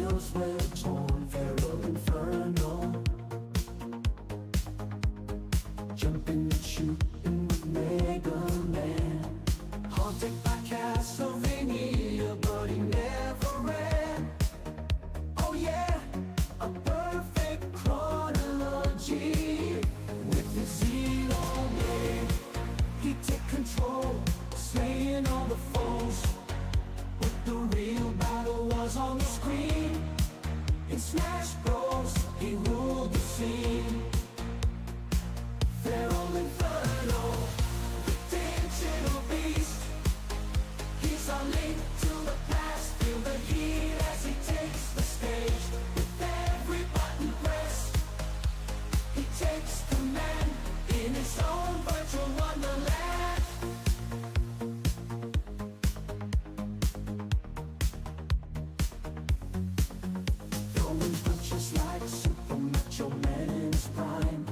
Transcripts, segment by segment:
veils were torn, FeralInferno. Jumping and shooting with Mega Man. Haunted by Castlevania, but he never ran. Oh yeah, a perfect chronology. With his Xenoblade, he'd take control, slaying all the foes. But the real battle was on the screen. In Smash Bros, he ruled the scene. FeralInferno, the digital beast. He's our link to the past. Feel the heat as he takes the stage. With every button press, he takes command in his own virtual wonderland. Throwing punches like Super Macho Man in his prime.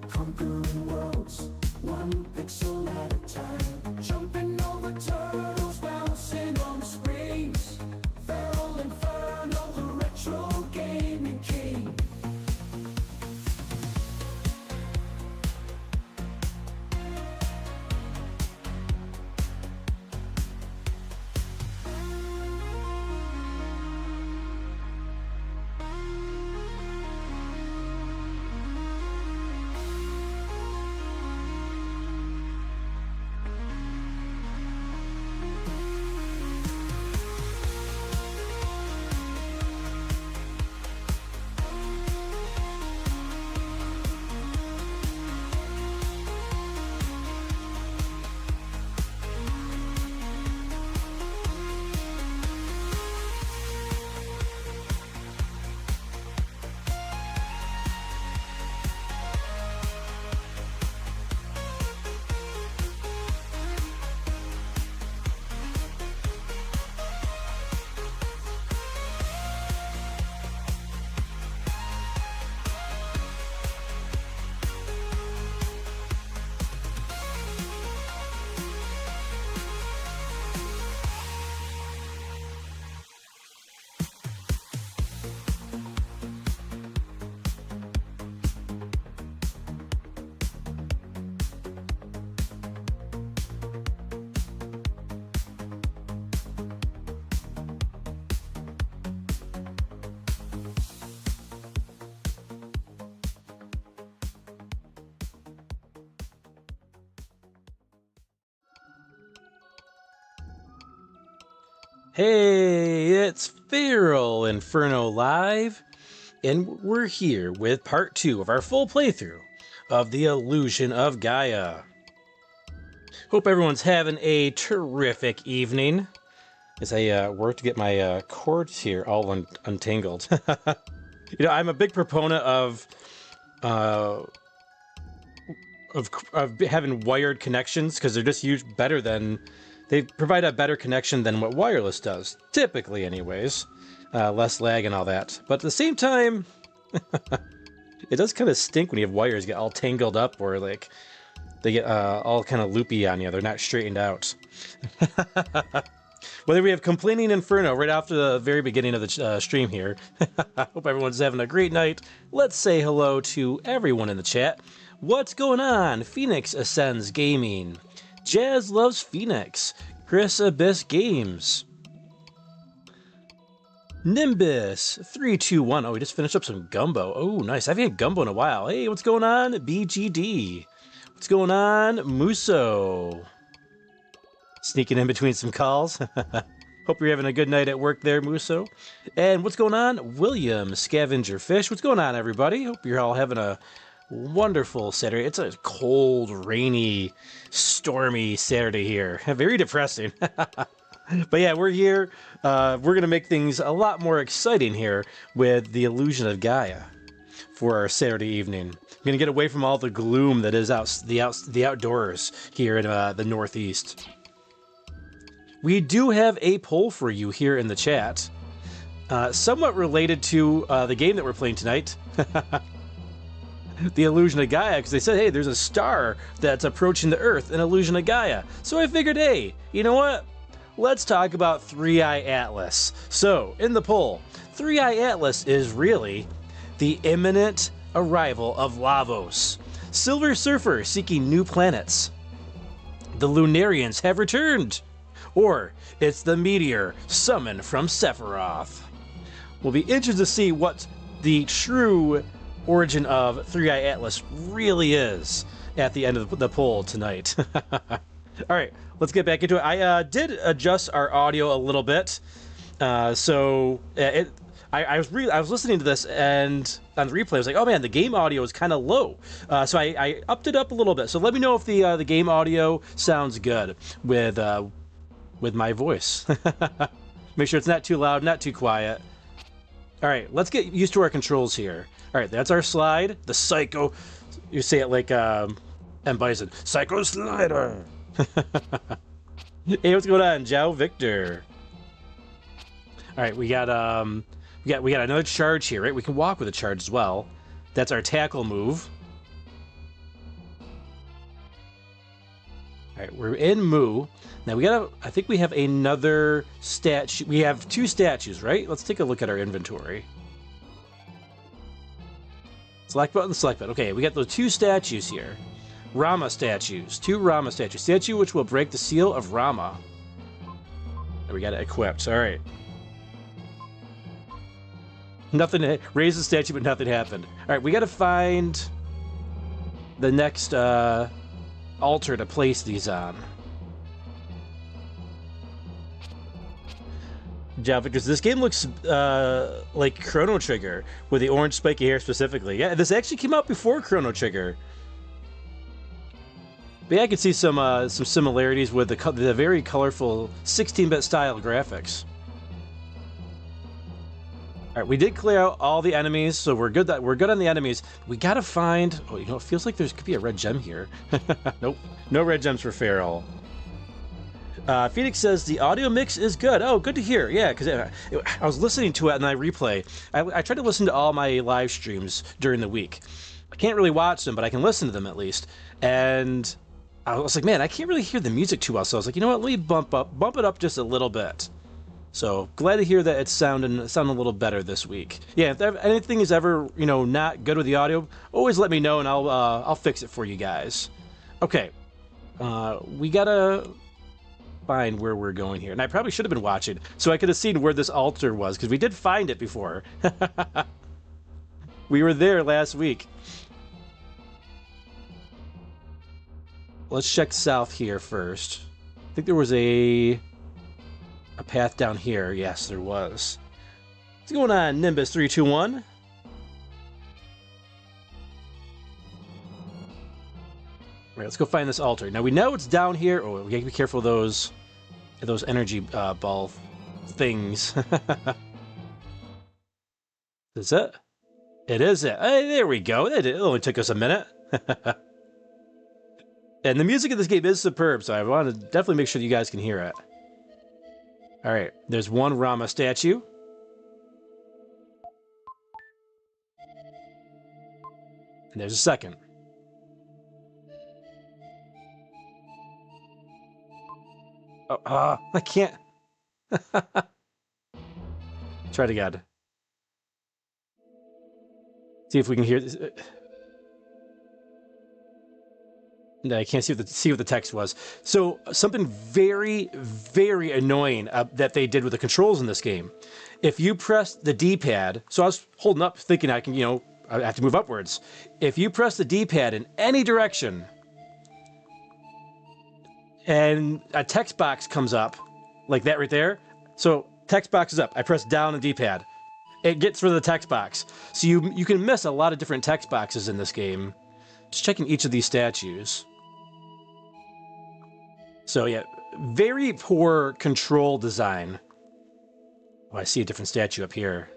Conquering worlds, one pixel at a time. Jumping over turtles, bouncing on the screens. FeralInferno, the retro gaming king. Hey, it's FeralInferno Live, and we're here with part 2 of our full playthrough of The Illusion of Gaia. Hope everyone's having a terrific evening as I work to get my cords here all untangled. You know, I'm a big proponent of having wired connections because they're just used better than... They provide a better connection than what wireless does, typically anyways. Less lag and all that. But at the same time, it does kind of stink when you have wires get all tangled up or like they get all kind of loopy on you. They're not straightened out. Whether we have Complaining Inferno right after the very beginning of the stream here. Hope everyone's having a great night. Let's say hello to everyone in the chat. What's going on? Phoenix Ascends Gaming. Jazz Loves Phoenix, Chris Abyss Games, Nimbus 321. Oh, we just finished up some gumbo. Oh, nice. I haven't had gumbo in a while. Hey, what's going on? BGD. What's going on? Muso. Sneaking in between some calls. Hope you're having a good night at work there, Muso. And what's going on? William Scavenger Fish. What's going on, everybody? Hope you're all having a wonderful Saturday. It's a cold, rainy, stormy Saturday here. Very depressing. But yeah, we're here. We're going to make things a lot more exciting here with The Illusion of Gaia for our Saturday evening. I'm going to get away from all the gloom that is the outdoors here in the Northeast. We do have a poll for you here in the chat, somewhat related to the game that we're playing tonight. The Illusion of Gaia, because they said, hey, there's a star that's approaching the Earth, an Illusion of Gaia. So I figured, hey, you know what? let's talk about 3i Atlas. So, in the poll, 3i Atlas is really the imminent arrival of Lavos. Silver Surfer seeking new planets. The Lunarians have returned. Or it's the meteor summoned from Sephiroth. We'll be interested to see what the true origin of 3i Atlas really is at the end of the poll tonight. All right, let's get back into it. I did adjust our audio a little bit. I was listening to this, and on the replay I was like, oh man, the game audio is kind of low. So I upped it up a little bit. So let me know if the game audio sounds good with my voice. Make sure it's not too loud, not too quiet. All right, let's get used to our controls here. All right, that's our slide. The Psycho, you say it like M. Bison. Psycho Slider. Hey, what's going on, Joe Victor? All right, we got another charge here, right? We can walk with a charge as well. That's our tackle move. All right, we're in Moo. Now I think we have another statue. We have 2 statues, right? Let's take a look at our inventory. Select button, select button. Okay, we got those 2 statues here. Rama statues. 2 Rama statues. Statue which will break the seal of Rama. And we got it equipped. All right. Nothing. Raised the statue, but nothing happened. All right, we got to find the next altar to place these on. Java, because this game looks like Chrono Trigger with the orange spiky hair specifically. Yeah, this actually came out before Chrono Trigger. But yeah, I could see some similarities with the very colorful 16-bit style graphics. All right, we did clear out all the enemies, so we're good. We're good on the enemies. We gotta find. Oh, you know, it feels like there could be a red gem here. Nope, no red gems for Feral. Phoenix says the audio mix is good. Oh, good to hear. Yeah, because I was listening to it and I replay. I try to listen to all my live streams during the week. I can't really watch them, but I can listen to them at least. And I was like, man, I can't really hear the music too well. So I was like, you know what? Let me bump it up just a little bit. So glad to hear that it's sounding a little better this week. Yeah, if anything is ever not good with the audio, always let me know and I'll fix it for you guys. Okay, we gotta find where we're going here, and I probably should have been watching so I could have seen where this altar was because we did find it before. We were there last week. Let's check south here first. I think there was a path down here. Yes, there was. What's going on, Nimbus 321? All right, let's go find this altar. Now we know it's down here. Oh, we gotta be careful of those energy ball things. Is it? It is it. Hey, there we go. It only took us a minute. And the music of this game is superb, so I want to definitely make sure you guys can hear it. All right, there's one Rama statue. And there's a second. Oh, I can't. Try it again. See if we can hear this. No, I can't see what the text was. So something very, very annoying that they did with the controls in this game. If you press the D-pad, so I was holding up thinking I can, I have to move upwards. If you press the D-pad in any direction, and a text box comes up, like that right there. So text box is up. I press down on the D-pad. It gets rid of the text box. So you can miss a lot of different text boxes in this game. Just checking each of these statues. So yeah, very poor control design. Oh, I see a different statue up here.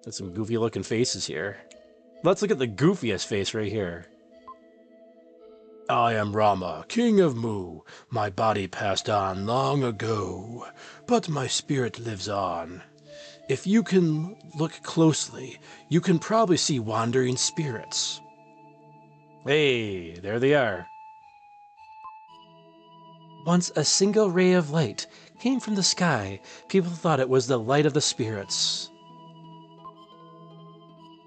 That's some goofy looking faces here. Let's look at the goofiest face right here. I am Rama, king of Mu. My body passed on long ago, but my spirit lives on. If you can look closely, you can probably see wandering spirits. Hey, there they are. Once a single ray of light came from the sky. People thought it was the light of the spirits.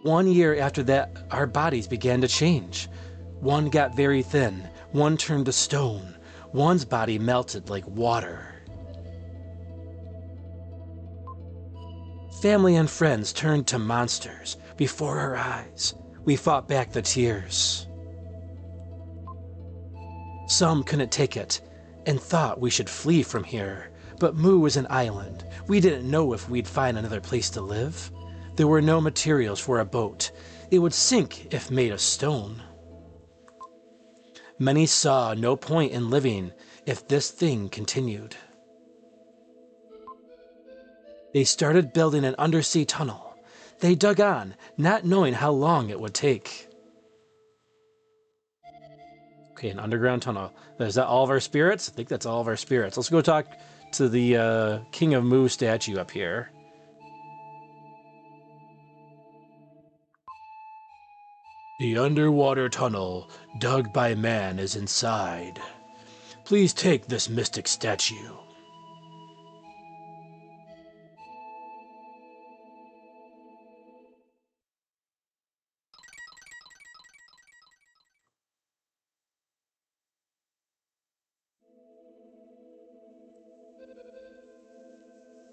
1 year after that, our bodies began to change. One got very thin, one turned to stone, one's body melted like water. Family and friends turned to monsters before our eyes. We fought back the tears. Some couldn't take it and thought we should flee from here, but Mu was an island. We didn't know if we'd find another place to live. There were no materials for a boat. It would sink if made of stone. Many saw no point in living if this thing continued. They started building an undersea tunnel. They dug on, not knowing how long it would take. Okay, an underground tunnel. Is that all of our spirits? I think that's all of our spirits. Let's go talk to the King of Mu statue up here. The underwater tunnel dug by man is inside. Please take this mystic statue.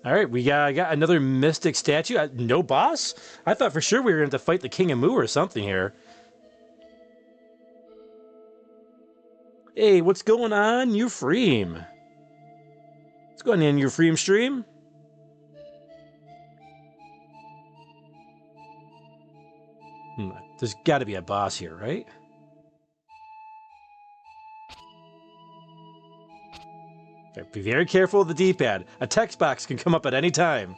All right, we got another mystic statue. No boss? I thought for sure we were going to fight the King of Mu or something here. Hey, what's going on, Euphreme? What's going on, Euphreme stream? There's got to be a boss here, right? Be very careful of the D-pad. A text box can come up at any time.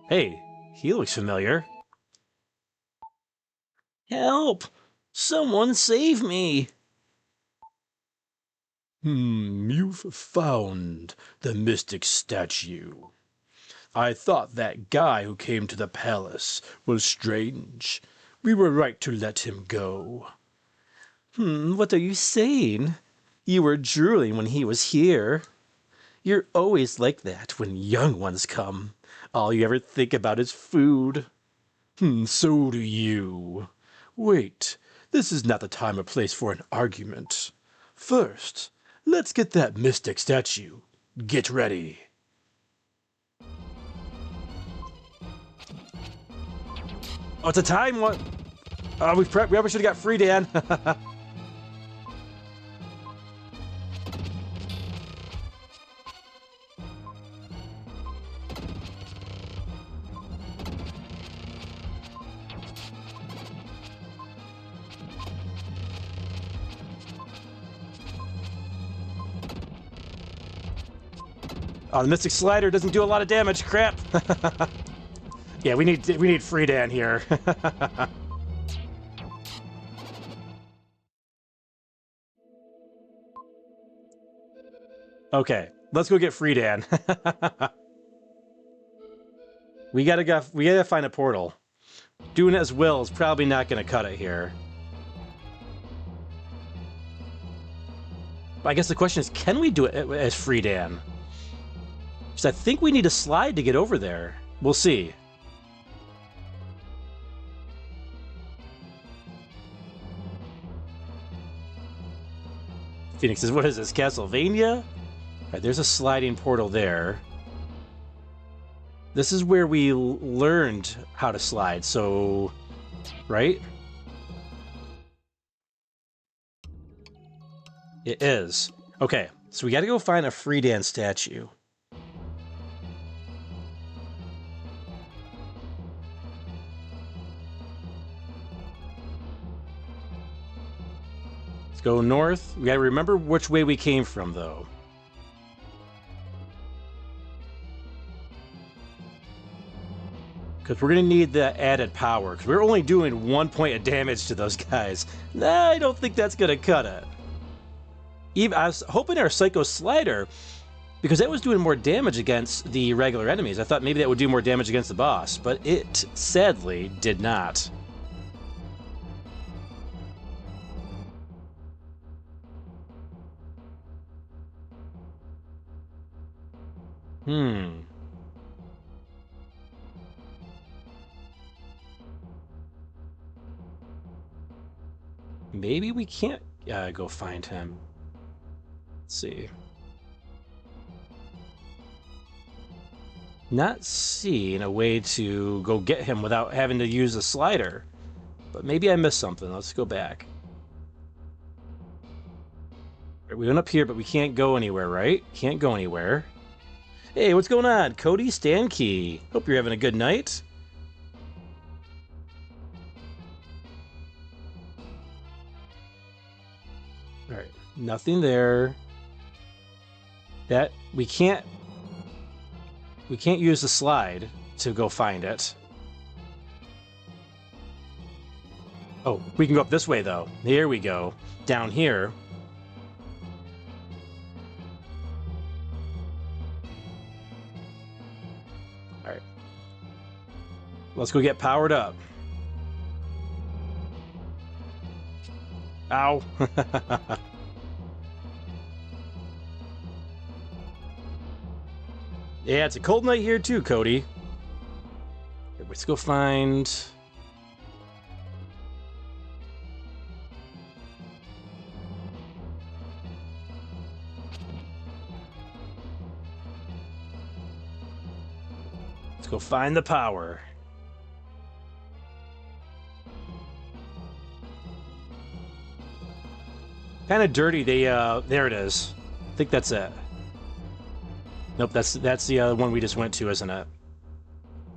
Hey, he looks familiar. Help! Someone save me! You've found the mystic statue. I thought that guy who came to the palace was strange. We were right to let him go. What are you saying? You were drooling when he was here. You're always like that when young ones come. All you ever think about is food. So do you. Wait, this is not the time or place for an argument. First, let's get that mystic statue. Get ready. Oh, it's a time one. We probably should have got free, Dan. Oh, the Mystic Slider doesn't do a lot of damage. Crap. Yeah, we need free Dan here. Okay, let's go get free Dan. We gotta find a portal. Doing it as Will is probably not gonna cut it here. I guess the question is, can we do it as free Dan? Because I think we need a slide to get over there. We'll see. Phoenix says, what is this, Castlevania? All right, there's a sliding portal there. This is where we learned how to slide, so... Right? It is. Okay, so we gotta go find a free Dan statue. Go north. We gotta remember which way we came from, though. Because we're gonna need the added power. Because we're only doing 1 point of damage to those guys. Nah, I don't think that's gonna cut it. Even I was hoping our Psycho Slider, because that was doing more damage against the regular enemies. I thought maybe that would do more damage against the boss, but it sadly did not. Hmm. Maybe we can't go find him. Let's see. Not seeing a way to go get him without having to use a slider. But maybe I missed something. Let's go back. We went up here, but we can't go anywhere, right? Can't go anywhere. Hey, what's going on? Cody Stankey. Hope you're having a good night. Alright, nothing there. That, we can't use the slide to go find it. Oh, we can go up this way, though. Here we go. Down here. Alright. Let's go get powered up. Ow. Yeah, it's a cold night here too, Cody. Let's go find... Let's go find the power. Kind of dirty. There it is. I think that's it. Nope, that's the one we just went to, isn't it?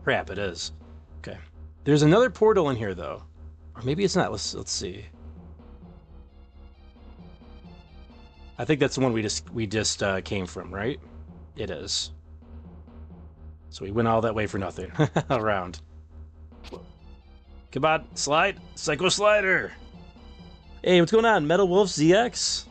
Crap, it is. Okay. There's another portal in here, though. Or maybe it's not. Let's see. I think that's the one we just came from, right? It is. So we went all that way for nothing. Around. Come on, slide. Psycho Slider. Hey, what's going on? Metal Wolf ZX?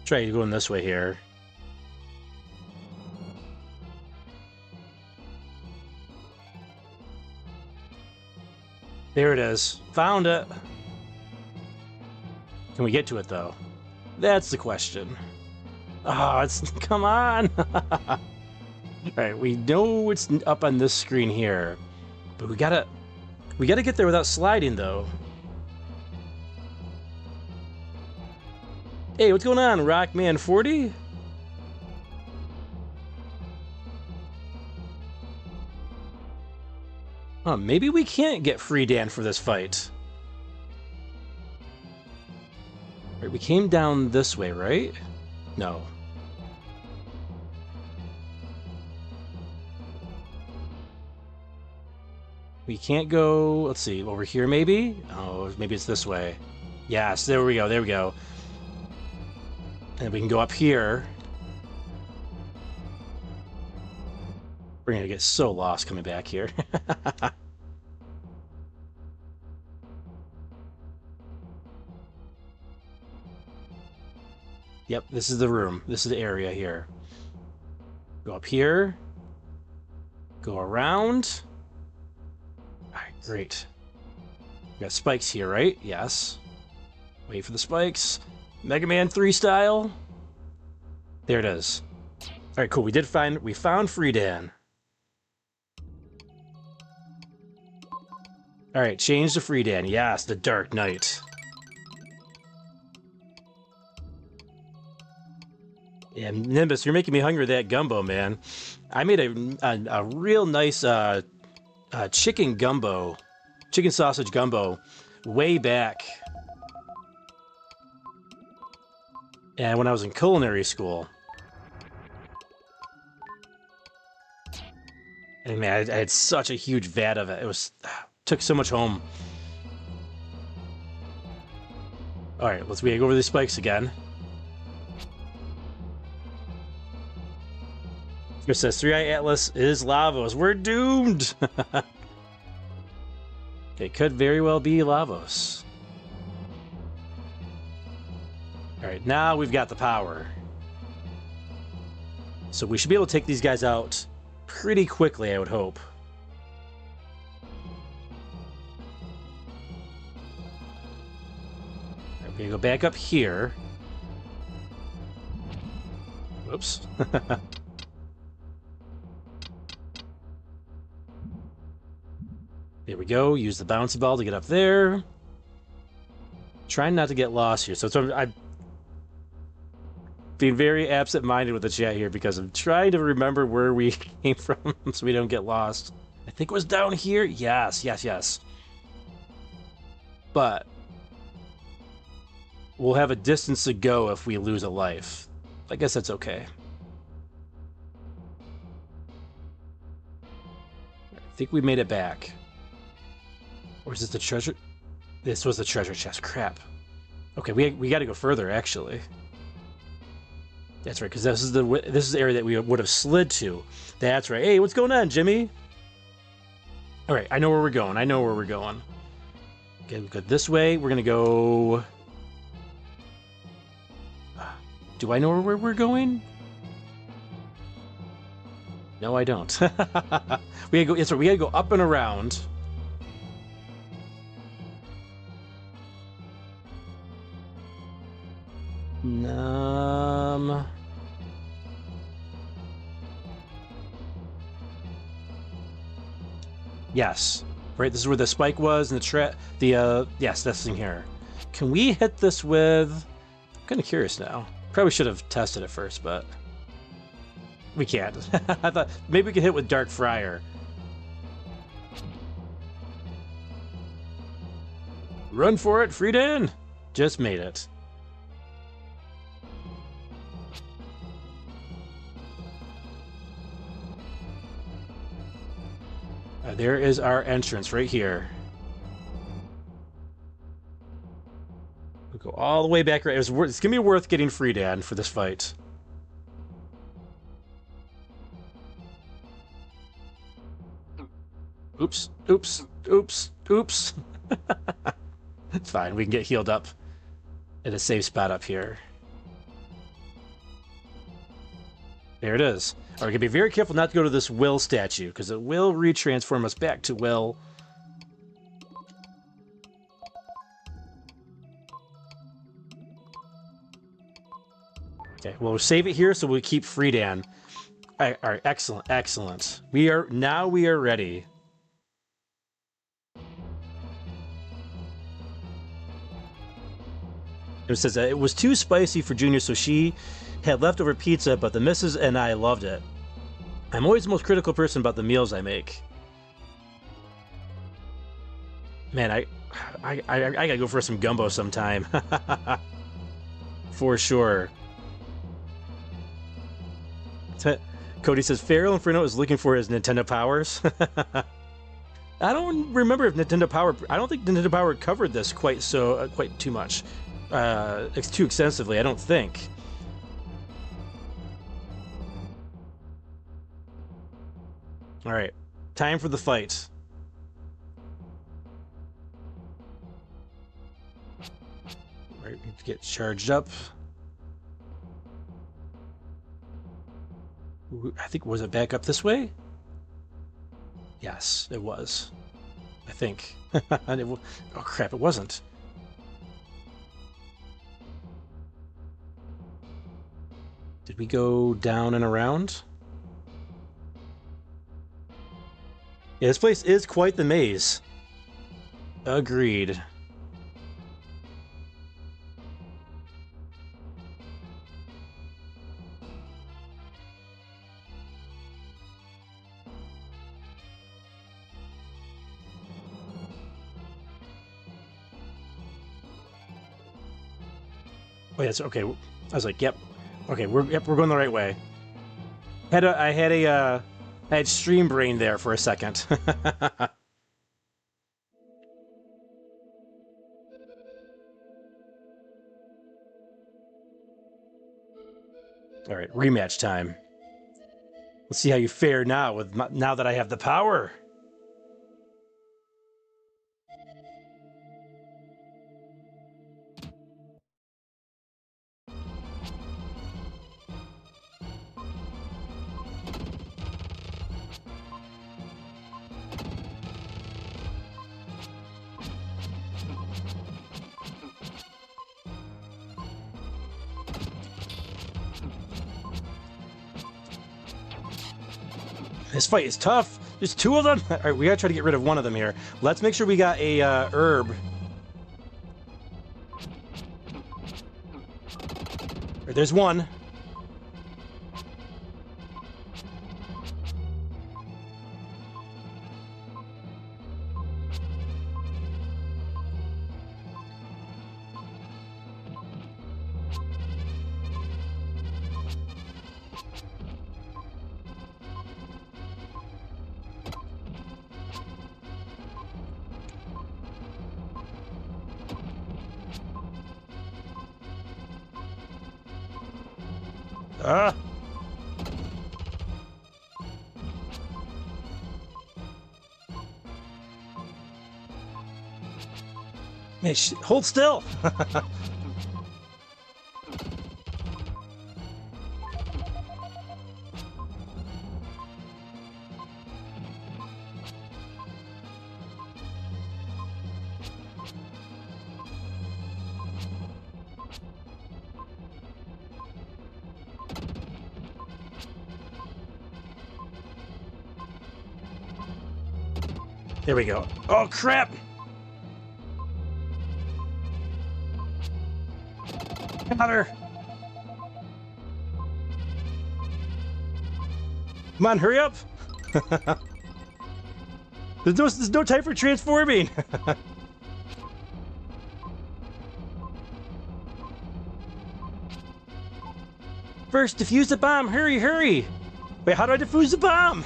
Try going this way here. There it is. Found it. Can we get to it, though? That's the question. Oh, it's... Come on! Alright, we know it's up on this screen here. But we gotta get there without sliding, though. Hey, what's going on, Rockman40? Huh, maybe we can't get free Dan for this fight. Right, we came down this way, right? No. We can't go... Let's see, over here maybe? Oh, maybe it's this way. Yes, there we go, there we go. And we can go up here. We're gonna get so lost coming back here. Yep, this is the room. This is the area here. Go up here. Go around. Alright, great. We got spikes here, right? Yes. Wait for the spikes. Mega Man 3 style. There it is. Alright, cool. We found Freedan. Alright, change to Freedan. Yes, the Dark Knight. Yeah, Nimbus, you're making me hungry with that gumbo, man. I made a real nice chicken gumbo, chicken sausage gumbo, way back. And when I was in culinary school. And man, I had such a huge vat of it. It was took so much home. All right, let's go over these spikes again. It says 3-Eye Atlas is Lavos. We're doomed. It could very well be Lavos. All right, now we've got the power. So we should be able to take these guys out pretty quickly, I would hope. All right, we're gonna go back up here. Whoops. There we go. Use the bouncy ball to get up there. Trying not to get lost here. So I'm being very absent-minded with the chat here because I'm trying to remember where we came from so we don't get lost. I think it was down here. Yes, yes, yes. But we'll have a distance to go if we lose a life. I guess that's okay. I think we made it back. Or is this the treasure? This was the treasure chest. Crap. Okay, we got to go further, actually. That's right, because this is the area that we would have slid to. That's right. Hey, what's going on, Jimmy? All right, I know where we're going. I know where we're going. Okay, we go this way. We're gonna go. Do I know where we're going? No, I don't. We gotta go. That's right. We gotta go up and around. Yes. Right, this is where the spike was, and yes, this thing here. Can we hit this with... I'm kind of curious now. Probably should have tested it first, but... We can't. I thought maybe we could hit with Dark Friar. Run for it, Friedan! Just made it. There is our entrance right here. We'll go all the way back. Right, it's going to be worth getting Friedan for this fight. Oops, oops, oops, oops. It's fine. We can get healed up at a safe spot up here. There it is. All right, we gotta be very careful not to go to this Will statue, because it will retransform us back to Will. Okay, well, we'll save it here, so we'll keep Friedan. All right, excellent, excellent. We are ready. It says that it was too spicy for Junior, so she had leftover pizza, but the missus and I loved it. I'm always the most critical person about the meals I make. Man, I gotta go for some gumbo sometime. For sure. Cody says FeralInferno is looking for his Nintendo powers. I don't remember if Nintendo Power. I don't think Nintendo Power covered this quite too much, too extensively. I don't think. All right, time for the fight. All right, need to get charged up. I think, was it back up this way? Yes, it was. I think. Oh crap, it wasn't. Did we go down and around? Yeah, this place is quite the maze. Agreed. Oh, yes, okay. I was like, yep. Okay, we're going the right way. I had stream brain there for a second. All right, rematch time. Let's see how you fare now now that I have the power. This fight is tough. There's two of them. All right, we gotta try to get rid of one of them here. Let's make sure we got a herb. There's one. Ah! Man, hold still! There we go. Oh, crap! Got her! Come on, hurry up! There's no time for transforming! First, defuse the bomb! Hurry, hurry! Wait, how do I defuse the bomb?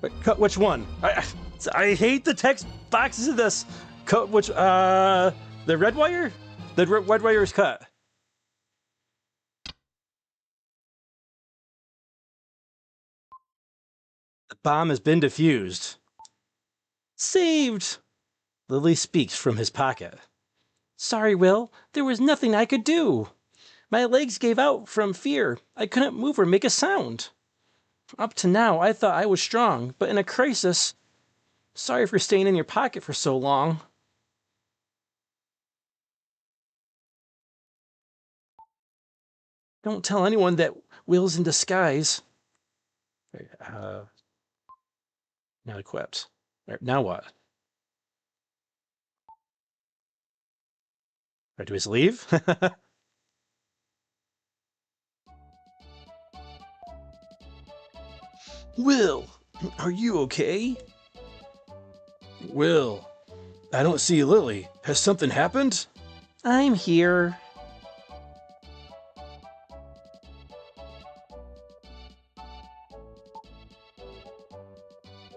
Wait, cut which one? I hate the text boxes of this. Cut which, the red wire? The red wire is cut. The bomb has been defused. Saved! Lily speaks from his pocket. Sorry, Will. There was nothing I could do. My legs gave out from fear. I couldn't move or make a sound. Up to now, I thought I was strong, but in a crisis... Sorry for staying in your pocket for so long. Don't tell anyone that Will's in disguise. Not equipped. Now what? Do we just leave? Will, are you okay? Will, I don't see Lily. Has something happened? I'm here.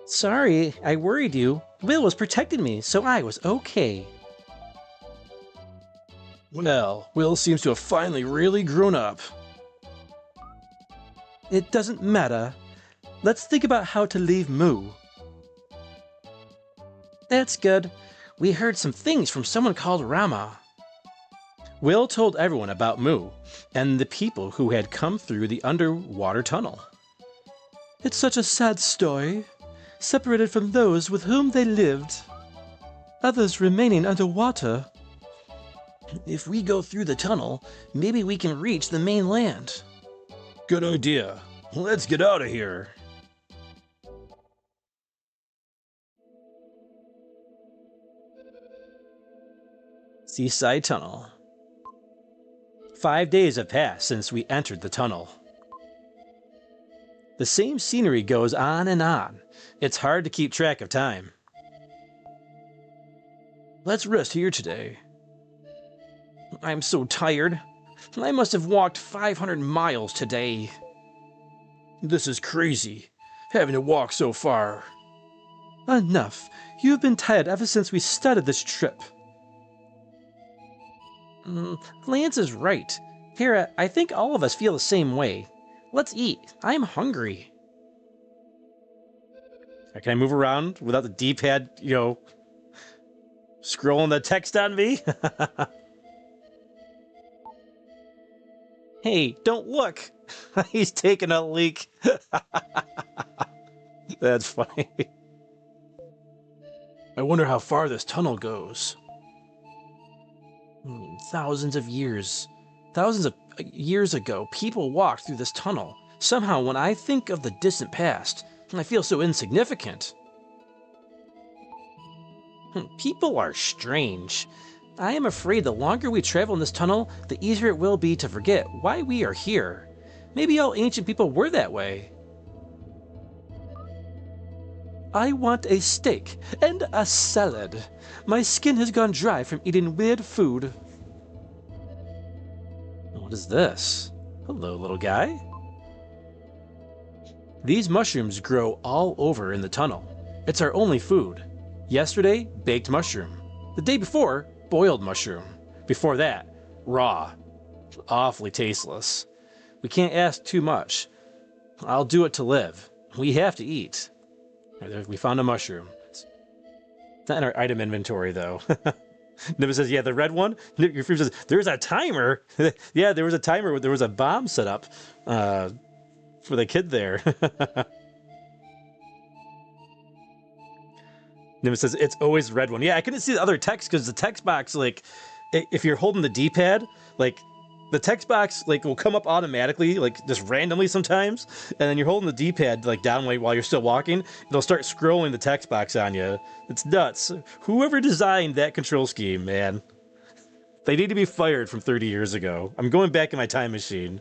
Sorry, I worried you. Will was protecting me, so I was okay. Well, Will seems to have finally really grown up. It doesn't matter. Let's think about how to leave Moo. That's good. We heard some things from someone called Rama. Will told everyone about Moo and the people who had come through the underwater tunnel. It's such a sad story. Separated from those with whom they lived. Others remaining underwater. If we go through the tunnel, maybe we can reach the mainland. Good idea. Let's get out of here. Seaside Tunnel. 5 days have passed since we entered the tunnel. The same scenery goes on and on. It's hard to keep track of time. Let's rest here today. I'm so tired. I must have walked 500 miles today. This is crazy, having to walk so far. Enough. You've been tired ever since we started this trip. Lance is right. Hera, I think all of us feel the same way. Let's eat. I'm hungry. Can I move around without the D-pad, scrolling the text on me? Hey, don't look. He's taking a leak. That's funny. I wonder how far this tunnel goes. Thousands of years ago, people walked through this tunnel. Somehow, when I think of the distant past, I feel so insignificant. People are strange. I am afraid the longer we travel in this tunnel, the easier it will be to forget why we are here. Maybe all ancient people were that way. I want a steak and a salad. My skin has gone dry from eating weird food. What is this? Hello, little guy. These mushrooms grow all over in the tunnel. It's our only food. Yesterday, baked mushroom. The day before, boiled mushroom. Before that, raw. Awfully tasteless. We can't ask too much. I'll do it to live. We have to eat. We found a mushroom. It's not in our item inventory, though. Nibba says, yeah, the red one? Your friend says, there's a timer. Yeah, there was a timer. There was a bomb set up for the kid there. Nibba says, it's always red one. Yeah, I couldn't see the other text because the text box, like, if you're holding the D-pad, like, the text box, like, will come up automatically, like, just randomly sometimes, and then you're holding the D-pad, like, down while you're still walking, it'll start scrolling the text box on you. It's nuts. Whoever designed that control scheme, man. They need to be fired from 30 years ago. I'm going back in my time machine.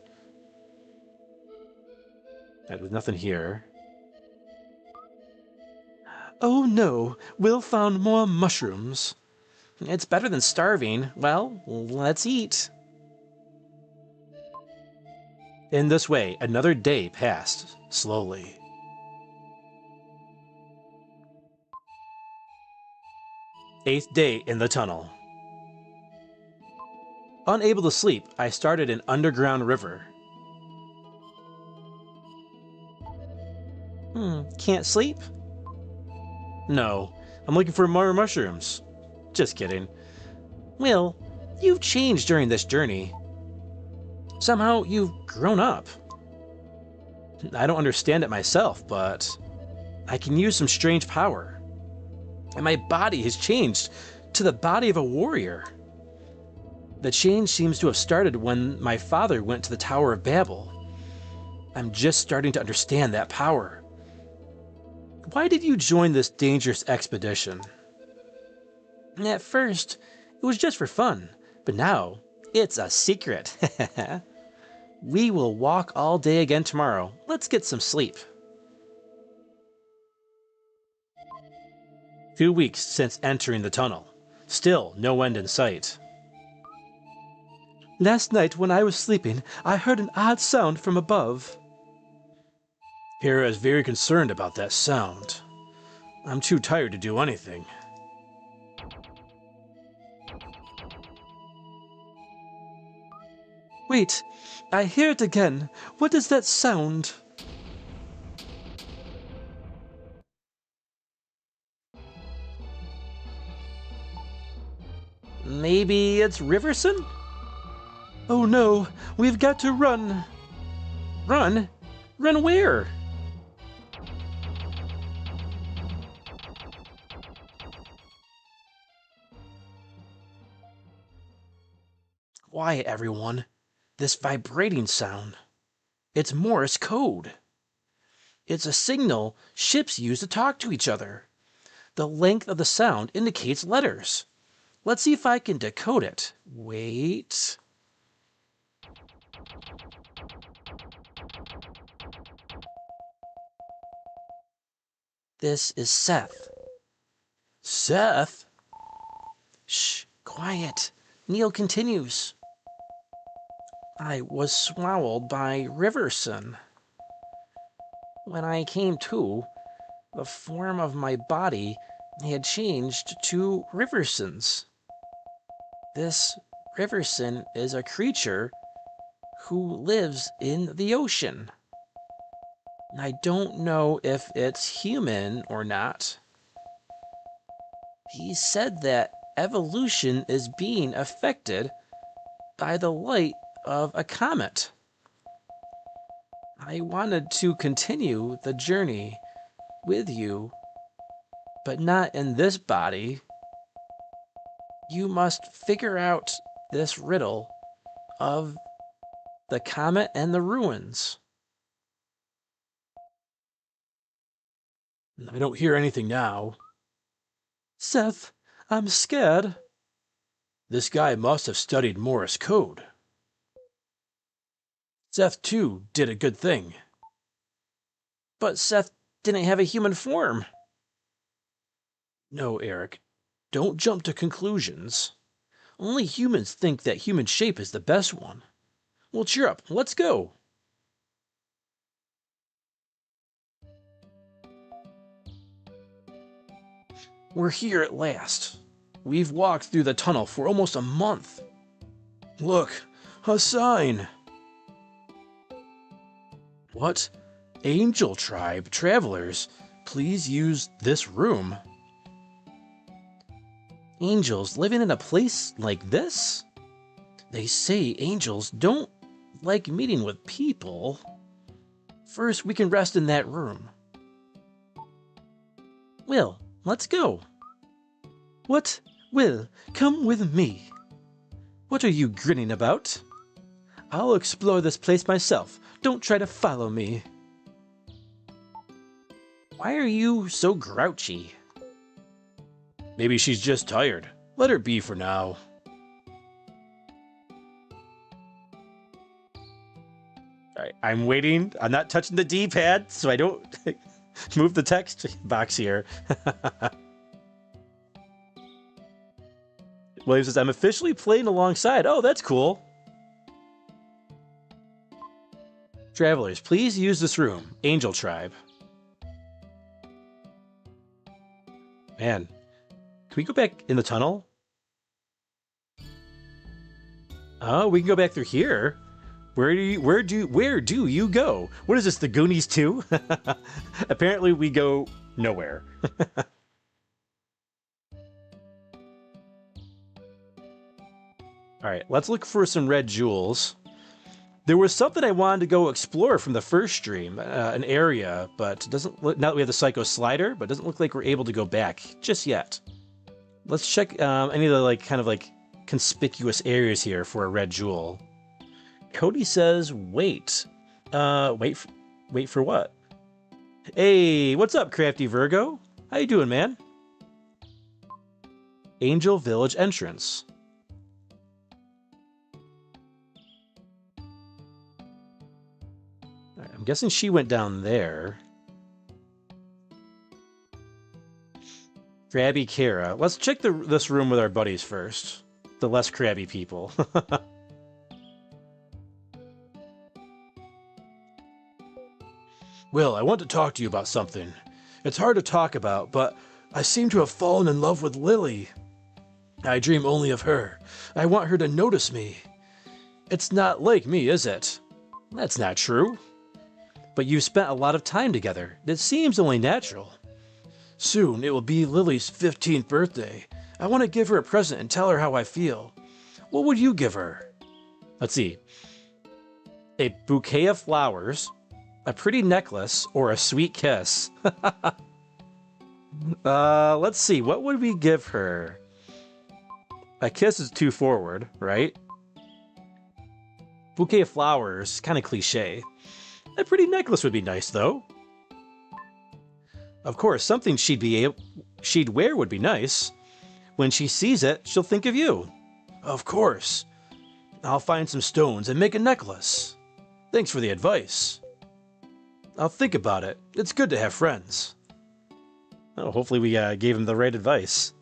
There's nothing here. Oh no, Will found more mushrooms. It's better than starving. Well, let's eat. In this way, another day passed, slowly. Eighth day in the tunnel. Unable to sleep, I started an underground river. Can't sleep? No, I'm looking for more mushrooms. Just kidding. Will, you've changed during this journey. Somehow, you've grown up. I don't understand it myself, but I can use some strange power. And my body has changed to the body of a warrior. The change seems to have started when my father went to the Tower of Babel. I'm just starting to understand that power. Why did you join this dangerous expedition? At first, it was just for fun, but now it's a secret. We will walk all day again tomorrow. Let's get some sleep. 2 weeks since entering the tunnel. Still no end in sight. Last night when I was sleeping, I heard an odd sound from above. Hera is very concerned about that sound. I'm too tired to do anything. Wait, I hear it again. What is that sound? Maybe it's Riverson? Oh no, we've got to run. Run? Run where? Quiet, everyone. This vibrating sound. It's Morse code. It's a signal ships use to talk to each other. The length of the sound indicates letters. Let's see if I can decode it. Wait. This is Seth. Seth? Shh, quiet. Neil continues. I was swallowed by Riverson. When I came to, the form of my body had changed to Riverson's. This Riverson is a creature who lives in the ocean. I don't know if it's human or not. He said that evolution is being affected by the light of a comet. I wanted to continue the journey with you, but not in this body. You must figure out this riddle of the comet and the ruins. I don't hear anything now. Seth, I'm scared. This guy must have studied Morse code. Seth, too, did a good thing. But Seth didn't have a human form. No, Eric. Don't jump to conclusions. Only humans think that human shape is the best one. Well, cheer up. Let's go. We're here at last. We've walked through the tunnel for almost a month. Look, a sign. What? Angel Tribe travelers, please use this room. Angels living in a place like this? They say angels don't like meeting with people. First, we can rest in that room. Will, let's go. What? Will, come with me. What are you grinning about? I'll explore this place myself. Don't try to follow me. Why are you so grouchy? Maybe she's just tired. Let her be for now. Alright, I'm waiting. I'm not touching the D-pad, so I don't move the text box here. William says, I'm officially playing alongside. Oh, that's cool. Travelers, please use this room. Angel Tribe. Man, can we go back in the tunnel? Oh, we can go back through here. Where do you go? What is this, the Goonies 2? Apparently we go nowhere. All right, let's look for some red jewels. There was something I wanted to go explore from the first stream, an area, but it doesn't look, now that we have the Psycho Slider, but it doesn't look like we're able to go back just yet. Let's check any of the kind of conspicuous areas here for a red jewel. Cody says, wait. Wait for what? Hey, what's up, Crafty Virgo? How you doing, man? Angel Village entrance. I'm guessing she went down there. Crabby Kara. Let's check this room with our buddies first. The less crabby people. Will, I want to talk to you about something. It's hard to talk about, but I seem to have fallen in love with Lily. I dream only of her. I want her to notice me. It's not like me, is it? That's not true. But you've spent a lot of time together. It seems only natural. Soon it will be Lily's 15th birthday. I want to give her a present and tell her how I feel. What would you give her? Let's see. A bouquet of flowers, a pretty necklace, or a sweet kiss? Let's see. What would we give her? A kiss is too forward, right? Bouquet of flowers, kind of cliche. A pretty necklace would be nice, though. Of course, something she'd wear would be nice. When she sees it, she'll think of you. Of course. I'll find some stones and make a necklace. Thanks for the advice. I'll think about it. It's good to have friends. Oh, hopefully we gave him the right advice.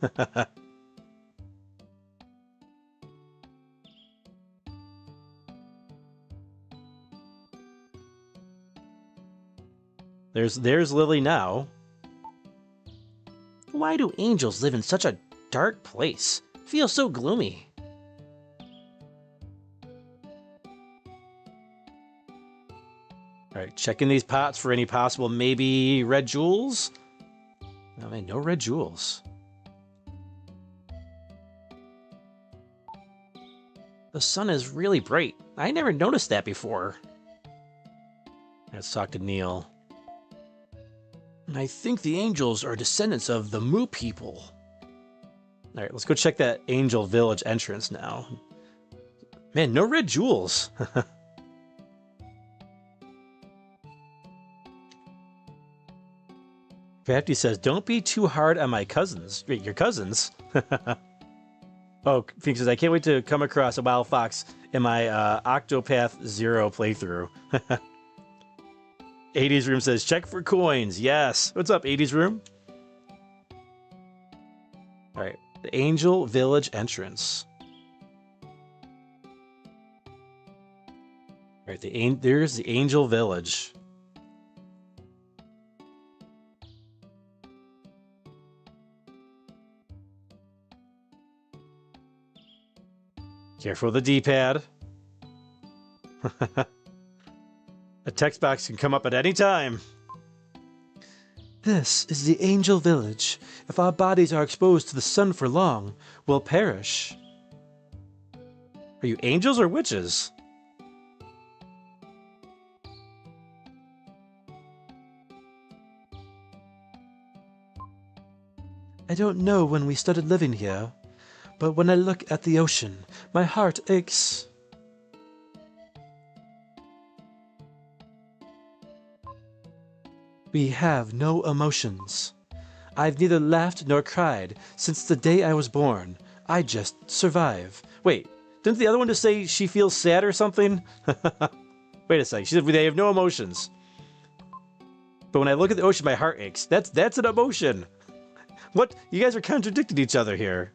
There's Lily now. Why do angels live in such a dark place? Feels so gloomy. Alright, checking these pots for any possible maybe red jewels. Oh man, no red jewels. The sun is really bright. I never noticed that before. Let's talk to Neil. I think the angels are descendants of the Moo people. Alright, let's go check that Angel Village entrance now. Man, no red jewels. Crafty says, don't be too hard on my cousins. Wait, your cousins? Oh, Phoenix says, I can't wait to come across a wild fox in my Octopath Zero playthrough. 80s Room says, check for coins. Yes. What's up, 80s Room? All right. The Angel Village entrance. All right. There's the Angel Village. Careful with the D-pad. A text box can come up at any time. This is the Angel Village. If our bodies are exposed to the sun for long, we'll perish. Are you angels or witches? I don't know when we started living here, but when I look at the ocean, my heart aches. We have no emotions. I've neither laughed nor cried since the day I was born. I just survive. Wait, didn't the other one just say she feels sad or something? Wait a second. She said they have no emotions. But when I look at the ocean, my heart aches. That's an emotion. What? You guys are contradicting each other here.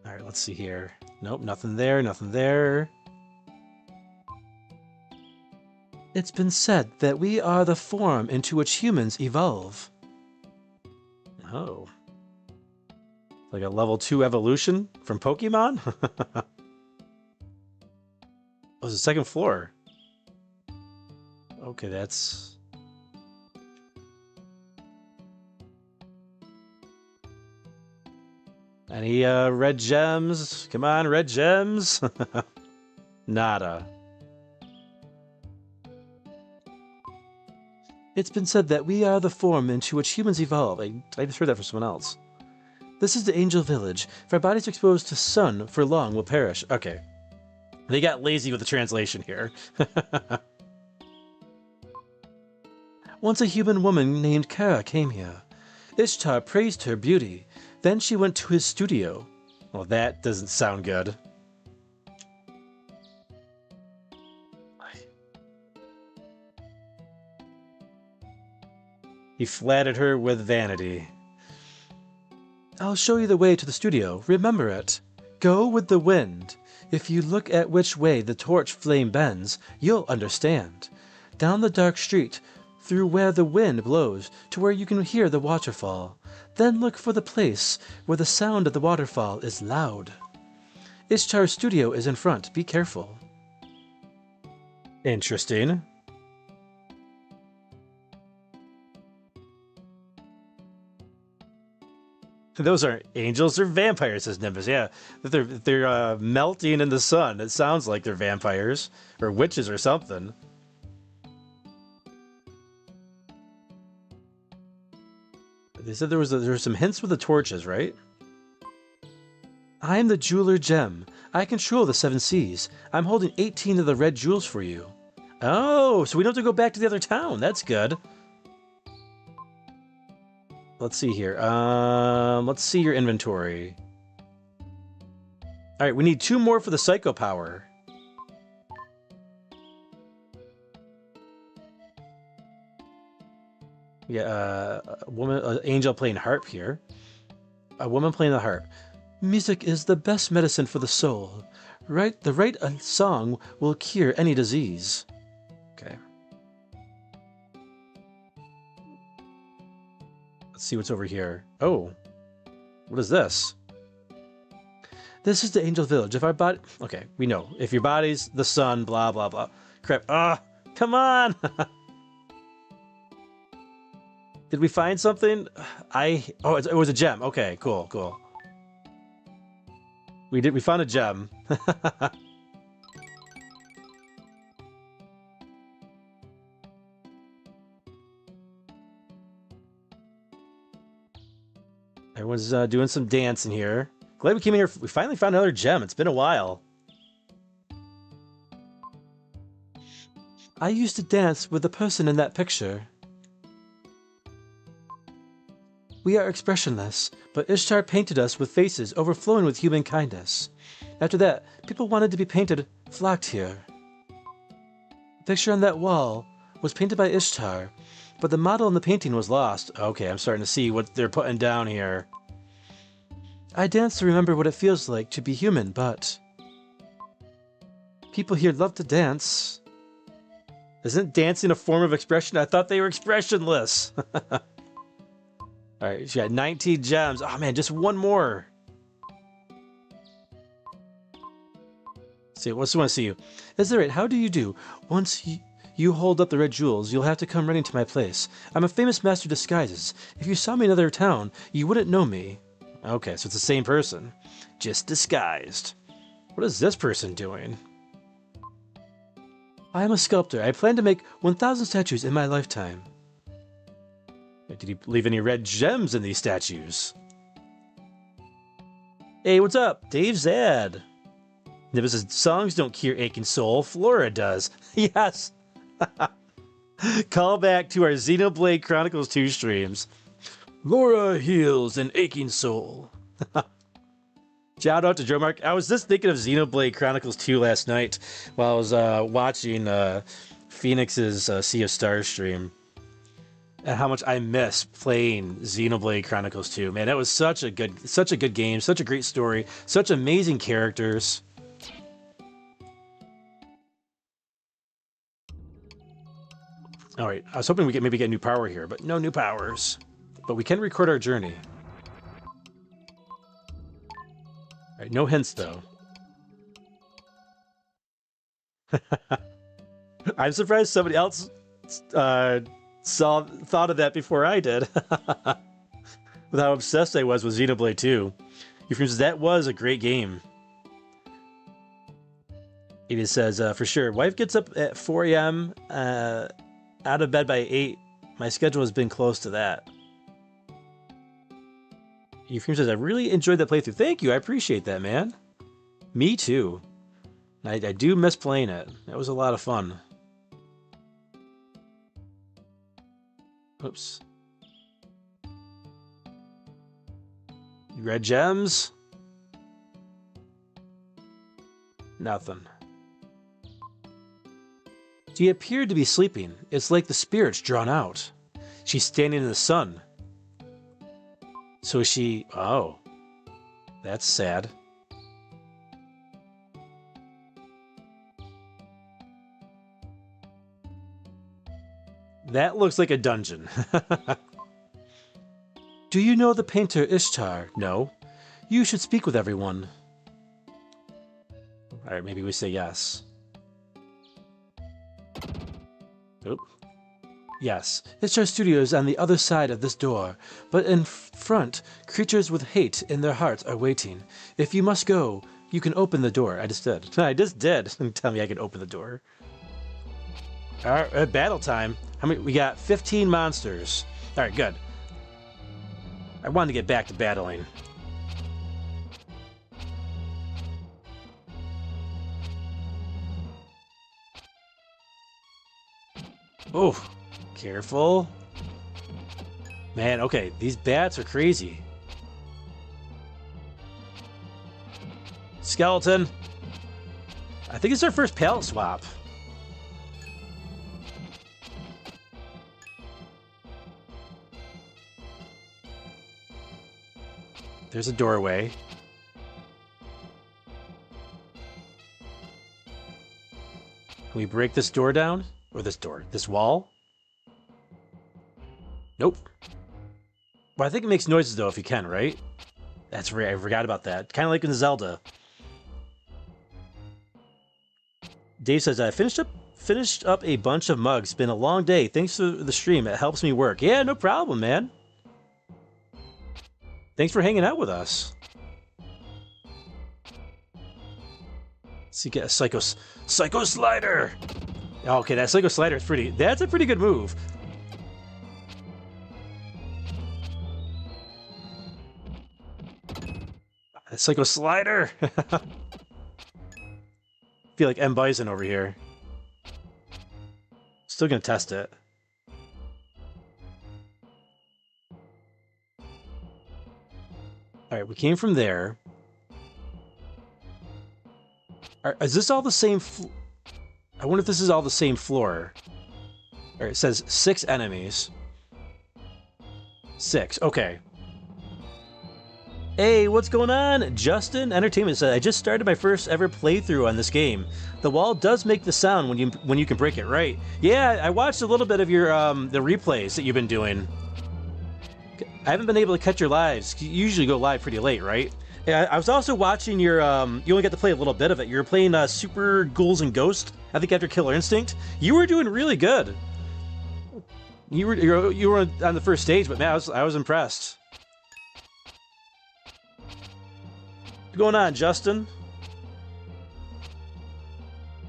All right, let's see here. Nope, nothing there, nothing there. It's been said that we are the form into which humans evolve. Oh. Like a level 2 evolution from Pokemon? Oh, it's the second floor. Okay, that's... Any red gems? Come on, red gems. Nada. It's been said that we are the form into which humans evolve. I just heard that from someone else. This is the Angel Village. If our bodies are exposed to sun for long, we'll perish. Okay. They got lazy with the translation here. Once a human woman named Kara came here. Ishtar praised her beauty. Then she went to his studio. Well, that doesn't sound good. He flattered her with vanity. I'll show you the way to the studio. Remember it. Go with the wind. If you look at which way the torch flame bends, you'll understand. Down the dark street, through where the wind blows, to where you can hear the waterfall. Then look for the place where the sound of the waterfall is loud. Ishtar's studio is in front. Be careful. Interesting. Those aren't angels, they're vampires, says Nimbus. Yeah, they're melting in the sun. It sounds like they're vampires or witches or something. They said there were some hints with the torches, right? I'm the jeweler Gem. I control the 7 seas. I'm holding 18 of the red jewels for you. Oh, so we don't have to go back to the other town. That's good. Let's see here. Let's see your inventory. All right, we need 2 more for the psycho power. Yeah, a woman, an angel playing harp here. A woman playing the harp. Music is the best medicine for the soul. The right song will cure any disease. Okay. Let's see what's over here. Oh, what is this? This is the Angel Village. If our body... Okay, we know. If your body's the sun, blah, blah, blah. Crap. Ah, come on! Did we find something? Oh, it was a gem. Okay, cool, cool. We found a gem. Everyone's doing some dancing here. Glad we came in here. We finally found another gem. It's been a while. I used to dance with the person in that picture. We are expressionless, but Ishtar painted us with faces overflowing with human kindness. After that, people wanted to be painted flocked here. The picture on that wall was painted by Ishtar, but the model in the painting was lost. Okay, I'm starting to see what they're putting down here. I dance to remember what it feels like to be human, but people here love to dance. Isn't dancing a form of expression? I thought they were expressionless. Alright, she got 19 gems. Oh man, just one more. See, what's the one to see you? Is that right? How do you do? Once you hold up the red jewels, you'll have to come running to my place. I'm a famous master of disguises. If you saw me in another town, you wouldn't know me. Okay, so it's the same person. Just disguised. What is this person doing? I am a sculptor. I plan to make 1,000 statues in my lifetime. Did he leave any red gems in these statues? Hey, what's up? Dave Zad. Never says songs don't cure aching soul. Flora does. Yes. Call back to our Xenoblade Chronicles 2 streams. Laura heals an aching soul. Shout out to Joe Mark. I was just thinking of Xenoblade Chronicles 2 last night while I was watching Phoenix's Sea of Stars stream. And how much I miss playing Xenoblade Chronicles 2. Man, that was such a good game, such a great story, such amazing characters. All right, I was hoping we could maybe get new power here, but no new powers. But we can record our journey. All right, no hints though. I'm surprised somebody else thought of that before I did. With how obsessed I was with Xenoblade 2. That was a great game. It says, for sure, wife gets up at 4 a.m., out of bed by 8. My schedule has been close to that. Ephraim says, I really enjoyed that playthrough. Thank you, I appreciate that, man. Me too. I do miss playing it. That was a lot of fun. Oops. Red gems? Nothing. She appeared to be sleeping. It's like the spirit's drawn out. She's standing in the sun. So is she... Oh. That's sad. That looks like a dungeon. Do you know the painter Ishtar? No. You should speak with everyone. Alright, maybe we say yes. Oop. Yes, Ishtar Studio is on the other side of this door, but in front, creatures with hate in their hearts are waiting. If you must go, you can open the door. I just did. I just did. Tell me I can open the door. Alright, battle time. How many? We got 15 monsters. Alright, good. I wanted to get back to battling. Oh, careful. Man, okay, these bats are crazy. Skeleton. I think it's our first palette swap. There's a doorway. Can we break this door down? Or this door? This wall? Nope. Well, I think it makes noises, though, if you can, right? That's right, I forgot about that. Kind of like in Zelda. Dave says, I finished up a bunch of mugs. Been a long day. Thanks for the stream. It helps me work. Yeah, no problem, man. Thanks for hanging out with us. Let's see, get a Psycho Slider! Okay, that Psycho Slider is that's a pretty good move. Psycho Slider! Feel like M. Bison over here. Still gonna test it. Alright, we came from there. Is this all the same I wonder if this is all the same floor. Alright, it says 6 enemies. 6, okay. Hey, what's going on? Justin Entertainment said, I just started my first ever playthrough on this game. The wall does make the sound when you can break it right. Yeah, I watched a little bit of your the replays that you've been doing. I haven't been able to catch your lives. You usually go live pretty late, right? Yeah, I was also watching your you only got to play a little bit of it. You were playing Super Ghouls and Ghosts, I think after Killer Instinct. You were doing really good. You were on the first stage, but man, I was impressed. What's going on, Justin?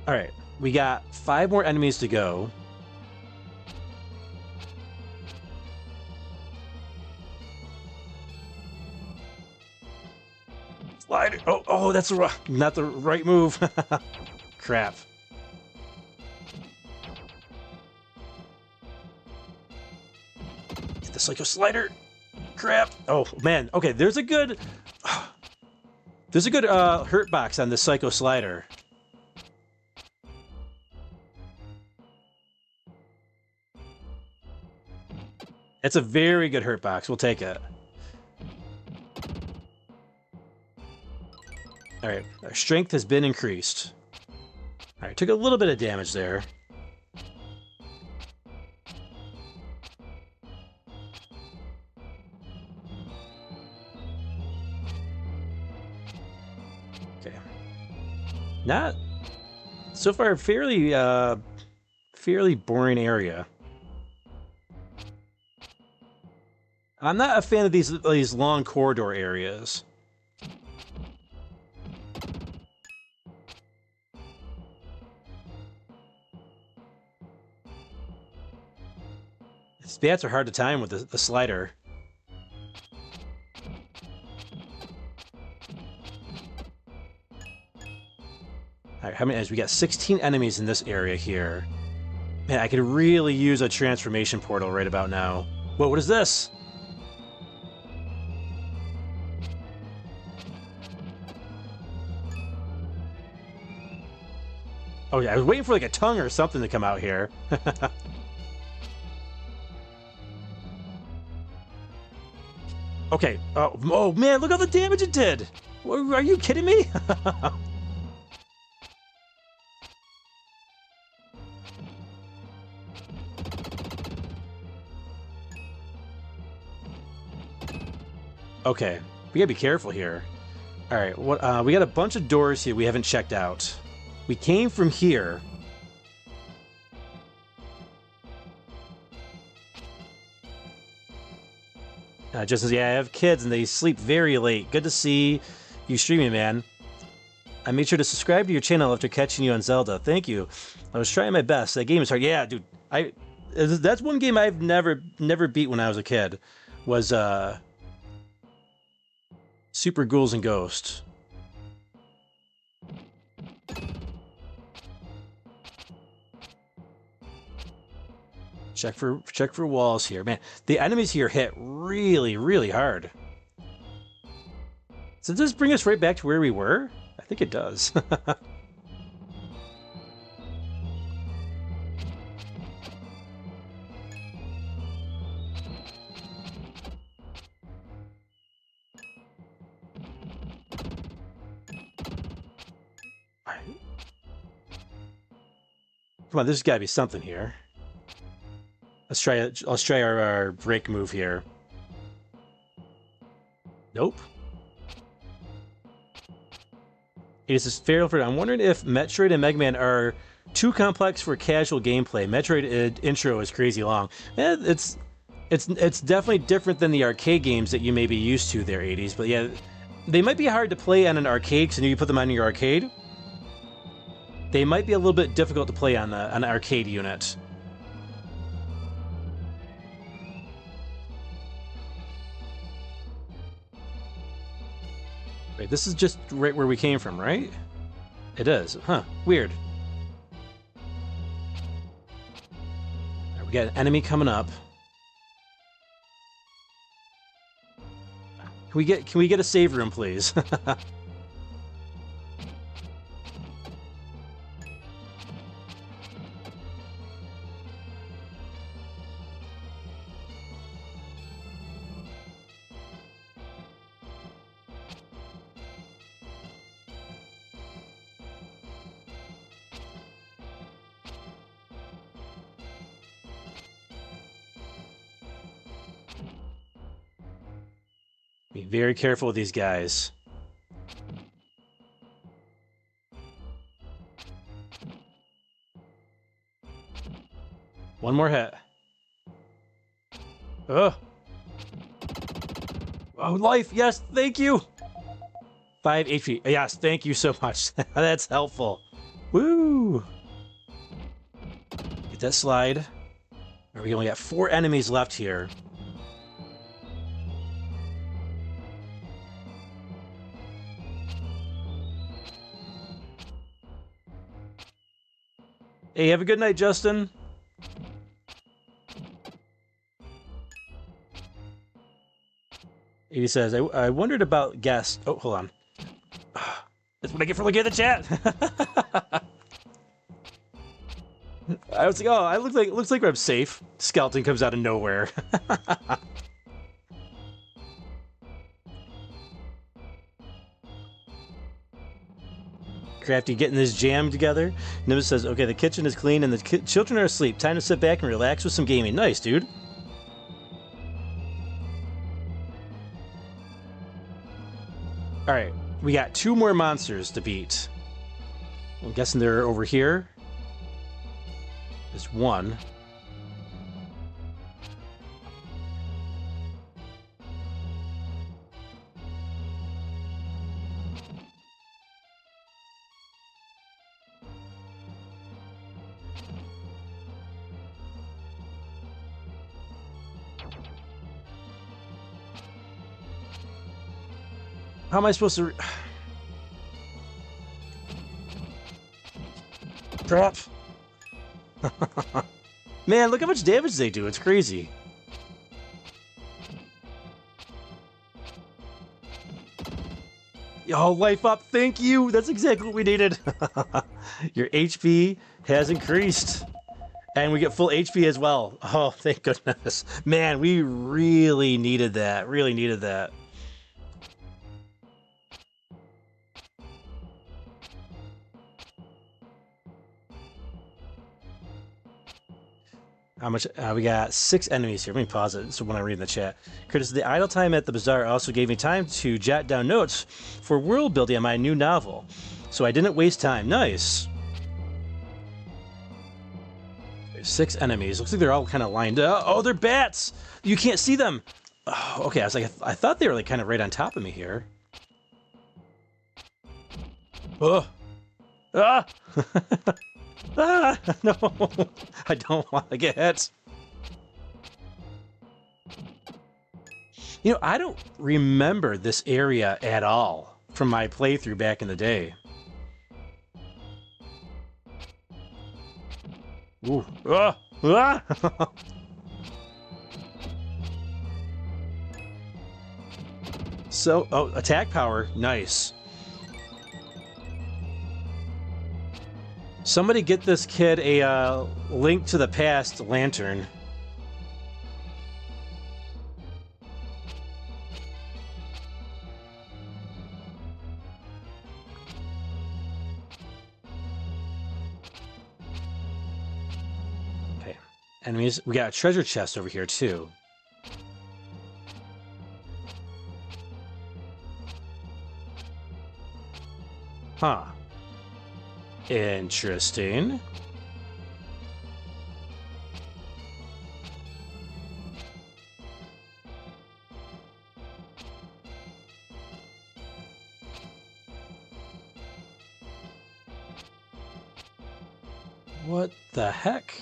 All right, we got 5 more enemies to go. Slider. Oh, that's not the right move. Crap. Get the Psycho Slider. Crap. Oh man. Okay, there's a good hurt box on the Psycho Slider. It's a very good hurt box. We'll take it. Alright, our strength has been increased. Alright, took a little bit of damage there. Okay. Not so far fairly boring area. I'm not a fan of these long corridor areas. These bats are hard to time with the slider. Alright, how many enemies? We got 16 enemies in this area here. Man, I could really use a transformation portal right about now. Whoa, what is this? Oh yeah, I was waiting for like a tongue or something to come out here. Okay. Oh man, look all the damage it did! Are you kidding me? Okay, we gotta be careful here. All right, what? We got a bunch of doors here we haven't checked out. We came from here. Just as, yeah, I have kids and they sleep very late. Good to see you streaming, man. I made sure to subscribe to your channel after catching you on Zelda. Thank you. I was trying my best. That game is hard. Yeah, dude. That's one game I've never beat when I was a kid. Was Super Ghouls and Ghosts. Check for walls here. Man, the enemies here hit really, really hard. So does this bring us right back to where we were? I think it does. Come on, there's got to be something here. Let's try our break move here. Nope. It is FeralInferno. I'm wondering if Metroid and Mega Man are too complex for casual gameplay. Metroid intro is crazy long. It's definitely different than the arcade games that you may be used to there, 80s. But yeah, they might be hard to play on an arcade because you put them on your arcade. They might be a little bit difficult to play on an arcade unit. Wait, this is just right where we came from, right? It is. Huh. Weird. Right, we got an enemy coming up. Can we get a save room, please? Be very careful with these guys. One more hit. Ugh. Oh, life. Yes, thank you. 5 HP. Yes, thank you so much. That's helpful. Woo. Get that slide. We only got 4 enemies left here. Hey, have a good night, Justin. He says, I wondered about guests. Oh, hold on. That's what I get for looking at the chat. I was like, oh, it looks like I'm safe. Skeleton comes out of nowhere. Crafty getting this jam together. Nimbus says, okay, the kitchen is clean and the children are asleep. Time to sit back and relax with some gaming. Nice, dude. Alright, we got 2 more monsters to beat. I'm guessing they're over here. There's one. How am I supposed to... Crap. Man, look how much damage they do. It's crazy. Oh, life up. Thank you. That's exactly what we needed. Your HP has increased. And we get full HP as well. Oh, thank goodness. Man, we really needed that. Really needed that. How much? We got 6 enemies here. Let me pause it so when I read in the chat. Curtis, the idle time at the bazaar also gave me time to jot down notes for world building on my new novel. So I didn't waste time. Nice. There's 6 enemies. Looks like they're all kind of lined up. Oh, they're bats! You can't see them! Oh, okay, I was like, I thought they were like kind of right on top of me here. Oh! Ah! Ah, no, I don't want to get hit. You know, I don't remember this area at all from my playthrough back in the day. Ooh. Ah! Ah! So, oh, attack power. Nice. Somebody get this kid a Link to the Past lantern. Okay, enemies. We got a treasure chest over here too. Huh. Interesting. What the heck?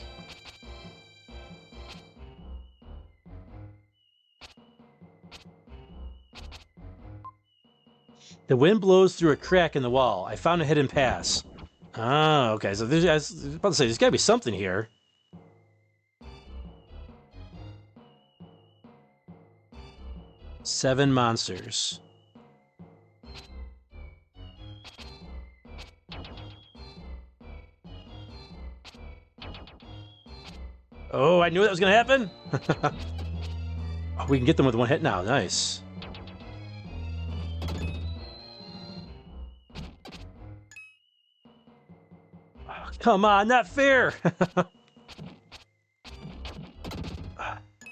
The wind blows through a crack in the wall. I found a hidden pass. Ah, okay. So there's, I was about to say, there's got to be something here. Seven monsters. Oh, I knew that was going to happen. Oh, we can get them with one hit now. Nice. Oh, come on, not fair.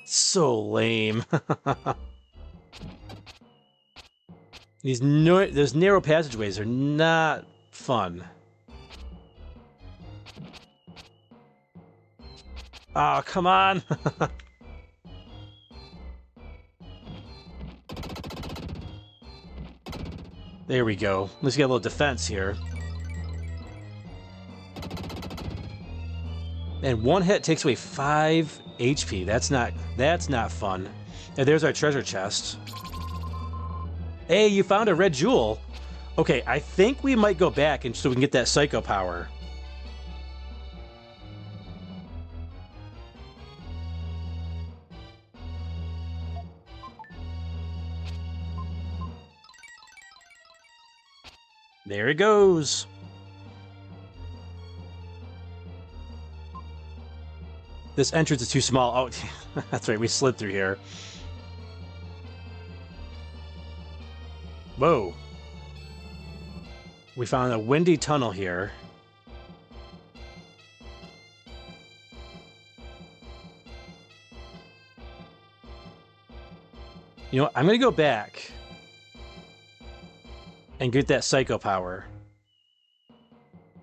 So lame. Those narrow passageways are not fun. Oh, come on. There we go. Let's get a little defense here. And one hit takes away 5 HP. That's not fun. And there's our treasure chest. Hey, you found a red jewel. Okay, I think we might go back and so we can get that psycho power. There it goes. This entrance is too small. Oh, that's right. We slid through here. Whoa. We found a windy tunnel here. You know what? I'm going to go back and get that psycho power.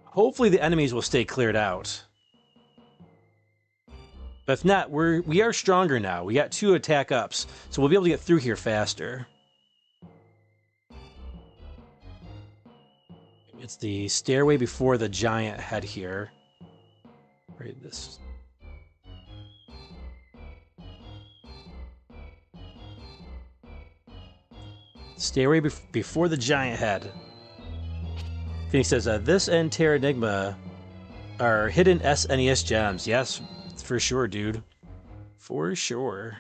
Hopefully the enemies will stay cleared out. But if not, we are stronger now. We got 2 attack ups, so we'll be able to get through here faster. It's the stairway before the giant head here. Right, this. Stairway before the giant head. Phoenix says, this and Terra Enigma are hidden SNES gems. Yes, for sure, dude. For sure.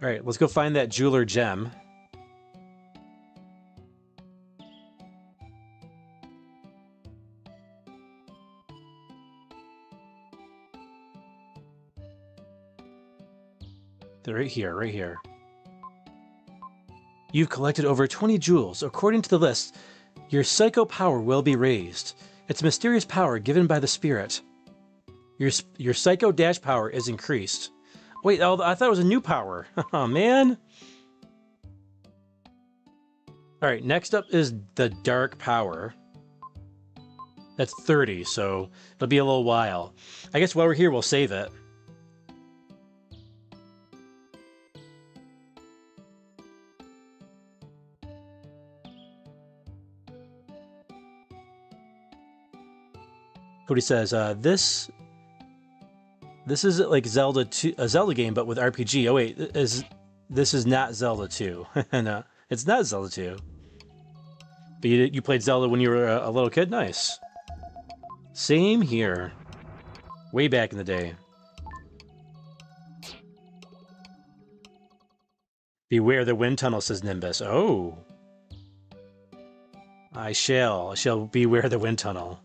All right, let's go find that jeweler gem. They're right here, right here. You've collected over 20 jewels. According to the list, your psycho power will be raised. It's a mysterious power given by the spirit. Your psycho dash power is increased. Wait, I thought it was a new power. Oh, man. All right, next up is the dark power. That's 30, so it'll be a little while. I guess while we're here, we'll save it. Cody says, this is like Zelda 2, a Zelda game, but with RPG. Oh wait, this is not Zelda 2. No, it's not Zelda 2. But you played Zelda when you were a little kid? Nice. Same here. Way back in the day. Beware the wind tunnel, says Nimbus. Oh. I shall beware the wind tunnel.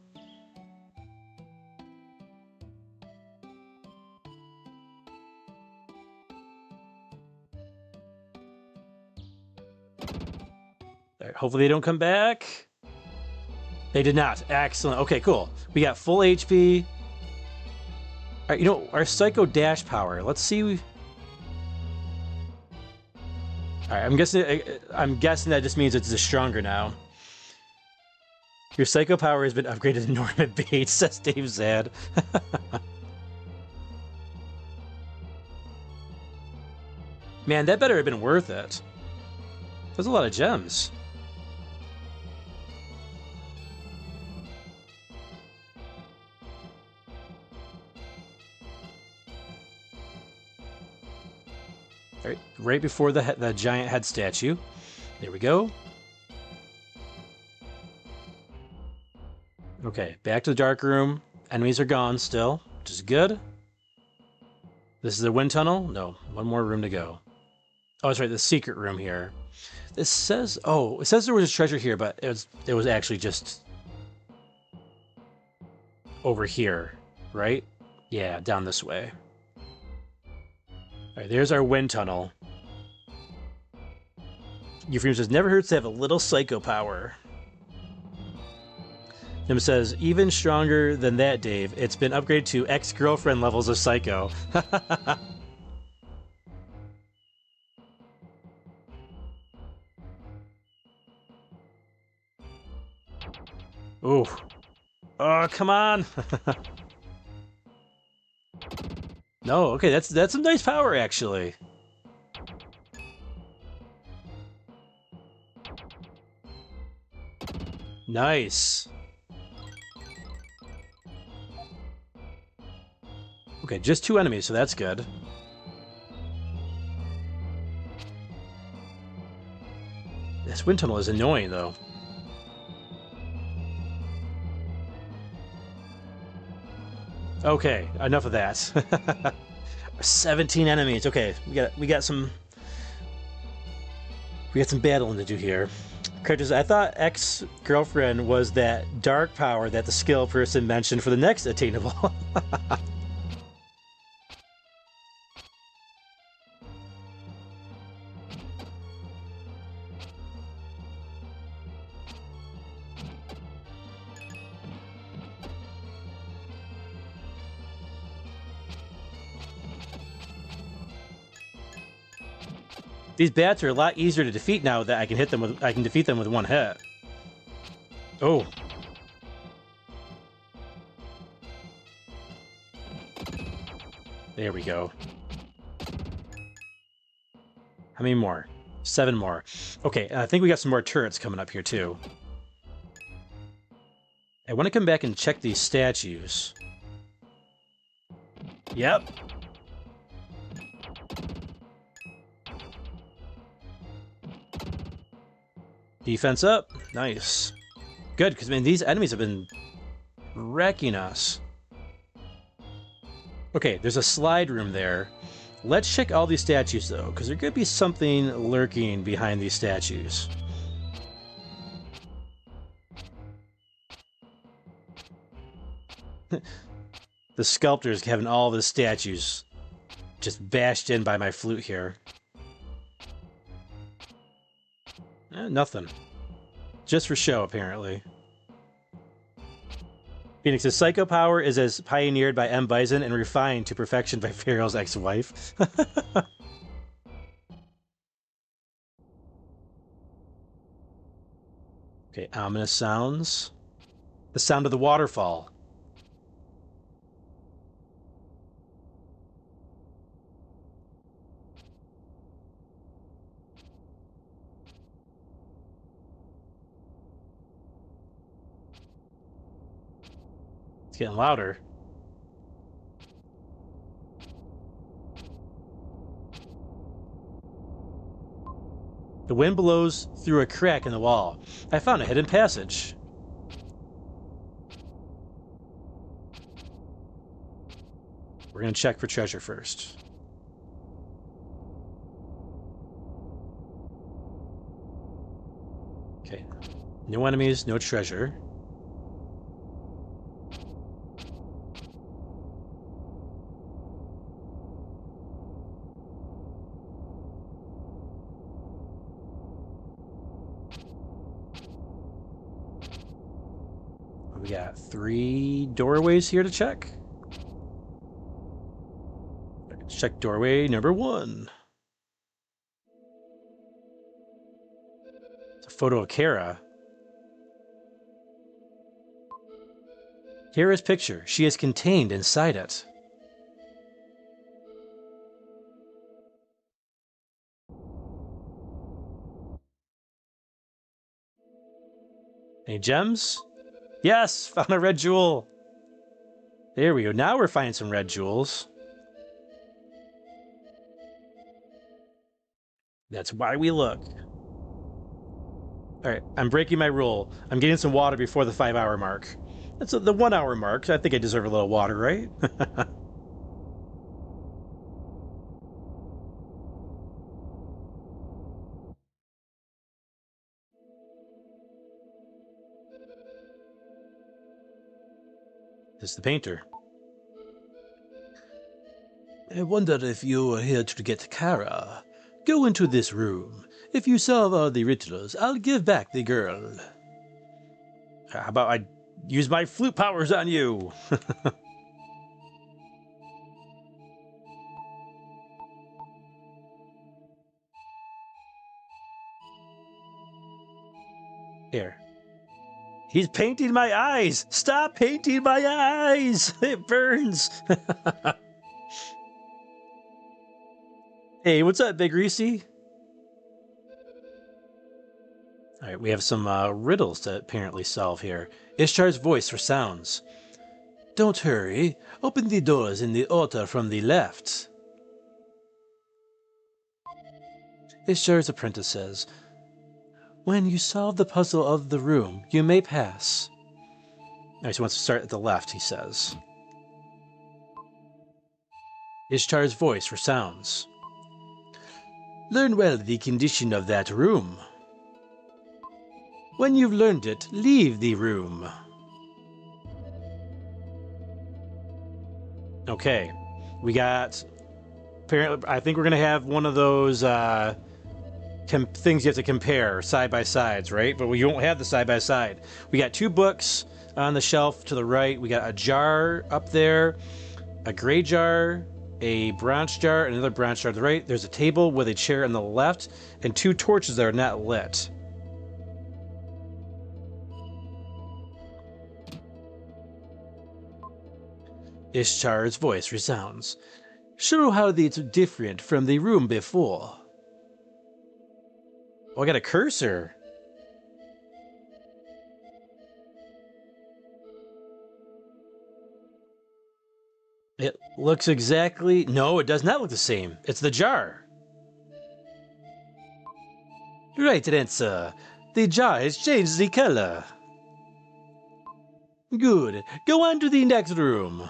Hopefully they don't come back. They did not. Excellent. Okay, cool. We got full HP. All right, you know, our Psycho Dash power. Let's see. All right, I'm guessing that just means it's stronger now. Your Psycho power has been upgraded to Norman Bates, says Dave Zad. Man, that better have been worth it. There's a lot of gems. All right before the giant head statue. There we go. Okay, back to the dark room. Enemies are gone still, which is good. This is the wind tunnel? No, one more room to go. Oh, that's right, the secret room here. This says, oh, it says there was a treasure here, but it was actually just over here, right? Yeah, down this way. All right, there's our wind tunnel. Euphrem says, never hurts to have a little psycho power. Nim says, even stronger than that, Dave. It's been upgraded to ex-girlfriend levels of psycho. Ooh. Oh, come on. No, okay, that's some nice power, actually. Nice. Okay, just 2 enemies, so that's good. This wind tunnel is annoying, though. Okay, enough of that. 17 enemies. Okay, we got some battling to do here. Characters, I thought ex-girlfriend was that dark power that the skill person mentioned for the next attainable. These bats are a lot easier to defeat now that I can defeat them with 1 hit. Oh. There we go. How many more? 7 more. Okay, I think we got some more turrets coming up here too. I want to come back and check these statues. Yep. Defense up. Nice. Good, because, man, these enemies have been wrecking us. Okay, there's a slide room there. Let's check all these statues, though, because there could be something lurking behind these statues. The sculptor's having all the statues just bashed in by my flute here. Nothing. Just for show, apparently. Phoenix's psycho power is as pioneered by M. Bison and refined to perfection by Feral's ex-wife. Okay, ominous sounds. The sound of the waterfall. It's getting louder. The wind blows through a crack in the wall. I found a hidden passage. We're going to check for treasure first. Okay. No enemies, no treasure. We got 3 doorways here to check. Let's check doorway number 1. It's a photo of Kara. Kara's picture. She is contained inside it. Any gems? Yes, found a red jewel. There we go. Now we're finding some red jewels. That's why we look. All right, I'm breaking my rule. I'm getting some water before the 5-hour mark. That's the 1 hour mark. I think I deserve a little water, right? This is the painter. I wonder if you are here to get Kara. Go into this room. If you solve all the riddles, I'll give back the girl. How about I use my flute powers on you? Here. He's painting my eyes! Stop painting my eyes! It burns! Hey, what's up, Big Reese? Alright, we have some riddles to apparently solve here. Ishtar's voice for sounds. Don't hurry. Open the doors in the altar from the left. Ishtar's apprentice says, when you solve the puzzle of the room, you may pass. Alright, so he wants to start at the left, he says. Ishtar's voice for sounds. Learn well the condition of that room. When you've learned it, leave the room. Okay, we got... Apparently, I think we're going to have one of those things you have to compare side-by-sides, right? But we don't have the side-by-side. We got 2 books on the shelf to the right. We got a jar up there, a gray jar, a bronze jar, and another bronze jar to the right. There's a table with a chair on the left, and 2 torches that are not lit. Ishtar's voice resounds. Show how it's different from the room before. Oh, I got a cursor. It looks exactly... No, it does not look the same. It's the jar. Right answer. The jar has changed the color. Good. Go on to the next room.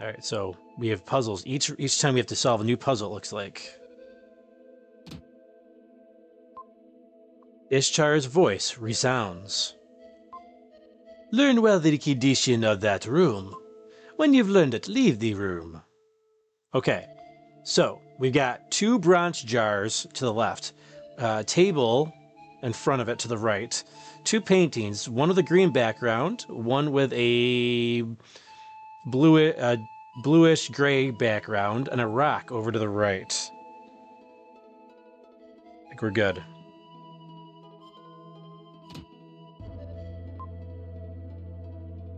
Alright, so we have puzzles. Each time we have to solve a new puzzle, it looks like. Ishtar's voice resounds. Learn well the condition of that room. When you've learned it, leave the room. Okay, so we've got 2 bronze jars to the left, a table in front of it to the right, 2 paintings, one with a green background, one with a bluish gray background, and a rock over to the right. I think we're good.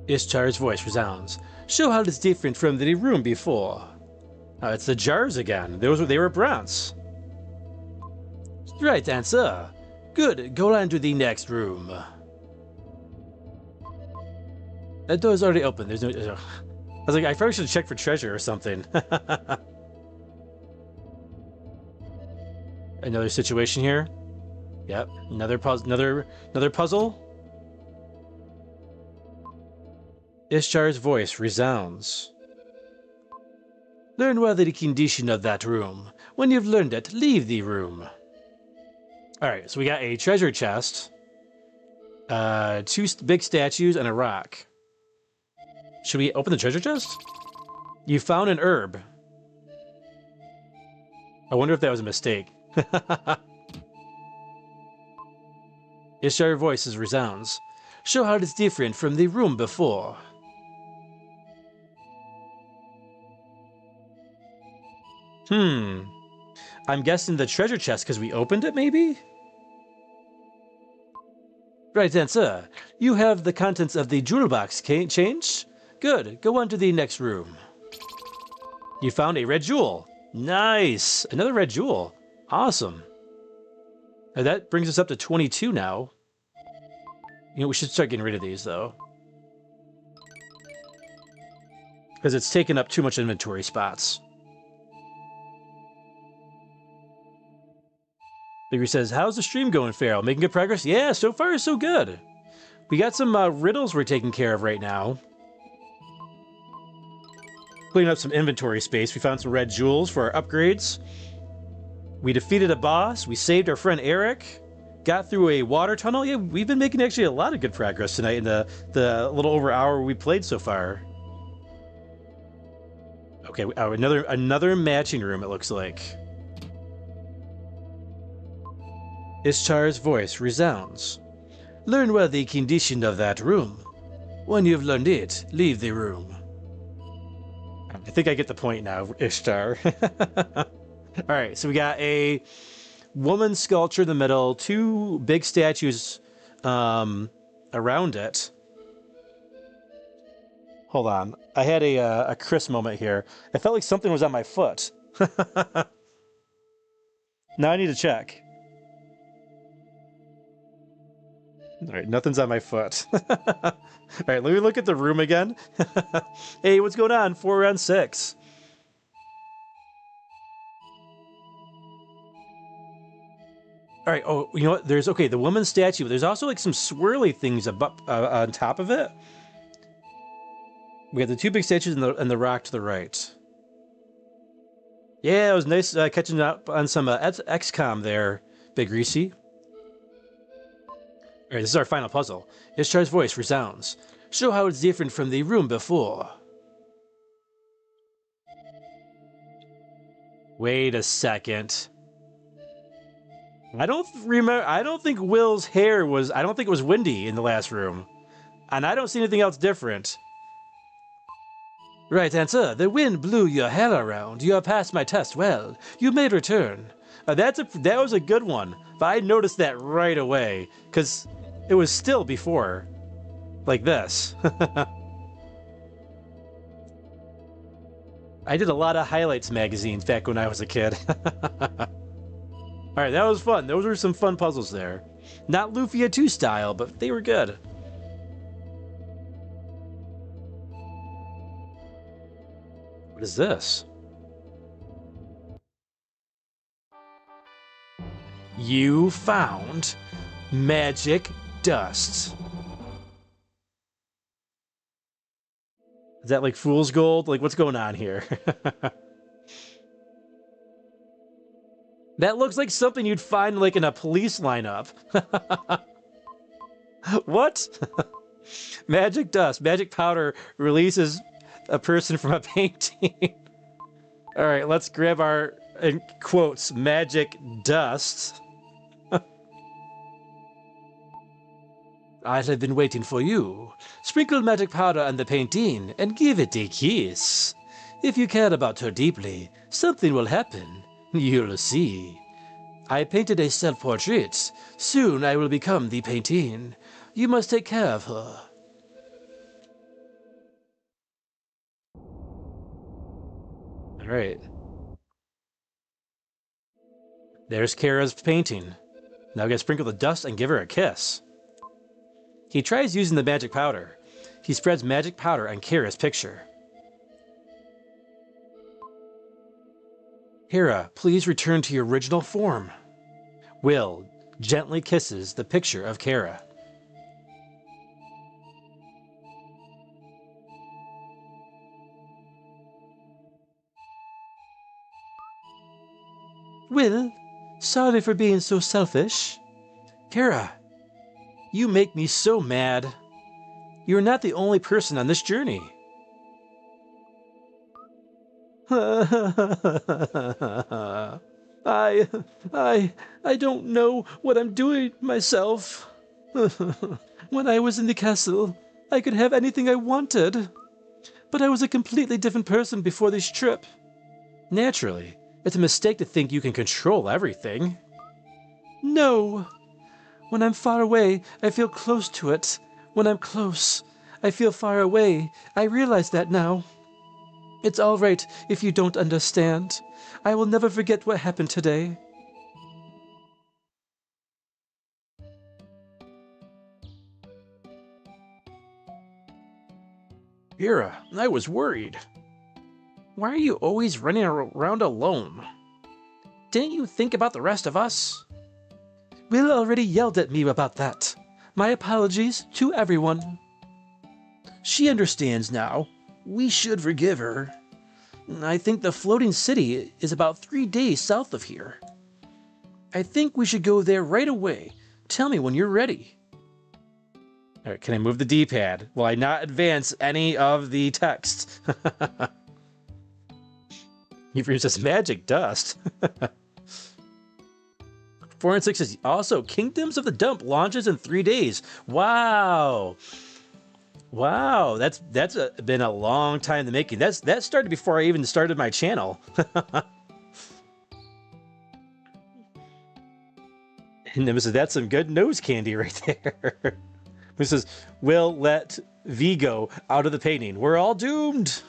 Ishtar's voice resounds. Show how it's different from the room before. It's the jars again. They were bronze. Right answer. Good. Go on to the next room. That door's already open. There's no... I was like, I probably should check for treasure or something. Another situation here. Yep. Another puzzle. Ishtar's voice resounds. Learn well the condition of that room. When you've learned it, leave the room. Alright, so we got a treasure chest, 2 big statues, and a rock. Should we open the treasure chest? You found an herb. I wonder if that was a mistake. Ishtar's voice resounds. Show how it's different from the room before. I'm guessing the treasure chest because we opened it, maybe? Right answer. You have the contents of the jewel box changed? Good. Go on to the next room. You found a red jewel. Nice. Another red jewel. Awesome. Now that brings us up to 22 now. You know, we should start getting rid of these, though. Because it's taking up too much inventory spots. Bigger says, how's the stream going, Feral? Making good progress? Yeah, so far so good. We got some riddles we're taking care of right now. Cleaning up some inventory space. We found some red jewels for our upgrades. We defeated a boss. We saved our friend Eric. Got through a water tunnel. Yeah, we've been making actually a lot of good progress tonight in the little over hour we played so far. Okay, another matching room, it looks like. Ishtar's voice resounds. Learn well the condition of that room. When you've learned it, leave the room. I think I get the point now, Ishtar. Alright, so we got a woman sculpture in the middle, two big statues around it. Hold on. I had a Chris moment here. I felt like something was on my foot. Now I need to check. Alright, nothing's on my foot. Alright, let me look at the room again. Hey, what's going on? 4 on 6. Alright, oh, you know what? There's, okay, the woman's statue. There's also like some swirly things above, on top of it. We got the two big statues and the rock to the right. Yeah, it was nice catching up on some XCOM there, Big Greasy. Alright, this is our final puzzle. Ishtar's voice resounds. Show how it's different from the room before. Wait a second. I don't think Will's hair was... I don't think it was windy in the last room. And I don't see anything else different. Right answer. The wind blew your hair around. You have passed my test well. You may return. That was a good one. But I noticed that right away. Because it was still before. Like this. I did a lot of highlights magazines back when I was a kid. Alright, that was fun. Those were some fun puzzles there. Not Lufia 2 style, but they were good. What is this? You found magic dust. Is that like fool's gold? Like, what's going on here? That looks like something you'd find like in a police lineup. What? Magic dust. Magic powder releases a person from a painting. All right, let's grab our, in quotes, magic dust. I have been waiting for you. Sprinkle magic powder on the painting and give it a kiss. If you care about her deeply, something will happen. You'll see. I painted a self-portrait. Soon I will become the painting. You must take care of her. All right. There's Kara's painting. Now we gotta sprinkle the dust and give her a kiss. He tries using the magic powder. He spreads magic powder on Kara's picture. Kara, please return to your original form. Will gently kisses the picture of Kara. Will, sorry for being so selfish. Kara, you make me so mad. You're not the only person on this journey. I don't know what I'm doing myself. When I was in the castle, I could have anything I wanted. But I was a completely different person before this trip. Naturally, it's a mistake to think you can control everything. No. When I'm far away, I feel close to it. When I'm close, I feel far away. I realize that now. It's all right if you don't understand. I will never forget what happened today. Ira, I was worried. Why are you always running around alone? Didn't you think about the rest of us? Will already yelled at me about that. My apologies to everyone. She understands now. We should forgive her. I think the floating city is about 3 days south of here. I think we should go there right away. Tell me when you're ready. All right, can I move the D-pad? Will I not advance any of the text? You've used this magic dust. 4 and 6 is also Kingdoms of the Dump launches in 3 days. Wow. Wow, that's been a long time in the making. That started before I even started my channel. And it was, that's some good nose candy right there. This says, we'll let Vigo out of the painting. We're all doomed.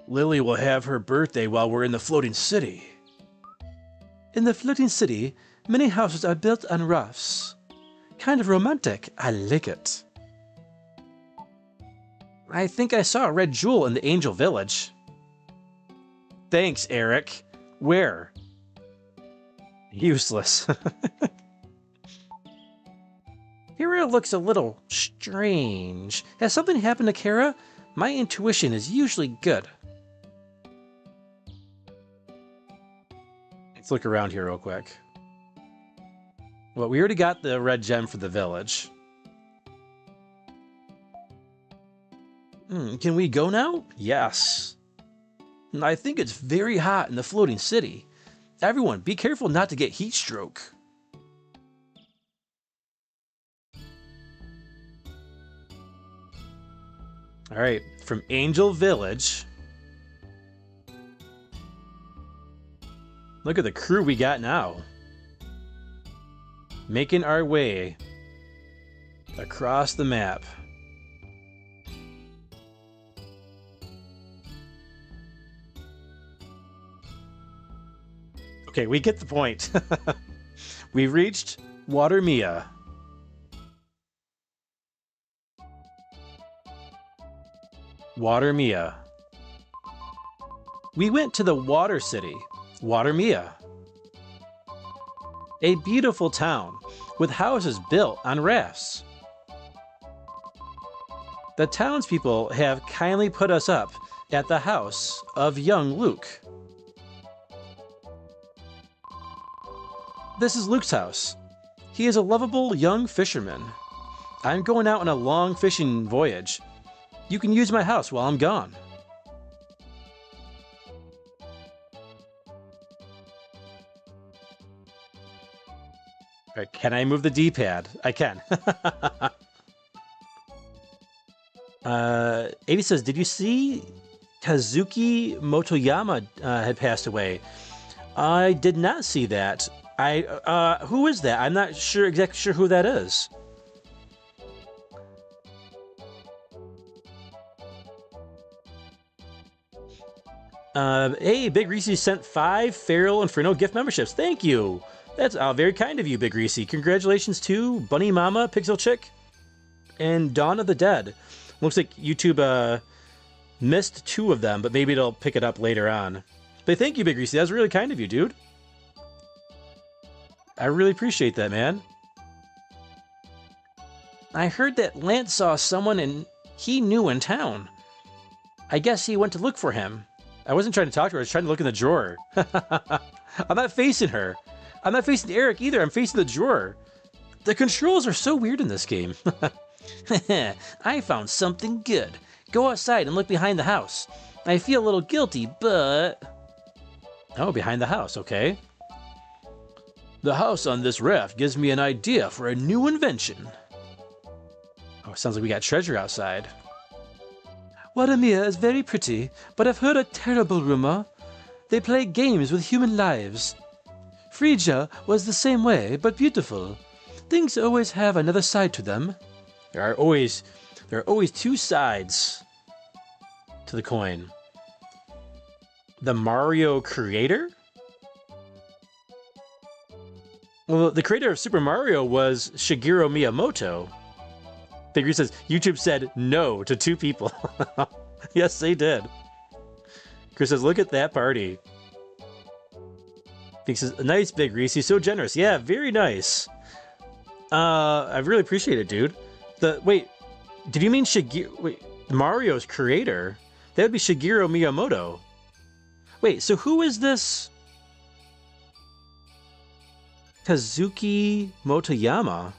Lily will have her birthday while we're in the floating city. In the floating city, many houses are built on rafts. Kind of romantic. I like it. I think I saw a red jewel in the Angel Village. Thanks, Eric. Where? Useless. Kara looks a little strange. Has something happened to Kara? My intuition is usually good. Let's look around here real quick. Well, we already got the red gem for the village. Can we go now? Yes. I think it's very hot in the floating city. Everyone, be careful not to get heat stroke. All right, from Angel Village. Look at the crew we got now. Making our way across the map. Okay, we get the point. We've reached Watermia. Watermia. We went to the Water City, Watermia. A beautiful town with houses built on rafts. The townspeople have kindly put us up at the house of young Luke. This is Luke's house. He is a lovable young fisherman. I'm going out on a long fishing voyage. You can use my house while I'm gone. All right, can I move the D-pad? I can. 80 says, did you see Kazuki Motoyama had passed away? I did not see that. Who is that? I'm not exactly sure who that is. Hey, Big Reese sent 5 FeralInferno gift memberships. Thank you. That's very kind of you, Big Reese. Congratulations to Bunny Mama, Pixel Chick, and Dawn of the Dead. Looks like YouTube missed 2 of them, but maybe it'll pick it up later on. But thank you, Big Reese. That's really kind of you, dude. I really appreciate that, man. I heard that Lance saw someone he knew in town. I guess he went to look for him. I wasn't trying to talk to her. I was trying to look in the drawer. I'm not facing her. I'm not facing Eric either. I'm facing the drawer. The controls are so weird in this game. I found something good. Go outside and look behind the house. I feel a little guilty, but... Oh, behind the house, okay. The house on this raft gives me an idea for a new invention. Oh, it sounds like we got treasure outside. Watermia is very pretty, but I've heard a terrible rumor. They play games with human lives. Phrygia was the same way, but beautiful. Things always have another side to them. There are always two sides to the coin. The Mario creator? Well, the creator of Super Mario was Shigeru Miyamoto. Big Reese says, YouTube said no to 2 people. Yes, they did. Chris says, look at that party. He says, nice, Big Reese. He's so generous. Yeah, very nice. I really appreciate it, dude. Wait, did you mean Mario's creator? That would be Shigeru Miyamoto. Wait, so who is this? Kazuki Motoyama?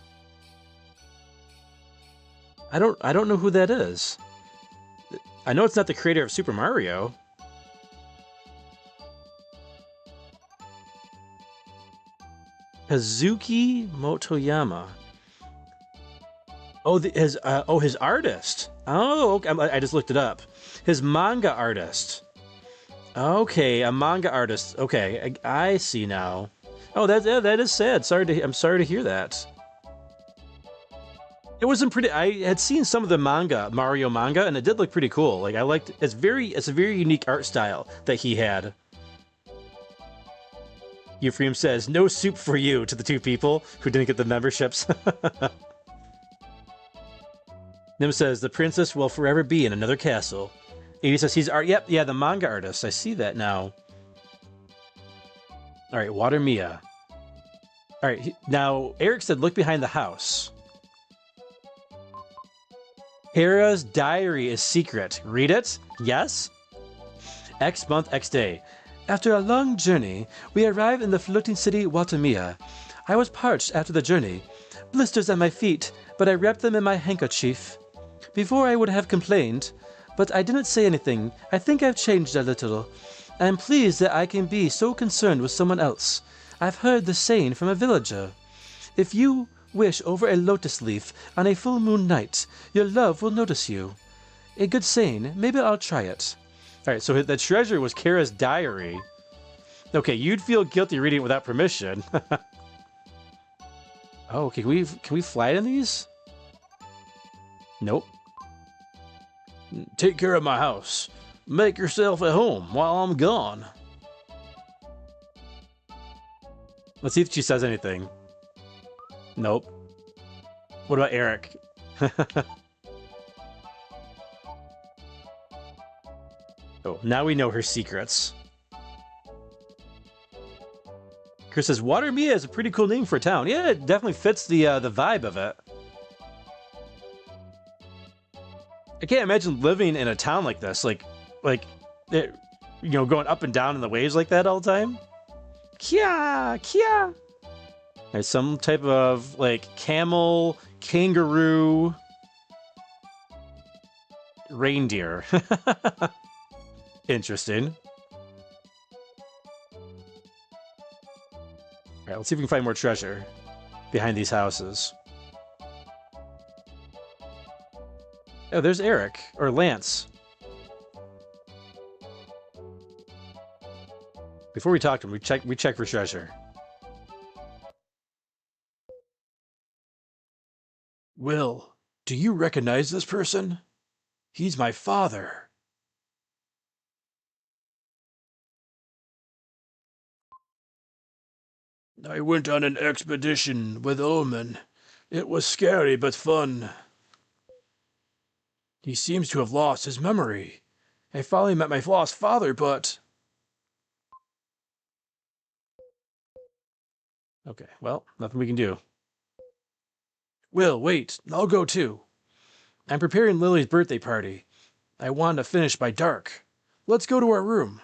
I don't know who that is. I know it's not the creator of Super Mario. Kazuki Motoyama. Oh, his artist. Oh, okay. I just looked it up. His manga artist. Okay, a manga artist. Okay, I see now. Oh, that is sad. I'm sorry to hear that. It wasn't pretty. I had seen some of the Mario manga, and it did look pretty cool. Like I liked. It's a very unique art style that he had. Euphrem says, "No soup for you" to the 2 people who didn't get the memberships. Nim says, "The princess will forever be in another castle." Edie says, "He's art." Yep, yeah, the manga artist. I see that now. All right, Water Mia. All right, now Eric said, "Look behind the house." Hera's diary is secret. Read it? Yes? X month, X day. After a long journey, we arrived in the floating city Watamia. I was parched after the journey. Blisters on my feet, but I wrapped them in my handkerchief. Before I would have complained, but I didn't say anything. I think I've changed a little. I am pleased that I can be so concerned with someone else. I've heard the saying from a villager. If you wish over a lotus leaf on a full moon night, your love will notice you. A good saying. Maybe I'll try it. All right, so the treasure was Kara's diary. Okay, you'd feel guilty reading it without permission. Oh, okay, can we fly in these? Nope. Take care of my house. Make yourself at home while I'm gone. Let's see if she says anything. Nope. What about Eric? Oh, now we know her secrets. Chris says, Water Mia is a pretty cool name for a town. Yeah, it definitely fits the vibe of it. I can't imagine living in a town like this, like it, you know, going up and down in the waves like that all the time. Kia, kia. There's some type of like camel, kangaroo, reindeer. Interesting. All right, let's see if we can find more treasure behind these houses. Oh, there's Eric, or Lance. Before we talk to him, we check for treasure. Will, do you recognize this person? He's my father. I went on an expedition with Ullman. It was scary but fun. He seems to have lost his memory. I finally met my lost father, but... Okay, well, nothing we can do. Will, wait, I'll go too. I'm preparing Lily's birthday party. I want to finish by dark. Let's go to our room.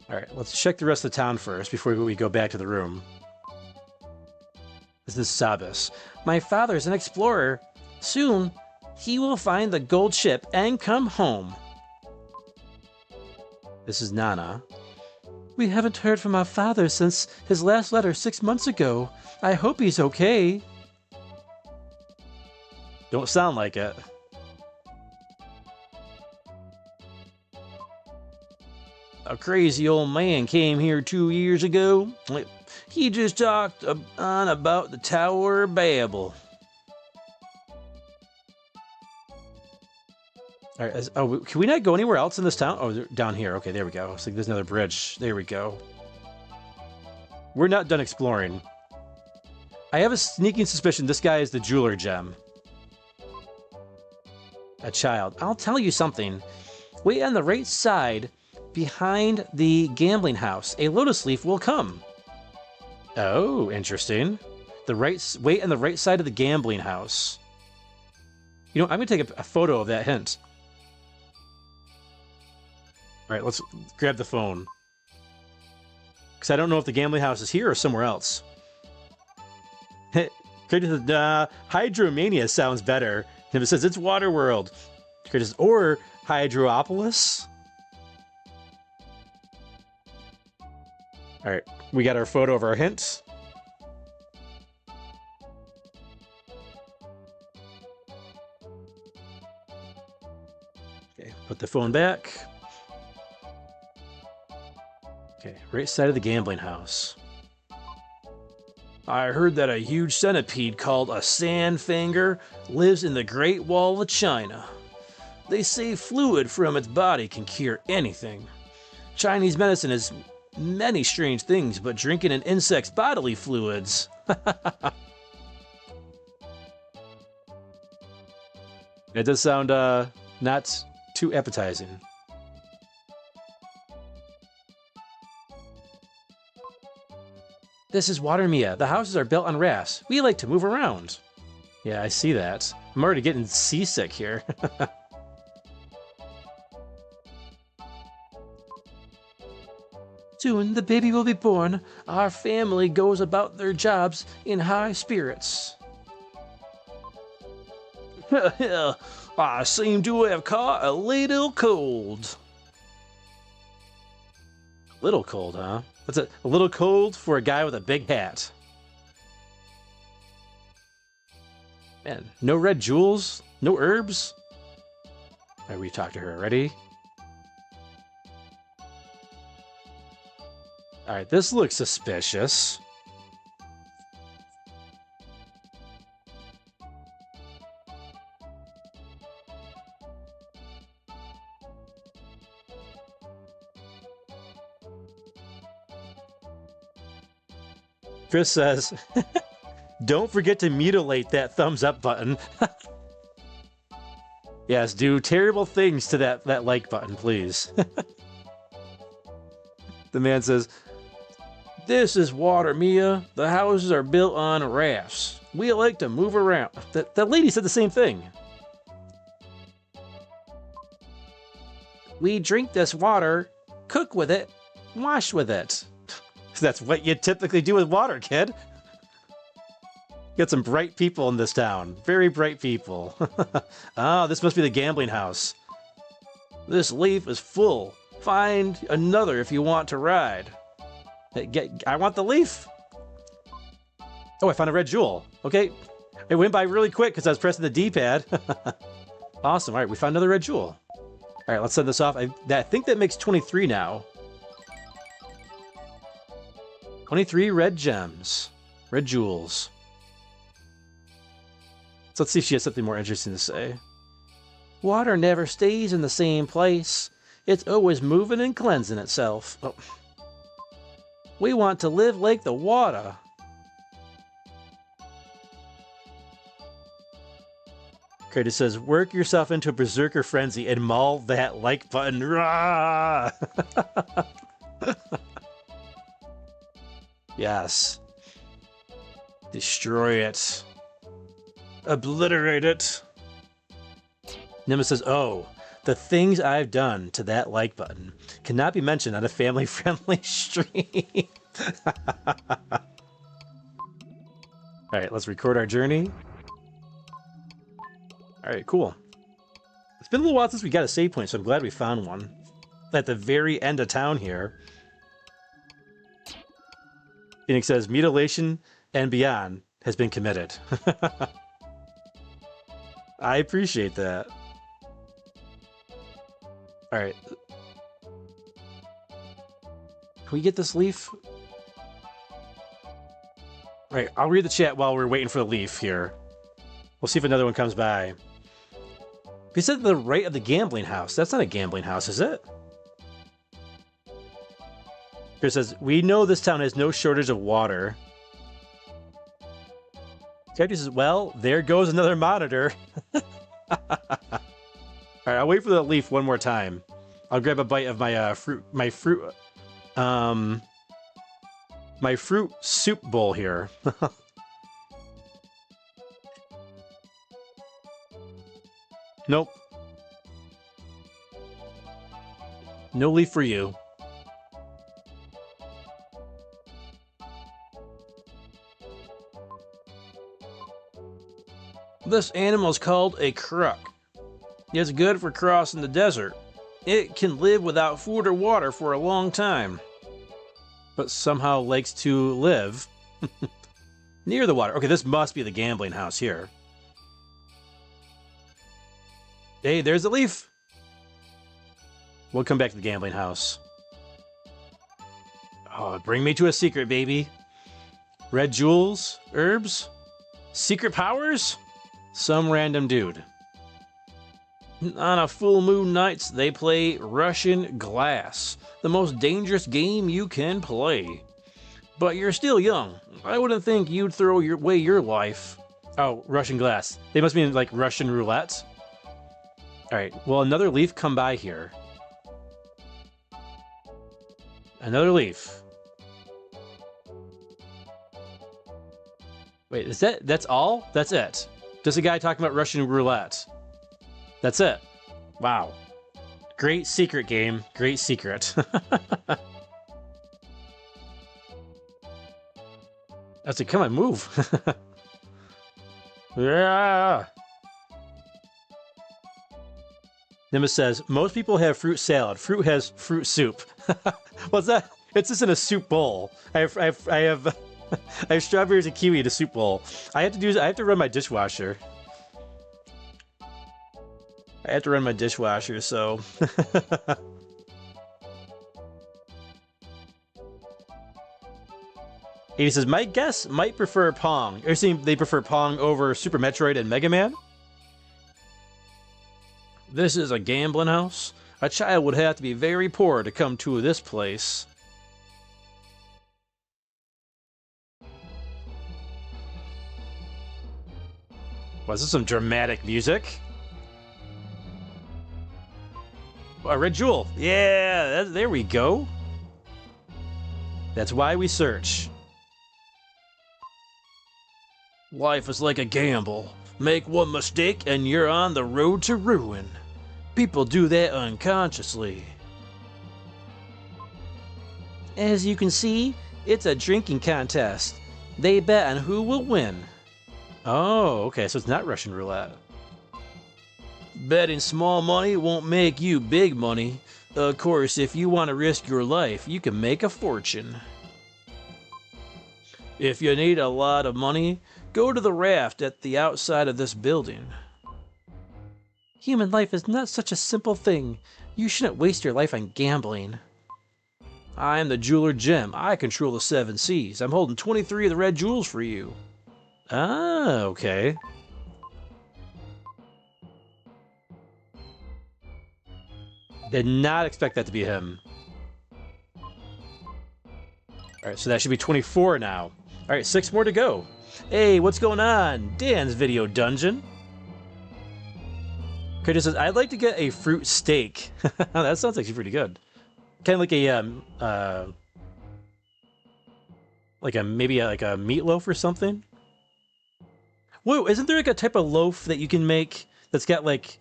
Alright, let's check the rest of the town first before we go back to the room. This is Sabas. My father's an explorer. Soon, he will find the gold ship and come home. This is Nana. We haven't heard from our father since his last letter 6 months ago. I hope he's okay. Don't sound like it. A crazy old man came here 2 years ago. He just talked on about the Tower of Babel. All right, oh, can we not go anywhere else in this town? Oh, down here. Okay, there we go. It's like there's another bridge. There we go. We're not done exploring. I have a sneaking suspicion this guy is the jeweler gem. A child. I'll tell you something. Wait on the right side behind the gambling house. A lotus leaf will come. Oh, interesting. Wait on the right side of the gambling house. You know, I'm going to take a photo of that hint. All right, let's grab the phone. Because I don't know if the gambling house is here or somewhere else. Hydromania sounds better. If it says it's Waterworld. Or Hydropolis. All right, we got our photo of our hint. Okay, put the phone back. Okay, right side of the gambling house. I heard that a huge centipede called a sandfinger lives in the Great Wall of China. They say fluid from its body can cure anything. Chinese medicine is many strange things, but drinking an insect's bodily fluids. It does sound not too appetizing. This is Watermia. The houses are built on rafts. We like to move around. Yeah, I see that. I'm already getting seasick here. Soon the baby will be born. Our family goes about their jobs in high spirits. I seem to have caught a little cold. Little cold, huh? That's a little cold for a guy with a big hat. Man, no red jewels? No herbs? All right, we talk to her. Ready? All right, this looks suspicious. Chris says, don't forget to mutilate that thumbs up button. Yes, do terrible things to that like button, please. The man says, this is Watermia. The houses are built on rafts. We like to move around. That lady said the same thing. We drink this water, cook with it, wash with it. That's what you typically do with water, kid. Got some bright people in this town. Very bright people. Ah, this must be the gambling house. This leaf is full. Find another if you want to ride. I want the leaf. Oh, I found a red jewel. Okay. It went by really quick because I was pressing the D-pad. Awesome. All right, we found another red jewel. All right, let's send this off. I think that makes 23 now. 23 red gems. Red jewels. So let's see if she has something more interesting to say. Water never stays in the same place. It's always moving and cleansing itself. Oh. We want to live like the water. Kratos says, work yourself into a berserker frenzy and maul that like button. Rah! Yes. Destroy it. Obliterate it. Nimbus says, oh, the things I've done to that like button cannot be mentioned on a family-friendly stream. Alright, let's record our journey. Alright, cool. It's been a little while since we got a save point, so I'm glad we found one. At the very end of town here. Phoenix says, mutilation and beyond has been committed. I appreciate that. Alright. Can we get this leaf? All right, I'll read the chat while we're waiting for the leaf here. We'll see if another one comes by. He said the right of the gambling house. That's not a gambling house, is it? Here it says, we know this town has no shortage of water. Captain says, well, there goes another monitor. All right, I'll wait for the leaf one more time. I'll grab a bite of my my fruit soup bowl here. Nope. No leaf for you. This animal is called a crook. It's good for crossing the desert. It can live without food or water for a long time, but somehow likes to live near the water. Okay, this must be the gambling house here. Hey, there's the leaf. We'll come back to the gambling house. Oh, bring me to a secret, baby. Red jewels, herbs, secret powers? Some random dude. On a full moon nights, they play Russian glass, the most dangerous game you can play. But you're still young. I wouldn't think you'd throw away your life. Oh, Russian glass. They must mean like Russian roulette. All right, well, another leaf come by here. Another leaf. Wait, is that's all? That's it? Just a guy talking about Russian roulette. That's it. Wow. Great secret game. Great secret. That's a come on, move. Yeah. Nimbus says, most people have fruit salad. Fruit has fruit soup. What's that? It's just in a soup bowl. I have strawberries and kiwi in a soup bowl. I have to run my dishwasher. So. He says, my guess might prefer Pong. Are you saying they prefer Pong over Super Metroid and Mega Man? This is a gambling house? A child would have to be very poor to come to this place. Was this some dramatic music? A red jewel. Yeah, there we go. That's why we search. Life is like a gamble. Make one mistake and you're on the road to ruin. People do that unconsciously. As you can see, it's a drinking contest. They bet on who will win. Oh, okay, so it's not Russian roulette. Betting small money won't make you big money. Of course, if you want to risk your life, you can make a fortune. If you need a lot of money, go to the raft at the outside of this building. Human life is not such a simple thing. You shouldn't waste your life on gambling. I am the jeweler Jim. I control the 7 seas. I'm holding 23 of the red jewels for you. Ah, okay. Did not expect that to be him. Alright, so that should be 24 now. Alright, 6 more to go. Hey, what's going on? Dan's Video Dungeon. Kratos says, I'd like to get a fruit steak. That sounds actually pretty good. Kind of like a, maybe like a meatloaf or something. Whoa, isn't there like a type of loaf that you can make that's got like,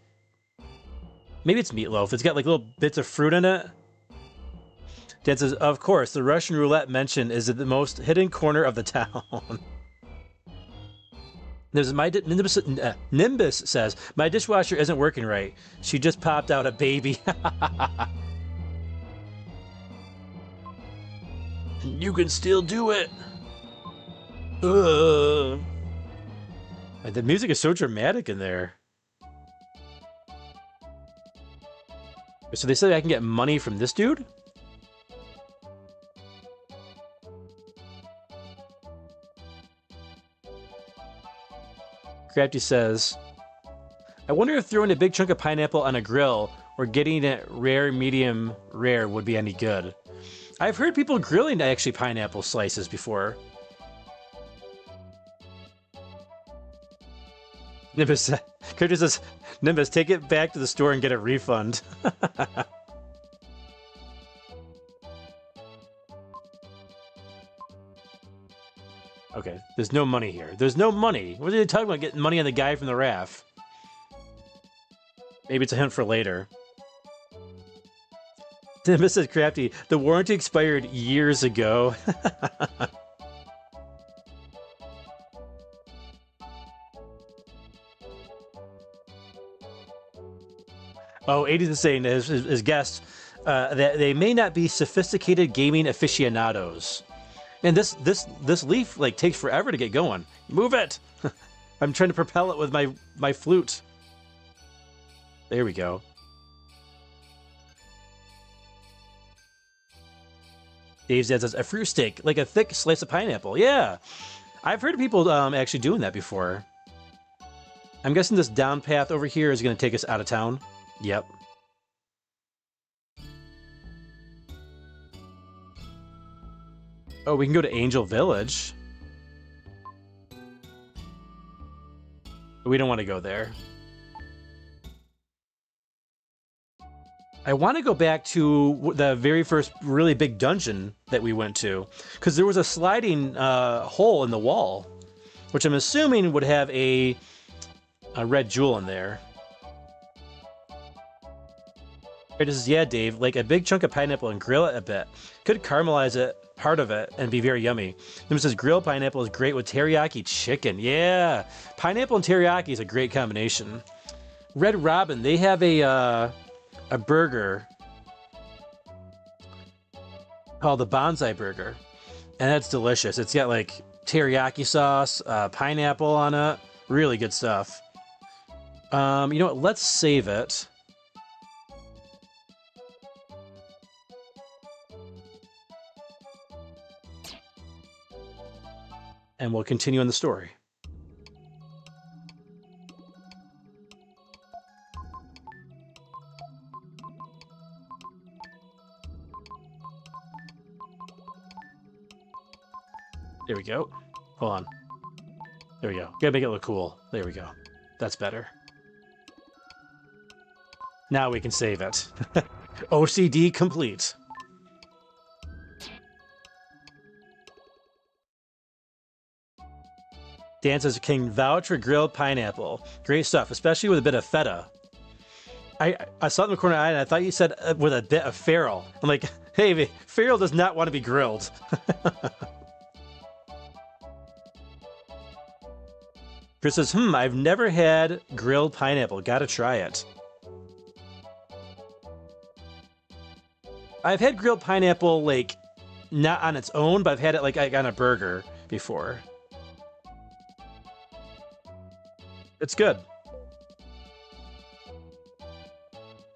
maybe it's meatloaf. It's got like little bits of fruit in it. Dad says, of course, the Russian roulette mentioned is at the most hidden corner of the town. There's Nimbus says, my dishwasher isn't working right. She just popped out a baby. You can still do it. The music is so dramatic in there. So they said I can get money from this dude? Crafty says, I wonder if throwing a big chunk of pineapple on a grill or getting it rare, medium, rare would be any good. I've heard people grilling actually pineapple slices before. Nimbus, Character says, Nimbus, take it back to the store and get a refund. Okay, there's no money here. There's no money. What are they talking about, getting money on the guy from the RAF? Maybe it's a hint for later. Nimbus says, Crafty, the warranty expired years ago. Oh, 80s is saying, his guest, that they may not be sophisticated gaming aficionados. And this leaf like takes forever to get going. Move it! I'm trying to propel it with my flute. There we go. Dave's dad says, a fruit steak, like a thick slice of pineapple. Yeah, I've heard of people actually doing that before. I'm guessing this down path over here is going to take us out of town. Yep. Oh, we can go to Angel Village. We don't want to go there. I want to go back to the very first really big dungeon that we went to, because there was a sliding hole in the wall, which I'm assuming would have a red jewel in there. It is, yeah, Dave, like a big chunk of pineapple and grill it a bit. Could caramelize it, part of it, and be very yummy. Then it says grilled pineapple is great with teriyaki chicken. Yeah, pineapple and teriyaki is a great combination. Red Robin, they have a burger called the Bonsai Burger, and that's delicious. It's got like teriyaki sauce, pineapple on it, really good stuff. You know what? Let's save it. And we'll continue on the story. There we go. Hold on. There we go. Gotta make it look cool. There we go. That's better. Now we can save it. OCD complete. Dan says, can vouch for grilled pineapple. Great stuff, especially with a bit of feta. I saw it in the corner of the eye and I thought you said with a bit of Feral. I'm like, hey, Feral does not want to be grilled. Chris says, I've never had grilled pineapple. Gotta try it. I've had grilled pineapple, like, not on its own, but I've had it, like, on a burger before. It's good.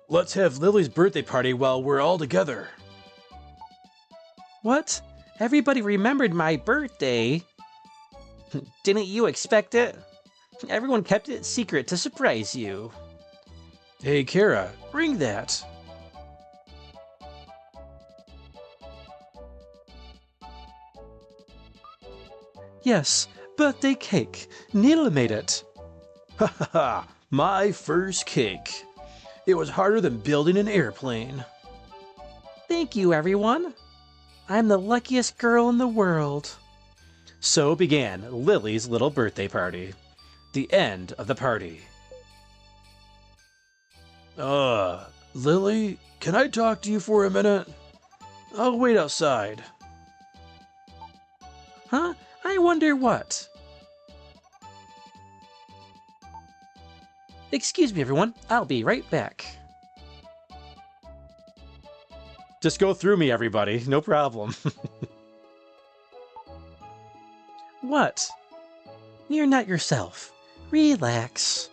Let's have Lily's birthday party while we're all together. What? Everybody remembered my birthday. Didn't you expect it? Everyone kept it secret to surprise you. Hey, Kara, bring that. Yes, birthday cake. Neil made it. Ha ha ha, my first cake. It was harder than building an airplane. Thank you, everyone. I'm the luckiest girl in the world. So began Lily's little birthday party. The end of the party. Lily, can I talk to you for a minute? I'll wait outside. Huh? I wonder what. Excuse me, everyone. I'll be right back. Just go through me, everybody. No problem. What? You're not yourself. Relax.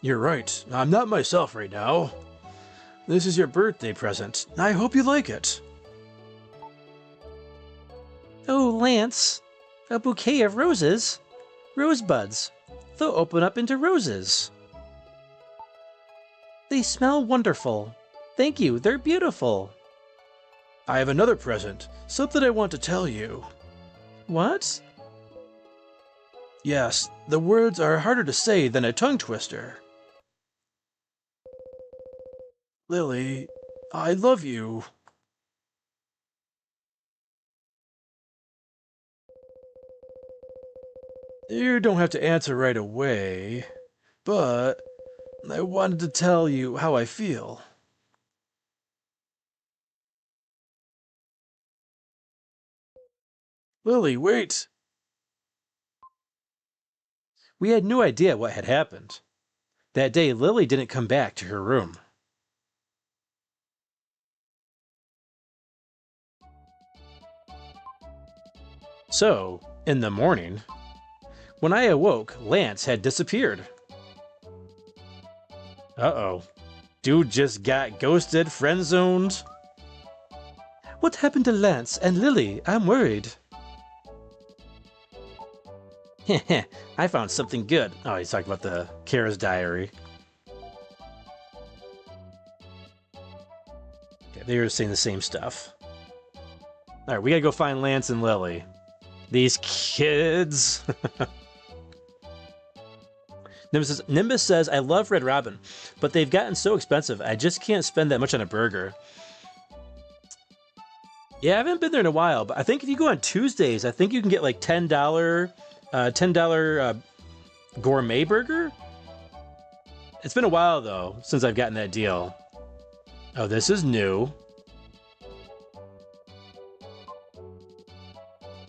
You're right. I'm not myself right now. This is your birthday present. I hope you like it. Oh, Lance. A bouquet of roses. Rosebuds. they'll open up into roses. They smell wonderful. Thank you, they're beautiful. I have another present, something I want to tell you. What? Yes, the words are harder to say than a tongue twister. Lily, I love you. You don't have to answer right away, but I wanted to tell you how I feel. Lily, wait! We had no idea what had happened. That day, Lily didn't come back to her room. So, in the morning, when I awoke, Lance had disappeared. Uh-oh. Dude just got ghosted, friend-zoned. What happened to Lance and Lily? I'm worried. Heh, I found something good. Oh, he's talking about the Kara's diary. Okay, they were saying the same stuff. Alright, we gotta go find Lance and Lily. These kids. Nimbus says, I love Red Robin, but they've gotten so expensive, I just can't spend that much on a burger. Yeah, I haven't been there in a while, but I think if you go on Tuesdays, I think you can get like $10 gourmet burger. It's been a while, though, since I've gotten that deal. Oh, this is new.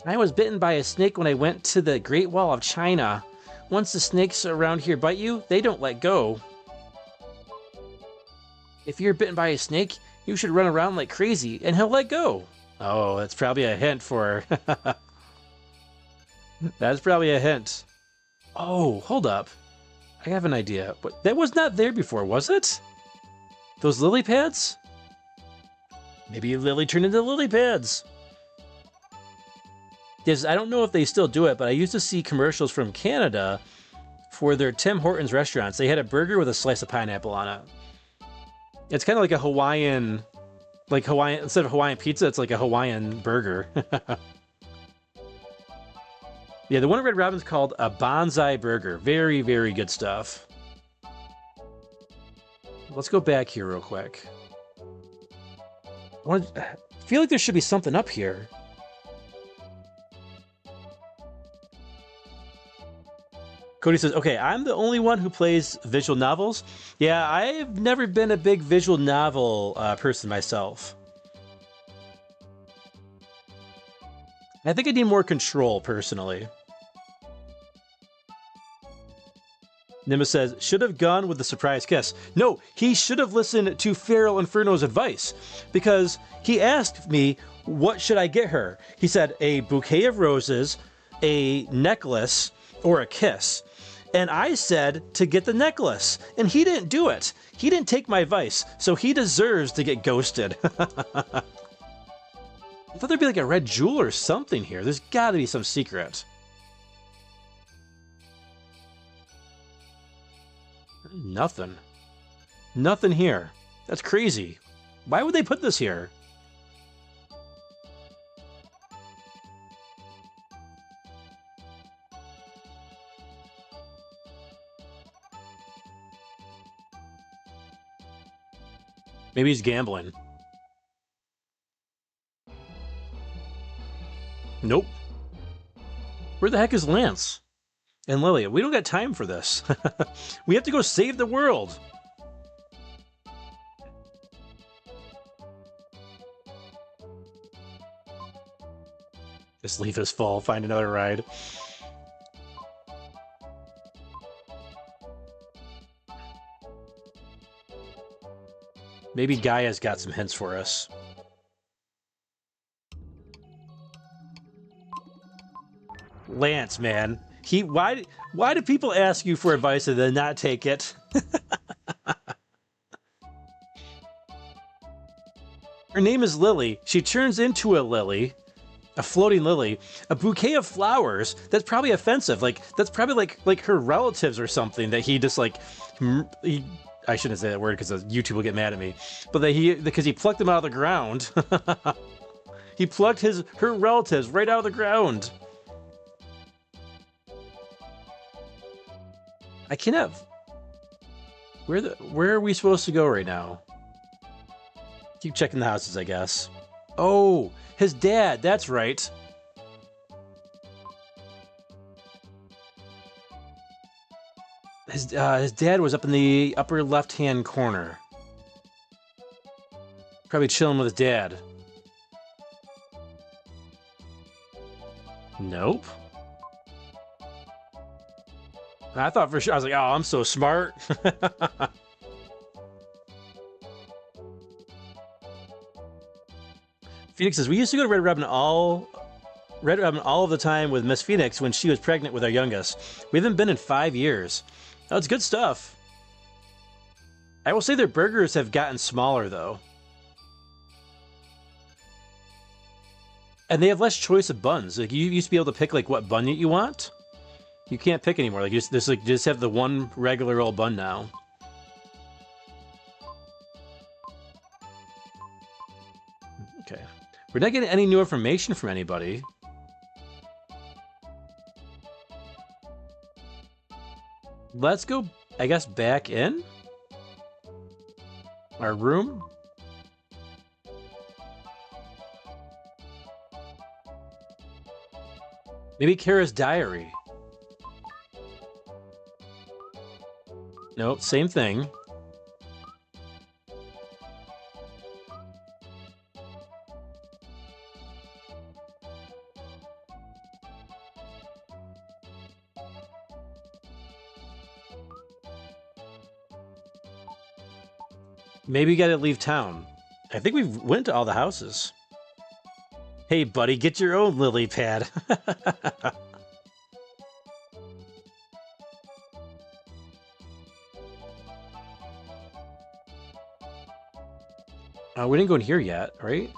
I was bitten by a snake when I went to the Great Wall of China. Once the snakes around here bite you, they don't let go. If you're bitten by a snake, you should run around like crazy, and he'll let go. Oh, that's probably a hint for... That's probably a hint. Oh, hold up. I have an idea. But that was not there before, was it? Those lily pads? Maybe Lily turned into lily pads. Yes, I don't know if they still do it, but I used to see commercials from Canada for their Tim Hortons restaurants. They had a burger with a slice of pineapple on it. It's kind of like a Hawaiian, instead of Hawaiian pizza, it's like a Hawaiian burger. Yeah, the one at Red Robin's called a bonsai burger. Very, very good stuff. Let's go back here real quick. I feel like there should be something up here. Cody says, okay, I'm the only one who plays visual novels. Yeah, I've never been a big visual novel person myself. I think I need more control, personally. Nimbus says, should have gone with the surprise kiss. No, he should have listened to FeralInferno's advice, because he asked me, what should I get her? He said, a bouquet of roses, a necklace, or a kiss. And I said to get the necklace, and he didn't do it. He didn't take my advice, so he deserves to get ghosted. I thought there'd be like a red jewel or something here. There's gotta be some secret. Nothing. Nothing here. That's crazy. Why would they put this here? Maybe he's gambling. Nope. Where the heck is Lance? And Lilia, we don't got time for this. We have to go save the world. Just leave us full, find another ride. Maybe Gaia's got some hints for us. Lance, man. Why do people ask you for advice and then not take it? Her name is Lily. She turns into a lily. A floating lily. A bouquet of flowers. That's probably offensive. Like, that's probably like her relatives or something that he just like... I shouldn't say that word because YouTube will get mad at me. But because he plucked them out of the ground. He plucked her relatives right out of the ground. I cannot... Where are we supposed to go right now? Keep checking the houses, I guess. Oh, his dad. That's right. His dad was up in the upper left-hand corner. Probably chilling with his dad. Nope. I thought for sure. I was like, oh, I'm so smart. Phoenix says, we used to go to Red Robin all of the time with Miss Phoenix when she was pregnant with our youngest. We haven't been in 5 years. That's good stuff. I will say their burgers have gotten smaller, though. And they have less choice of buns. Like, you used to be able to pick, like, what bun you want. You can't pick anymore. Like, you just have the one regular old bun now. Okay. We're not getting any new information from anybody. Let's go, I guess, back in our room. Maybe Kara's diary. Nope, same thing. Maybe you gotta leave town. I think we've went to all the houses. Hey, buddy, get your own lily pad. We didn't go in here yet, right?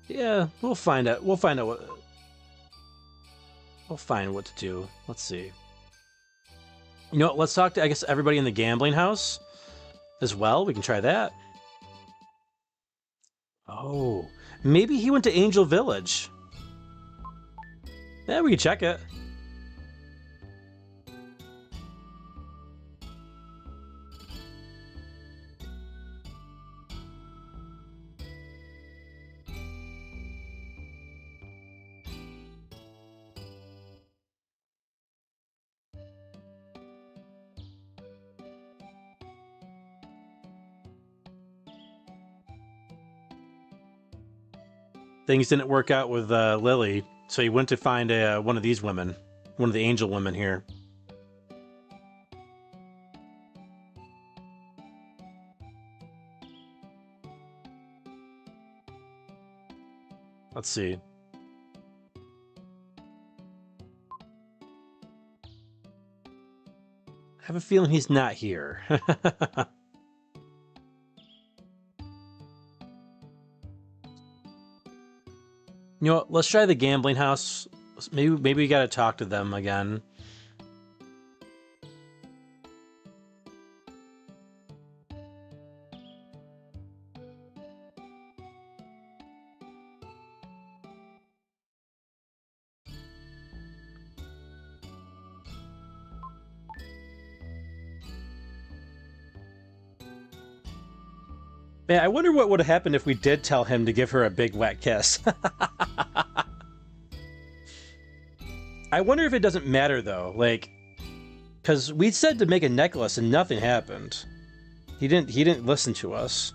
Yeah, we'll find out. We'll find what to do. Let's see. You know what? Let's talk to, I guess, everybody in the gambling house as well. We can try that. Oh, maybe he went to Angel Village. Yeah, we can check it. Things didn't work out with Lily, so he went to find one of these women, one of the angel women here. Let's see. I have a feeling he's not here. You know what? Let's try the gambling house. Maybe we gotta talk to them again. Man, I wonder what would have happened if we did tell him to give her a big wet kiss. I wonder if it doesn't matter though, like, because we said to make a necklace and nothing happened. He didn't listen to us.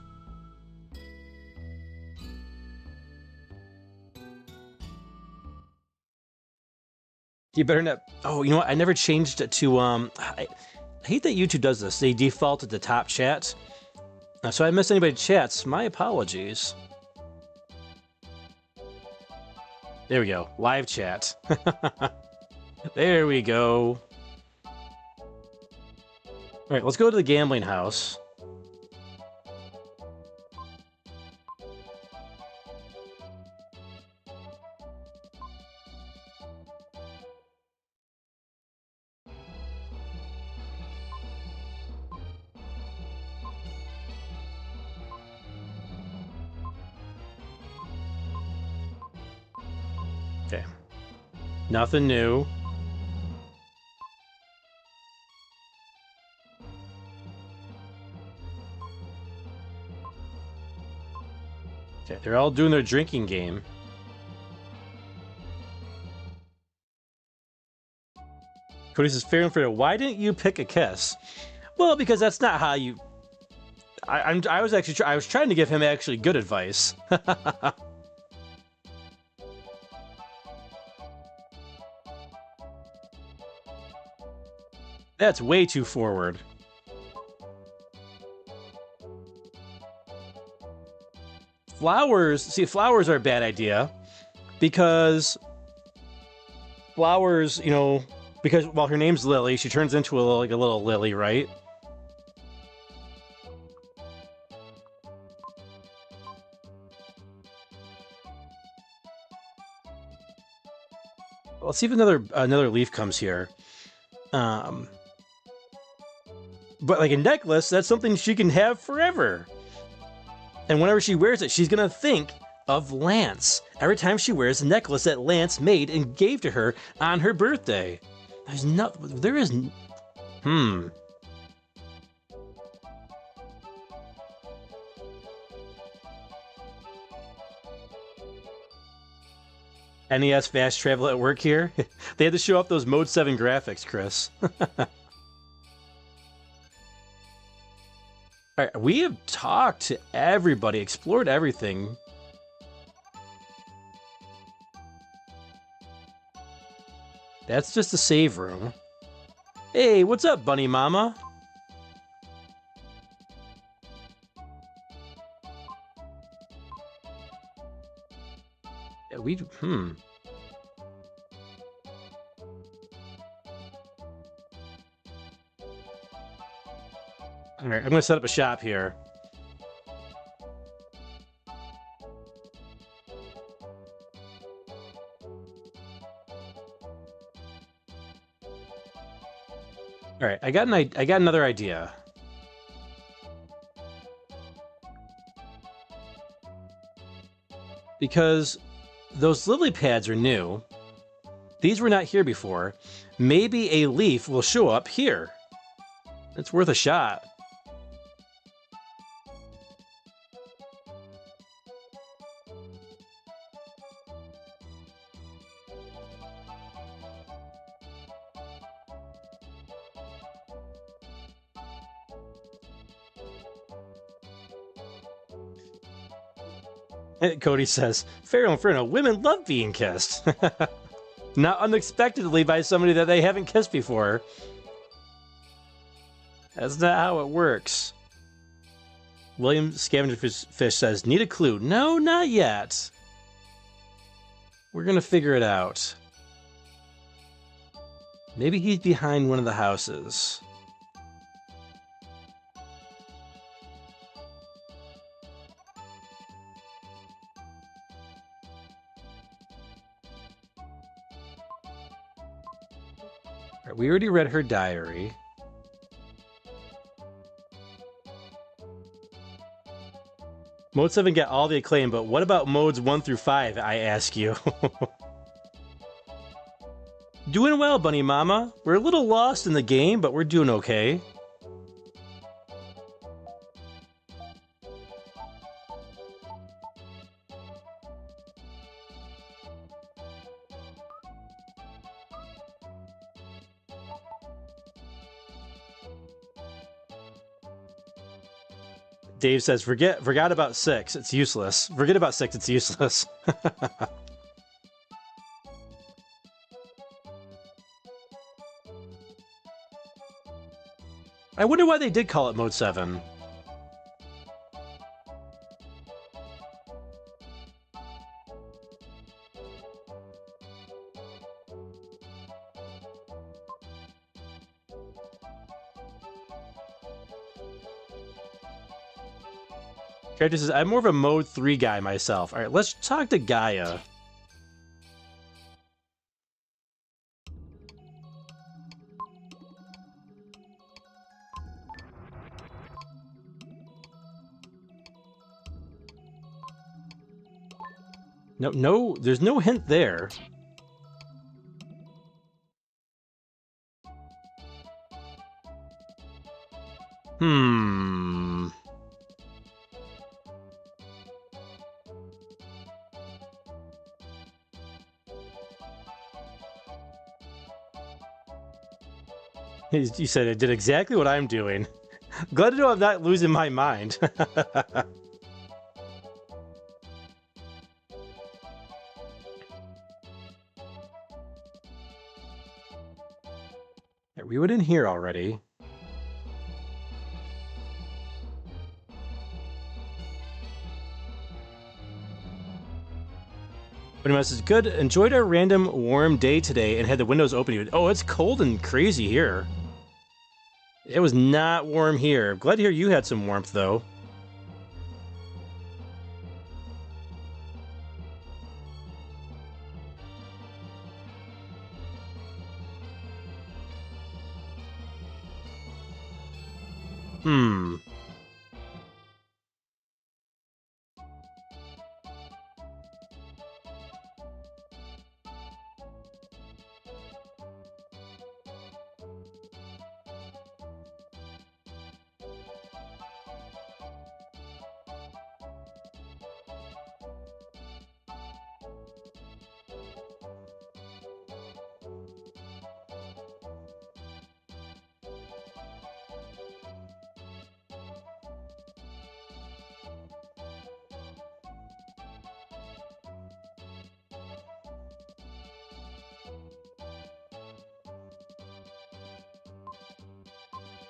You better not. Oh, you know what? I never changed it to I hate that YouTube does this. They default at the top chat. So I missed anybody chats. My apologies. There we go. Live chat. There we go. All right, let's go to the gambling house. Okay. Nothing new. Okay, they're all doing their drinking game. Cody says, FeralInferno, why didn't you pick a kiss? Well, because that's not how you... I was trying to give him actually good advice. That's way too forward. Flowers, see, flowers are a bad idea because flowers, you know, because, well, her name's Lily, she turns into like a little lily, right? Let's see if another leaf comes here. But like a necklace, that's something she can have forever. And whenever she wears it, she's gonna think of Lance. Every time she wears a necklace that Lance made and gave to her on her birthday. There is... NES fast travel at work here? They had to show off those Mode 7 graphics, Chris. Alright, we have talked to everybody, explored everything. That's just the save room. Hey, what's up, Bunny Mama? Yeah, Alright, I'm gonna set up a shop here. Alright, I got another idea. Because those lily pads are new. These were not here before. Maybe a leaf will show up here. It's worth a shot. Cody says, FeralInferno, women love being kissed. Not unexpectedly by somebody that they haven't kissed before. That's not how it works. William Scavengerfish says, need a clue. No, not yet. We're gonna figure it out. Maybe he's behind one of the houses. We already read her diary. Mode 7 got all the acclaim, but what about modes 1 through 5, I ask you? Doing well, Bunny Mama. We're a little lost in the game, but we're doing okay. Dave says, forgot about 6. It's useless. Forget about 6. It's useless. I wonder why they did call it Mode 7. Character says, I'm more of a mode 3 guy myself. All right, let's talk to Gaia. No, there's no hint there. He said it did exactly what I'm doing. Glad to know I'm not losing my mind. We went in here already. But it says, good. Enjoyed our random warm day today and had the windows open. Oh, it's cold and crazy here. It was not warm here. Glad to hear you had some warmth, though.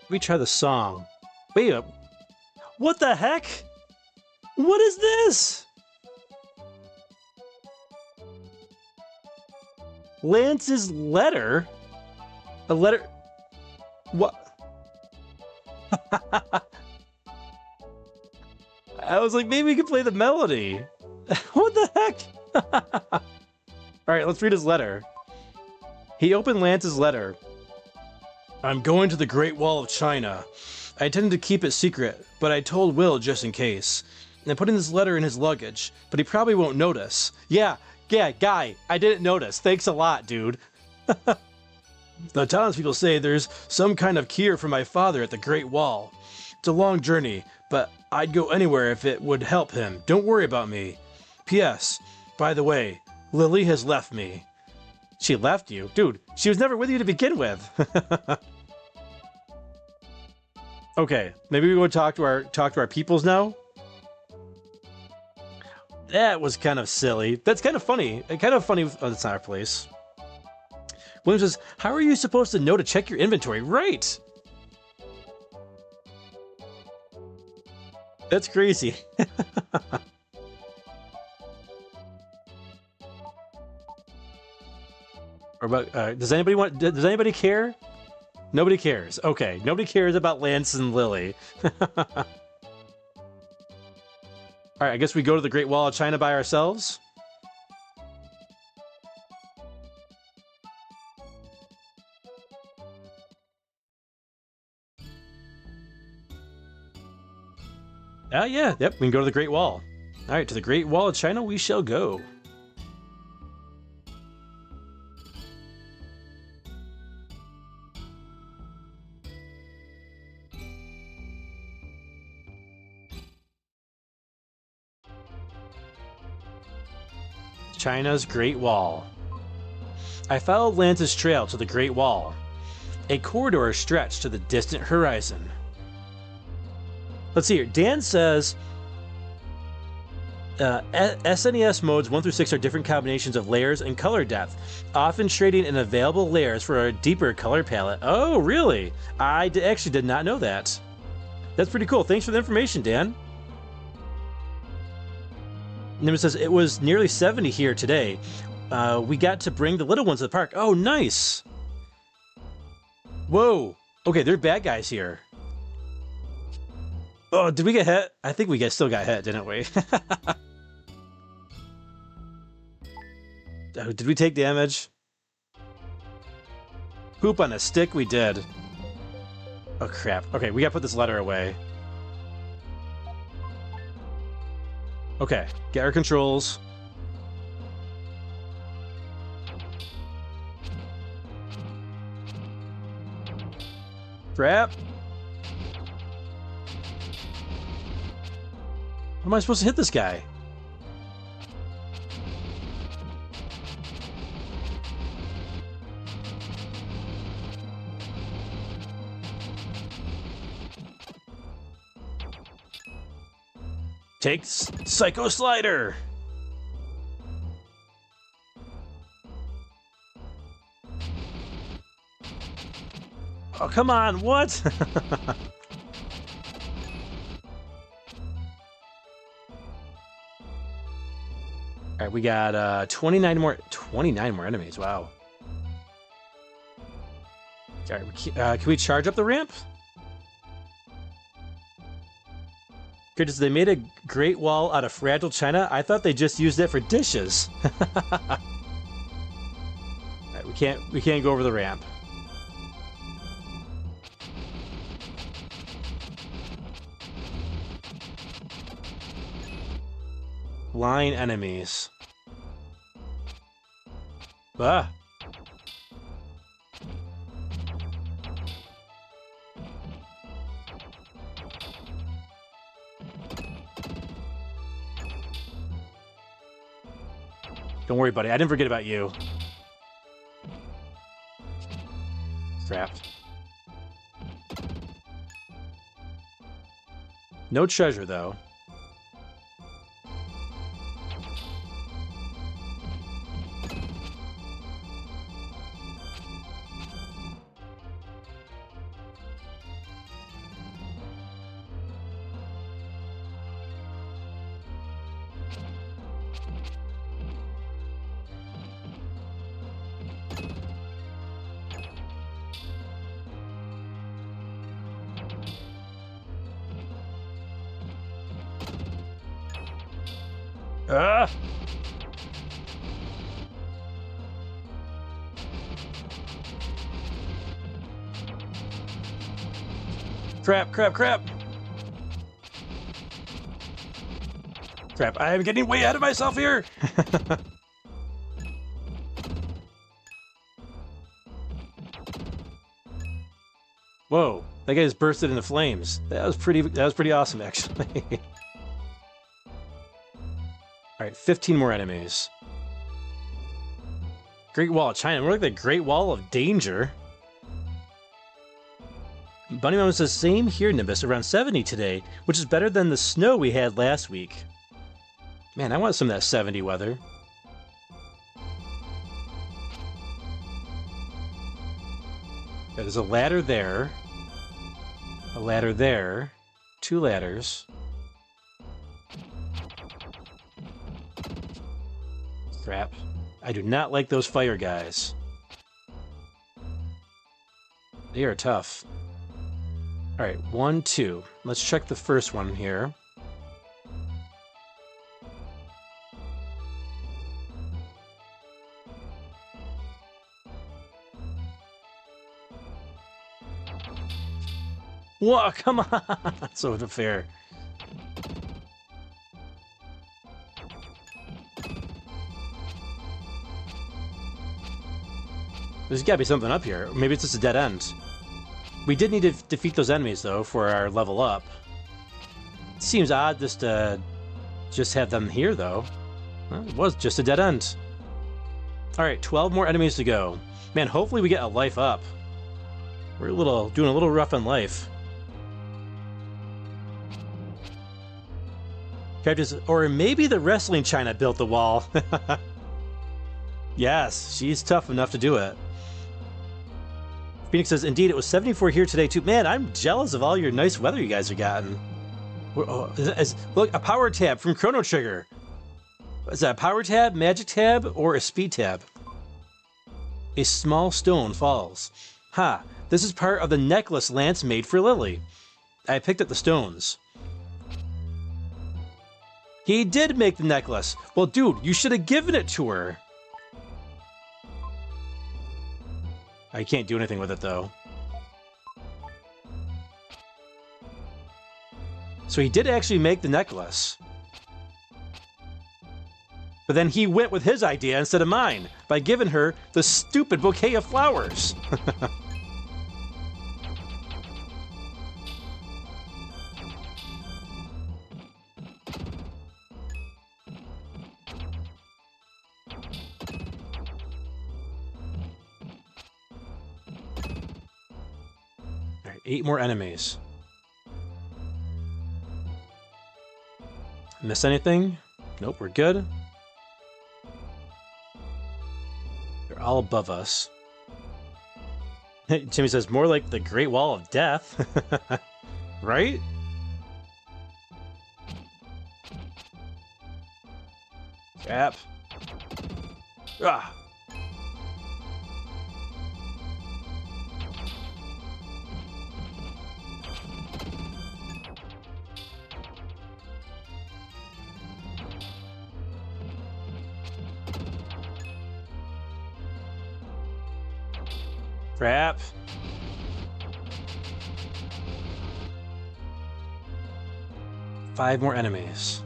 Let me try the song. Wait up. What the heck? What is this? Lance's letter? A letter? What? I was like, maybe we could play the melody. What the heck? All right, let's read his letter. He opened Lance's letter. I'm going to the Great Wall of China. I intended to keep it secret, but I told Will just in case. And I'm putting this letter in his luggage, but he probably won't notice. Yeah, Guy, I didn't notice. Thanks a lot, dude. The townspeople say there's some kind of cure for my father at the Great Wall. It's a long journey, but I'd go anywhere if it would help him. Don't worry about me. P.S. By the way, Lily has left me. She left you? Dude, she was never with you to begin with. Okay, maybe we go talk to our peoples now? That was kind of silly. That's kind of funny. Kind of funny. Oh, that's not our place. William says, how are you supposed to know to check your inventory? Right! That's crazy. Or about, does anybody care? Nobody cares. Okay, nobody cares about Lance and Lily. All right, I guess we go to the Great Wall of China by ourselves. Yeah, yep, we can go to the Great Wall. All right, to the Great Wall of China we shall go. China's Great Wall. I followed Lance's trail to the Great Wall. A corridor stretched to the distant horizon. Let's see here. Dan says SNES modes 1 through 6 are different combinations of layers and color depth, often trading in available layers for a deeper color palette. Oh, really? I actually did not know that. That's pretty cool. Thanks for the information, Dan. Nimbus says, it was nearly 70 here today. We got to bring the little ones to the park. Oh, nice. Whoa. Okay, they're bad guys here. Oh, did we get hit? I think we still got hit, didn't we? Oh, did we take damage? Poop on a stick, we did. Oh, crap. Okay, we gotta put this letter away. Okay, get our controls. Crap. How am I supposed to hit this guy? Take Psycho Slider! Oh, come on, what? Alright, we got 29 more enemies, wow. Alright, can we charge up the ramp? Because they made a great wall out of fragile china. I thought they just used it for dishes. Alright, we can't go over the ramp. Line enemies. Ah. Don't worry, buddy. I didn't forget about you. Crap. No treasure, though. Ah! Crap, crap, crap! Crap, I am getting way ahead of myself here! Whoa, that guy just bursted into flames. That was pretty awesome, actually. Alright, 15 more enemies. Great Wall of China. We're like the Great Wall of Danger. Bunny Mom says, same here, Nimbus. Around 70 today, which is better than the snow we had last week. Man, I want some of that 70 weather. Okay, there's a ladder there. A ladder there. 2 ladders. Crap. I do not like those fire guys. They are tough. Alright, 1, 2. Let's check the first one here. Whoa, come on! That's so unfair. There's gotta be something up here. Maybe it's just a dead end. We did need to defeat those enemies, though, for our level up. It seems odd just to have them here, though. Well, it was just a dead end. Alright, 12 more enemies to go. Man, hopefully we get a life up. We're doing a little rough on life. Characters, or maybe the wrestling China built the wall. Yes, she's tough enough to do it. Phoenix says, indeed, it was 74 here today, too. Man, I'm jealous of all your nice weather you guys are getting. Look, a power tab from Chrono Trigger. Is that a power tab, magic tab, or a speed tab? A small stone falls. Ha, this is part of the necklace Lance made for Lily. I picked up the stones. He did make the necklace. Well, dude, you should have given it to her. I can't do anything with it, though. So he did actually make the necklace. But then he went with his idea instead of mine by giving her the stupid bouquet of flowers. All right, 8 more enemies. Miss anything? Nope, we're good. They're all above us. Jimmy says, more like the Great Wall of Death. Right? Crap. Ah. Crap. Five more enemies.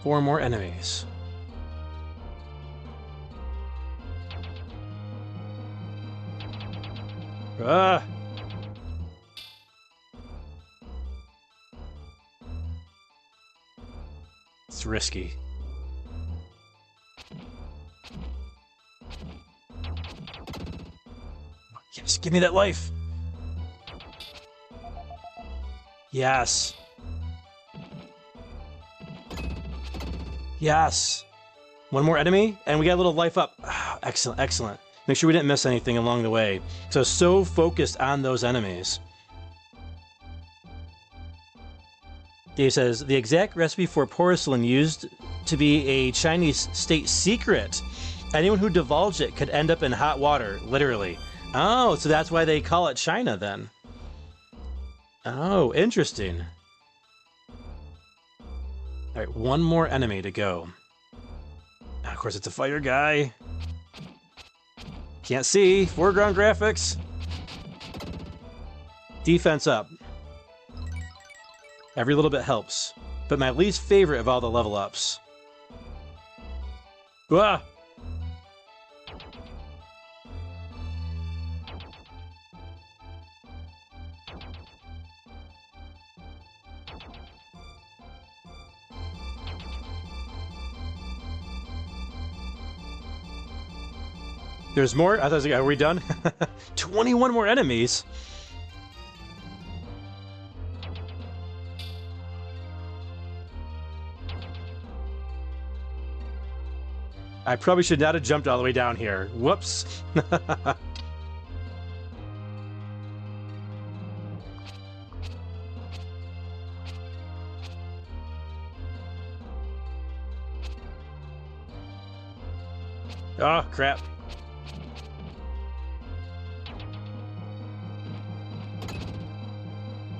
Four more enemies. Ah! It's risky. Yes, give me that life. Yes. Yes. One more enemy, and we got a little life up. Ah, excellent, excellent. Make sure we didn't miss anything along the way. So focused on those enemies. Dave says, the exact recipe for porcelain used to be a Chinese state secret. Anyone who divulged it could end up in hot water, literally. Oh, so that's why they call it China then. Oh, interesting. All right, one more enemy to go. Of course, it's a fire guy. Can't see. Foreground graphics. Defense up. Every little bit helps. But my least favorite of all the level ups. Ah! There's more? I thought, are we done? 21 more enemies? I probably should not have jumped all the way down here. Whoops. Oh, crap.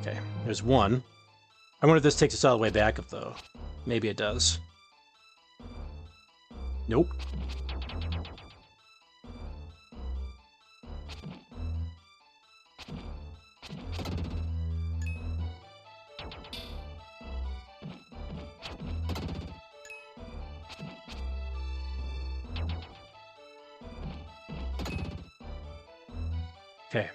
Okay, there's one. I wonder if this takes us all the way back up, though. Maybe it does. Nope. Okay.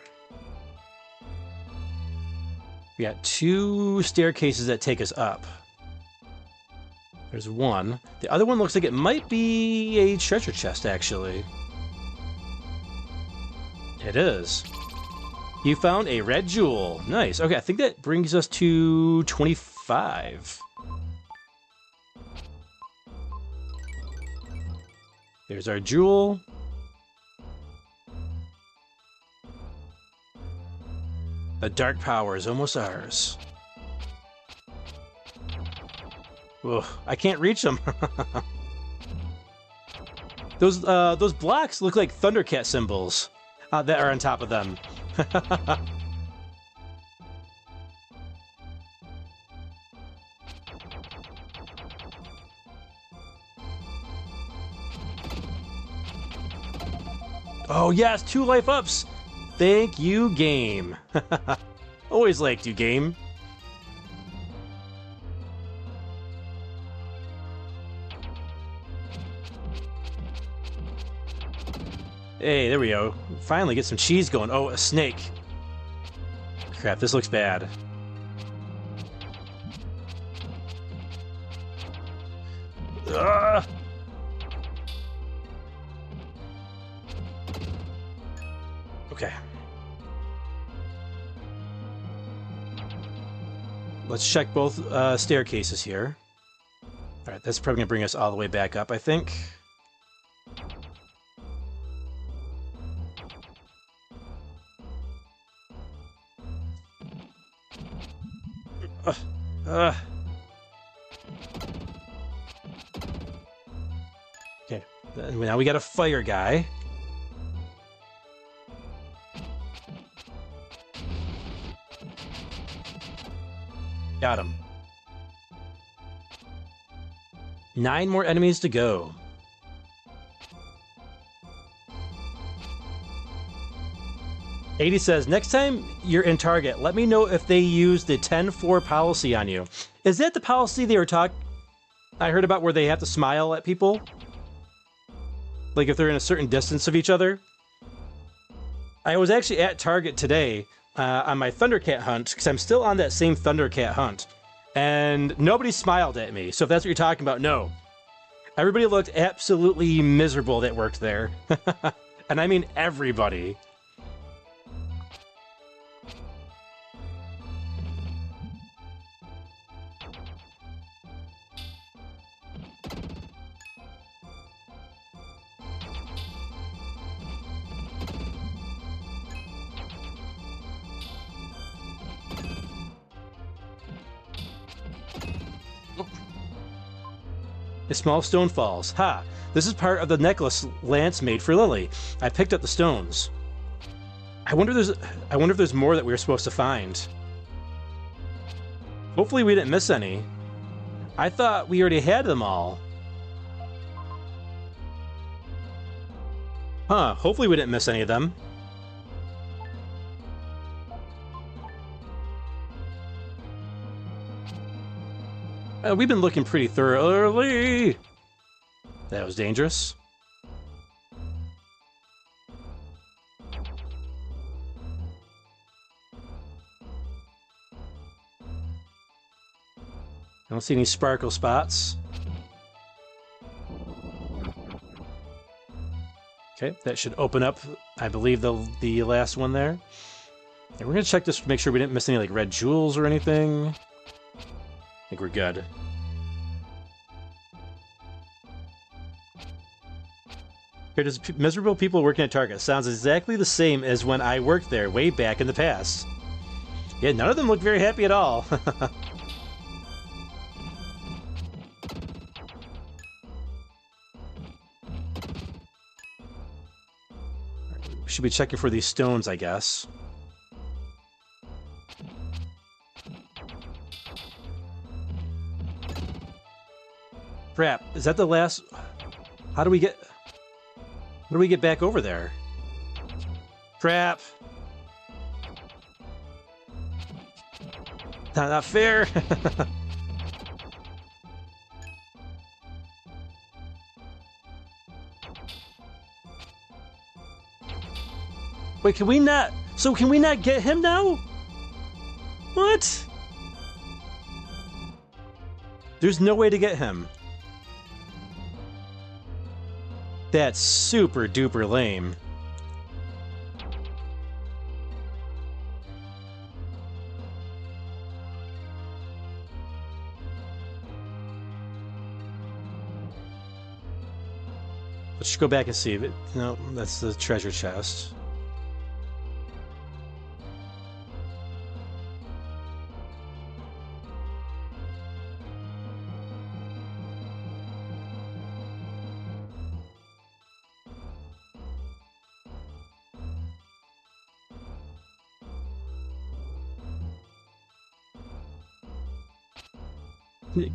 We got 2 staircases that take us up. There's one. The other one looks like it might be a treasure chest, actually. It is. You found a red jewel. Nice. Okay, I think that brings us to 25. There's our jewel. The dark power is almost ours. Ugh, I can't reach them. Those blocks look like Thundercat symbols that are on top of them. Oh yes, 2 life ups! Thank you, game. Always liked you, game. Hey, there we go. Finally get some cheese going. Oh, a snake. Crap, this looks bad. Ugh! Okay. Let's check both staircases here. Alright, that's probably going to bring us all the way back up, I think. Okay, now we got a fire guy. Got him. 9 more enemies to go. '80 says, next time you're in Target, let me know if they use the 10-4 policy on you. Is that the policy they were I heard about where they have to smile at people? Like if they're in a certain distance of each other? I was actually at Target today on my Thundercat hunt, because I'm still on that same Thundercat hunt. And nobody smiled at me, so if that's what you're talking about, no. Everybody looked absolutely miserable that worked there. And I mean everybody. A small stone falls. Ha! This is part of the necklace Lance made for Lily. I picked up the stones. I wonder if there's more that we were supposed to find. Hopefully we didn't miss any. I thought we already had them all. Huh, hopefully we didn't miss any of them. We've been looking pretty thoroughly. That was dangerous. I don't see any sparkle spots. Okay, that should open up, I believe, the last one there. And we're gonna check this to make sure we didn't miss any like red jewels or anything. I think we're good. Here, does miserable people working at Target. Sounds exactly the same as when I worked there way back in the past. Yeah, none of them look very happy at all. We should be checking for these stones, I guess. Crap, is that the last... How do we get back over there? Crap. Not fair. Wait, can we not... So can we not get him now? What? There's no way to get him. That's super duper lame. Let's go back and see if it... No, that's the treasure chest.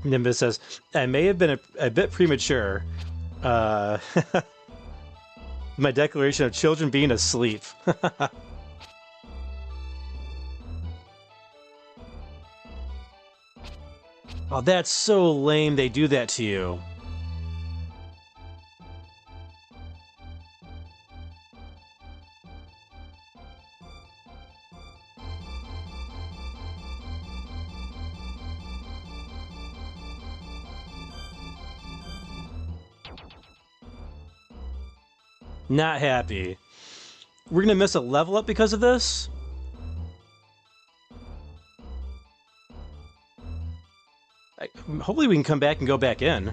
Nimbus says, I may have been a bit premature. My declaration of children being asleep. Oh, that's so lame they do that to you. Not happy. We're gonna miss a level up because of this? Hopefully we can come back and go back in.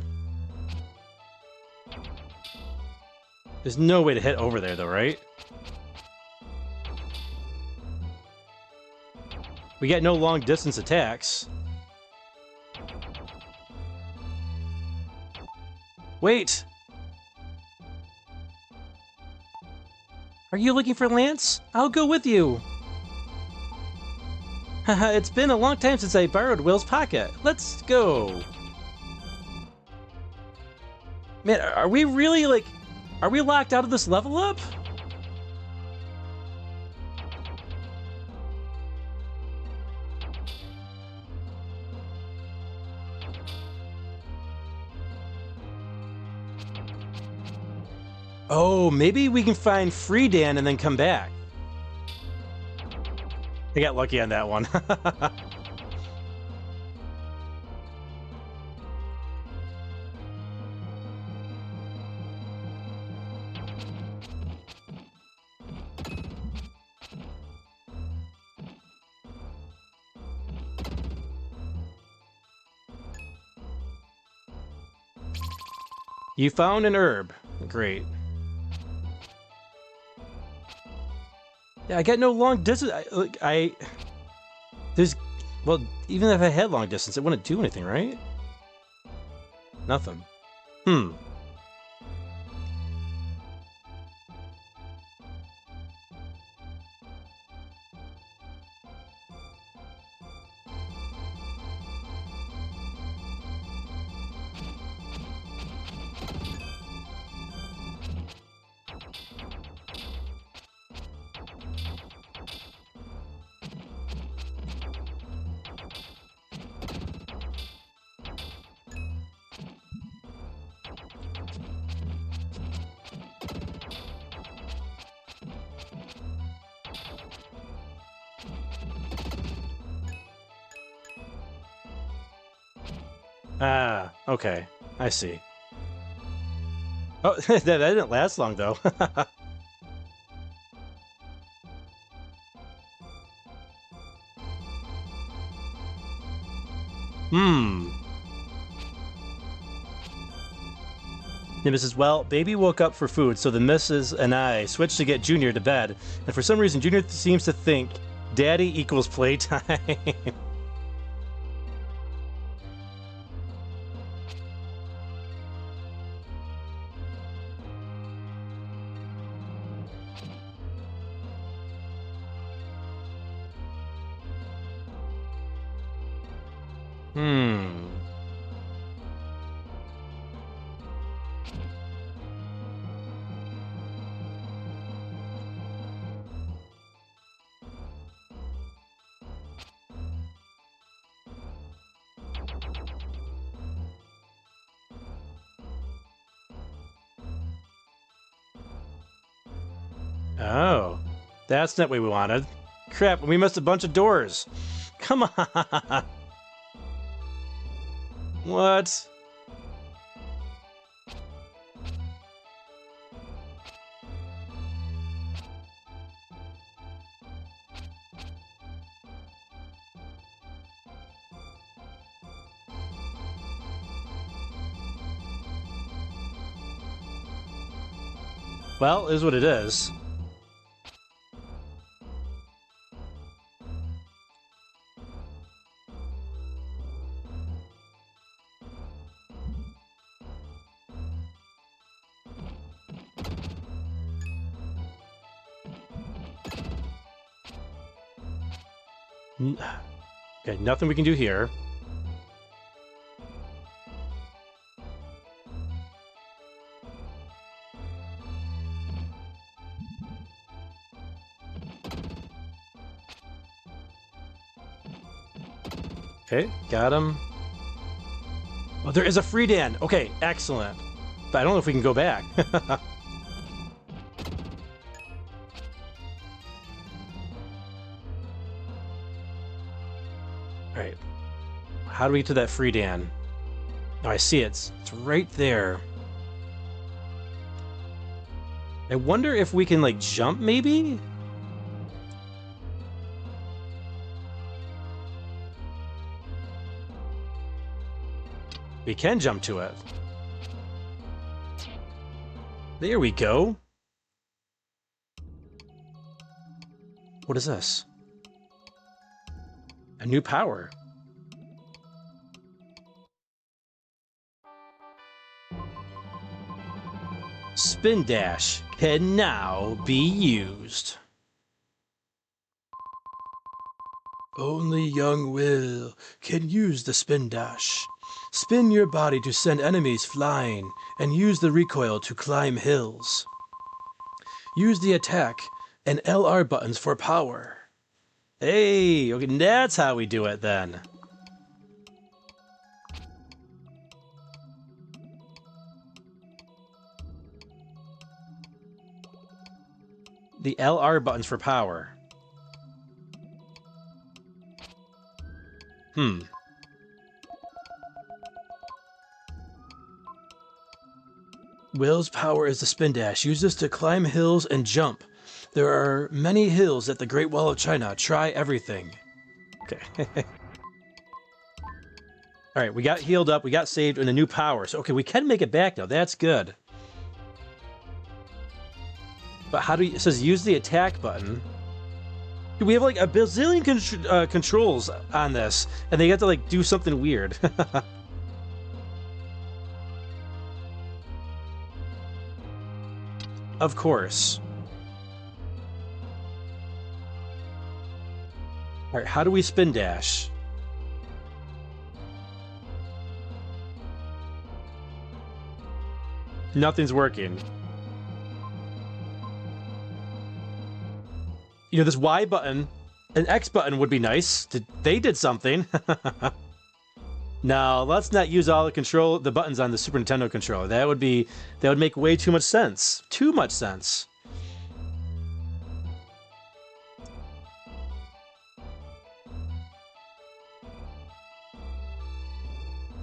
There's no way to hit over there though, right? We got no long distance attacks. Wait! Are you looking for Lance? I'll go with you! Haha, it's been a long time since I borrowed Will's pocket. Let's go! Man, are we really, like... Are we locked out of this level up? Oh, maybe we can find Freedan and then come back. I got lucky on that one. You found an herb. Great. Yeah, I got no long distance. There's, well, even if I had long distance, it wouldn't do anything, right? Nothing. Ah, okay. I see. Oh, that didn't last long, though. Nimbus says, well, Baby woke up for food, so the missus and I switched to get Junior to bed, and for some reason Junior seems to think Daddy equals playtime. Oh, that's not what we wanted. Crap, we missed a bunch of doors. Come on. What? Well, is what it is. Okay, nothing we can do here. Okay, got him. Oh, there is a free Dan. Okay, excellent. But I don't know if we can go back. Alright. How do we get to that free Dan? Oh, I see it. It's right there. I wonder if we can, like, jump, maybe? We can jump to it. There we go. What is this? A new power. Spin Dash can now be used. Only young Will can use the Spin Dash. Spin your body to send enemies flying, and use the recoil to climb hills. Use the attack and LR buttons for power. Hey, okay, that's how we do it then. The LR buttons for power. Will's power is the Spin Dash. Use this to climb hills and jump. There are many hills at the Great Wall of China. Try everything. Okay. Alright, we got healed up, we got saved, and a new power. So, okay, we can make it back now. That's good. But how do you... It says use the attack button. We have like a bazillion controls on this, and they have to like do something weird. Of course. Alright, how do we spin dash? Nothing's working. You know, this Y button, an X button would be nice. They did something. No, let's not use all the buttons on the Super Nintendo controller. That would make way too much sense. Too much sense.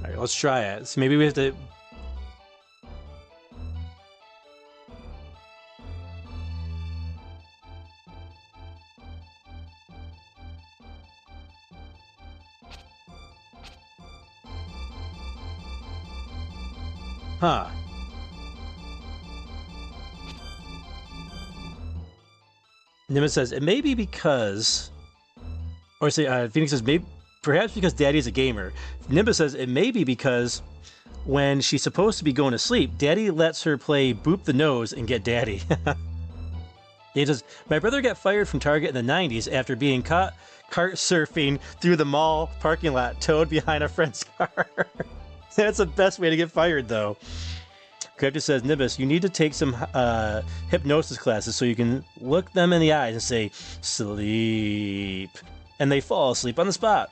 All right, let's try it. So maybe we have to... Huh. Nimbus says, it may be because... Or say, Phoenix says, maybe, perhaps because Daddy's a gamer. Nimbus says, it may be because when she's supposed to be going to sleep, Daddy lets her play Boop the Nose and get Daddy. He says, my brother got fired from Target in the 90s after being caught kart surfing through the mall parking lot, towed behind a friend's car. That's the best way to get fired, though. Crafter says, Nimbus, you need to take some hypnosis classes so you can look them in the eyes and say, sleep. And they fall asleep on the spot.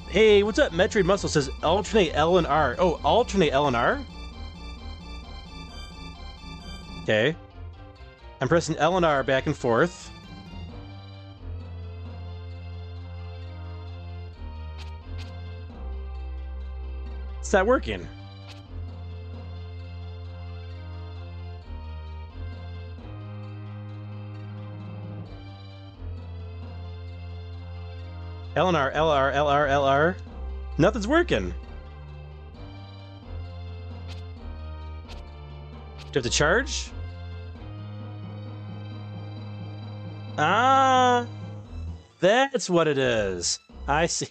Hey, what's up? Metroid Muscle says, alternate L and R. Oh, alternate L and R? Okay. I'm pressing L and R back and forth. It's not working. LR, LR, LR, LR. Nothing's working. Do you have to charge? Ah, that's what it is. I see.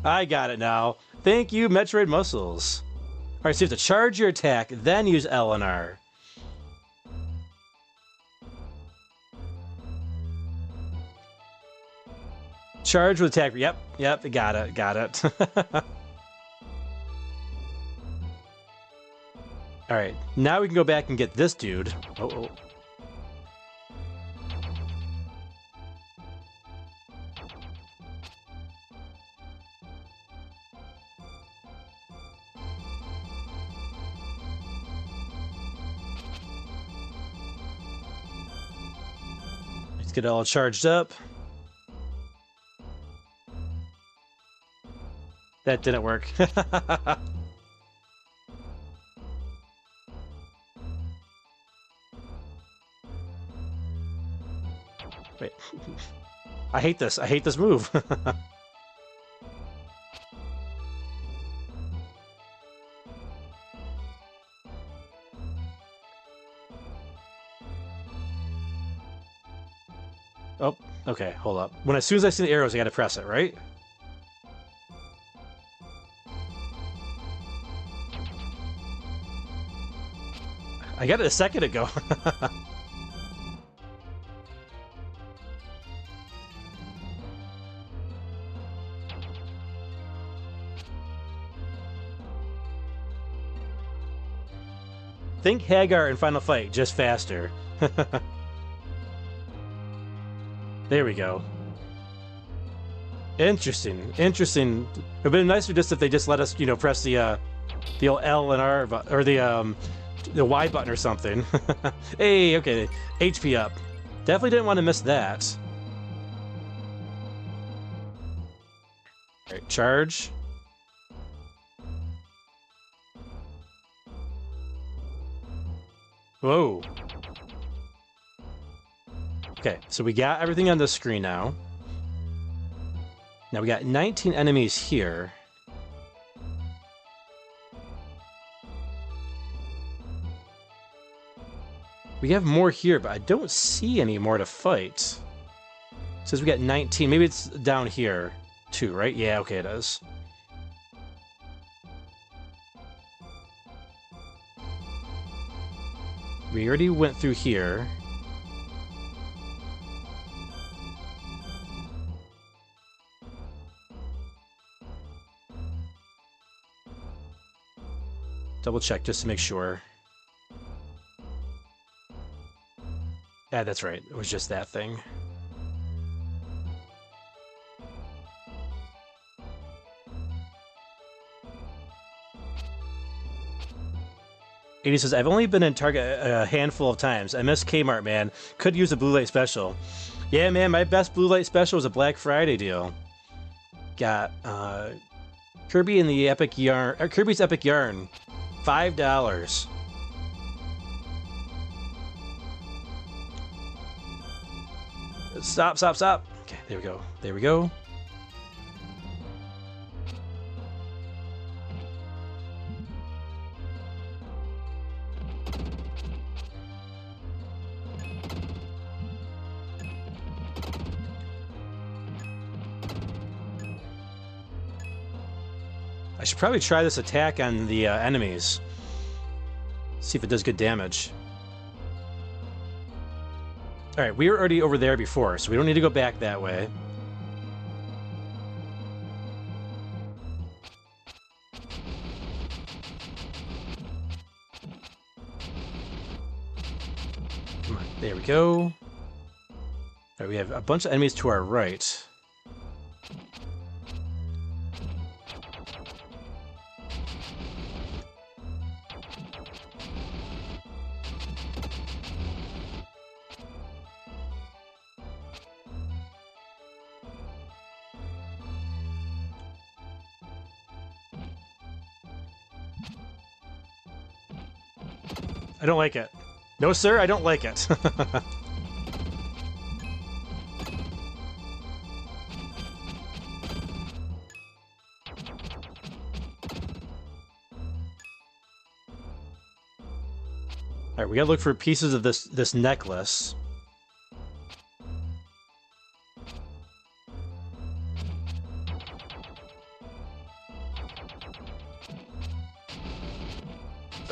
I got it now. Thank you, Metroid Muscles. Alright, so you have to charge your attack, then use L and R. Charge with attack. Yep, got it. Alright, now we can go back and get this dude. Oh. get it all charged up. That didn't work. Wait. I hate this. I hate this move. Oh, okay, hold up. As soon as I see the arrows, I gotta press it, right? I got it a second ago. Think Hagar in Final Fight, just faster. There we go. Interesting. Interesting. It'd been nicer just if they just let us, you know, press the old L and R or the Y button or something. Hey, okay, HP up. Definitely didn't want to miss that. All right, charge. Whoa. Okay, so we got everything on the screen now. Now we got 19 enemies here. We have more here, but I don't see any more to fight. It says we got 19. Maybe it's down here too, right? Yeah, okay, it is. We already went through here. Double check just to make sure. Yeah, that's right. It was just that thing. Edie says, I've only been in Target a handful of times. I miss Kmart, man. Could use a blue light special. Yeah, man, my best blue light special was a Black Friday deal. Got Kirby and the Epic Yarn, Kirby's Epic Yarn, $5. Stop, stop, stop. Okay, there we go. There we go. I should probably try this attack on the enemies. See if it does good damage. Alright, we were already over there before, so we don't need to go back that way. Come on, there we go. Alright, we have a bunch of enemies to our right. I don't like it. No, sir, I don't like it. Alright, we gotta look for pieces of this necklace.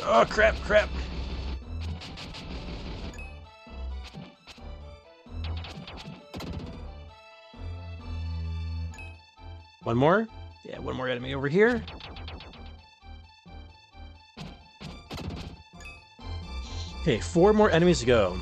Oh, crap, crap. One more? Yeah, one more enemy over here. Okay, 4 more enemies to go.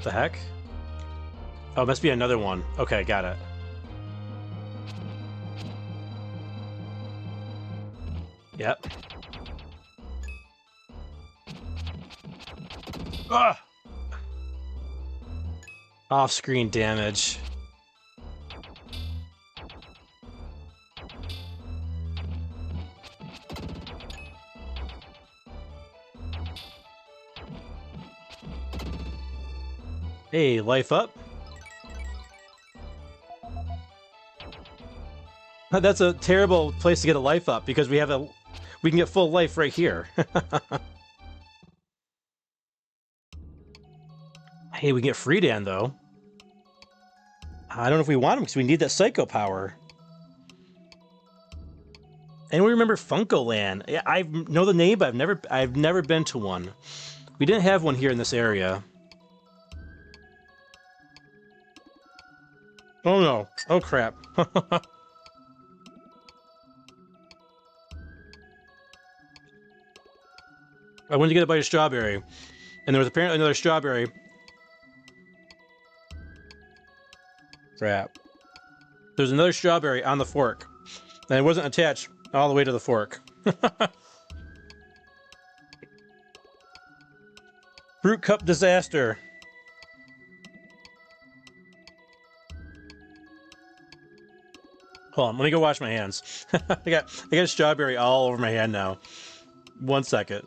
What the heck? Oh, it must be another one. Okay, got it. Yep. Ah! Off-screen damage. Hey, life up. That's a terrible place to get a life up because we can get full life right here. Hey, we can get Freedan though. I don't know if we want him because we need that psycho power. Anyone remember Funkoland? Yeah, I know the name, but I've never been to one. We didn't have one here in this area. Oh no! Oh crap! I went to get a bite of strawberry, and there was apparently another strawberry. Crap. There's another strawberry on the fork, and it wasn't attached all the way to the fork. Fruit cup disaster. Hold on, let me go wash my hands. I got a strawberry all over my hand now. 1 second.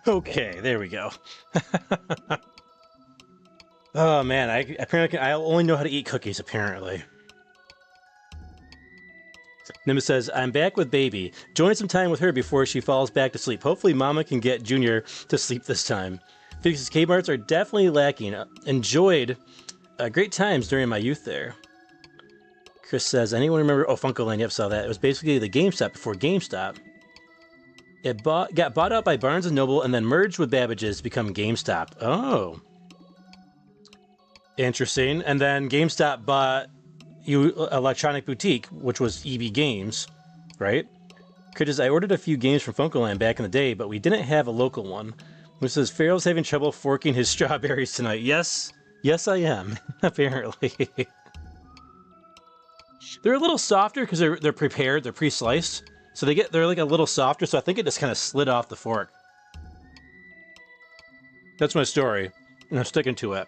Okay, there we go. Oh man, I only know how to eat cookies apparently. Nimbus says, I'm back with baby. Join some time with her before she falls back to sleep. Hopefully Mama can get Junior to sleep this time. Phoenix's Kmarts are definitely lacking. Enjoyed great times during my youth there. Chris says, anyone remember? Oh, Funkoland, yep, saw that. It was basically the GameStop before GameStop. It got bought out by Barnes & Noble and then merged with Babbage's to become GameStop. Oh. Interesting. And then GameStop bought Electronic Boutique, which was EB Games, right? Critters, I ordered a few games from Funkoland back in the day, but we didn't have a local one. Who says, Farrell's having trouble forking his strawberries tonight. Yes. Yes, I am. Apparently. They're a little softer because they're prepared. They're pre-sliced. So they're like a little softer, so I think it just kind of slid off the fork. That's my story, and I'm sticking to it.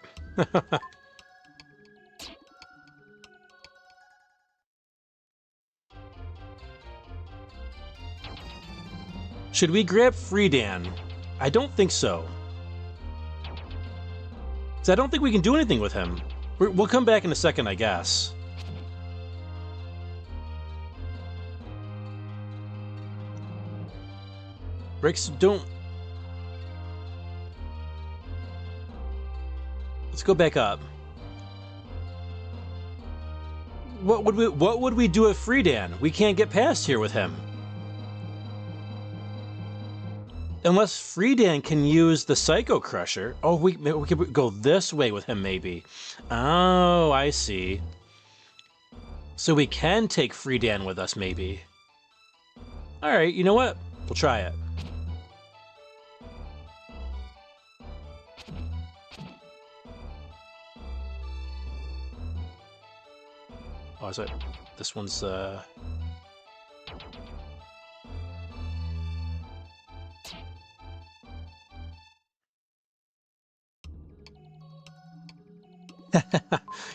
Should we grab Freedan? I don't think so. So I don't think we can do anything with him. We'll come back in a second, I guess. Bricks, don't... Let's go back up. What would we do with Freedan? We can't get past here with him. Unless Freedan can use the Psycho Crusher. Oh, we could go this way with him, maybe. Oh, I see. So we can take Freedan with us, maybe. Alright, you know what? We'll try it. Oh, is it? This one's,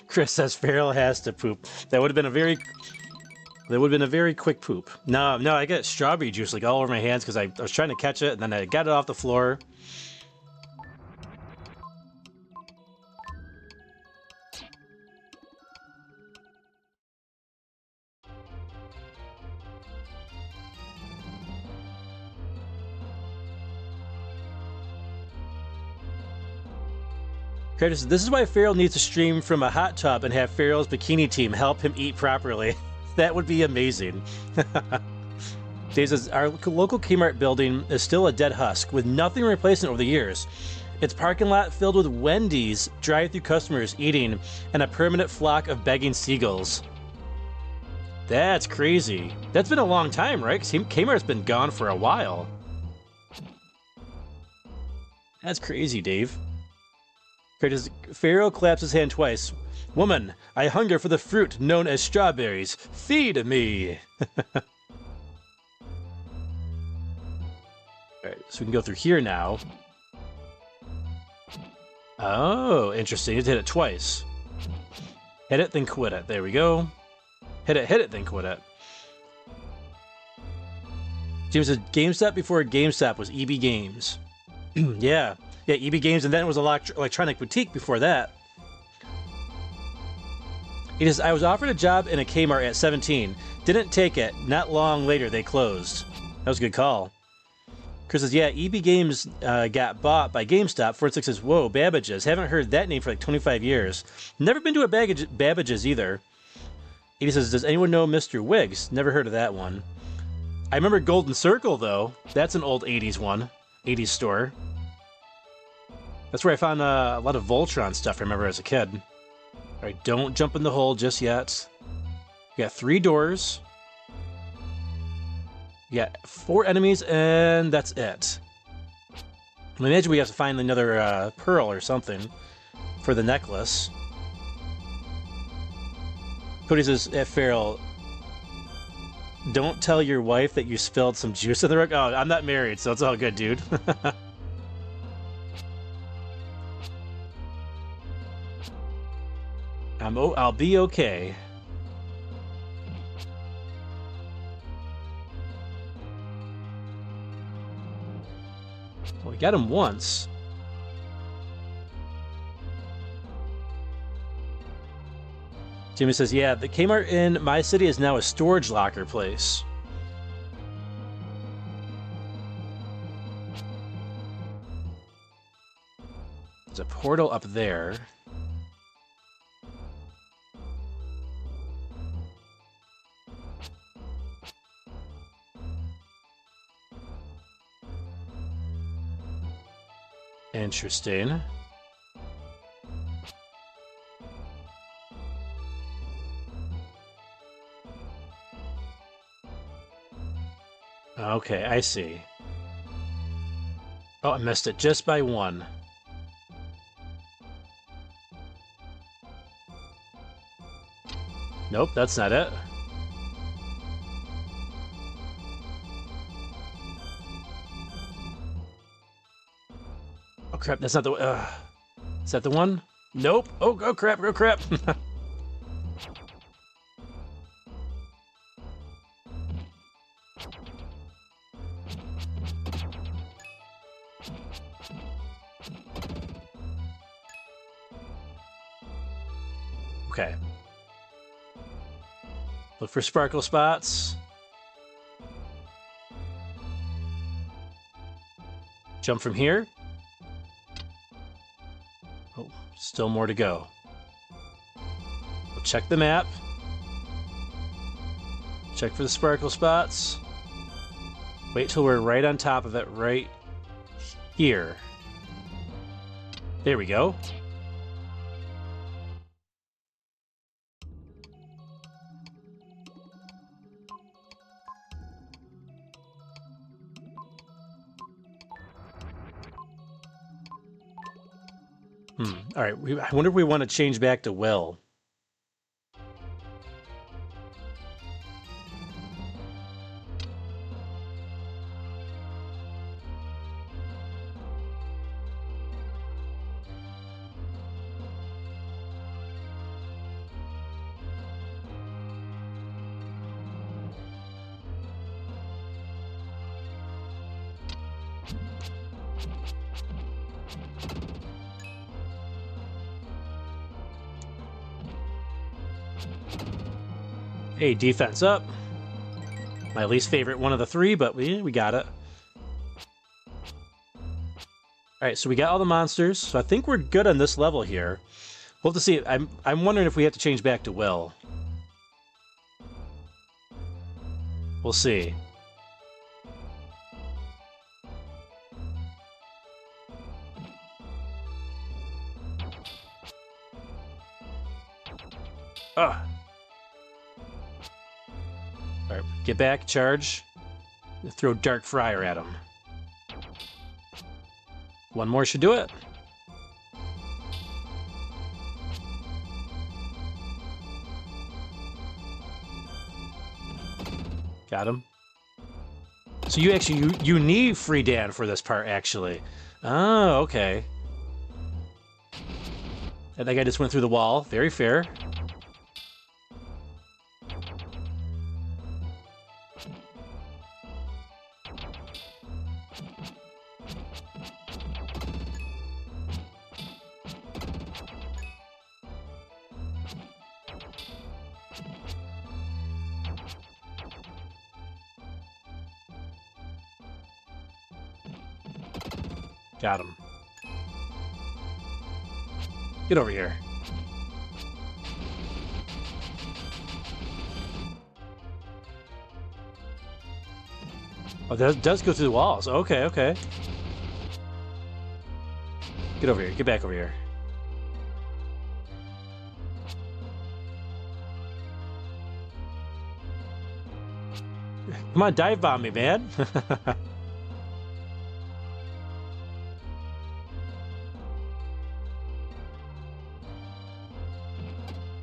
Chris says Feral has to poop. That would have been a very quick poop. No, I got strawberry juice like all over my hands because I was trying to catch it and then I got it off the floor. Curtis, this is why Feral needs to stream from a hot tub and have Feral's bikini team help him eat properly. That would be amazing. Dave says, our local Kmart building is still a dead husk, with nothing replacing it over the years. Its parking lot filled with Wendy's drive-thru customers eating and a permanent flock of begging seagulls. That's crazy. That's been a long time, right? 'Cause Kmart's been gone for a while. That's crazy, Dave. Feral claps his hand twice. Woman, I hunger for the fruit known as strawberries. Feed me! Alright, so we can go through here now. Oh, interesting. You have to hit it twice. Hit it, then quit it. There we go. Hit it, then quit it. James said, GameStop before GameStop was EB Games. Yeah, EB Games, and then it was Electronic Boutique before that. He says, I was offered a job in a Kmart at 17. Didn't take it. Not long later, they closed. That was a good call. Chris says, yeah, EB Games got bought by GameStop. 46 says, whoa, Babbage's. Haven't heard that name for like 25 years. Never been to a Babbage's either. Edie says, does anyone know Mr. Wiggs? Never heard of that one. I remember Golden Circle, though. That's an old 80s one. 80s store. That's where I found a lot of Voltron stuff I remember as a kid. Alright, don't jump in the hole just yet. We got 3 doors. We got 4 enemies, and that's it. I imagine we have to find another pearl or something for the necklace. Cody says, at Feral, don't tell your wife that you spilled some juice in the rug. Oh, I'm not married, so it's all good, dude. I'll be okay. Well, we got him once. Jimmy says, yeah, the Kmart in my city is now a storage locker place. There's a portal up there. Interesting. Okay, I see. Oh, I missed it just by 1. Nope, that's not it. Oh crap, that's not the is that the one? Nope. Oh crap, oh crap. Okay. Look for sparkle spots. Jump from here. Oh, still more to go. We'll check the map. Check for the sparkle spots. Wait till we're right on top of it, right here. There we go. All right, I wonder if we want to change back to Will. Hey, defense up. My least favorite one of the 3, but we got it. All right, so we got all the monsters. So I think we're good on this level here. We'll have to see. I'm wondering if we have to change back to Will. We'll see. Ugh. All right, get back, charge. Throw Dark Friar at him. One more should do it. Got him. So you actually you need free Dan for this part, actually. Oh, okay. And that guy just went through the wall. Very fair. Got him. Get over here. Oh, that does go through the walls. Okay, okay. Get over here. Get back over here. Come on, dive bomb me, man.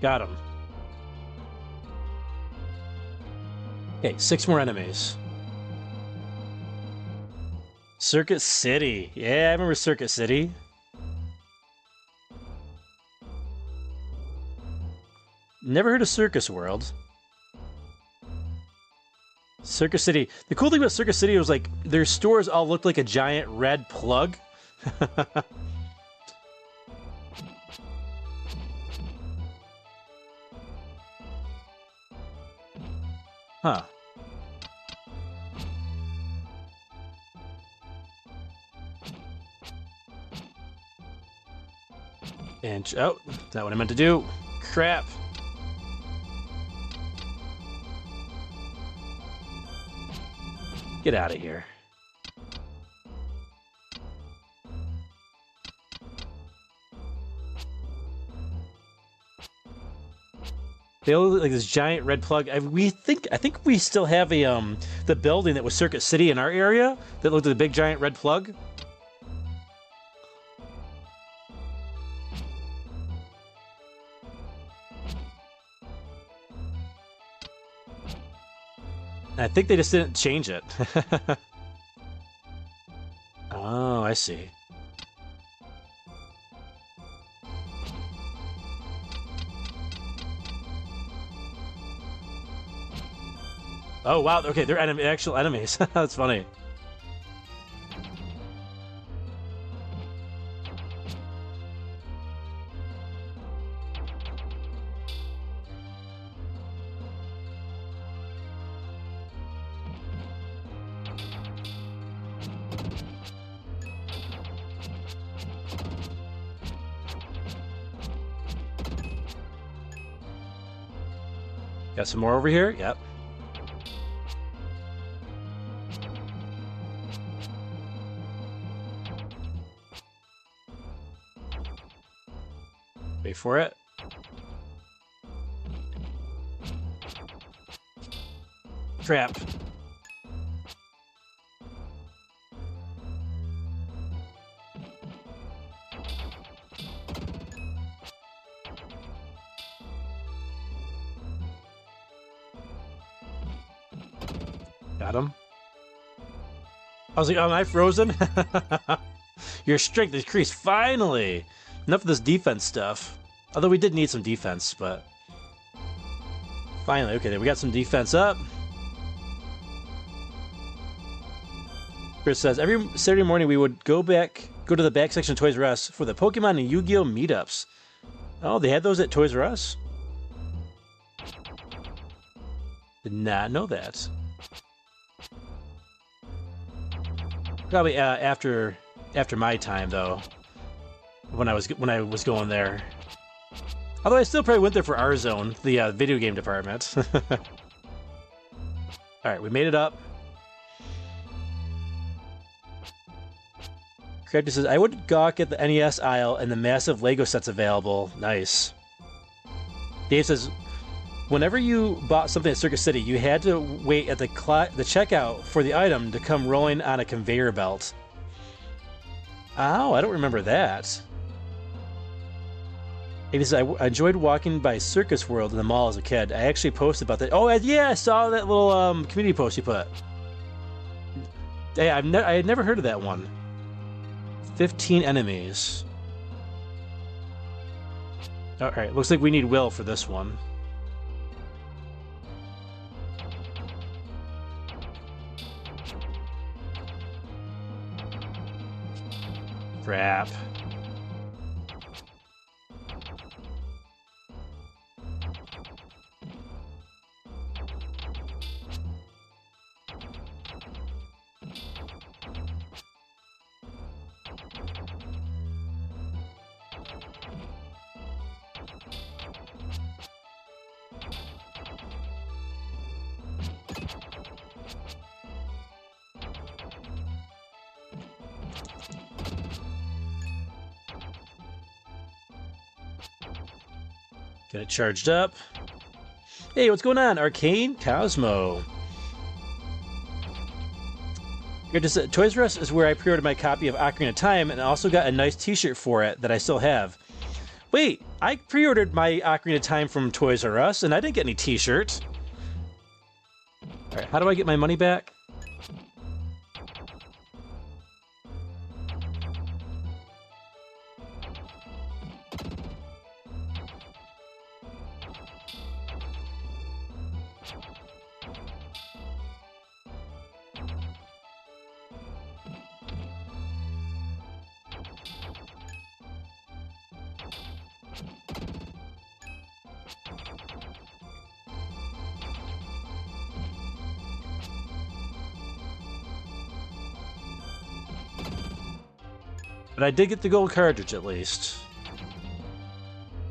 Got him. Okay, 6 more enemies. Circuit City. Yeah, I remember Circuit City. Never heard of Circus World. Circus City. The cool thing about Circus City was like their stores all looked like a giant red plug. Huh. And oh, that's not what I meant to do. Crap. Get out of here. They all look like this giant red plug. I think we still have a the building that was Circuit City in our area that looked like a big giant red plug. I think they just didn't change it. Oh, I see. Oh, wow. Okay, they're actual enemies. That's funny. Got some more over here? Yep. Wait for it. Trap. Got him. I was like, oh, am I frozen? Your strength increased, finally! Enough of this defense stuff. Although we did need some defense, but... Finally, okay, we got some defense up. Chris says, every Saturday morning we would go to the back section of Toys R Us for the Pokemon and Yu-Gi-Oh! Meetups. Oh, they had those at Toys R Us? Did not know that. Probably after after my time though. When I was going there. Although I still probably went there for our zone, the video game department. All right, we made it up. Craig says, I would gawk at the NES aisle and the massive Lego sets available. Nice. Dave says, whenever you bought something at Circuit City, you had to wait at the checkout for the item to come rolling on a conveyor belt. Oh, I don't remember that. Dave says, I enjoyed walking by Circus World in the mall as a kid. I actually posted about that. Oh, yeah, I saw that little community post you put. Hey, I had never heard of that one. 15 enemies. Alright, looks like we need Will for this one. Crap. Get it charged up. Hey, what's going on? Arcane Cosmo. Toys R Us is where I pre-ordered my copy of Ocarina of Time and also got a nice t-shirt for it that I still have. Wait, I pre-ordered my Ocarina of Time from Toys R Us and I didn't get any t-shirt. Alright, how do I get my money back? But I did get the gold cartridge at least.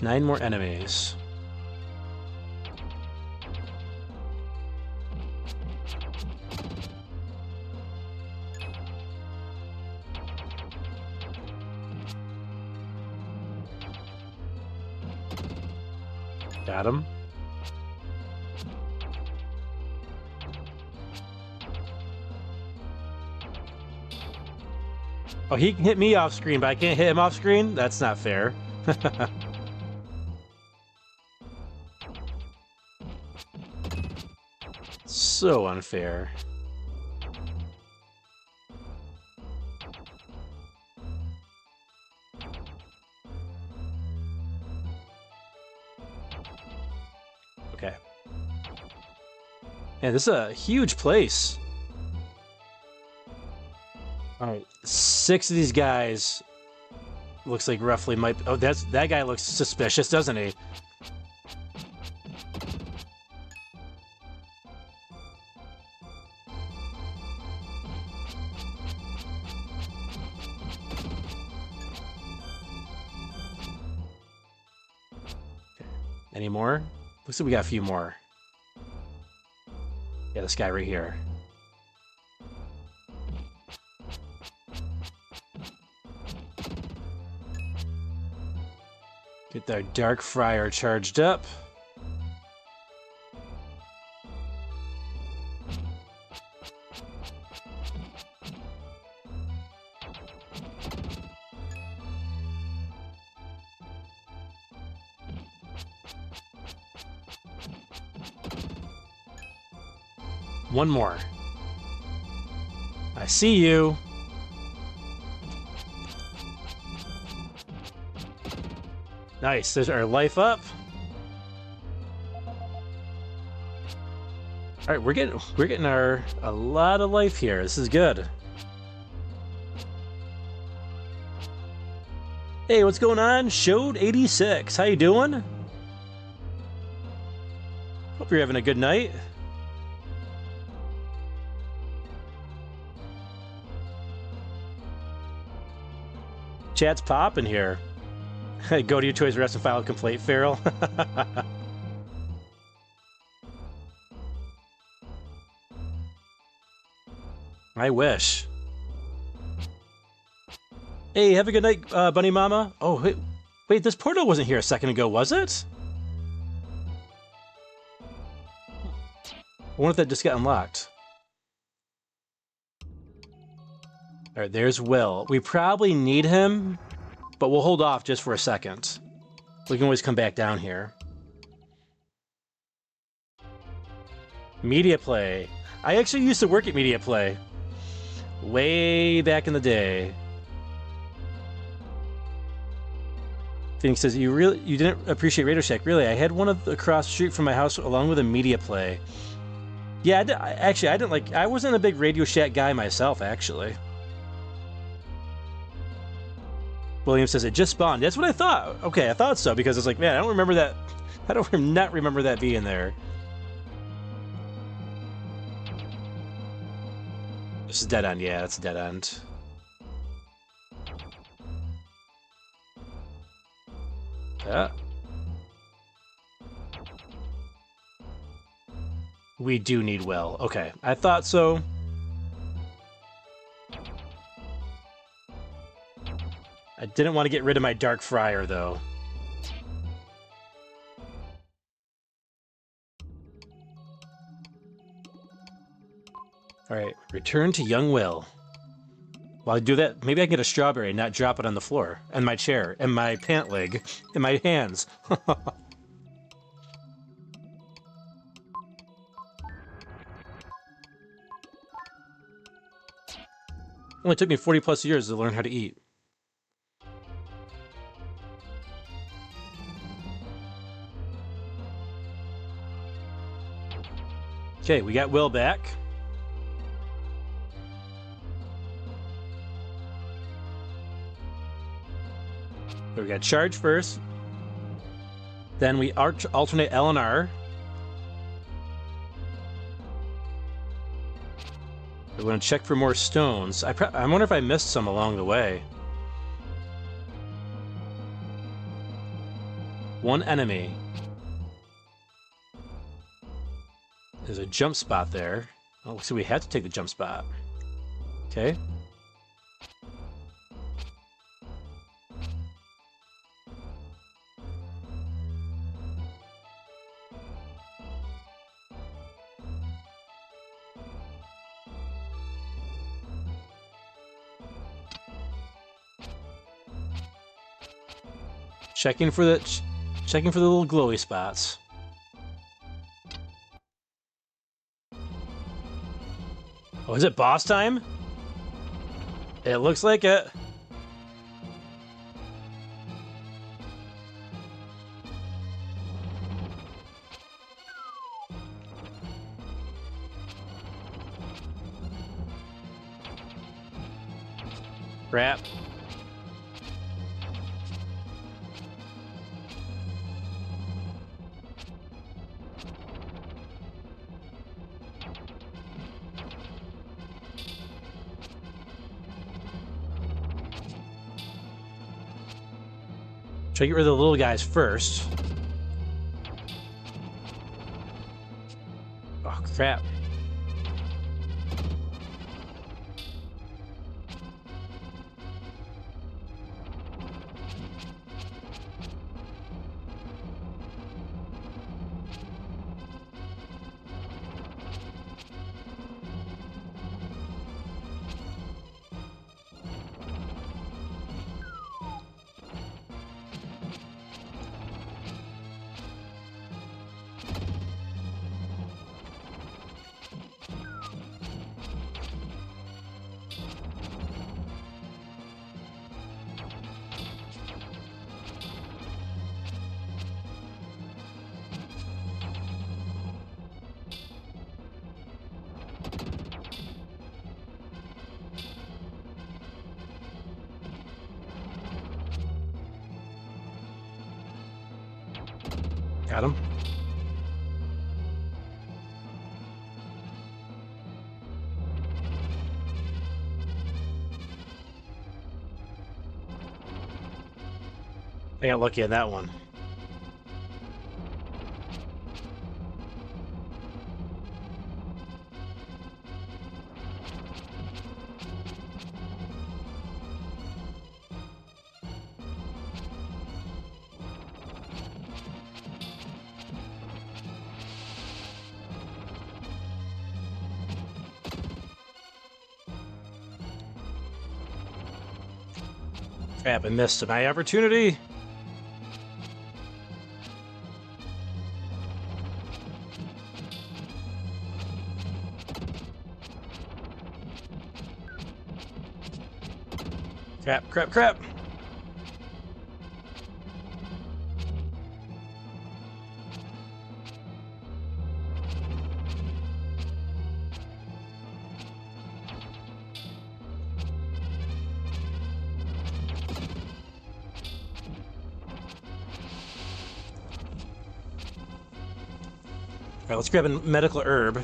9 more enemies. Got him. Oh, he can hit me off screen, but I can't hit him off screen? That's not fair. So unfair. Okay. Man, this is a huge place. Alright, 6 of these guys looks like roughly might... Oh, that guy looks suspicious, doesn't he? Okay. Any more? Looks like we got a few more. Yeah, this guy right here. Get their Dark Friar charged up. One more. I see you. Nice, there's our life up. All right, we're getting a lot of life here. This is good. Hey, what's going on? Showed 86. How you doing? Hope you're having a good night. Chat's popping here. Go to your Toys R Us and file a complaint, Feral. I wish. Hey, have a good night, Bunny Mama. Oh, wait, this portal wasn't here a second ago, was it? I wonder if that just got unlocked. Alright, there's Will. We probably need him, but we'll hold off just for a second. We can always come back down here. Media Play. I actually used to work at Media Play. Way back in the day. Phoenix says, you didn't appreciate Radio Shack. Really, I had one across the street from my house along with a Media Play. Yeah, I wasn't a big Radio Shack guy myself, actually. William says, it just spawned. That's what I thought. Okay, I thought so, because it's like, man, I don't remember that. I don't not remember that being there. This is dead end. Yeah, that's a dead end. Yeah. We do need Will. Okay, I thought so. I didn't want to get rid of my Dark Friar, though. Alright, return to young Will. While I do that, maybe I can get a strawberry and not drop it on the floor, and my chair, and my pant leg, and my hands. Only took me 40 plus years to learn how to eat. Okay, we got Will back. So we got charge first. Then we alternate L and R. We're going to check for more stones. I wonder if I missed some along the way. One enemy. There's a jump spot there. Oh, so we had to take the jump spot. Okay. Checking for the little glowy spots. Oh, is it boss time? It looks like it. Crap. Try to get rid of the little guys first. Oh, crap. Got him. I got lucky on that one. Crap, I missed my opportunity. Crap, crap, crap. All right, let's grab a medical herb.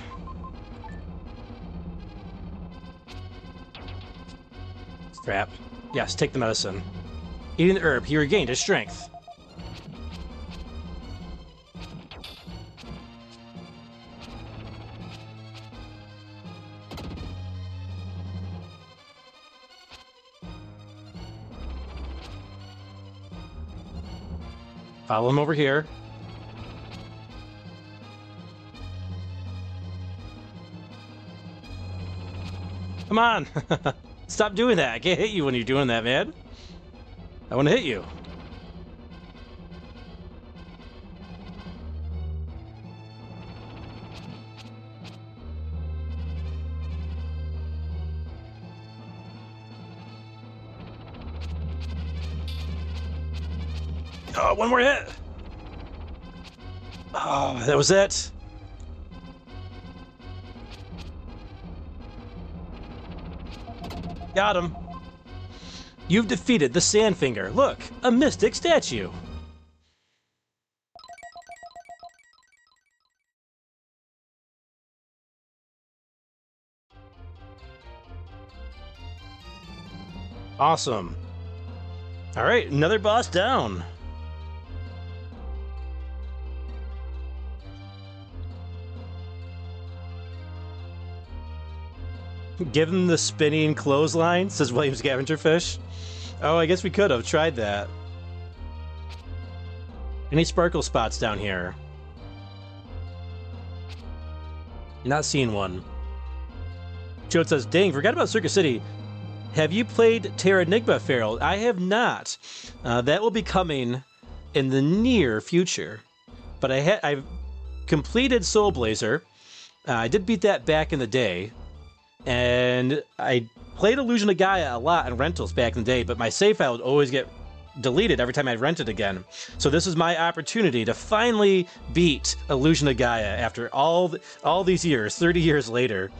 Crap. Yes, take the medicine. Eating the herb, he regained his strength. Follow him over here. Come on! Stop doing that. I can't hit you when you're doing that, man. I want to hit you. Oh, one more hit. Oh, that was it. Got him. You've defeated the Sandfinger. Look, a mystic statue. Awesome. All right, another boss down. Give him the spinning clothesline, says William Scavengerfish. Oh, I guess we could have tried that. Any sparkle spots down here? Not seeing one. Joe says, dang, forgot about Circus City. Have you played Terranigma, Feral? I have not. That will be coming in the near future. But I've completed Soul Blazer. I did beat that back in the day. And I played Illusion of Gaia a lot in rentals back in the day, but my save file would always get deleted every time I rent it again. So this is my opportunity to finally beat Illusion of Gaia after all these years, 30 years later.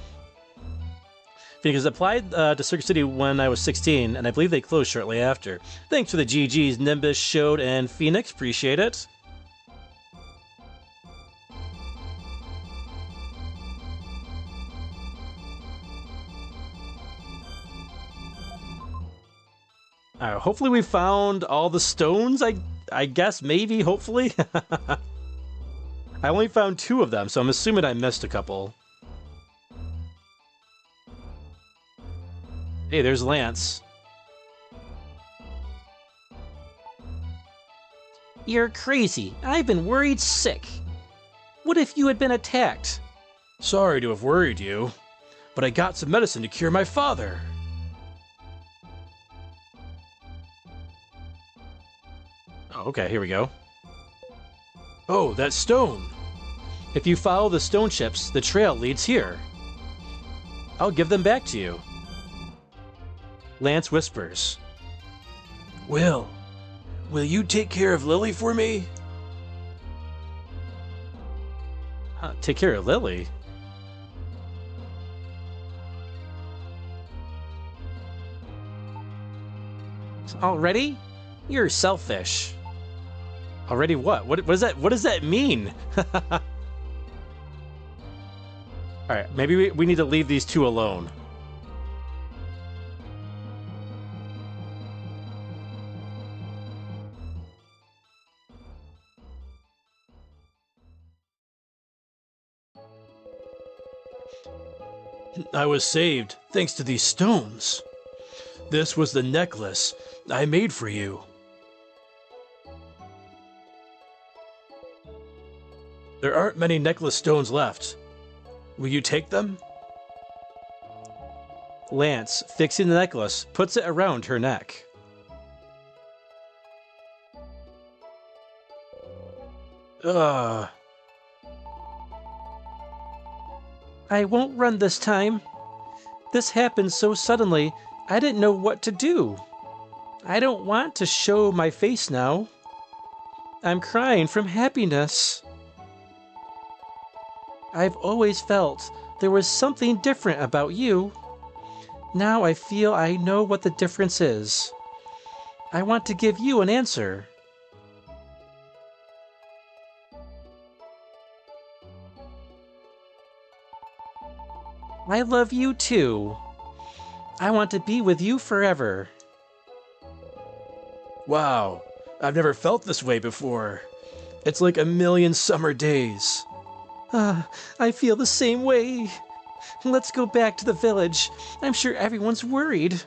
Because I applied to Circuit City when I was 16, and I believe they closed shortly after. Thanks for the GGs, Nimbus, Shode, and Phoenix. Appreciate it. Hopefully we found all the stones, I guess, maybe, hopefully. I only found 2 of them, so I'm assuming I missed a couple. Hey, there's Lance. You're crazy. I've been worried sick. What if you had been attacked? Sorry to have worried you, but I got some medicine to cure my father. Oh, okay, here we go. Oh, that stone! If you follow the stone chips, the trail leads here. I'll give them back to you. Lance whispers. Will you take care of Lily for me? Take care of Lily? Already? You're selfish. Already what? What does that mean? Alright, maybe we need to leave these 2 alone. I was saved thanks to these stones. This was the necklace I made for you. There aren't many necklace stones left. Will you take them? Lance, fixing the necklace, puts it around her neck. Ugh. I won't run this time. This happened so suddenly, I didn't know what to do. I don't want to show my face now. I'm crying from happiness. I've always felt there was something different about you. Now I feel I know what the difference is. I want to give you an answer. I love you too. I want to be with you forever. Wow, I've never felt this way before. It's like a million summer days. I feel the same way. Let's go back to the village. I'm sure everyone's worried.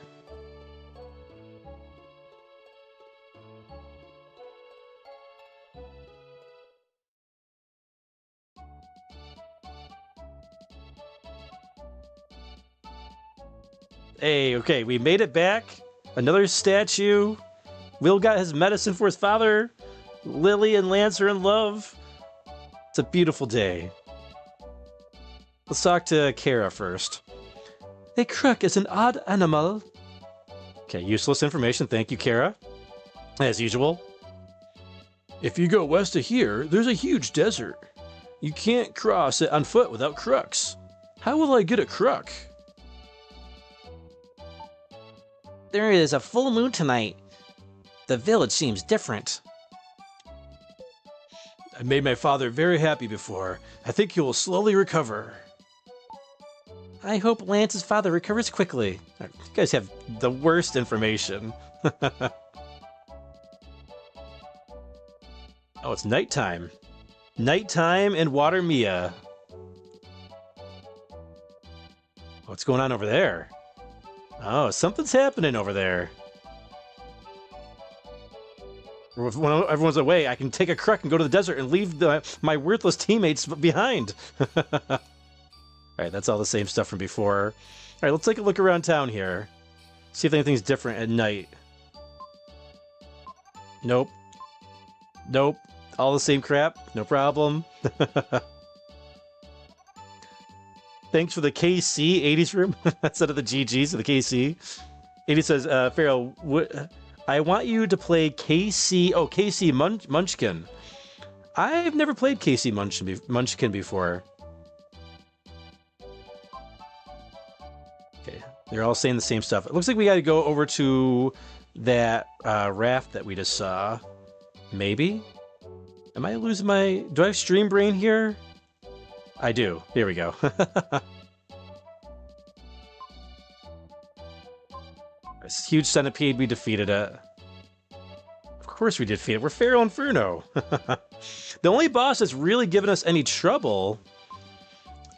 Hey, okay, we made it back. Another statue. Will got his medicine for his father. Lily and Lance are in love. It's a beautiful day. Let's talk to Kara first. A crook is an odd animal. Okay, useless information. Thank you, Kara. As usual. If you go west of here, there's a huge desert. You can't cross it on foot without crooks. How will I get a crook? There is a full moon tonight. The village seems different. I made my father very happy before. I think he will slowly recover. I hope Lance's father recovers quickly. You guys have the worst information. Oh, it's nighttime. Nighttime in Watermia. What's going on over there? Oh, something's happening over there. When everyone's away, I can take a crook and go to the desert and leave my worthless teammates behind. Alright, that's all the same stuff from before. Alright, let's take a look around town here. See if anything's different at night. Nope. Nope. All the same crap. No problem. Thanks for the KC 80s room instead of the GGs of the KC. 80 says, Feral, I want you to play KC. Oh, KC Munchkin. I've never played KC Munchkin before. Okay, they're all saying the same stuff. It looks like we got to go over to that raft that we just saw. Maybe? Am I losing my... Do I have stream brain here? I do. Here we go. This huge centipede, we defeated it. Of course we defeated it. We're FeralInferno. The only boss that's really given us any trouble,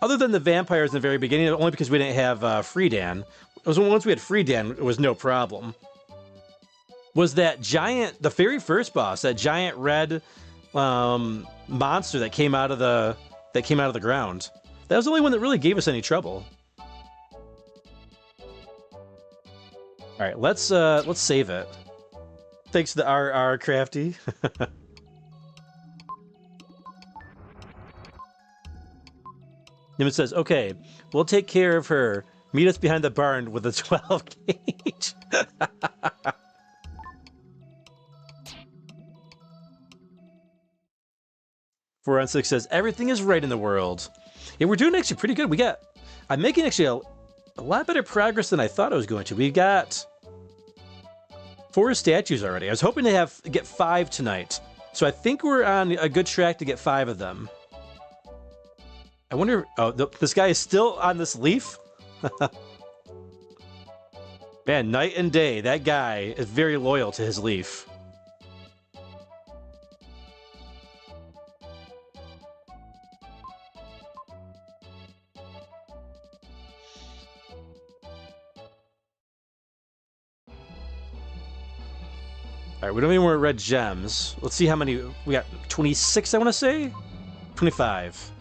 other than the vampires in the very beginning, only because we didn't have Freedan. It was once we had Freedan, it was no problem. Was that giant, the very first boss, that giant red monster that came out of the ground. That was the only one that really gave us any trouble. All right, let's save it. Thanks to the RR Crafty. Nimbus says, "Okay, we'll take care of her. Meet us behind the barn with a 12 gauge." Four on 6 says, "Everything is right in the world." Yeah, we're doing actually pretty good. I'm making actually a lot better progress than I thought I was going to. We got 4 statues already. I was hoping to get 5 tonight. So I think we're on a good track to get 5 of them. I wonder... Oh, this guy is still on this leaf? Man, night and day, that guy is very loyal to his leaf. All right, we don't need more red gems. Let's see how many we got. 26, I want to say. 25.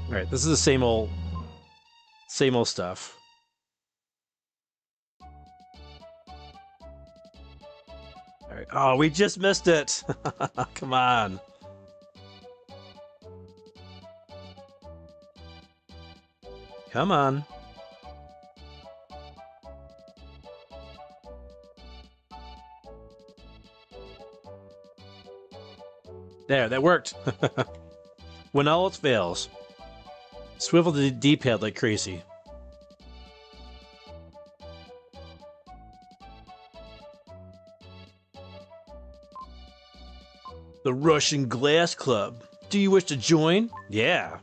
All right, this is the same old stuff. All right. Oh, we just missed it. Come on. Come on. There, that worked. When all else fails, swivel the D-pad like crazy. The Russian Glass Club. Do you wish to join? Yeah.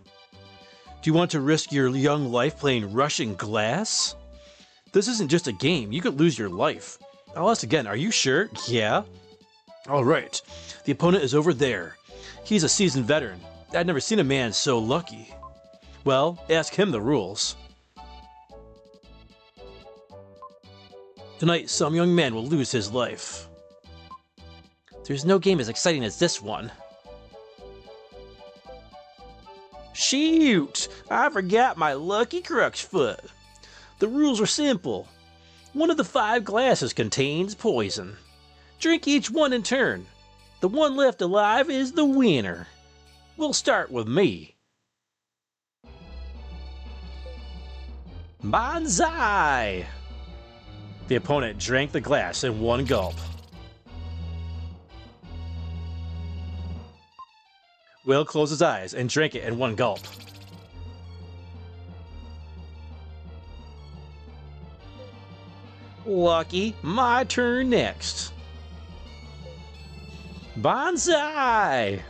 Do you want to risk your young life playing Russian glass? This isn't just a game. You could lose your life. I'll ask again. Are you sure? Yeah. All right. The opponent is over there. He's a seasoned veteran. I'd never seen a man so lucky. Well, ask him the rules. Tonight, some young man will lose his life. There's no game as exciting as this one. Shoot! I forgot my lucky crux foot. The rules are simple. One of the 5 glasses contains poison. Drink each one in turn. The one left alive is the winner. We'll start with me. Banzai! The opponent drank the glass in one gulp. Will closed his eyes and drank it in one gulp. Lucky, my turn next. Banzai!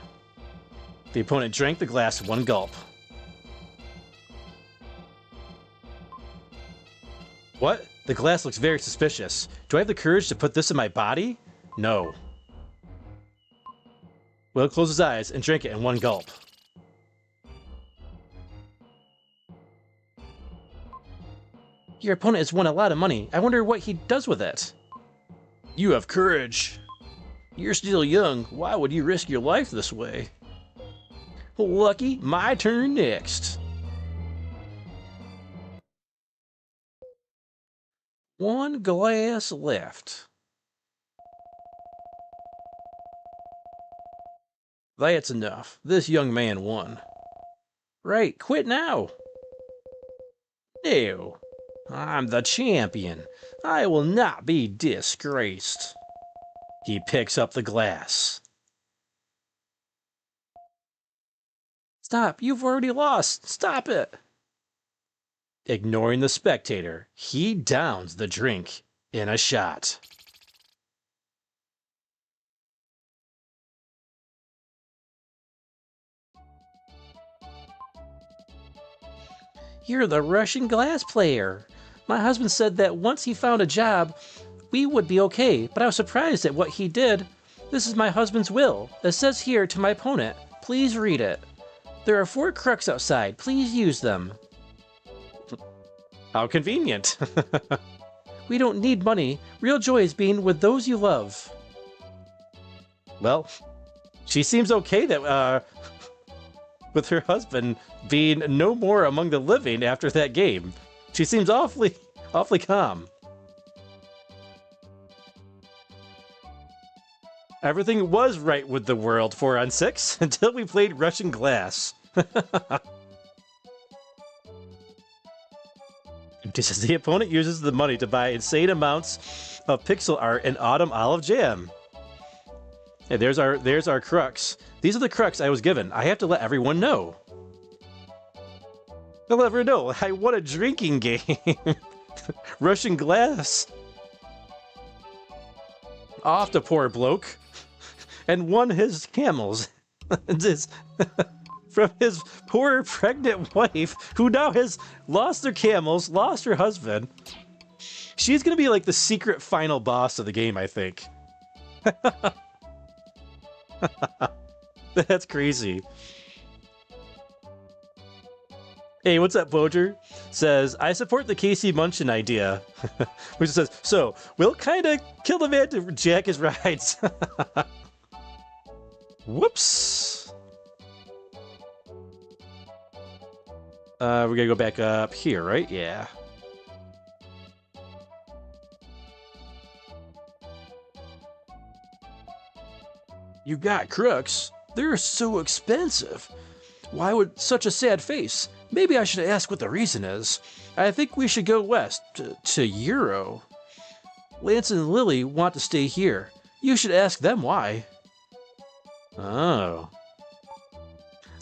The opponent drank the glass in one gulp. What? The glass looks very suspicious. Do I have the courage to put this in my body? No. Will closed his eyes and drank it in one gulp. Your opponent has won a lot of money. I wonder what he does with it. You have courage. You're still young. Why would you risk your life this way? Lucky, my turn next. One glass left. That's enough. This young man won. Right, quit now. No. I'm the champion. I will not be disgraced. He picks up the glass. Stop, you've already lost. Stop it. Ignoring the spectator, he downs the drink in a shot. You're the Russian glass player. My husband said that once he found a job, we would be okay, but I was surprised at what he did. This is my husband's will. It says here to my opponent. Please read it. There are 4 crux outside. Please use them. How convenient. We don't need money. Real joy is being with those you love. Well, she seems okay that, with her husband being no more among the living after that game. She seems awfully calm. Everything was right with the world 4 on 6 until we played Russian Glass. The opponent uses the money to buy insane amounts of pixel art and autumn olive jam. Hey, there's our crux. These are the crux I was given. I have to let everyone know. They'll never know. I won a drinking game. Russian Glass. Off the poor bloke. And won his camels. From his poor pregnant wife, who now has lost their camels, lost her husband. She's gonna be like the secret final boss of the game, I think. That's crazy. Hey, what's up, Poacher? Says, I support the Casey Munchin idea. Which says, so, we'll kind of kill the man to jack his rides. Whoops. We're gonna go back up here, right? Yeah. You got crooks? They're so expensive. Why would such a sad face? Maybe I should ask what the reason is. I think we should go west to Euro. Lance and Lily want to stay here. You should ask them why. Oh.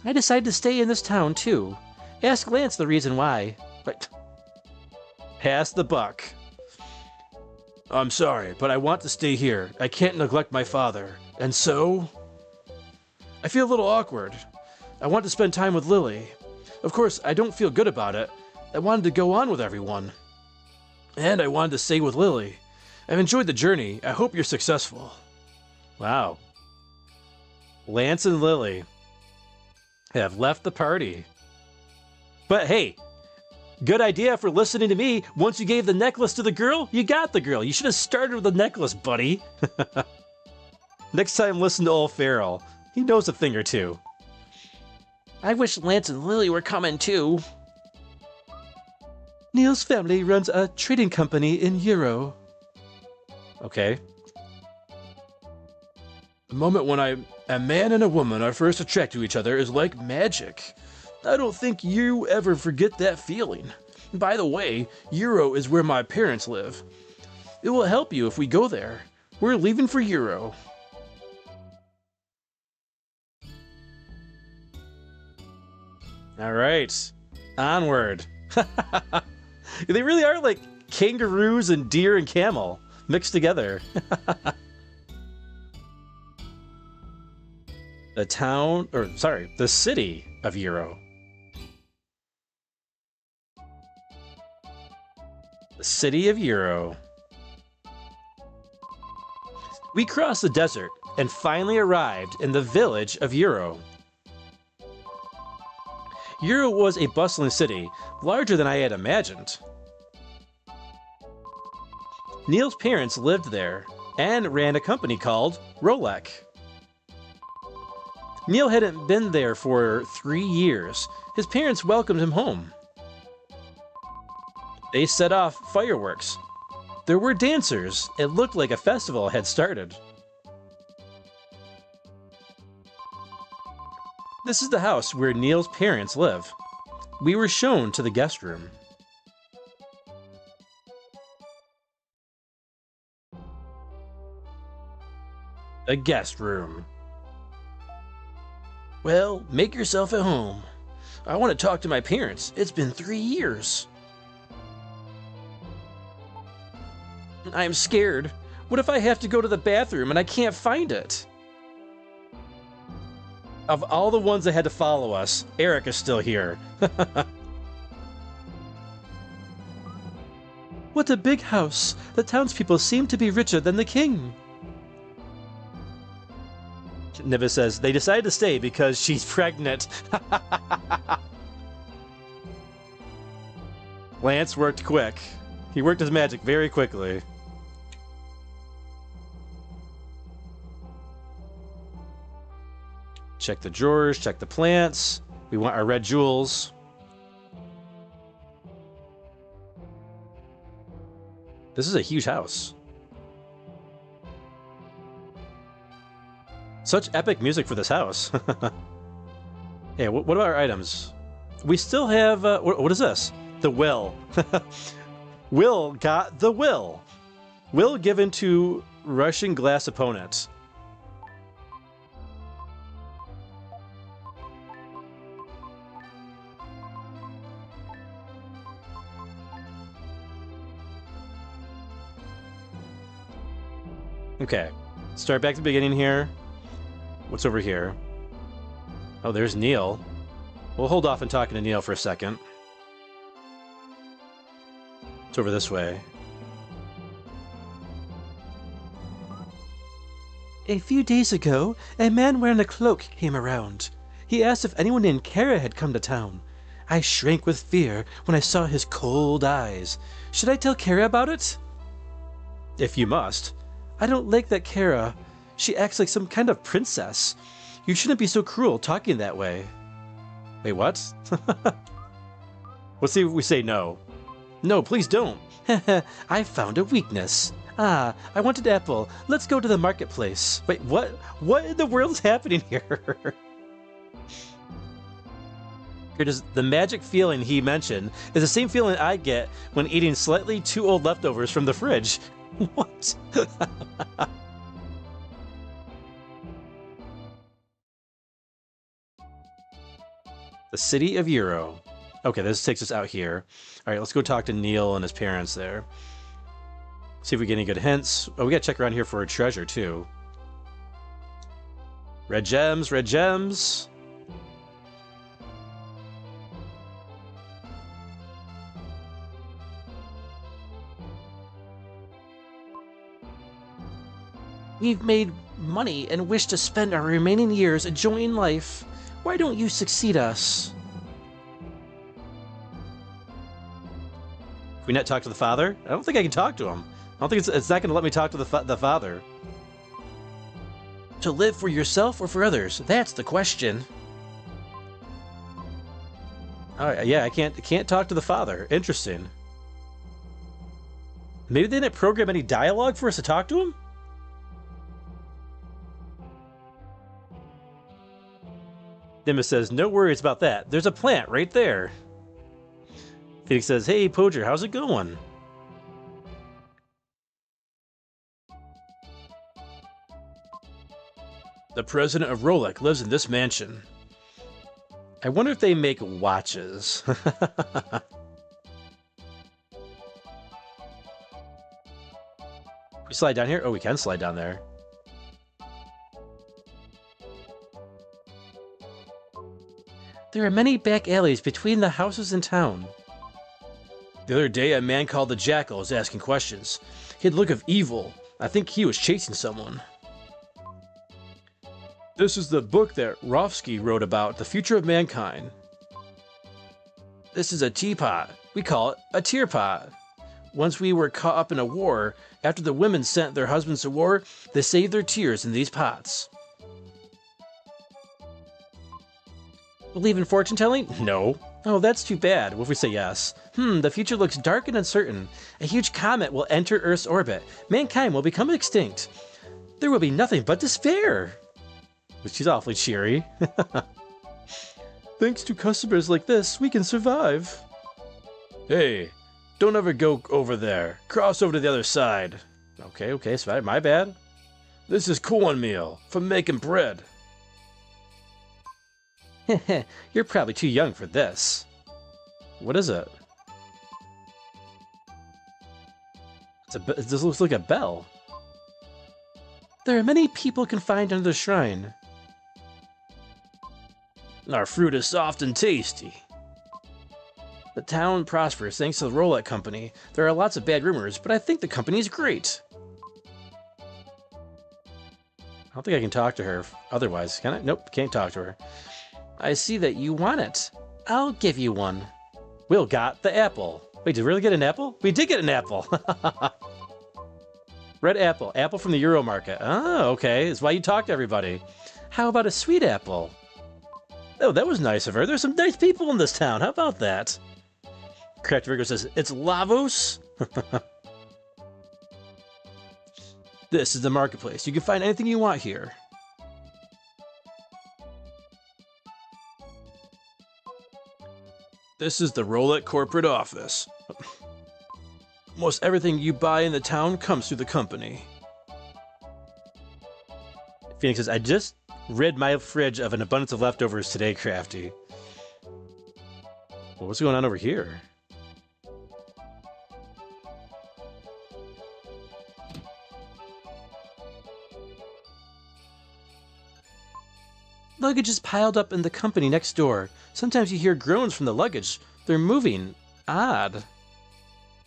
I decided to stay in this town too. Ask Lance the reason why. But pass the buck. I'm sorry, but I want to stay here. I can't neglect my father. And so? I feel a little awkward. I want to spend time with Lily. Of course, I don't feel good about it. I wanted to go on with everyone. And I wanted to stay with Lily. I've enjoyed the journey. I hope you're successful. Wow. Lance and Lily have left the party. But hey, good idea for listening to me. Once you gave the necklace to the girl, you got the girl. You should have started with the necklace, buddy. Next time, listen to old Feral. He knows a thing or two. I wish Lance and Lily were coming too. Neil's family runs a trading company in Euro. Okay. The moment when a man and a woman are first attracted to each other is like magic. I don't think you ever forget that feeling. By the way, Euro is where my parents live. It will help you if we go there. We're leaving for Euro. All right, onward. They really are like kangaroos and deer and camel mixed together. The city of Euro. The city of Euro. We crossed the desert and finally arrived in the village of Euro. Euro was a bustling city, larger than I had imagined. Neil's parents lived there and ran a company called Rolek. Neil hadn't been there for 3 years. His parents welcomed him home. They set off fireworks. There were dancers. It looked like a festival had started. This is the house where Neil's parents live. We were shown to the guest room. The guest room. Well, make yourself at home. I want to talk to my parents. It's been 3 years. I'm scared. What if I have to go to the bathroom and I can't find it? Of all the ones that had to follow us, Eric is still here. What a big house. The townspeople seem to be richer than the king. Niva says, they decided to stay because she's pregnant. Lance worked quick. He worked his magic very quickly. Check the drawers, check the plants. We want our red jewels. This is a huge house. Such epic music for this house. Hey, what about our items? We still have, what is this? The will. Will got the will. Will given to Russian glass opponent. Okay, start back to the beginning here. What's over here? Oh, there's Neil. We'll hold off on talking to Neil for a second. It's over this way. A few days ago, a man wearing a cloak came around. He asked if anyone named Kara had come to town. I shrank with fear when I saw his cold eyes. Should I tell Kara about it? If you must. I don't like that Kara. She acts like some kind of princess. You shouldn't be so cruel talking that way. Wait, what? Let's see if we say no. No, please don't. I found a weakness. Ah, I wanted apple. Let's go to the marketplace. Wait, what? What in the world is happening here? The magic feeling he mentioned is the same feeling I get when eating slightly too old leftovers from the fridge. What? The city of Euro. Okay, this takes us out here. All right, let's go talk to Neil and his parents there. See if we get any good hints. Oh, we gotta check around here for a treasure, too. Red gems, red gems. We've made money and wish to spend our remaining years enjoying life. Why don't you succeed us? Can we not talk to the father? I don't think I can talk to him. I don't think it's not going to let me talk to the father. To live for yourself or for others? That's the question. Oh, yeah, I can't talk to the father. Interesting. Maybe they didn't program any dialogue for us to talk to him? Nimbus says, no worries about that. There's a plant right there. Phoenix says, hey, Poacher, how's it going? The president of Rolek lives in this mansion. I wonder if they make watches. We slide down here? Oh, we can slide down there. There are many back alleys between the houses in town. The other day, a man called the Jackal was asking questions. He had the look of evil. I think he was chasing someone. This is the book that Rofsky wrote about the future of mankind. This is a teapot. We call it a tear pot. Once we were caught up in a war, after the women sent their husbands to war, they saved their tears in these pots. Believe in fortune telling? No. Oh, that's too bad. What if we say yes? The future looks dark and uncertain. A huge comet will enter Earth's orbit. Mankind will become extinct. There will be nothing but despair. She's awfully cheery. Thanks to customers like this, we can survive. Hey, don't ever go over there. Cross over to the other side. Okay, so my bad. This is cornmeal for making bread. You're probably too young for this. What is it? This looks like a bell. There are many people confined under the shrine. Our fruit is soft and tasty. The town prospers thanks to the Rolek Company. There are lots of bad rumors, but I think the company is great. I don't think I can talk to her otherwise, can I? Nope, can't talk to her. I see that you want it. I'll give you one. Will got the apple. Wait, did we really get an apple? We did get an apple. Red apple. Apple from the Euro market. Oh, okay. That's why you talk to everybody. How about a sweet apple? Oh, that was nice of her. There's some nice people in this town. How about that? Craft Virgo says, it's Lavos? This is the marketplace. You can find anything you want here. This is the Rolek corporate office. Almost everything you buy in the town comes through the company. Phoenix says, I just rid my fridge of an abundance of leftovers today, Crafty. Well, what's going on over here? Luggage is piled up in the company next door. Sometimes you hear groans from the luggage. They're moving. Odd.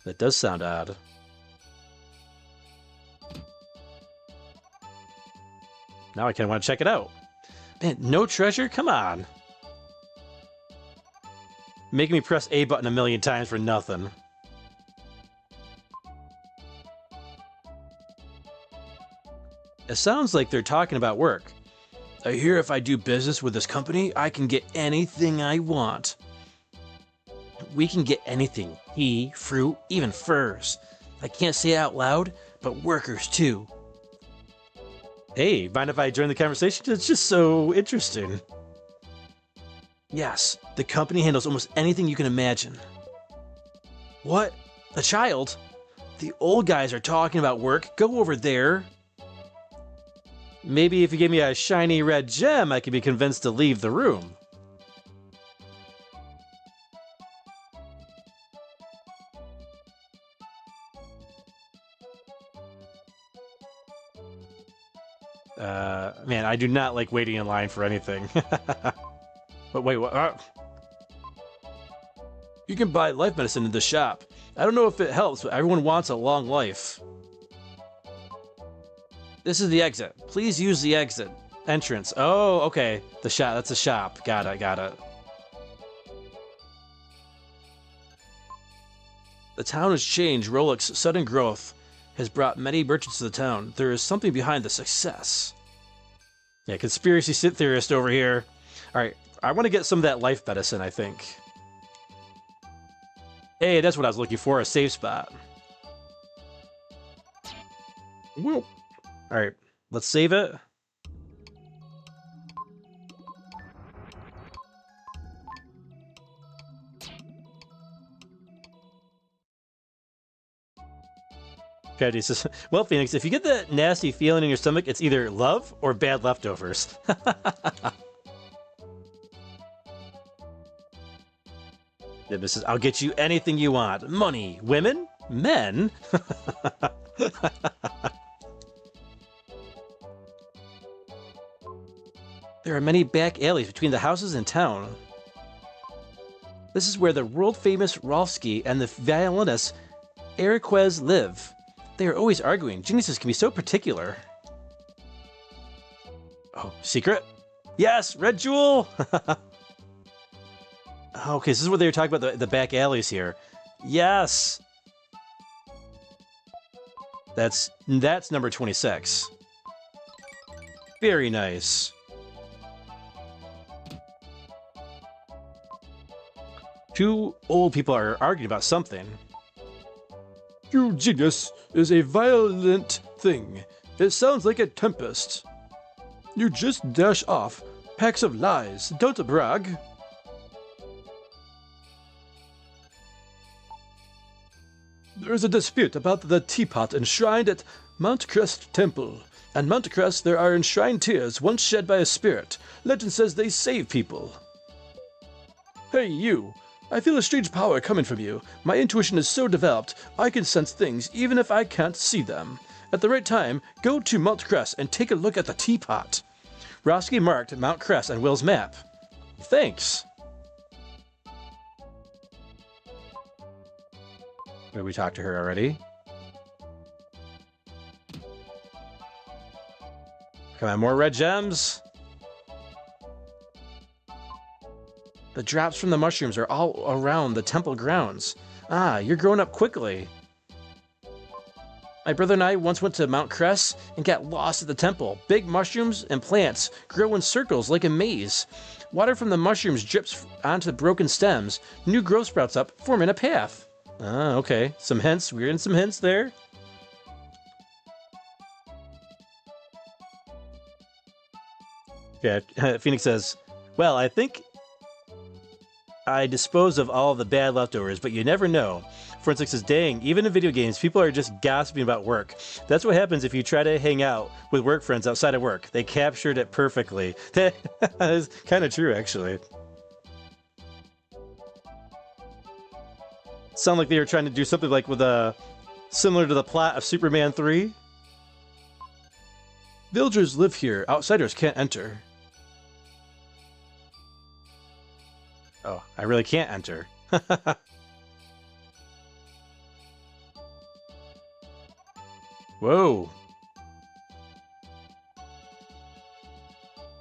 That does sound odd. Now I kind of want to check it out. Man, no treasure? Come on. Making me press A button a million times for nothing. It sounds like they're talking about work. I hear if I do business with this company, I can get anything I want. We can get anything. Tea, fruit, even furs. I can't say it out loud, but workers too. Hey, mind if I join the conversation? It's just so interesting. Yes, the company handles almost anything you can imagine. What? A child? The old guys are talking about work. Go over there. Maybe if you give me a shiny red gem, I could be convinced to leave the room. Man, I do not like waiting in line for anything. But wait, what? You can buy life medicine in the shop. I don't know if it helps, but everyone wants a long life. This is the exit. Please use the exit. Entrance. Oh, okay. The shop. That's a shop. Got it, got it. The town has changed. Rolex sudden growth has brought many merchants to the town. There is something behind the success. Yeah, conspiracy theorist over here. Alright, I want to get some of that life medicine, I think. Hey, that's what I was looking for, a safe spot. Whoop. Alright, let's save it. Tragedy says, well, Phoenix, if you get that nasty feeling in your stomach, it's either love or bad leftovers. Dibna says, I'll get you anything you want. Money, women, men. There are many back alleys between the houses in town. This is where the world-famous Rolfsky and the violinist Eriquez live. They are always arguing. Geniuses can be so particular. Oh, secret? Yes, red jewel! Okay, this is what they were talking about, the back alleys here. Yes! That's number 26. Very nice. Two old people are arguing about something. True genius is a violent thing. It sounds like a tempest. You just dash off packs of lies, don't brag. There is a dispute about the teapot enshrined at Mount Crest Temple. At Mount Crest there are enshrined tears once shed by a spirit. Legend says they save people. Hey you! I feel a strange power coming from you. My intuition is so developed, I can sense things even if I can't see them. At the right time, go to Mount Crest and take a look at the teapot. Roski marked Mount Crest on Will's map. Thanks. Maybe we talked to her already. Come on, more red gems. The drops from the mushrooms are all around the temple grounds. Ah, you're growing up quickly. My brother and I once went to Mount Crest and got lost at the temple. Big mushrooms and plants grow in circles like a maze. Water from the mushrooms drips onto the broken stems. New growth sprouts up, forming a path. Ah, okay. Some hints. We're in some hints there. Yeah, Phoenix says, well, I think I dispose of all the bad leftovers, but you never know. Forensic says, dang, even in video games, people are just gossiping about work. That's what happens if you try to hang out with work friends outside of work. They captured it perfectly. That is kind of true, actually. Sound like they were trying to do something like with similar to the plot of Superman 3. Villagers live here. Outsiders can't enter. Oh, I really can't enter. Whoa.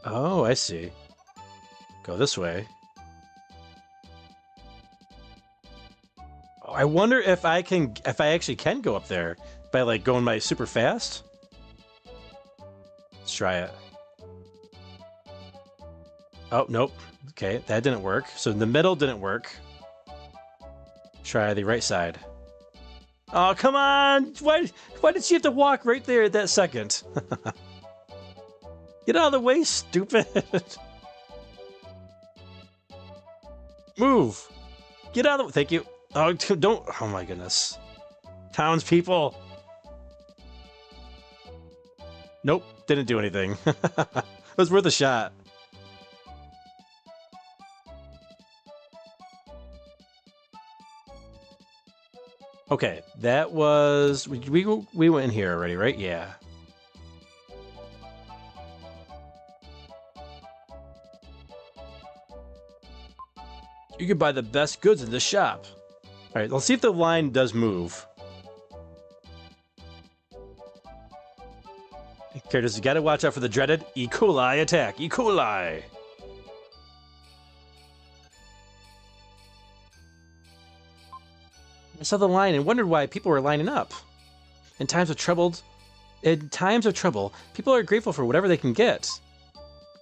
Oh, I see. Go this way. I wonder if I actually can go up there by like going my super fast. Let's try it. Oh, nope. Okay, that didn't work. So the middle didn't work. Try the right side. Oh, come on! Why did she have to walk right there at that second? Get out of the way, stupid! Move! Get out of the way. Thank you. Oh, don't. Oh my goodness. Townspeople! Nope, didn't do anything. It was worth a shot. Okay, that was... We went in here already, right? Yeah. You can buy the best goods in the shop. All right, let's see if the line does move. Characters, you gotta watch out for the dreaded E. coli attack. E. coli! I saw the line and wondered why people were lining up. In times of trouble, people are grateful for whatever they can get.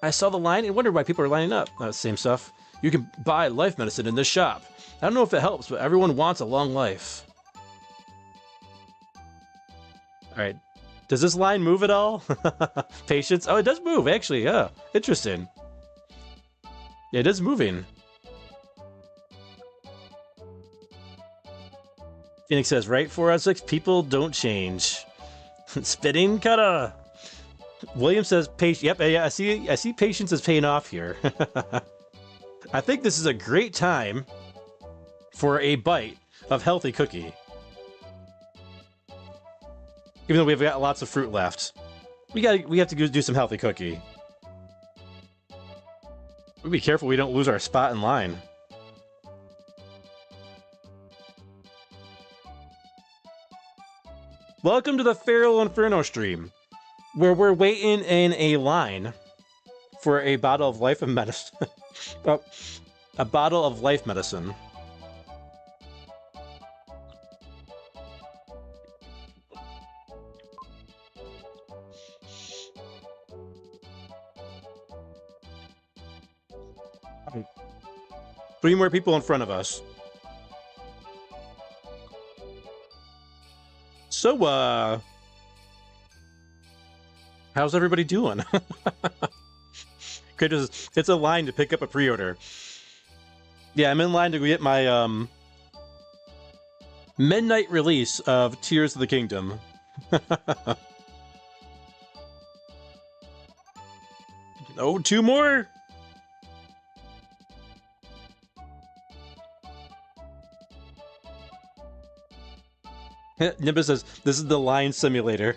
I saw the line and wondered why people are lining up. Same stuff. You can buy life medicine in this shop. I don't know if it helps, but everyone wants a long life. Alright. Does this line move at all? Patience? Oh, it does move, actually, yeah. Interesting. Yeah, it is moving. Phoenix says, right, 4/6, people don't change. Spitting kata. William says, yep, yeah, I see patience is paying off here. I think this is a great time for a bite of healthy cookie. Even though we've got lots of fruit left. We have to go do some healthy cookie. We be careful we don't lose our spot in line. Welcome to the FeralInferno stream, where we're waiting in a line for a bottle of life and medicine. A bottle of life medicine. Three more people in front of us. So, how's everybody doing? It's a line to pick up a pre-order. Yeah, I'm in line to get my, midnight release of Tears of the Kingdom. Oh, two more? Nimbus says, this is the line simulator.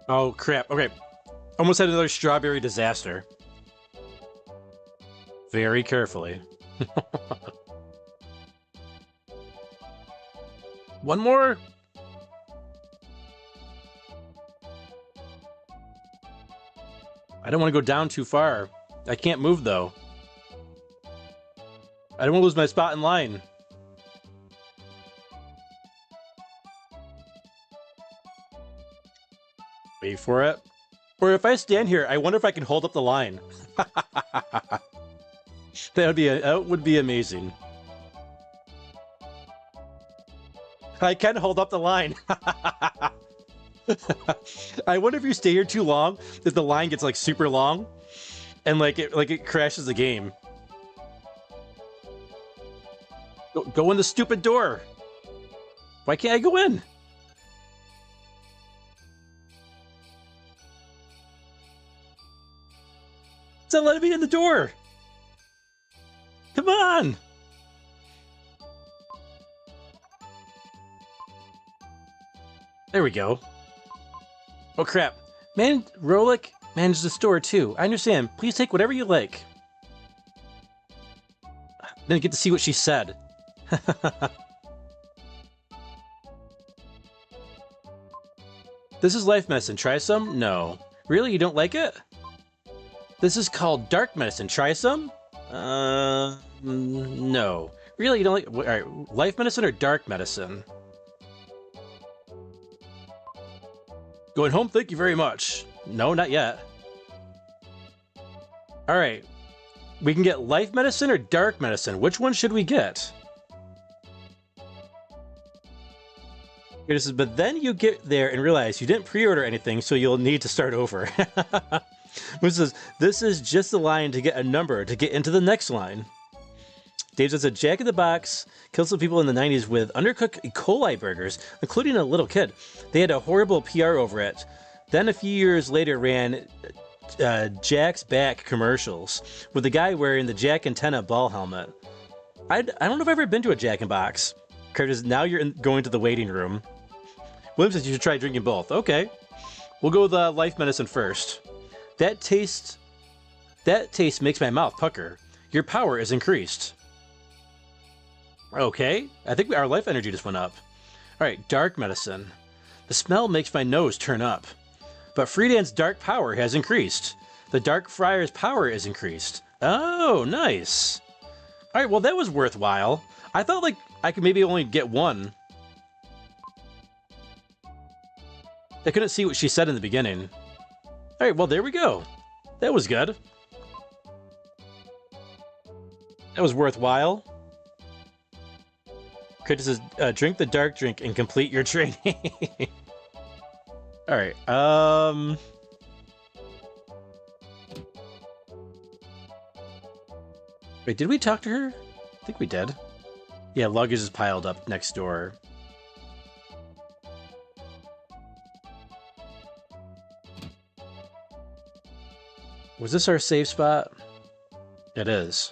Oh, crap. Okay. Almost had another strawberry disaster. Very carefully. One more? I don't want to go down too far. I can't move, though. I don't want to lose my spot in line. Wait for it. Or if I stand here, I wonder if I can hold up the line. That would be amazing. I can hold up the line. I wonder if you stay here too long, if the line gets like super long, and like it crashes the game. Go in the stupid door. Why can't I go in? It's not letting me in the door. Come on. There we go. Oh crap. Man, Rolik managed the store too. I understand. Please take whatever you like. Didn't get to see what she said. This is life medicine. Try some? No. Really? You don't like it? This is called dark medicine. Try some? No. Really, you don't like... All right, life medicine or dark medicine? Going home, thank you very much. No, not yet. All right. We can get life medicine or dark medicine. Which one should we get? This is, but then you get there and realize you didn't pre-order anything, so you'll need to start over. This is just the line to get a number to get into the next line. Dave says a Jack in the Box killed some people in the 90s with undercooked E. coli burgers, including a little kid. They had a horrible PR over it. Then a few years later ran Jack's Back commercials with the guy wearing the Jack antenna ball helmet. I don't know if I've ever been to a Jack in Box. Curtis, now you're going to the waiting room. William says you should try drinking both. Okay. We'll go with life medicine first. That taste makes my mouth pucker. Your power is increased. Okay. I think our life energy just went up. All right, dark medicine. The smell makes my nose turn up. But Friedan's dark power has increased. The Dark Friar's power is increased. Oh, nice. All right, well, that was worthwhile. I thought like I could maybe only get one. I couldn't see what she said in the beginning. All right, well, there we go. That was good. That was worthwhile. Curtis says, drink the dark drink and complete your training. All right, wait, did we talk to her? I think we did. Yeah, luggage is piled up next door. Was this our save spot? It is.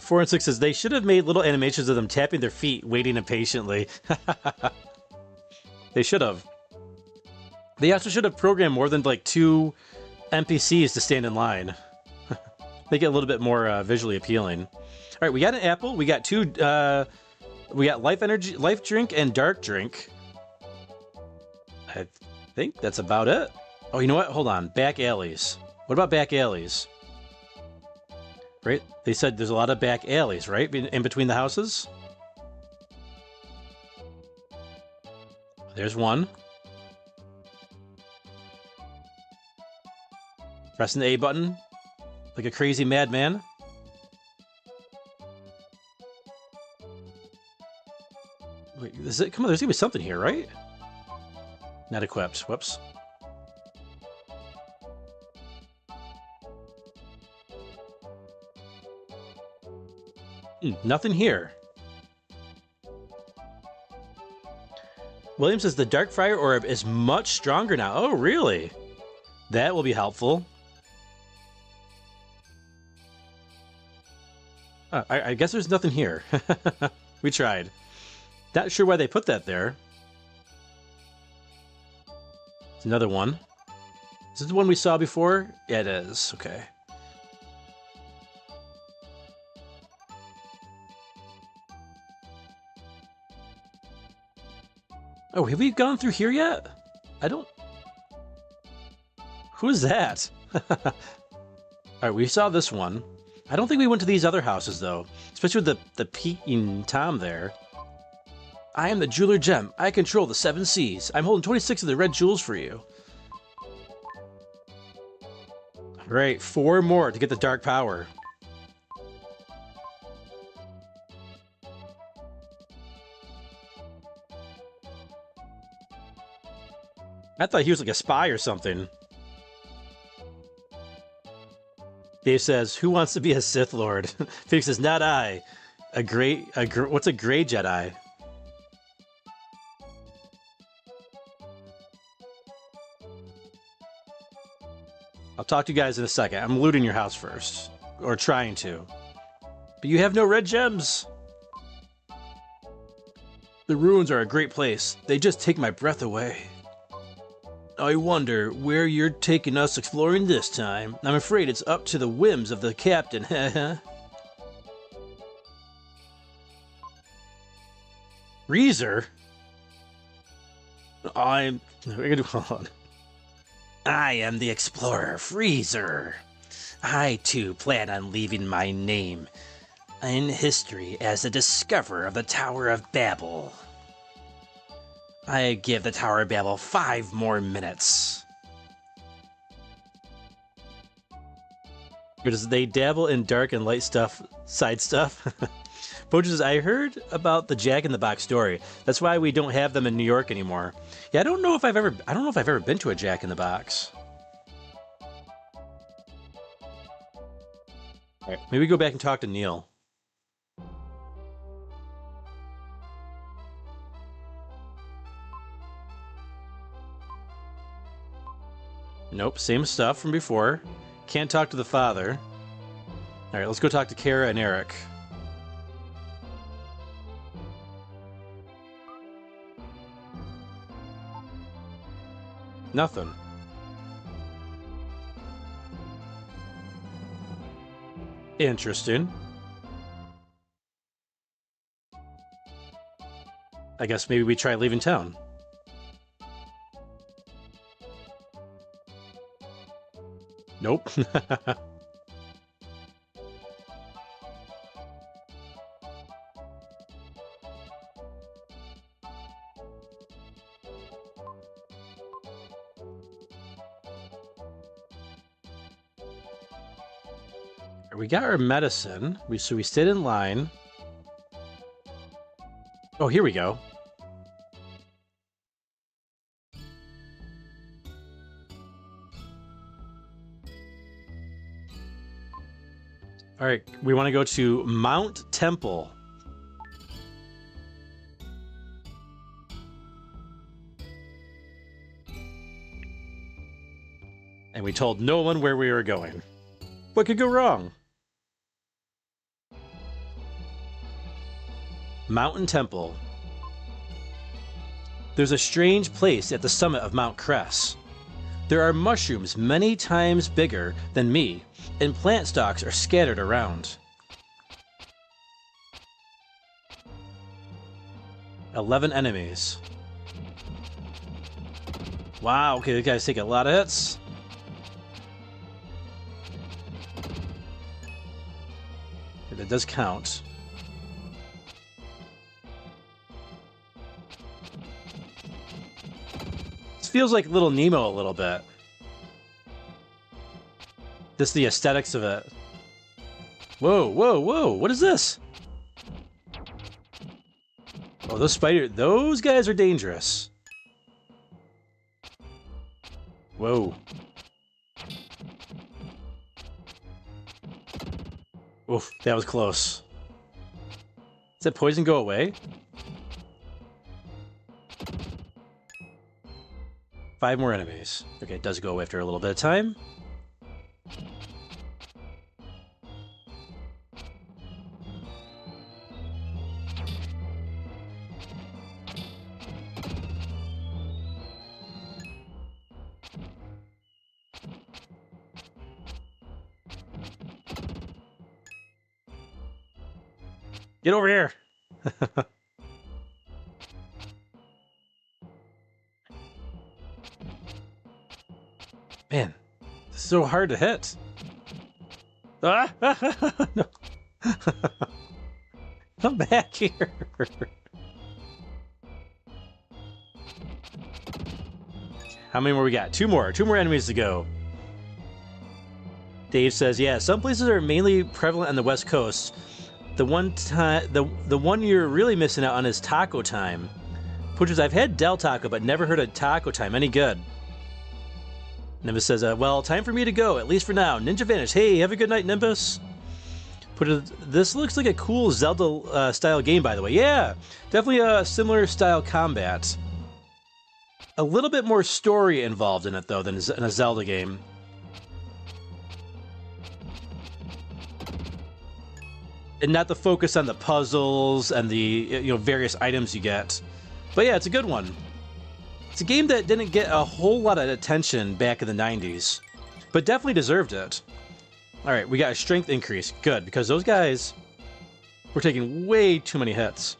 Four and 6 says they should have made little animations of them tapping their feet, waiting impatiently. They should have. They also should have programmed more than like 2 NPCs to stand in line. Make it a little bit more visually appealing. All right, we got an apple. We got 2. We got life energy, life drink, and dark drink. I think that's about it. Oh, you know what? Hold on. Back alleys. What about back alleys? Right? They said there's a lot of back alleys, right? In between the houses? There's one. Pressing the A button like a crazy madman. Wait, is it? Come on, there's gonna be something here, right? Not equipped. Whoops. Nothing here. William says the Dark Friar Orb is much stronger now. Oh, really? That will be helpful. I guess there's nothing here. We tried. Not sure why they put that there. It's another one. Is this the one we saw before? Yeah, it is. Okay. Oh, have we gone through here yet? I don't... Who is that? Alright, we saw this one. I don't think we went to these other houses, though. Especially with the peeking Tom there. I am the Jeweler Gem. I control the 7 Seas. I'm holding 26 of the red jewels for you. Great, 4 more to get the dark power. I thought he was like a spy or something. Dave says, "Who wants to be a Sith Lord?" Felix says, "Not I. What's a gray Jedi?" I'll talk to you guys in a second. I'm looting your house first. Or trying to. But you have no red gems! The ruins are a great place. They just take my breath away. I wonder where you're taking us exploring this time. I'm afraid it's up to the whims of the captain, haha. Reezer? Hold on. I am the explorer, Freezer. I, too, plan on leaving my name in history as the discoverer of the Tower of Babel. I give the Tower of Babel 5 more minutes. Because they dabble in dark and light stuff, side stuff. Poacher says, I heard about the Jack in the Box story. That's why we don't have them in New York anymore. Yeah, I don't know if I've ever been to a Jack in the Box. All right, maybe go back and talk to Neil. Nope, same stuff from before. Can't talk to the father. All right, let's go talk to Kara and Eric. Nothing. Interesting. I guess maybe we try leaving town. Nope. We got our medicine. So we stayed in line. Oh, here we go. All right, we want to go to Mount Temple. And we told no one where we were going. What could go wrong? Mountain Temple. There's a strange place at the summit of Mount Cress. There are mushrooms many times bigger than me, and plant stalks are scattered around. 11 enemies. Wow, okay, these guys take a lot of hits. Okay, that does count. This feels like Little Nemo a little bit. Just the aesthetics of it. Whoa, whoa, whoa, what is this? Oh, those guys are dangerous. Whoa. Oof, that was close. Does that poison go away? 5 more enemies. Okay, it does go away after a little bit of time. Get over here! Man, this is so hard to hit. Ah! No. Come back here. How many more we got? 2 more. 2 more enemies to go. Dave says, yeah, some places are mainly prevalent on the West Coast. The one you're really missing out on is Taco Time. Poochers, I've had Del Taco, but never heard of Taco Time. Any good? Nimbus says, well, time for me to go, at least for now. Ninja Vanish. Hey, have a good night, Nimbus. This looks like a cool Zelda style game, by the way. Yeah, definitely a similar style combat. A little bit more story involved in it, though, than in a Zelda game. And not the focus on the puzzles and the various items you get. But yeah, it's a good one. It's a game that didn't get a whole lot of attention back in the 90s, but definitely deserved it. All right, we got a strength increase. Good, because those guys were taking way too many hits.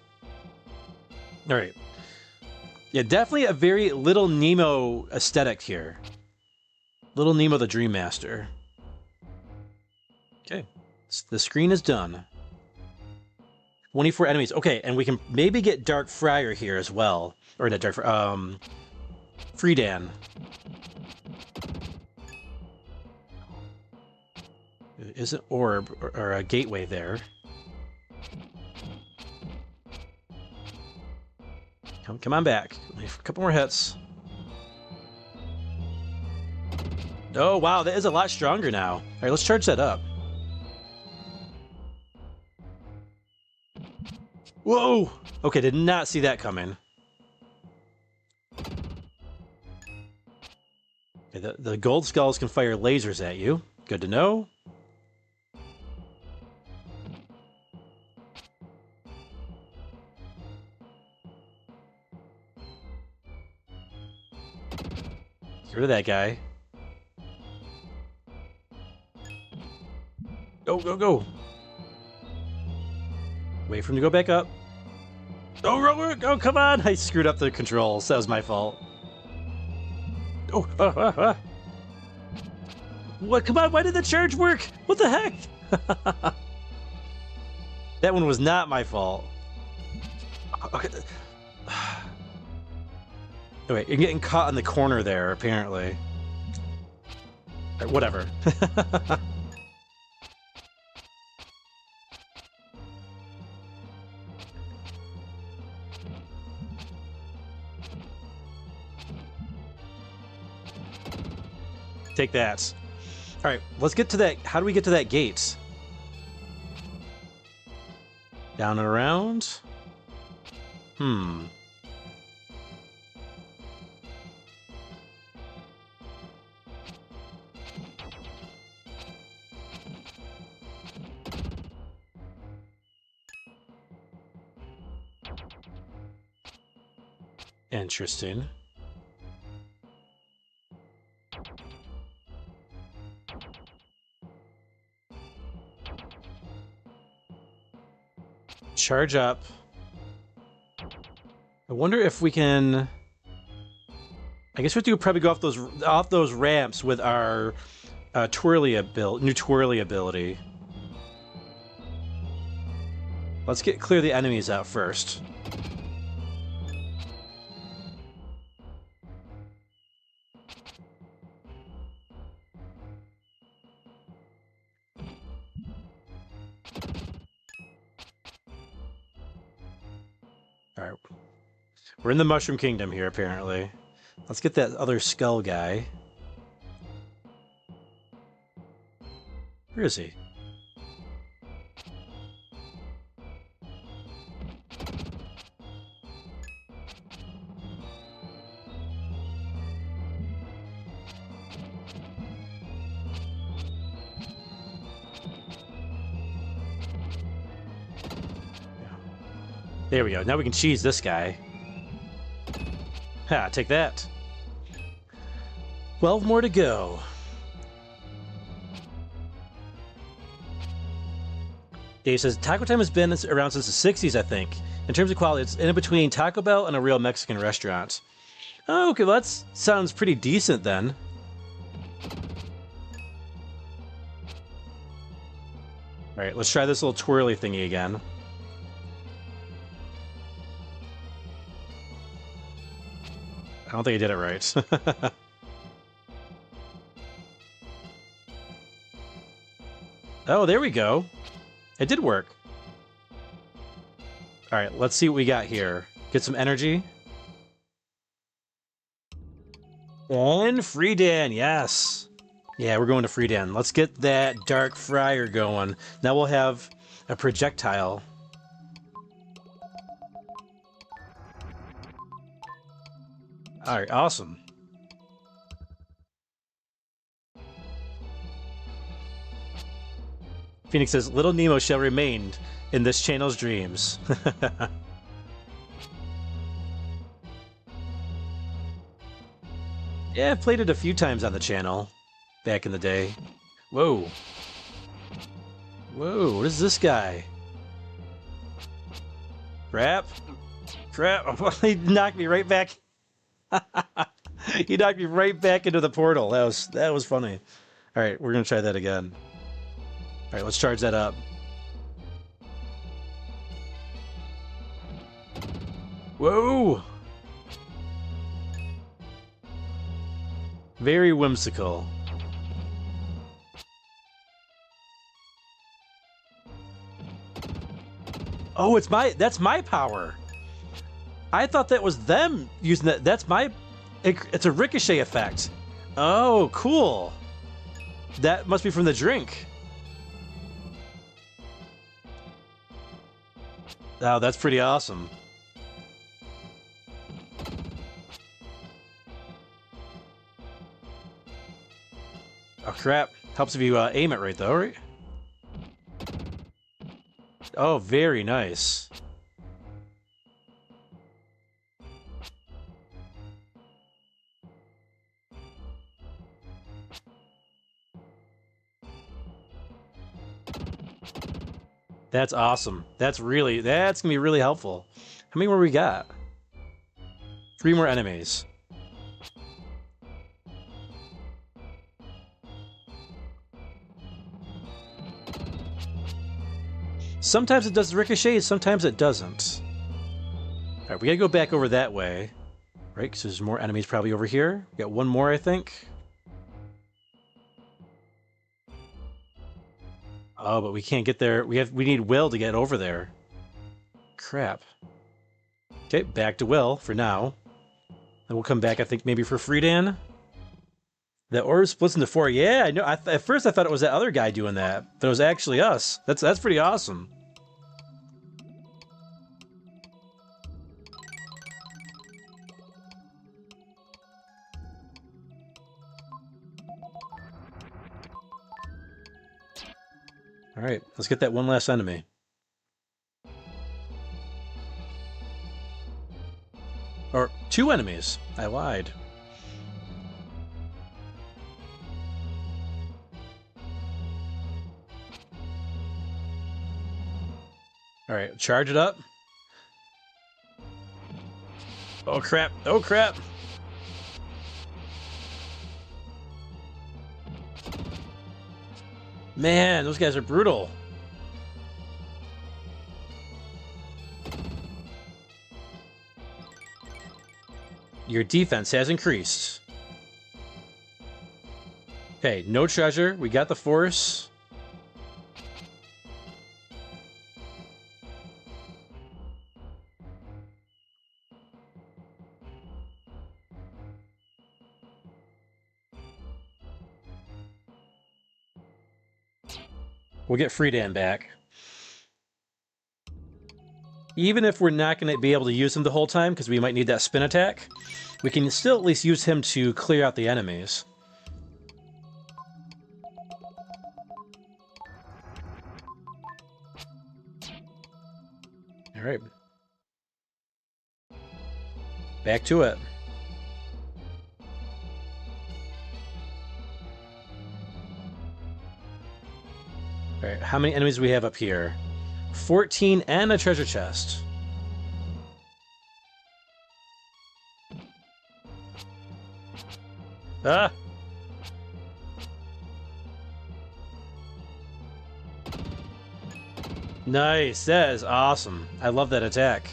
All right. Yeah, definitely a very Little Nemo aesthetic here. Little Nemo the Dream Master. Okay, the screen is done. 24 enemies. Okay, and we can maybe get Dark Friar here as well. Or not Dark Friar, Freedan. Is an orb or a gateway there. Come on back. A couple more hits. Oh, wow, that is a lot stronger now. All right, let's charge that up. Whoa! Okay, did not see that coming. Okay, the gold skulls can fire lasers at you. Good to know. Get rid of that guy. Go, go, go! Wait for him to go back up. Oh, come on! I screwed up the controls. That was my fault. Oh, What? Come on, why did the charge work? What the heck? That one was not my fault. Okay. Wait, you're getting caught in the corner there, apparently. Right, whatever. Take that. All right, let's get to that. How do we get to that gate? Down and around? Interesting. Charge up. I wonder if we can. I guess we have to probably go off those ramps with our new twirly ability. Let's clear the enemies out first. All right, we're in the Mushroom Kingdom here, apparently. Let's get that other skull guy. Where is he? There we go. Now we can cheese this guy. Ha, take that. 12 more to go. Dave says, Taco Time has been around since the 60s, I think. In terms of quality, it's in between Taco Bell and a real Mexican restaurant. Oh, okay, well, that sounds pretty decent then. All right, let's try this little twirly thingy again. I don't think I did it right. Oh, there we go. It did work. All right, let's see what we got here. Get some energy. And Freedan, yes. Yeah, we're going to Freedan. Let's get that Dark Friar going. Now we'll have a projectile. All right, awesome. Phoenix says, Little Nemo shall remain in this channel's dreams. Yeah, I've played it a few times on the channel back in the day. Whoa. Whoa, what is this guy? Crap. Crap. He knocked me right back. He knocked me right back into the portal. That was funny. All right, we're going to try that again. All right, let's charge that up. Whoa! Very whimsical. Oh, that's my power. I thought that was them using that. That's my... It's a ricochet effect. Oh, cool. That must be from the drink. Oh, that's pretty awesome. Oh, crap. Helps if you aim it right, though, right? Oh, very nice. That's awesome. That's gonna be really helpful. How many more we got? 3 more enemies. Sometimes it does ricochet, sometimes it doesn't. All right, we gotta go back over that way, right? Because there's more enemies probably over here. We got 1 more, I think. Oh, but we can't get there. We need Will to get over there. Crap. Okay, back to Will for now. Then we'll come back, I think, maybe for Friedan. The orb splits into 4. Yeah, I know. At first, I thought it was that other guy doing that, but it was actually us. That's pretty awesome. All right, let's get that one last enemy. Or 2 enemies. I lied. All right, charge it up. Oh, crap. Oh, crap. Man, those guys are brutal. Your defense has increased. Okay, no treasure. We got the force. We'll get Friedan back. Even if we're not going to be able to use him the whole time, because we might need that spin attack, we can still at least use him to clear out the enemies. All right. Back to it. All right, how many enemies do we have up here? 14 and a treasure chest. Ah! Nice, that is awesome. I love that attack.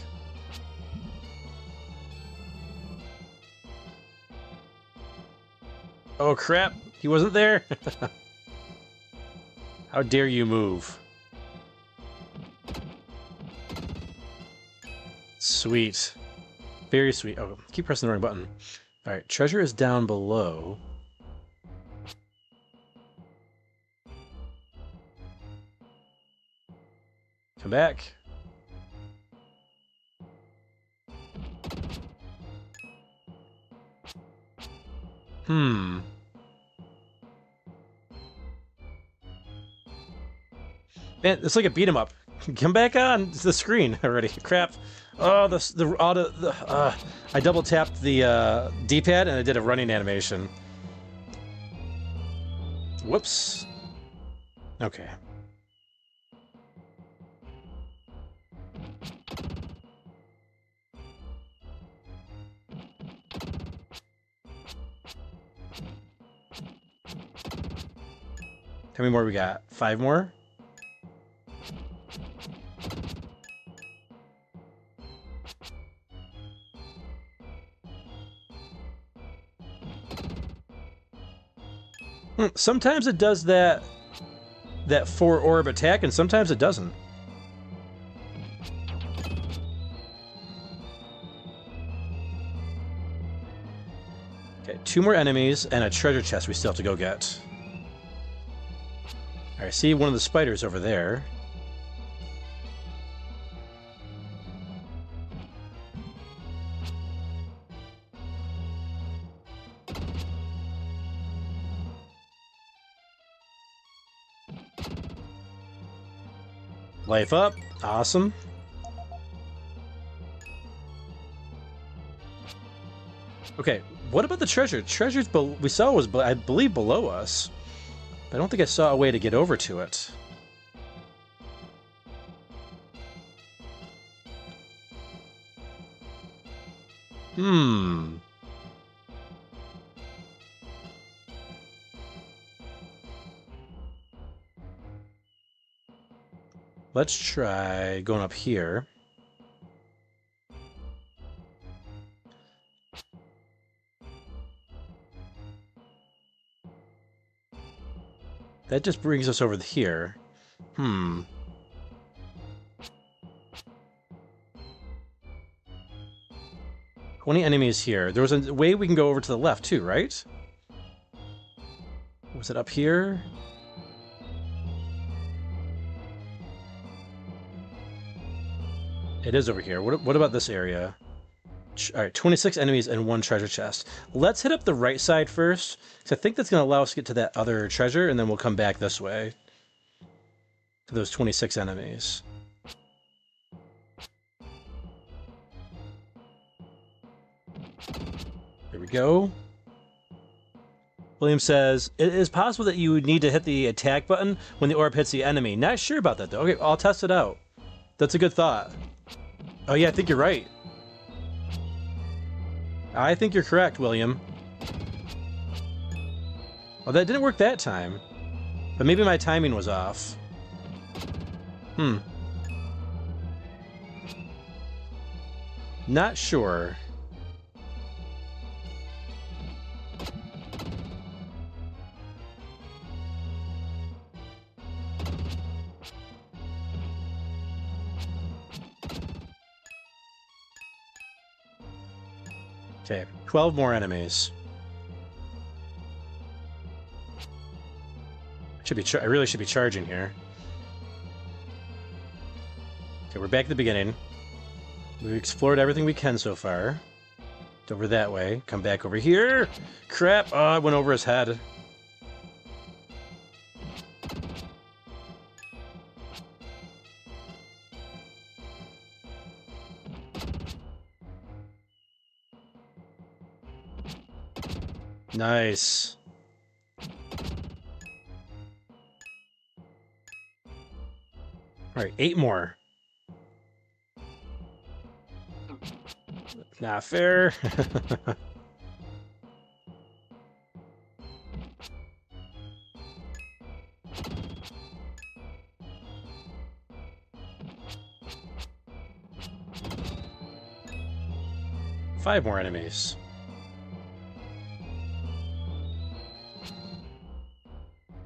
Oh crap, he wasn't there? How dare you move? Sweet. Very sweet. Oh, keep pressing the wrong button. Alright, treasure is down below. Come back. Man, it's like a beat 'em up. Come back on the screen already. Crap. Oh, I double tapped the D-pad and I did a running animation. Whoops. Okay. How many more we got? 5 more? Sometimes it does that 4-orb attack, and sometimes it doesn't. Okay, 2 more enemies and a treasure chest we still have to go get. I see one of the spiders over there. Life up. Awesome. Okay, what about the treasure? Treasure's we saw was, I believe, below us. But I don't think I saw a way to get over to it. Let's try going up here. That just brings us over here. 20 enemies here. There was a way we can go over to the left too, right? Was it up here? It is over here. What about this area? Alright, 26 enemies and 1 treasure chest. Let's hit up the right side first, because I think that's going to allow us to get to that other treasure, and then we'll come back this way to those 26 enemies. There we go. William says, it is possible that you would need to hit the attack button when the orb hits the enemy. Not sure about that, though. Okay, I'll test it out. That's a good thought. Oh yeah, I think you're right. I think you're correct, William. Well, that didn't work that time. But maybe my timing was off. Not sure. Okay, 12 more enemies. I really should be charging here. Okay, we're back at the beginning. We've explored everything we can so far. It's over that way. Come back over here. Crap! Oh, I went over his head. Nice. Alright, 8 more. Not fair. Five more enemies.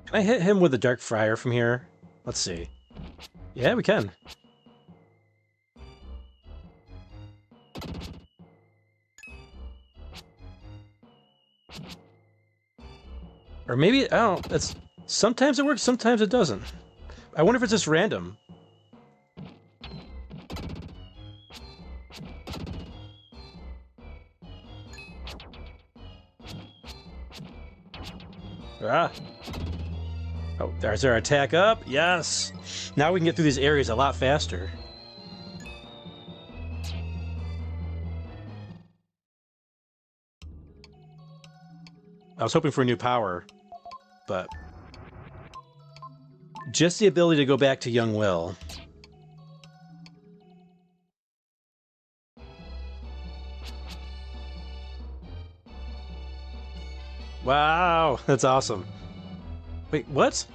Can I hit him with the Dark Friar from here? Let's see. Yeah, we can. Or maybe, I don't know, sometimes it works, sometimes it doesn't. I wonder if it's just random. Ah. Oh, there's our attack up. Yes. Now we can get through these areas a lot faster. I was hoping for a new power, but just the ability to go back to young Will. Wow, that's awesome. Wait, what?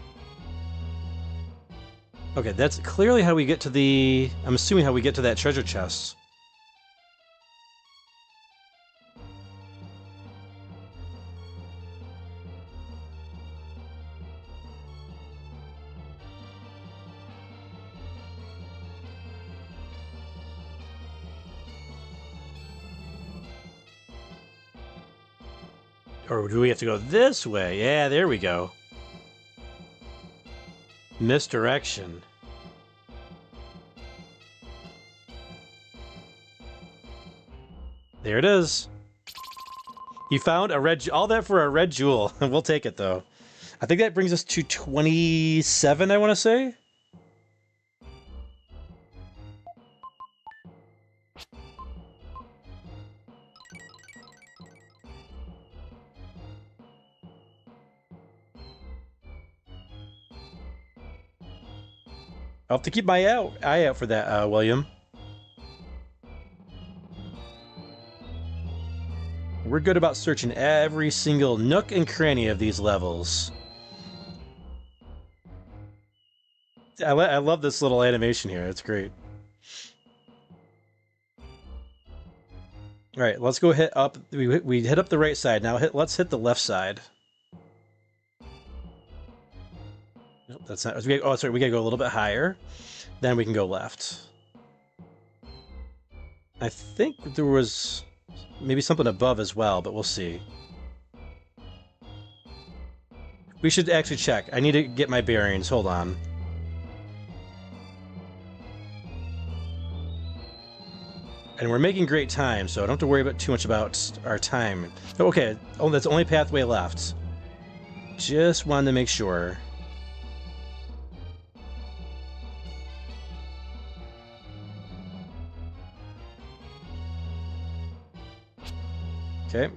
Okay, that's clearly how we get to the... I'm assuming how we get to that treasure chest. Or do we have to go this way? Yeah, there we go. Misdirection. There it is. You found a red... all that for a red jewel. We'll take it, though. I think that brings us to 27, I want to say? I'll have to keep my eye out for that, William. We're good about searching every single nook and cranny of these levels. I love this little animation here. It's great. All right, let's go hit up. We hit up the right side. Now let's hit the left side. Nope, that's not. Oh, sorry. We gotta go a little bit higher. Then we can go left. I think there was maybe something above as well, but we'll see. We should actually check. I need to get my bearings. Hold on. And we're making great time, so I don't have to worry about too much about our time. Okay. Oh, that's the only pathway left. Just wanted to make sure. Okay.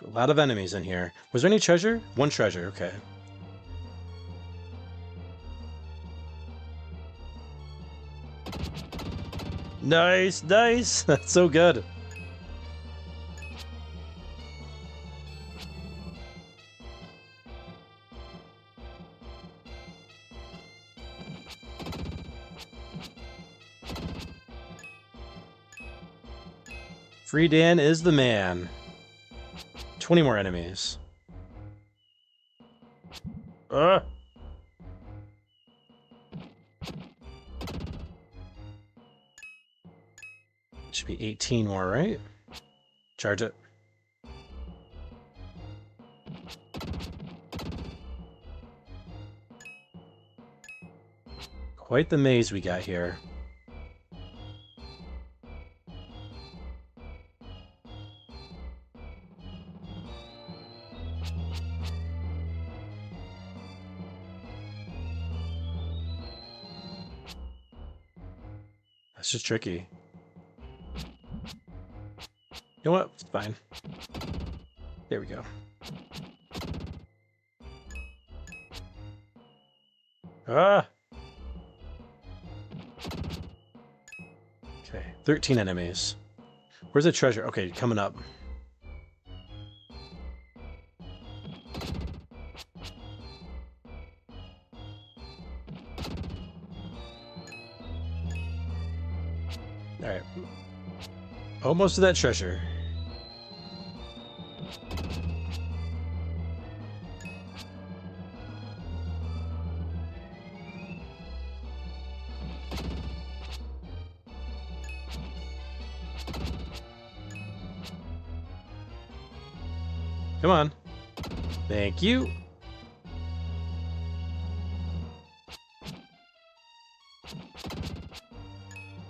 A lot of enemies in here. Was there any treasure? One treasure, okay. Nice, nice! That's so good. Free Dan is the man. 20 more enemies. Should be 18 more, right? Charge it. Quite the maze we got here. That's just tricky. You know what? It's fine. There we go. Ah! Okay, 13 enemies. Where's the treasure? Okay, coming up. Alright. Almost to that treasure. Come on. Thank you.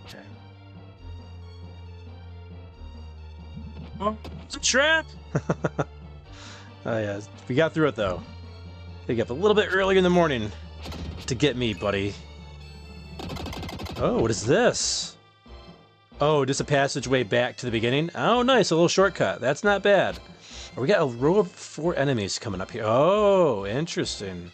Okay. Oh, it's a trap! Oh yeah, we got through it though. They get up a little bit earlier in the morning to get me, buddy. Oh, what is this? Oh, just a passageway back to the beginning? Oh, nice, a little shortcut. That's not bad. Oh, we got a row of 4 enemies coming up here. Oh, interesting.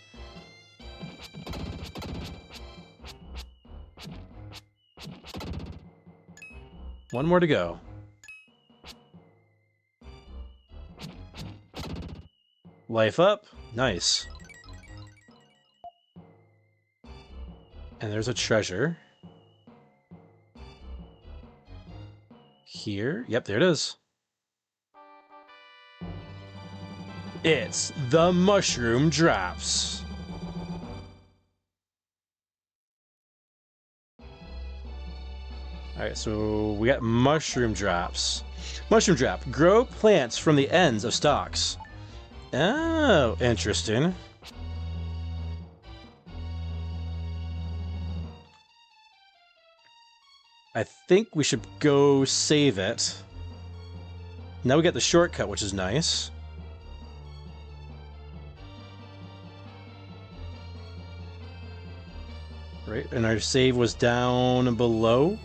One more to go. Life up. Nice. And there's a treasure. Here. Yep, there it is. It's the mushroom drops. Alright, so we got mushroom drops. Mushroom drop. Grow plants from the ends of stalks. Oh, interesting. I think we should go save it. Now we got the shortcut, which is nice. Right, and our save was down below.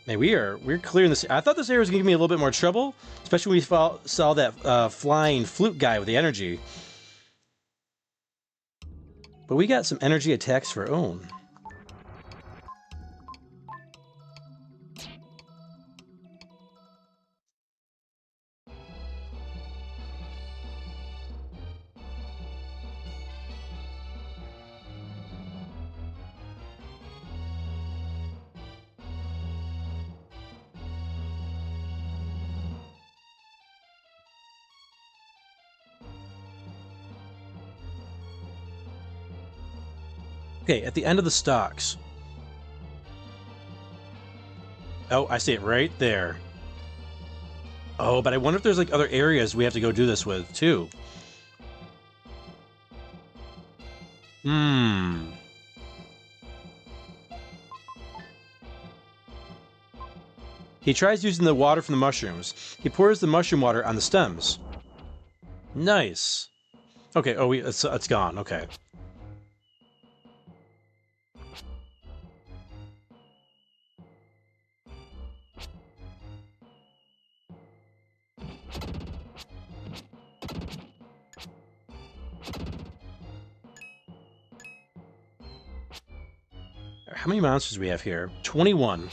Man, we're clearing this. I thought this area was gonna give me a little bit more trouble, especially when we saw that flying flute guy with the energy. But we got some energy attacks of our own. Okay, at the end of the stalks. Oh, I see it right there. Oh, but I wonder if there's like other areas we have to go do this with, too. He tries using the water from the mushrooms. He pours the mushroom water on the stems. Nice. Okay, oh, it's gone, okay. How many monsters do we have here? 21.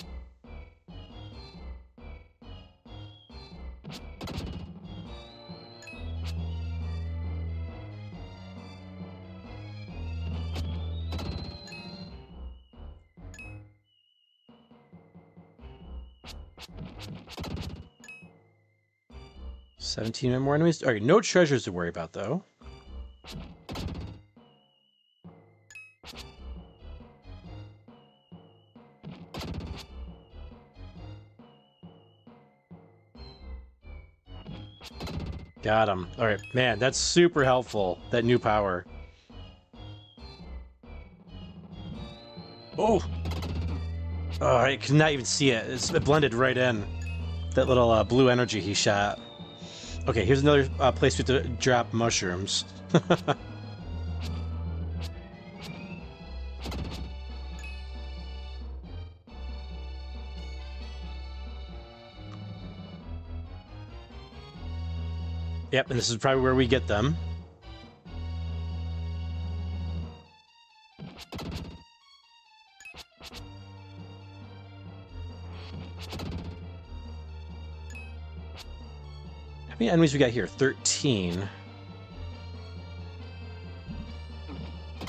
$17 more enemies. All right, no treasures to worry about, though. Got him. All right, man, that's super helpful, that new power. Oh! Oh, I could not even see it. It blended right in. That little blue energy he shot. Okay, here's another place we have to drop mushrooms. Yep, and this is probably where we get them. How many enemies we got here? 13.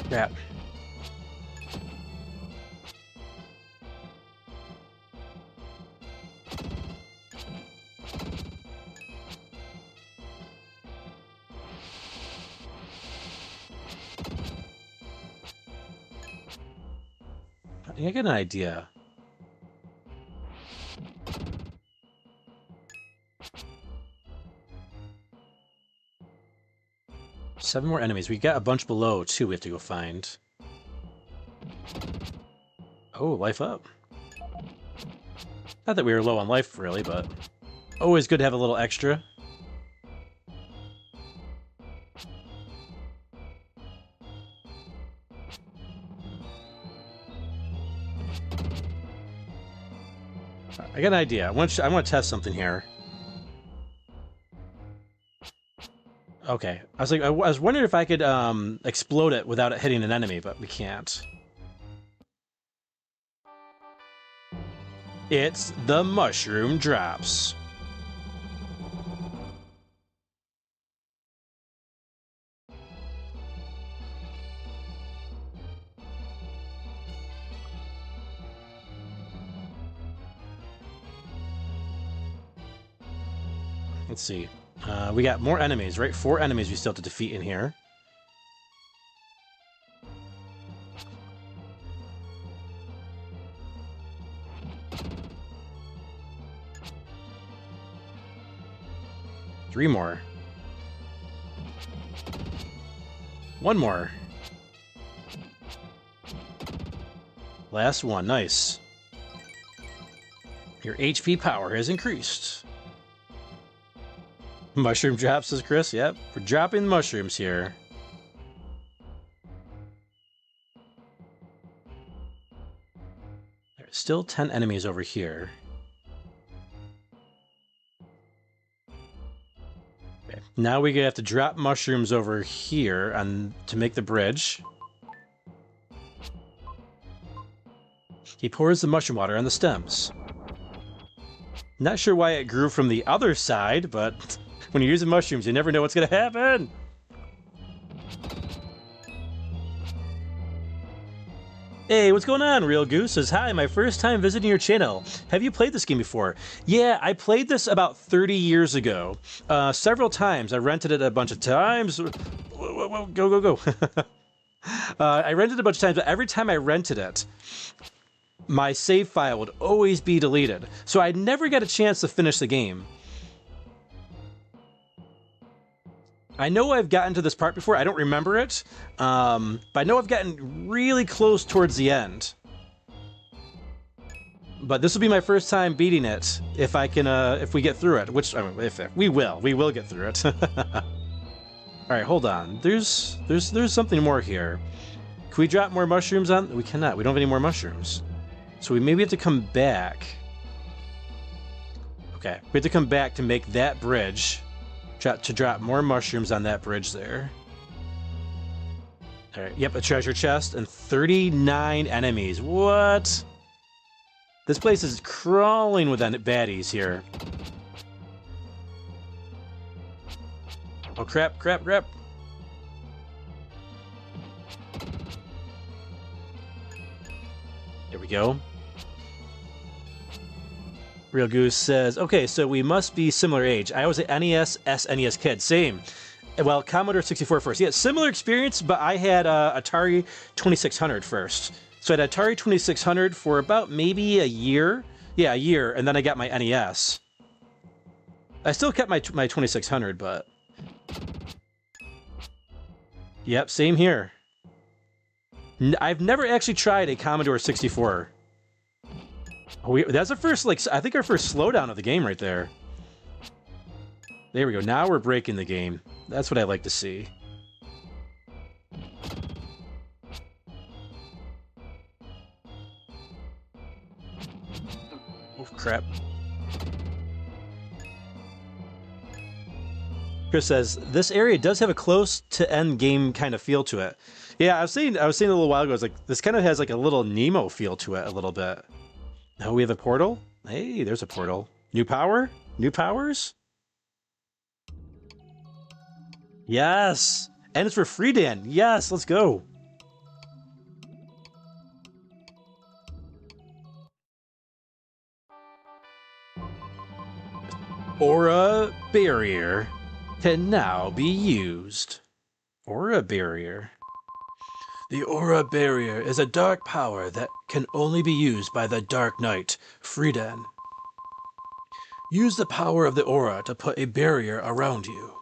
Crap. I get an idea. Seven more enemies. We got a bunch below, too, we have to go find. Oh, life up. Not that we were low on life, really, but always good to have a little extra. I got an idea. I want to test something here. Okay. I was wondering if I could explode it without it hitting an enemy, but we can't. It's the mushroom drops. Let's see. We got more enemies, right? 4 enemies we still have to defeat in here. Three more. One more. Last one. Nice. Your HP power has increased. Mushroom drops, says Chris. Yep, we're dropping mushrooms here. There's still 10 enemies over here. Okay. Now we have to drop mushrooms over here to make the bridge. He pours the mushroom water on the stems. Not sure why it grew from the other side, but when you're using mushrooms, you never know what's going to happen. Hey, what's going on? Real Goose says, hi, my first time visiting your channel. Have you played this game before? Yeah, I played this about 30 years ago. Several times. I rented it a bunch of times. Whoa, go. I rented it a bunch of times, but every time I rented it, my save file would always be deleted. So I never got a chance to finish the game. I know I've gotten to this part before. I don't remember it, but I know I've gotten really close towards the end. But this will be my first time beating it if I can, if we get through it. Which I mean, if we will get through it. All right, hold on. There's something more here. Can we drop more mushrooms on? We cannot. We don't have any more mushrooms. So we maybe have to come back. Okay, we have to come back to make that bridge. To drop more mushrooms on that bridge there. All right, yep, a treasure chest and 39 enemies. What? This place is crawling with baddies here. Oh, crap. There we go. Real Goose says, okay, so we must be similar age. I was an NES, SNES kid. Same. Well, Commodore 64 first. Yeah, similar experience, but I had Atari 2600 first. So I had Atari 2600 for about maybe a year. Yeah, a year, and then I got my NES. I still kept my 2600, but... Yep, same here. I've never actually tried a Commodore 64. That's the first, I think our first slowdown of the game right there. There we go. Now we're breaking the game. That's what I like to see. Oh, crap. Chris says, this area does have a close to end game kind of feel to it. Yeah, I was saying a little while ago, I was like, this kind of has like a little Nemo feel to it a little bit. Now we have a portal. Hey, there's a portal. New power? New powers? Yes! And it's for Freedan. Yes, let's go. Aura Barrier can now be used. Aura Barrier. The Aura Barrier is a dark power that can only be used by the Dark Knight, Freedan. Use the power of the aura to put a barrier around you.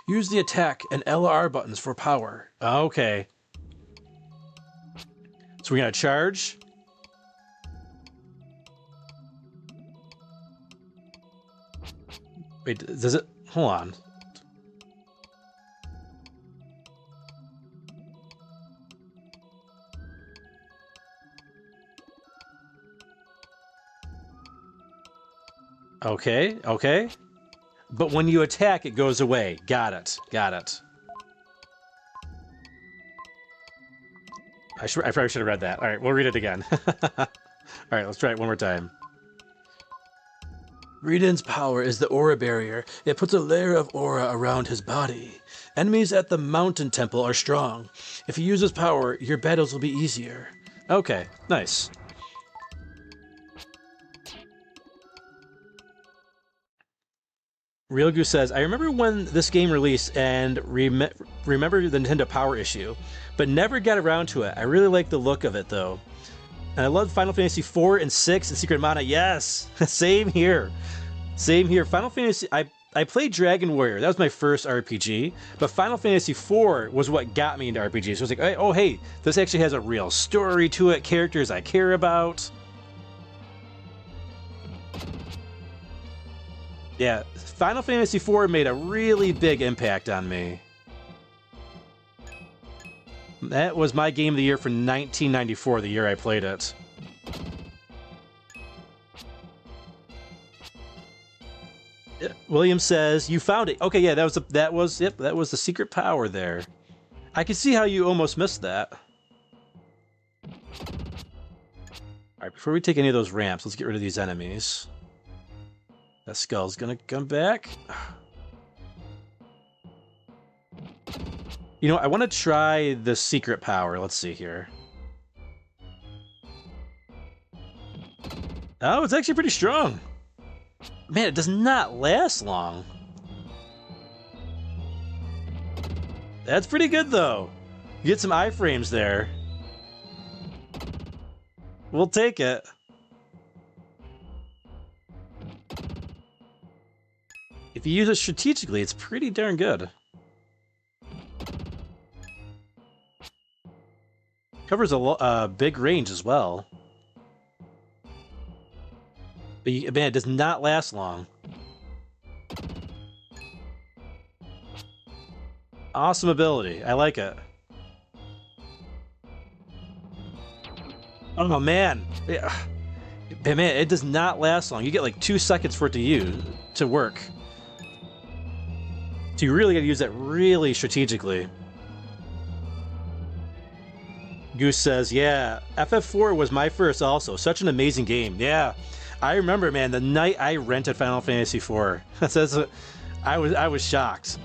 Use the attack and LR buttons for power. Okay. So we're gonna charge. Wait, does it? Hold on. Okay, okay. But when you attack, it goes away. Got it. Got it. I probably should have read that. All right, we'll read it again. All right, let's try it one more time. Reden's power is the aura barrier. It puts a layer of aura around his body. Enemies at the mountain temple are strong. If he uses power, your battles will be easier. Okay, nice. Real Goose says, I remember when this game released and remember the Nintendo Power issue, but never got around to it. I really like the look of it, though. And I love Final Fantasy 4 and 6 and Secret Mana. Yes! Same here. Same here. Final Fantasy... I played Dragon Warrior. That was my first RPG. But Final Fantasy 4 was what got me into RPGs. So I was like, oh, hey, this actually has a real story to it, characters I care about. Yeah, Final Fantasy 4 made a really big impact on me. That was my game of the year for 1994, the year I played it. William says, you found it. Okay, yeah, that was the secret power there. I can see how you almost missed that. All right, before we take any of those ramps, let's get rid of these enemies. That skull's gonna come back. You know, I want to try the secret power. Let's see here. Oh, it's actually pretty strong. Man, it does not last long. That's pretty good, though. You get some iframes there. We'll take it. If you use it strategically, it's pretty darn good. Covers a big range as well. But man, it does not last long. Awesome ability. I like it. Oh man. Yeah. Man, it does not last long. You get like 2 seconds for it to work. So you really got to use that really strategically. Goose says, yeah, FF4 was my first also. Such an amazing game. Yeah, I remember, man, the night I rented Final Fantasy IV. I was shocked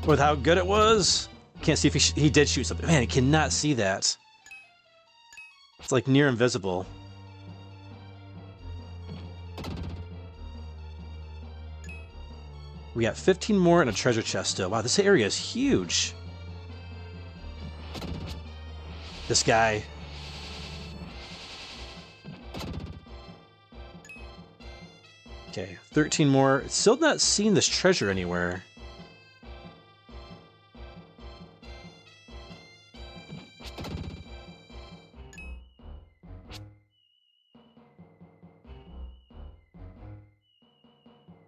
with how good it was. Can't see if he did shoot something. Man, I cannot see that. It's like near invisible. We got 15 more in a treasure chest still. Wow, this area is huge. This guy. Okay, 13 more. Still not seeing this treasure anywhere.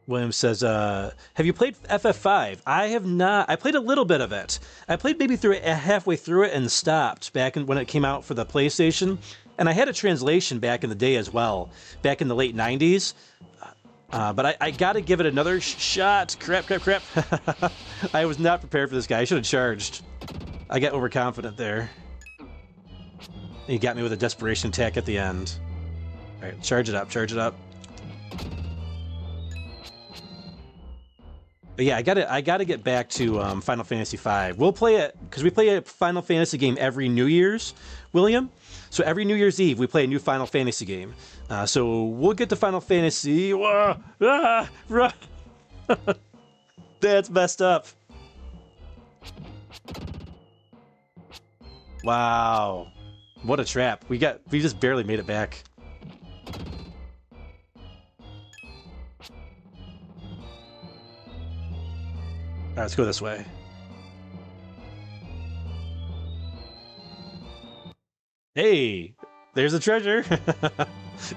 William says, have you played FF5? I have not. I played a little bit of it. I played maybe halfway through it and stopped when it came out for the PlayStation. And I had a translation back in the day as well, back in the late 90s. But I got to give it another shot. Crap. I was not prepared for this guy. I should have charged. I got overconfident there. He got me with a desperation attack at the end. All right, charge it up. But yeah, I gotta get back to Final Fantasy V. We'll play it because we play a Final Fantasy game every New Year's, William. So every New Year's Eve we play a new Final Fantasy game. So we'll get to Final Fantasy. That's messed up. Wow, what a trap! We just barely made it back. All right, let's go this way. Hey, there's the treasure.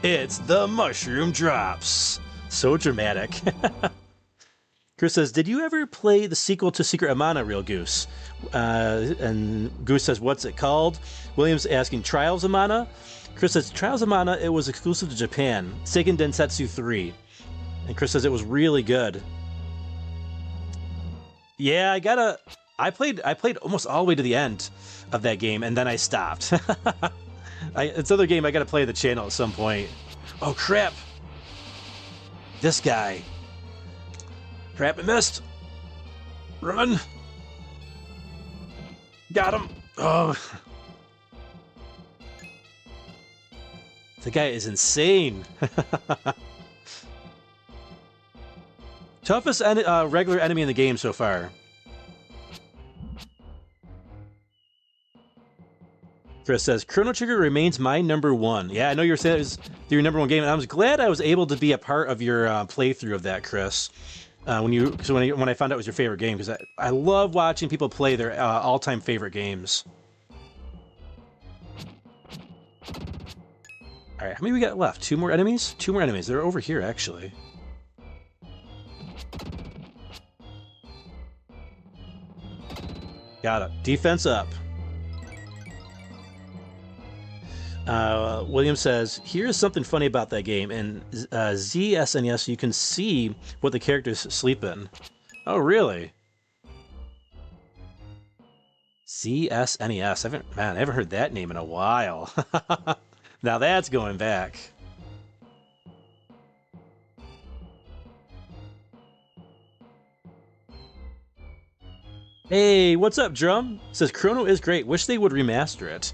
It's the mushroom drops. So dramatic. Chris says, did you ever play the sequel to Secret of Mana, Real Goose? And Goose says, what's it called? William's asking, Trials of Mana? Chris says, Trials of Mana, it was exclusive to Japan. Seiken Densetsu 3. And Chris says it was really good. Yeah, I played almost all the way to the end of that game, and then I stopped. It's another game I gotta play the channel at some point. Oh, crap! This guy. Crap, I missed! Run! Got him! Oh! The guy is insane! Toughest regular enemy in the game so far. Chris says, Chrono Trigger remains my #1. Yeah, I know you were saying it was your #1 game, and I was glad I was able to be a part of your playthrough of that, Chris. When I found out it was your favorite game, because I love watching people play their all-time favorite games. All right, how many we got left? 2 more enemies? 2 more enemies. They're over here, actually. Got it. Defense up. William says, here's something funny about that game. In SNES, you can see what the characters sleep in. Oh, really? SNES. I haven't heard that name in a while. Now that's going back. Hey, what's up, Drum? Says Chrono is great. Wish they would remaster it.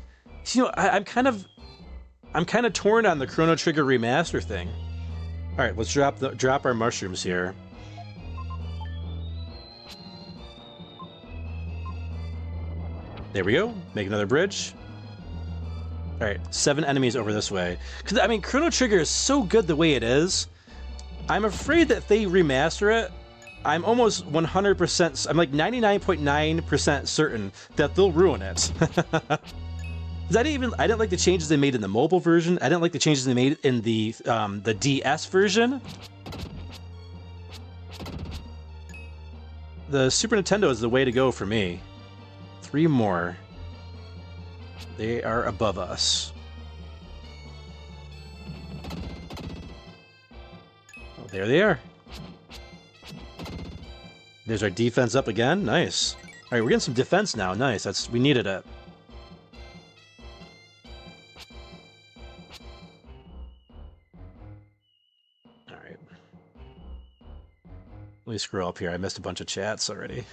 You know, I'm kind of torn on the Chrono Trigger remaster thing. All right, let's drop our mushrooms here. There we go. Make another bridge. All right, 7 enemies over this way. Because I mean, Chrono Trigger is so good the way it is. I'm afraid that if they remaster it, I'm almost 100%. I'm like 99.9% certain that they'll ruin it. I didn't like the changes they made in the mobile version. I didn't like the changes they made in the DS version. The Super Nintendo is the way to go for me. 3 more. They are above us. Oh, there they are. There's our defense up again. Nice. All right, we're getting some defense now. Nice. We needed it. All right. Let me scroll up here. I missed a bunch of chats already.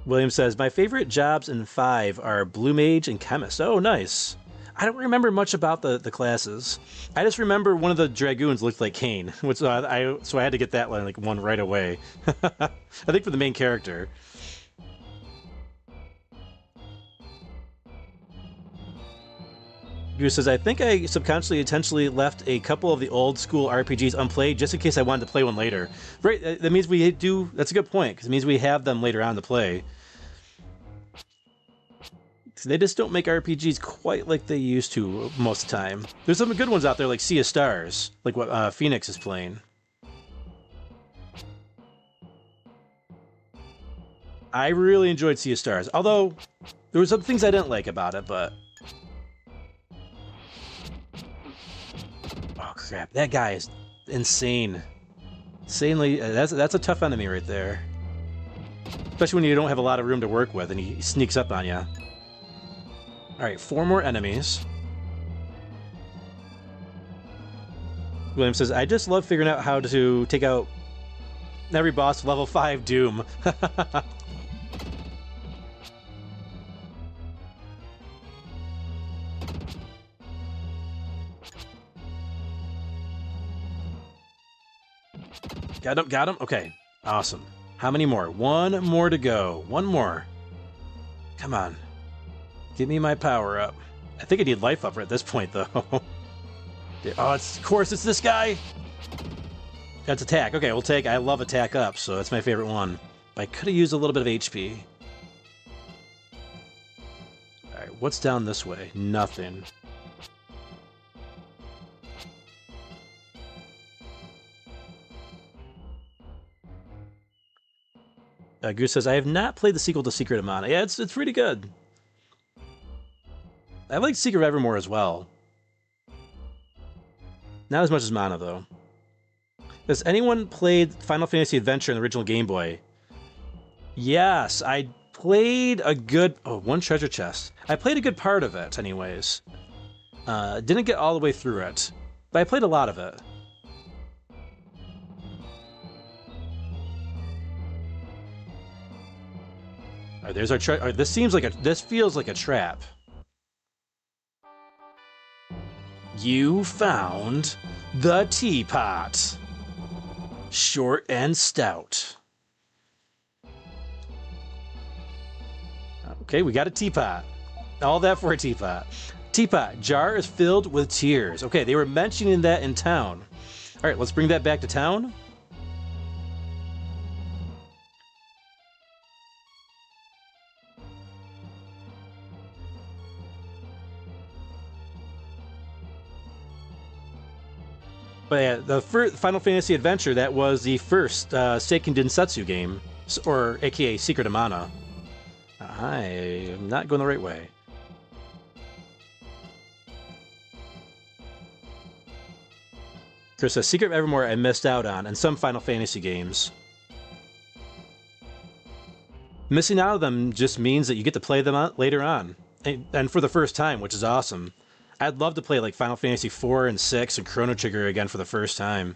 William says, my favorite jobs in 5 are Blue Mage and Chemist. Oh, nice. I don't remember much about the classes. I just remember one of the Dragoons looked like Kane, which so I had to get that one right away. I think for the main character. He says, I think I subconsciously intentionally left a couple of the old school RPGs unplayed just in case I wanted to play one later. Right, that means we do, that's a good point, because it means we have them later on to play. They just don't make RPGs quite like they used to most of the time. There's some good ones out there like Sea of Stars, like what Phoenix is playing. I really enjoyed Sea of Stars, although there were some things I didn't like about it, but... Oh crap, that guy is insane. Insanely, that's a tough enemy right there. Especially when you don't have a lot of room to work with and he sneaks up on you. Alright, 4 more enemies. William says, I just love figuring out how to take out every boss level 5 Doom. Got him? Okay, awesome. How many more? 1 more to go. 1 more. Come on. Give me my power up. I think I need life up at this point, though. Oh, of course, it's this guy! That's attack. Okay, we'll take... I love attack up, so that's my favorite one. But I could have used a little bit of HP. Alright, what's down this way? Nothing. Goose says, I have not played the sequel to Secret of Mana. Yeah, it's pretty good. I like Secret of Evermore as well. Not as much as Mana, though. Has anyone played Final Fantasy Adventure in the original Game Boy? Yes, I played a good... Oh, one treasure chest. I played a good part of it, anyways. Didn't get all the way through it, but I played a lot of it. All right, there's our treasure. This feels like a trap. You found the teapot. Short and stout. Okay, we got a teapot. All that for a teapot. Teapot, jar is filled with tears. Okay, they were mentioning that in town. All right, let's bring that back to town. But yeah, the first Final Fantasy Adventure, that was the first Seiken Densetsu game, or aka Secret of Mana. I am not going the right way. Chris says, Secret of Evermore I missed out on, and some Final Fantasy games. Missing out on them just means that you get to play them later on, and for the first time, which is awesome. I'd love to play like Final Fantasy 4 and 6 and Chrono Trigger again for the first time.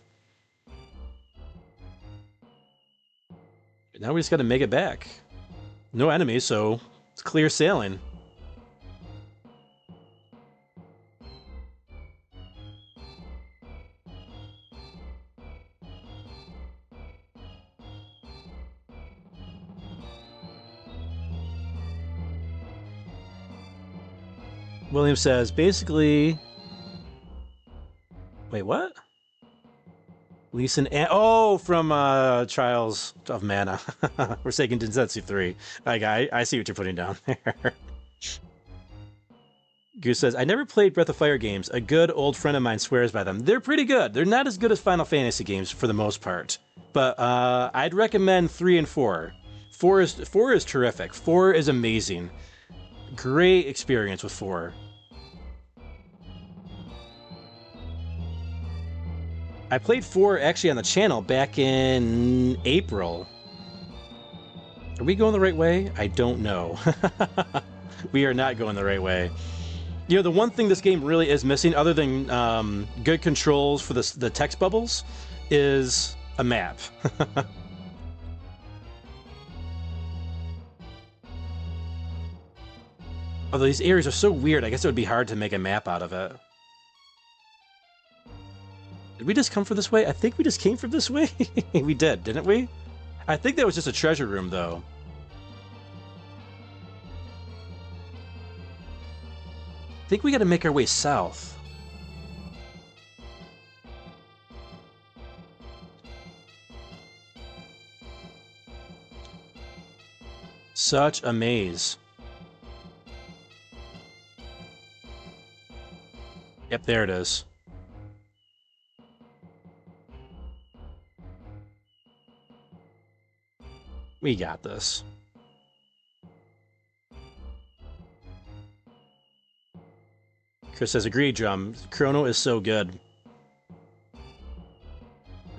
Now we just got to make it back. No enemies, so it's clear sailing. William says, basically... Wait, what? Lee Sin... Oh, from Trials of Mana. We're Seiken Densetsu 3. I see what you're putting down there. Goose says, I never played Breath of Fire games. A good old friend of mine swears by them. They're pretty good. They're not as good as Final Fantasy games for the most part. But I'd recommend 3 and 4. 4 is terrific. 4 is amazing. Great experience with 4. I played 4 actually on the channel back in April. Are we going the right way? I don't know. We are not going the right way. You know, the one thing this game really is missing, other than good controls for the text bubbles, is a map. Although these areas are so weird, I guess it would be hard to make a map out of it. Did we just come from this way? I think we just came from this way. We did, didn't we? I think that was just a treasure room, though. I think we got to make our way south. Such a maze. Yep, there it is. We got this. Chris says, agreed, Drum. Chrono is so good.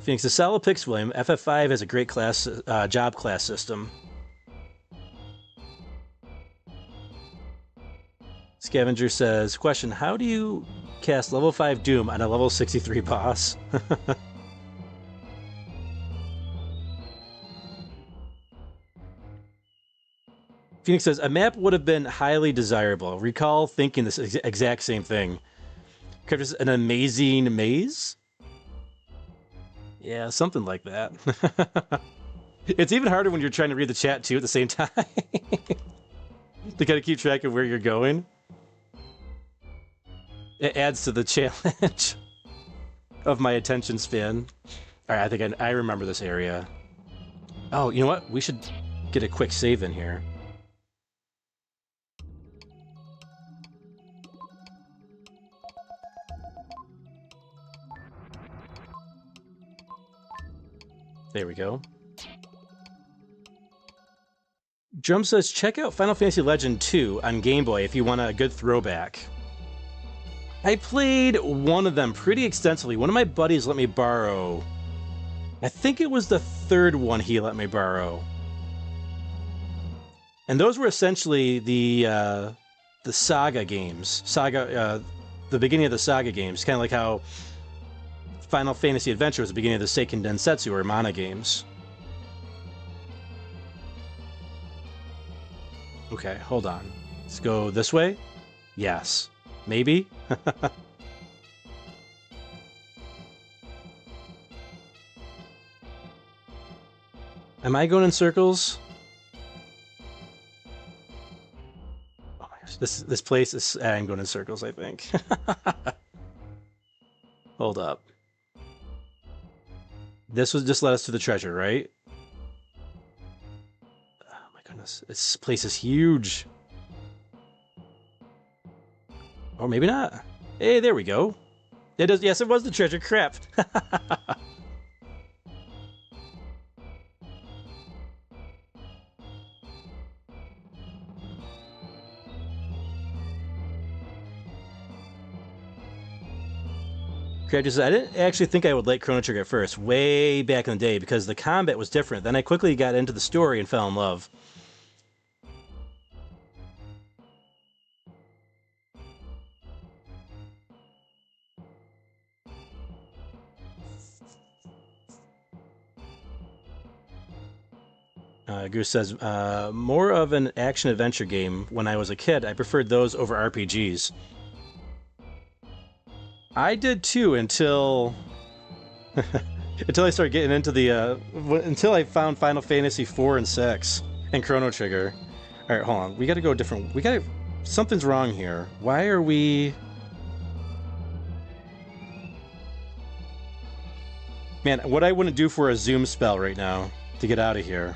Phoenix says, solid picks, William. FF5 has a great class, job class system. Scavenger says, question, how do you cast level 5 Doom on a level 63 boss? Phoenix says, a map would have been highly desirable. Recall thinking this exact same thing. Cryptus, an amazing maze? Yeah, something like that. It's even harder when you're trying to read the chat, too, at the same time. To kind of keep track of where you're going. It adds to the challenge of my attention span. All right, I think I remember this area. Oh, you know what? We should get a quick save in here. There we go. Drum says, check out Final Fantasy Legend 2 on Game Boy if you want a good throwback. I played one of them pretty extensively. One of my buddies let me borrow. I think it was the third one he let me borrow. And those were essentially the Saga games. The beginning of the Saga games. Kind of like how Final Fantasy Adventure was the beginning of the Seiken Densetsu or Mana games. Okay, hold on. Let's go this way? Yes. Maybe? Am I going in circles? Oh my gosh, this place is... I'm going in circles, I think. Hold up. This was just led us to the treasure, right? Oh my goodness, this place is huge. Or maybe not. Hey, there we go. It does. Yes, it was the treasure. Crap. Crab just said, I didn't actually think I would like Chrono Trigger at first, way back in the day, because the combat was different. Then I quickly got into the story and fell in love. Goose says, more of an action-adventure game. When I was a kid, I preferred those over RPGs. I did too, until... until I started getting into the, until I found Final Fantasy 4 and 6, and Chrono Trigger. Alright, hold on. We gotta go different... Something's wrong here. Why are we... Man, what I wouldn't do for a zoom spell right now, to get out of here.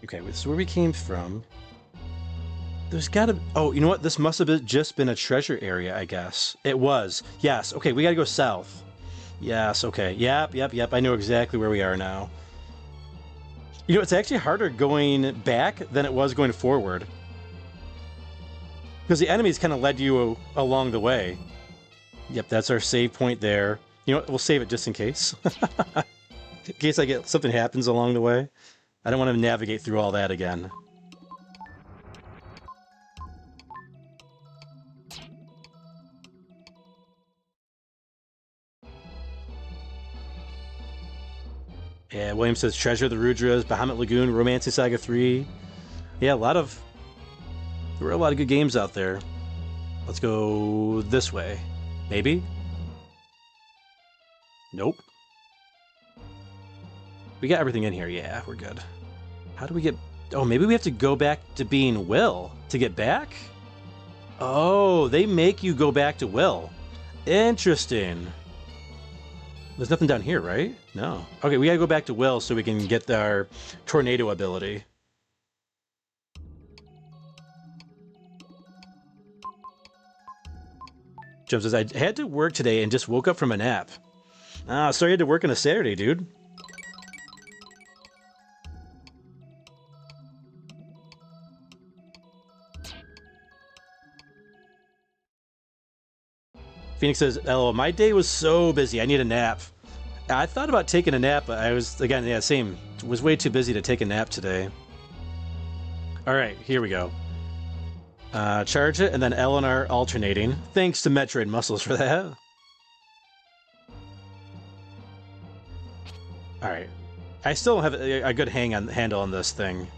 Okay, this is where we came from. There's gotta... Oh, you know what? This must have just been a treasure area, I guess. It was. Yes. Okay, we gotta go south. Yes, okay. Yep. I know exactly where we are now. You know, it's actually harder going back than it was going forward. Because the enemies kind of led you along the way. Yep, that's our save point there. You know what? We'll save it just in case. In case something happens along the way. I don't want to navigate through all that again. Yeah, William says Treasure of the Rudras, Bahamut Lagoon, Romancing Saga 3. Yeah, there were a lot of good games out there. Let's go this way. Maybe? Nope. We got everything in here. Yeah, we're good. How do we get... Oh, maybe we have to go back to being Will to get back? Oh, they make you go back to Will. Interesting. There's nothing down here, right? No. Okay, we gotta go back to Will so we can get our tornado ability. Jim says, I had to work today and just woke up from a nap. Ah, sorry you had to work on a Saturday, dude. Phoenix says, "Oh, my day was so busy. I need a nap." I thought about taking a nap, but I was, again, yeah, same. Was way too busy to take a nap today. All right, here we go. Charge it, and then L and R alternating. Thanks to Metroid Muscles for that. All right. I still don't have a good handle on this thing.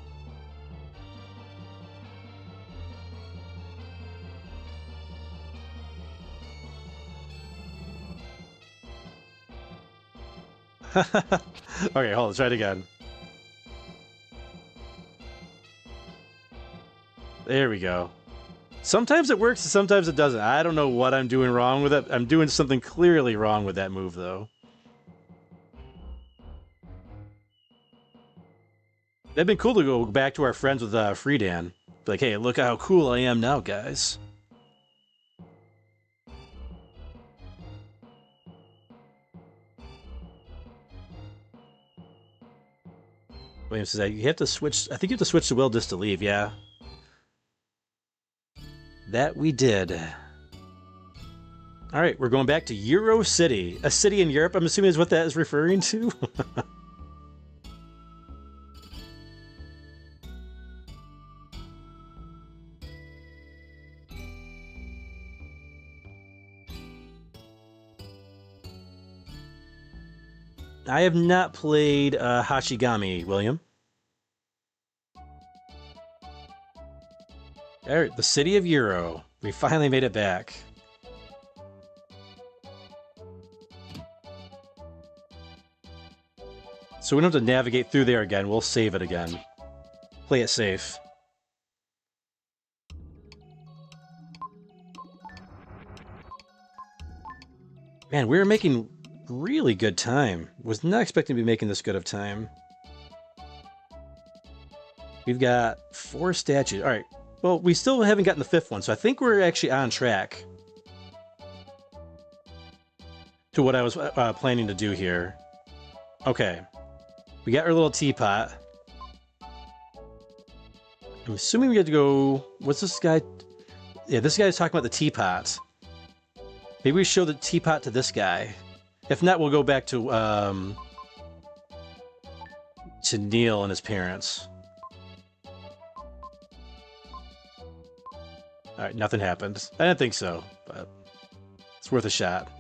Okay, hold on, let's try it again. There we go. Sometimes it works and sometimes it doesn't. I don't know what I'm doing wrong with it. I'm doing something clearly wrong with that move, though. It'd been cool to go back to our friends with Freedan. Be like, hey, look how cool I am now, guys. William says that you have to switch. I think you have to switch the will just to leave. Yeah. That we did. All right, we're going back to Euro City, a city in Europe. I'm assuming is what that is referring to. I have not played Hashigami, William. All right, the city of Euro. We finally made it back. So we don't have to navigate through there again. We'll save it again. Play it safe. Man, we were making really good time. Was not expecting to be making this good of time. We've got 4 statues. All right. Well, we still haven't gotten the 5th one, so I think we're actually on track to what I was planning to do here. Okay. We got our little teapot. I'm assuming we have to go... What's this guy? Yeah, this guy's talking about the teapot. Maybe we show the teapot to this guy. If not, we'll go back to Neil and his parents. Alright, nothing happened. I didn't think so, but it's worth a shot.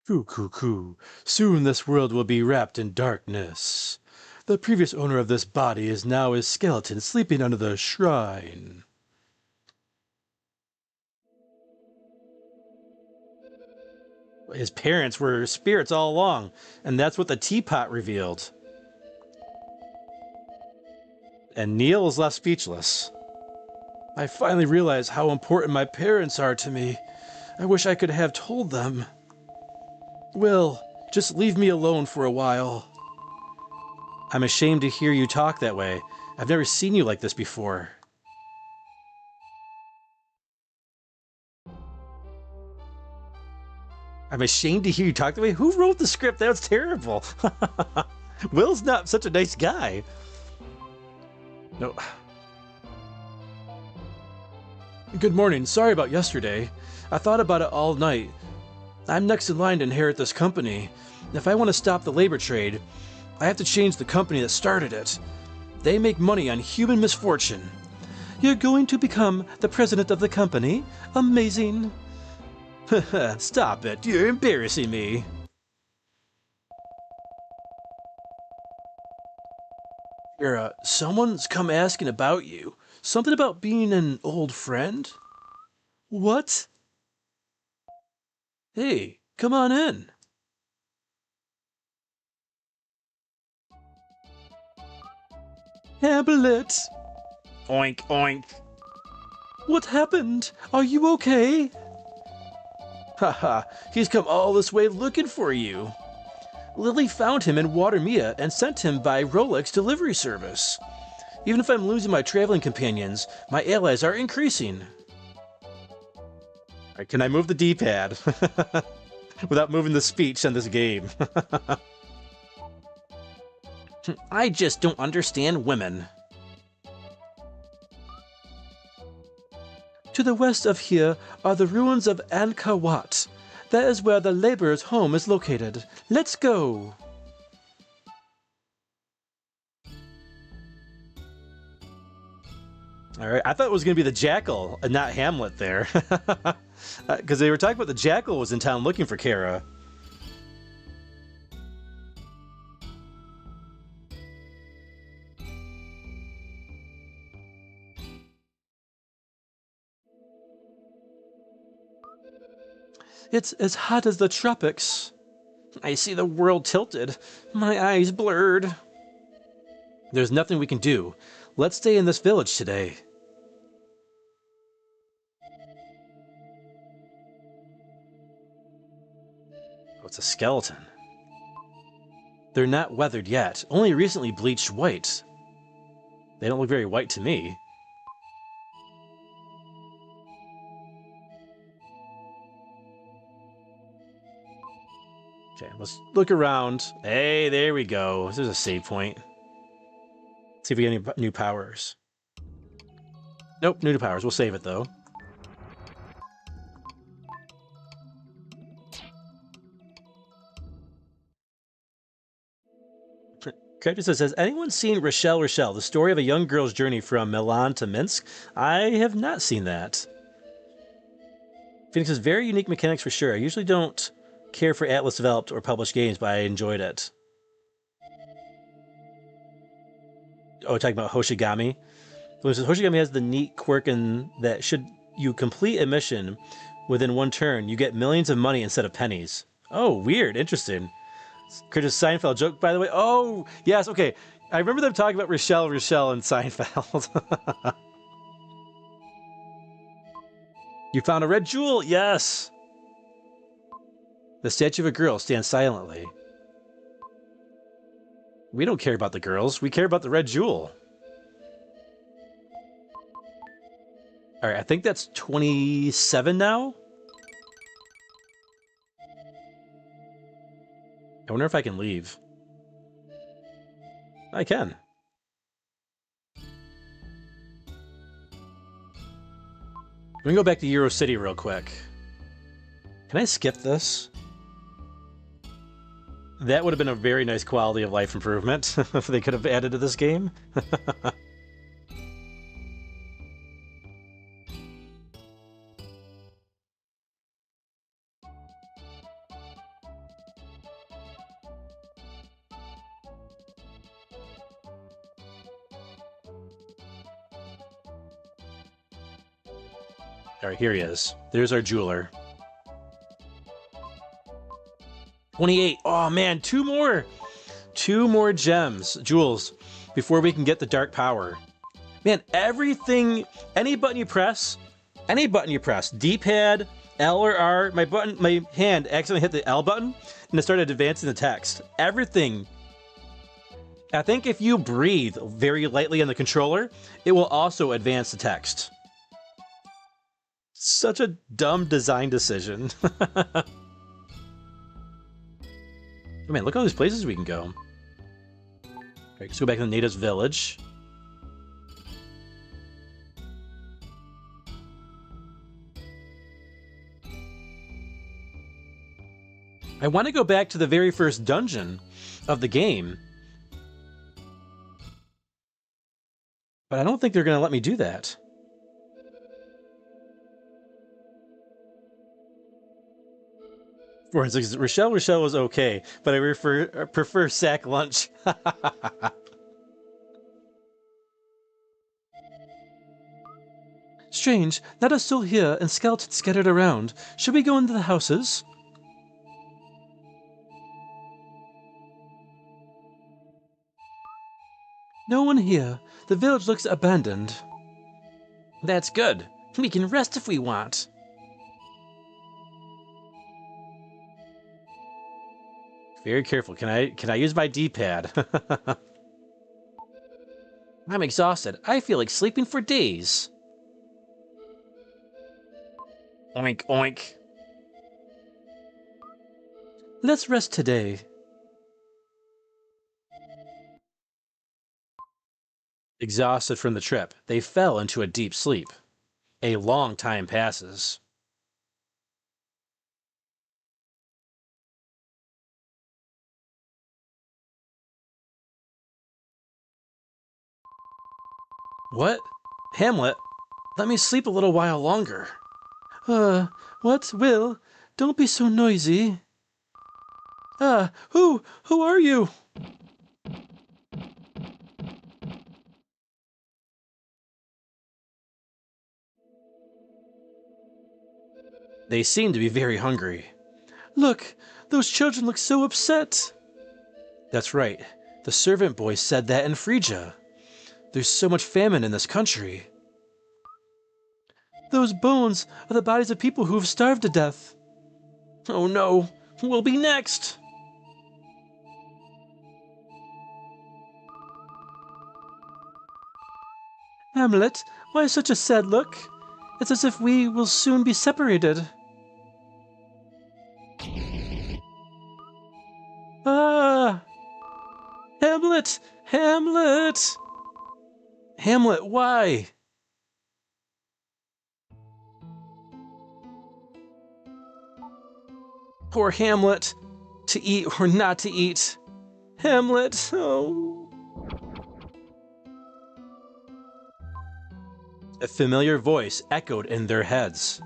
Coo. Soon this world will be wrapped in darkness. The previous owner of this body is now a skeleton sleeping under the shrine. His parents were spirits all along, and that's what the teapot revealed. And Neil is left speechless. I finally realized how important my parents are to me. I wish I could have told them. Will, just leave me alone for a while. I'm ashamed to hear you talk that way. I've never seen you like this before. I'm ashamed to hear you talk that way? Who wrote the script? That was terrible. Will's not such a nice guy. No. Good morning. Sorry about yesterday. I thought about it all night. I'm next in line to inherit this company. If I want to stop the labor trade, I have to change the company that started it. They make money on human misfortune. You're going to become the president of the company? Amazing. Stop it. You're embarrassing me. Someone's come asking about you. Something about being an old friend? What? Hey, come on in. Hamlet! Oink, oink. What happened? Are you okay? Haha, he's come all this way looking for you. Lily found him in Watermia and sent him by Rolex delivery service. Even if I'm losing my traveling companions, my allies are increasing. Alright, can I move the D-pad? Without moving the speech in this game. I just don't understand women. To the west of here are the ruins of Angkor Wat. That is where the laborer's home is located. Let's go! Alright, I thought it was going to be the Jackal and not Hamlet there. Because they were talking about the Jackal was in town looking for Kara. It's as hot as the tropics. I see the world tilted. My eyes blurred. There's nothing we can do. Let's stay in this village today. Oh, it's a skeleton. They're not weathered yet, only recently bleached white. They don't look very white to me. Okay, let's look around. Hey, there we go. There's a save point. See if we get any new powers. Nope, new powers. We'll save it, though. Character says, has anyone seen Rochelle, the story of a young girl's journey from Milan to Minsk? I have not seen that. Phoenix says, very unique mechanics for sure. I usually don't care for Atlas developed or published games, but I enjoyed it. Oh, talking about Hoshigami. So it says, Hoshigami has the neat quirk in that should you complete a mission within one turn, you get millions of money instead of pennies. Oh, weird. Interesting. Curtis Seinfeld joke, by the way. Oh, yes. Okay. I remember them talking about Rochelle, and Seinfeld. You found a red jewel. Yes. The statue of a girl stands silently. We don't care about the girls. We care about the red jewel. All right. I think that's 27 now. I wonder if I can leave. I can. Let me go back to Euro City real quick. Can I skip this? That would have been a very nice quality of life improvement if they could have added to this game. All right, here he is. There's our jeweler. 28. Oh, man, two more. Two more gems, jewels, before we can get the dark power. Man, everything, any button you press, D-pad, L or R, my hand accidentally hit the L button, and it started advancing the text. Everything. I think if you breathe very lightly on the controller, it will also advance the text. Such a dumb design decision. Oh, man, look at all these places we can go. All right, let's go back to the natives' village. I want to go back to the very first dungeon of the game, but I don't think they're going to let me do that. For instance, Rochelle was okay, but I prefer sack lunch. Strange, not a soul here and skeletons scattered around. Should we go into the houses? No one here. The village looks abandoned. That's good. We can rest if we want. Very careful. Can I use my D-pad? I'm exhausted. I feel like sleeping for days. Oink, oink. Let's rest today. Exhausted from the trip, they fell into a deep sleep. A long time passes. What? Hamlet? Let me sleep a little while longer. What, Will? Don't be so noisy. Who are you? They seem to be very hungry. Look, those children look so upset. That's right. The servant boy said that in Phrygia. There's so much famine in this country. Those bones are the bodies of people who have starved to death. Oh no, we'll be next. Hamlet, why such a sad look? It's as if we will soon be separated. Ah! Hamlet! Hamlet! Hamlet, why? Poor Hamlet. To eat or not to eat. Hamlet, oh. A familiar voice echoed in their heads.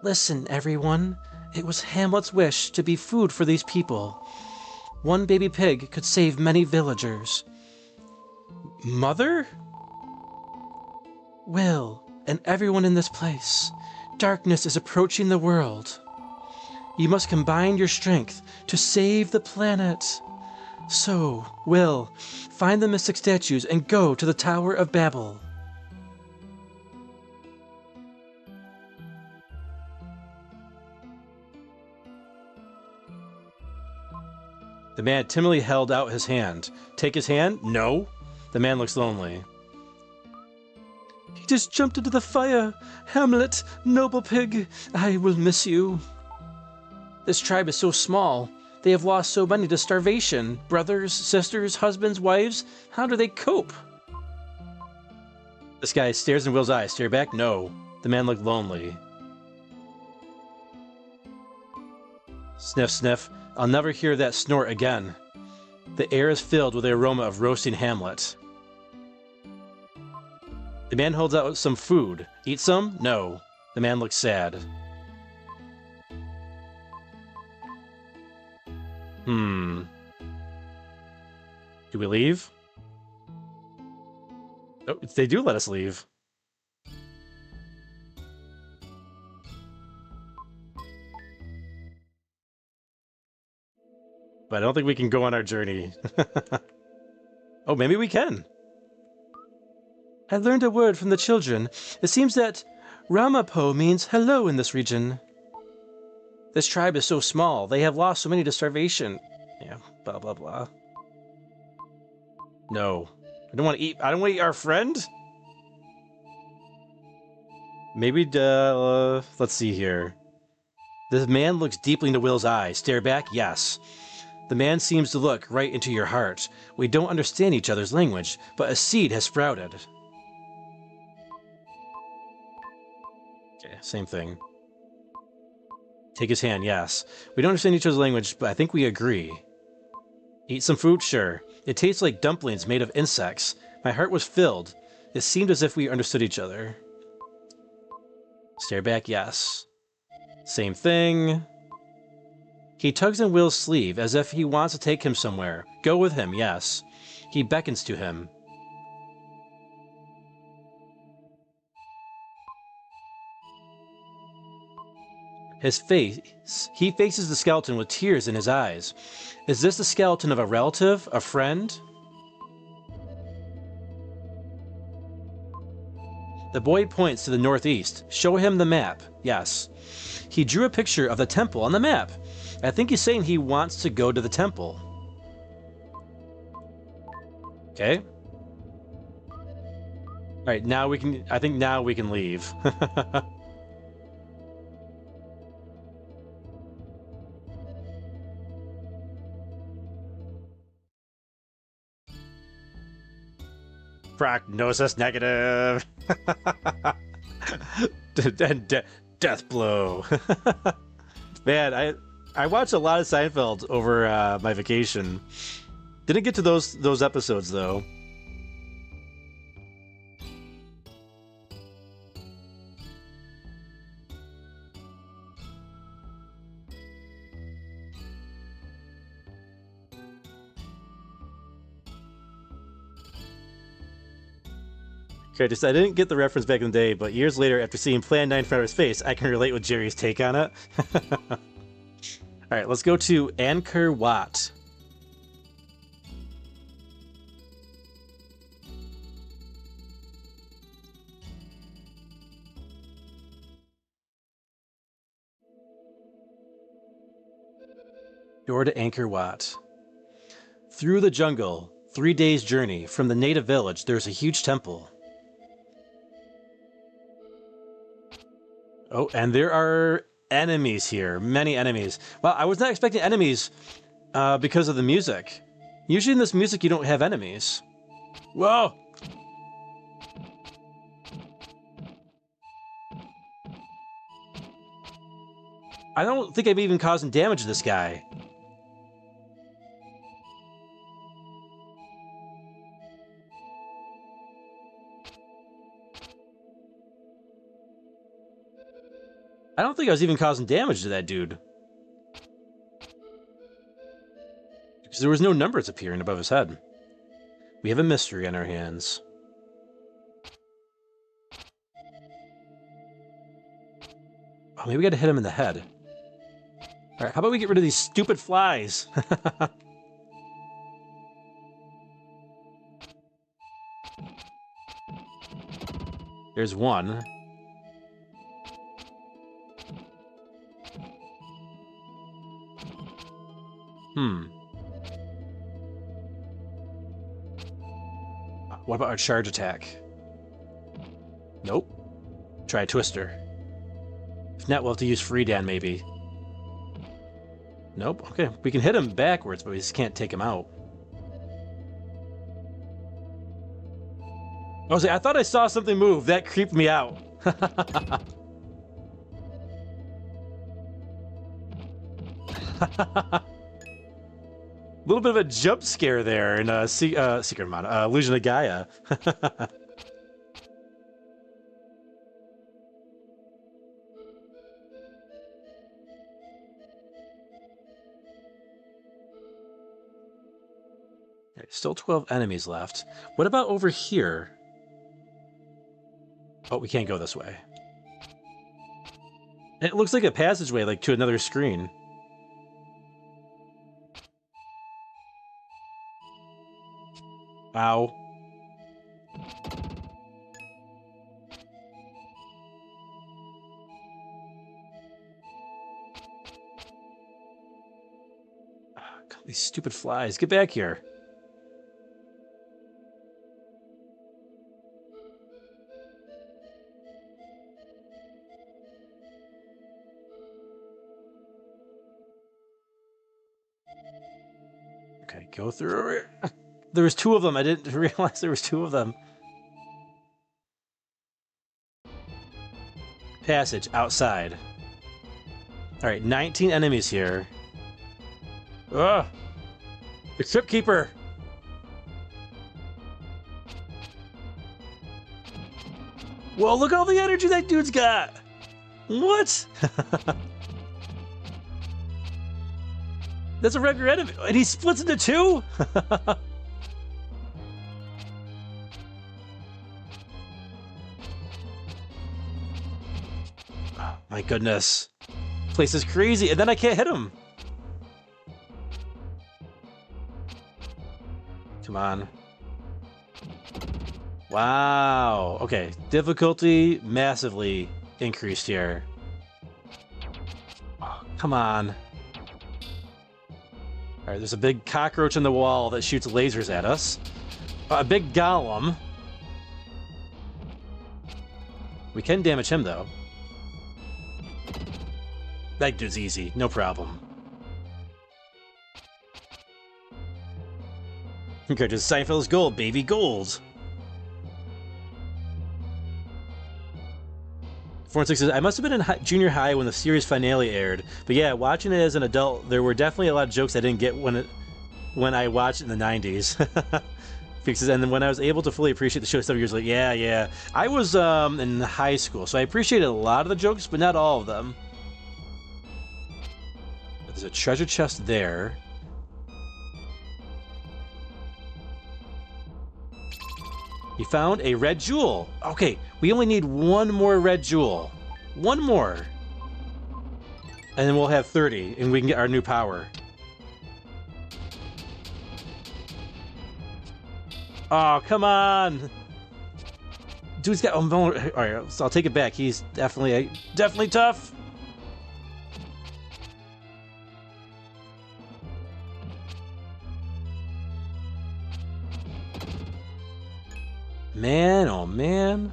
Listen, everyone. It was Hamlet's wish to be food for these people. One baby pig could save many villagers. Mother? Will, and everyone in this place, darkness is approaching the world. You must combine your strength to save the planet. So, Will, find the mystic statues and go to the Tower of Babel. The man timidly held out his hand. Take his hand? No. The man looks lonely. He just jumped into the fire. Hamlet, noble pig, I will miss you. This tribe is so small. They have lost so many to starvation. Brothers, sisters, husbands, wives. How do they cope? This guy stares in Will's eyes. Stare back? No. The man looked lonely. Sniff, sniff. I'll never hear that snort again. The air is filled with the aroma of roasting Hamlet. The man holds out some food. Eat some? No. The man looks sad. Do we leave? Oh, they do let us leave. But I don't think we can go on our journey. Oh, maybe we can. I learned a word from the children. It seems that Ramapo means hello in this region. This tribe is so small. They have lost so many to starvation. Yeah, blah, blah, blah. No. I don't want to eat. I don't want to eat our friend? Maybe, let's see here. The man looks deeply into Will's eyes. Stare back? Yes. The man seems to look right into your heart. We don't understand each other's language, but a seed has sprouted. Okay, same thing. Take his hand, yes. We don't understand each other's language, but I think we agree. Eat some food? Sure. It tastes like dumplings made of insects. My heart was filled. It seemed as if we understood each other. Stare back, yes. Same thing. He tugs on Will's sleeve as if he wants to take him somewhere. Go with him, yes. He beckons to him. He faces the skeleton with tears in his eyes. Is this the skeleton of a relative? A friend? The boy points to the northeast. Show him the map. Yes. He drew a picture of the temple on the map. I think he's saying he wants to go to the temple. Okay. Alright, now we can... I think now we can leave. Prognosis negative. Death blow. Man, I watched a lot of Seinfeld over my vacation. Didn't get to those episodes though. Okay, I didn't get the reference back in the day, but years later, after seeing Plan 9 in front of his face, I can relate with Jerry's take on it. Alright, let's go to Angkor Wat. Door to Angkor Wat. Through the jungle, 3 days journey. From the native village, there's a huge temple. Oh, and there are enemies here. Many enemies. Well, I was not expecting enemies because of the music. Usually in this music, you don't have enemies. Whoa! I don't think I'm even causing damage to this guy. I don't think I was even causing damage to that dude. Because there was no numbers appearing above his head. We have a mystery on our hands. Oh, maybe we gotta hit him in the head. Alright, how about we get rid of these stupid flies? There's one. What about our charge attack? Nope. Try a twister. If not, we'll have to use Freedan, maybe. Nope. Okay, we can hit him backwards, but we just can't take him out. I thought I saw something move. That creeped me out. A little bit of a jump scare there in Secret Mana, Illusion of Gaia. Right, still 12 enemies left. What about over here? Oh, we can't go this way. It looks like a passageway, like to another screen. Ow. God, these stupid flies. Get back here. Okay, go through it. There was 2 of them. I didn't realize there was 2 of them. Passage outside. All right, 19 enemies here. Ugh! The Crypt Keeper. Whoa! Look at all the energy that dude's got. What? That's a regular enemy, and he splits into 2. My goodness. Place is crazy, and then I can't hit him. Come on. Wow. Okay, difficulty massively increased here. Oh, come on. All right, there's a big cockroach in the wall that shoots lasers at us. A big golem. We can damage him, though. That dude's easy, no problem. Compared to Seinfeld's gold, baby gold. 4-6 says, I must have been in junior high when the series finale aired. But yeah, watching it as an adult, there were definitely a lot of jokes I didn't get when I watched it in the 90s. And then when I was able to fully appreciate the show 7 years later, yeah. I was in high school, so I appreciated a lot of the jokes, but not all of them. There's a treasure chest there. You found a red jewel. Okay, we only need 1 more red jewel. 1 more. And then we'll have 30, and we can get our new power. Oh, come on! Dude's got... Alright, so I'll take it back. He's definitely tough! Man, oh man.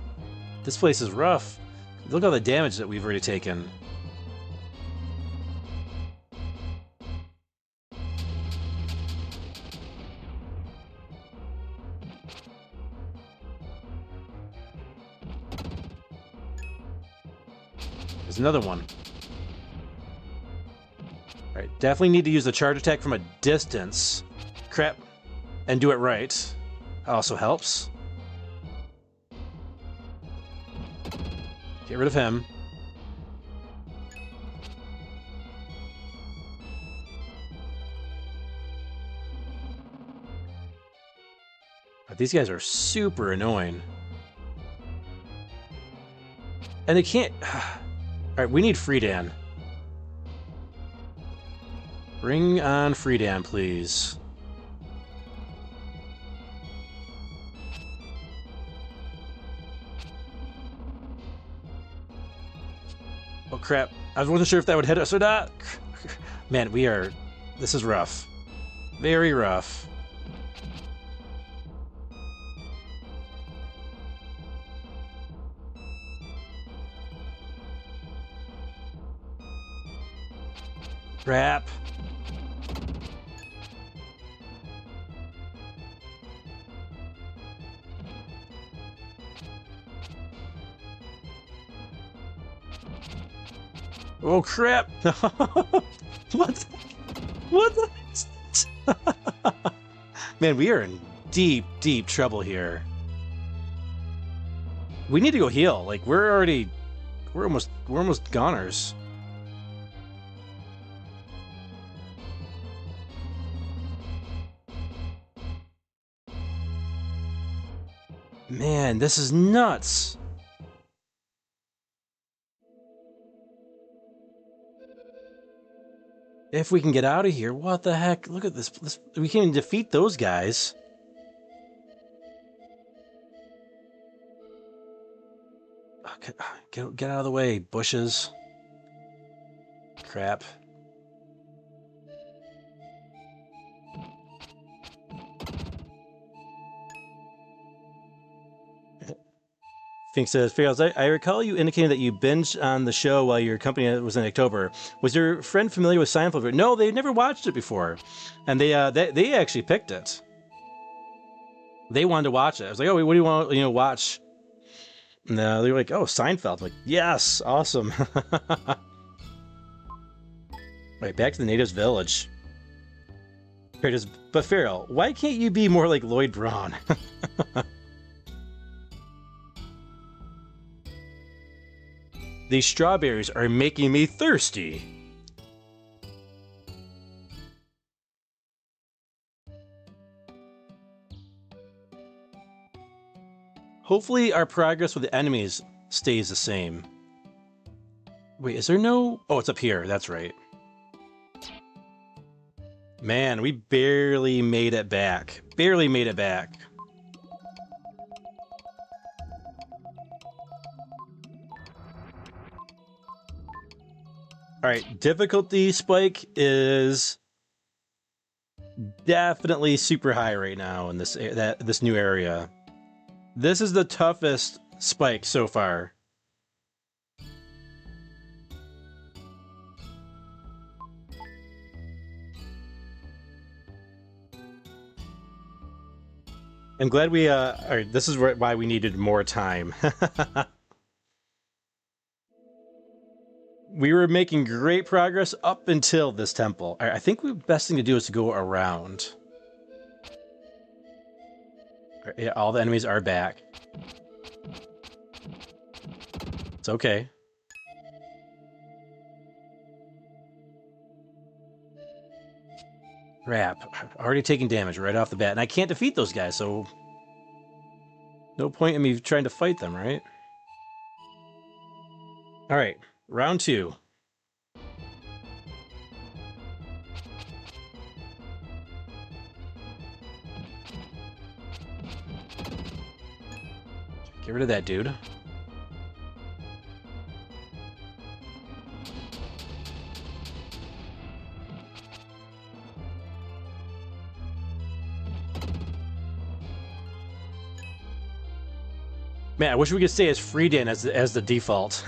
This place is rough. Look at all the damage that we've already taken. There's another one. Alright, definitely need to use the charge attack from a distance. Crap. And do it right. Also helps. Get rid of him. These guys are super annoying. And they can't... Alright, we need Friedan. Bring on Friedan, please. Oh crap, I wasn't sure if that would hit us or not. Man, we are... This is rough. Very rough. Crap. Oh crap! What? What the? Man, we are in deep, deep trouble here. We need to go heal. Like we're almost goners. Man, this is nuts. If we can get out of here, what the heck? Look at this. We can't even defeat those guys. Okay, get out of the way, bushes. Crap. Fink says, Fails, I recall you indicating that you binged on the show while your company was in October. Was your friend familiar with Seinfeld? No, they'd never watched it before. And they actually picked it. They wanted to watch it. I was like, oh, what do you want to watch? And they were like, oh, Seinfeld. I'm like, yes, awesome. Right, back to the natives' village. But Feral, why can't you be more like Lloyd Braun? These strawberries are making me thirsty. Hopefully our progress with the enemies stays the same. Wait, is there no... Oh, it's up here. That's right. Man, we barely made it back. Barely made it back. All right, difficulty spike is definitely super high right now in this new area. This is the toughest spike so far. I'm glad we all right, this is why we needed more time. We were making great progress up until this temple. I think the best thing to do is to go around. Yeah, all the enemies are back. It's okay. Crap. Already taking damage right off the bat. And I can't defeat those guys, so... No point in me trying to fight them, right? Alright. Round 2. Get rid of that dude. Man, I wish we could stay as Freedan as the default.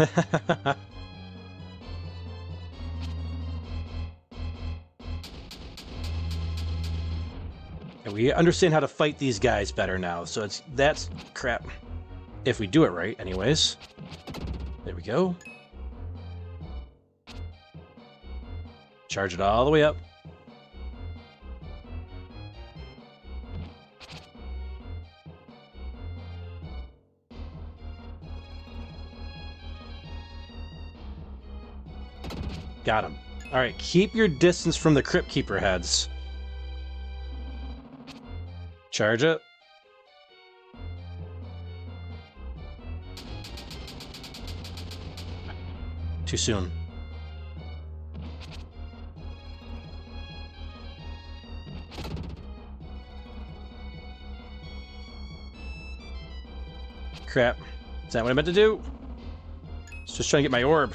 And we understand how to fight these guys better now, so that's crap. If we do it right, anyways. There we go. Charge it all the way up. Got him. All right, keep your distance from the Crypt Keeper heads. Charge it. Too soon. Crap. Is that what I meant to do? I was just trying to get my orb.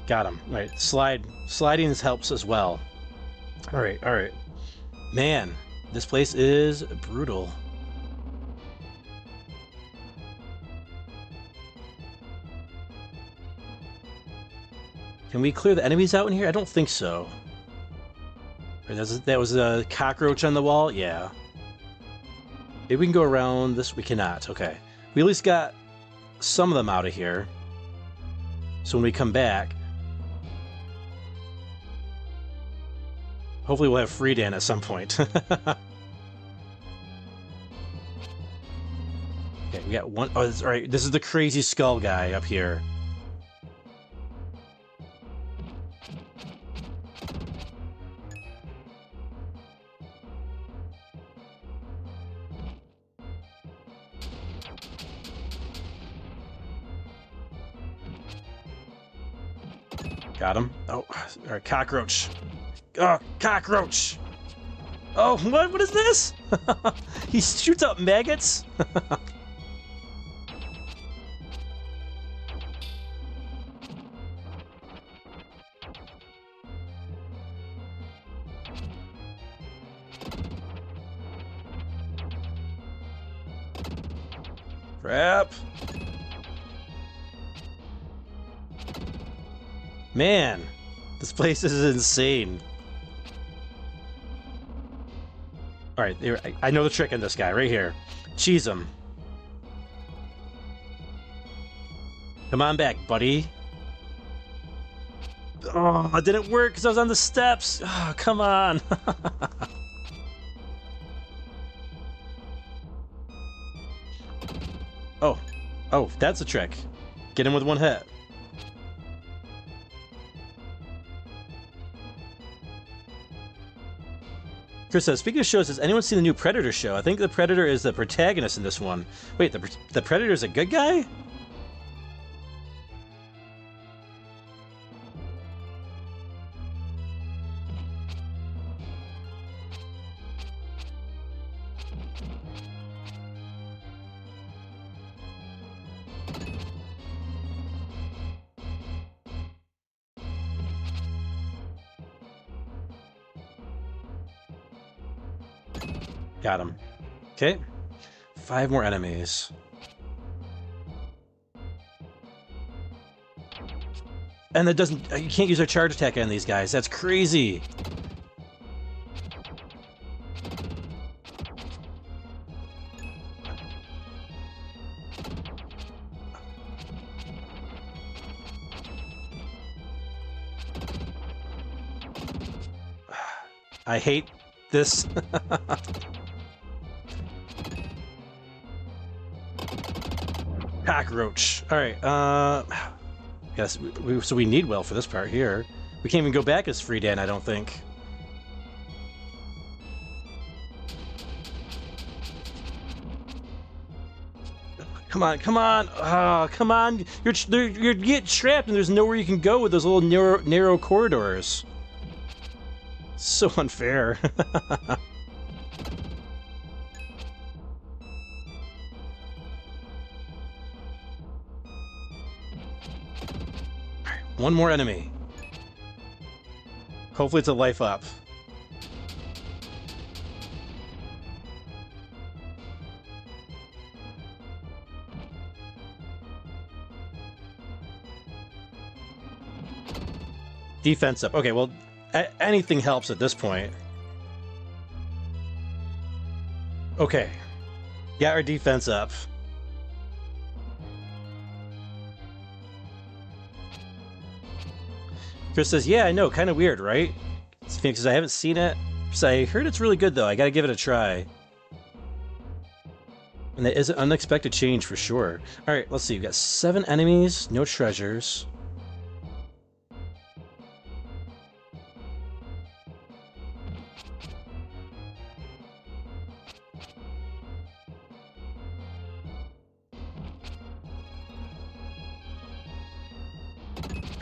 Got him. All right, sliding helps as well. All right. Man, this place is brutal. Can we clear the enemies out in here? I don't think so. That was a cockroach on the wall? Yeah. Maybe we can go around this. We cannot. Okay. We at least got some of them out of here. So when we come back, hopefully we'll have Freedan at some point. Okay, we got one. Oh, that's right. This is the crazy skull guy up here. Got him. Oh, all right, cockroach. Oh, cockroach! Oh, what is this? He shoots out maggots? Crap. Man, this place is insane. All right, I know the trick on this guy right here. Cheese him. Come on back, buddy. Oh, it didn't work because I was on the steps. Oh, come on. Oh, that's a trick. Get him with one hit. Chris says, speaking of shows, has anyone seen the new Predator show? I think the Predator is the protagonist in this one. Wait, the Predator is a good guy? Got him. Okay. 5 more enemies. And that doesn't... You can't use our charge attack on these guys. That's crazy. I hate this. Cockroach. All right. Yes. So we need Will for this part here. We can't even go back as Freedan, I don't think. Come on, come on! Oh, come on! You're getting trapped, and there's nowhere you can go with those little narrow corridors. So unfair. One more enemy. Hopefully it's a life up. Defense up. Okay, well, anything helps at this point. Okay. Got our defense up. Chris says, yeah, I know, kind of weird, right? Phoenix says, I haven't seen it. So I heard it's really good, though. I gotta give it a try. And that is an unexpected change for sure. Alright, let's see. We've got 7 enemies, no treasures.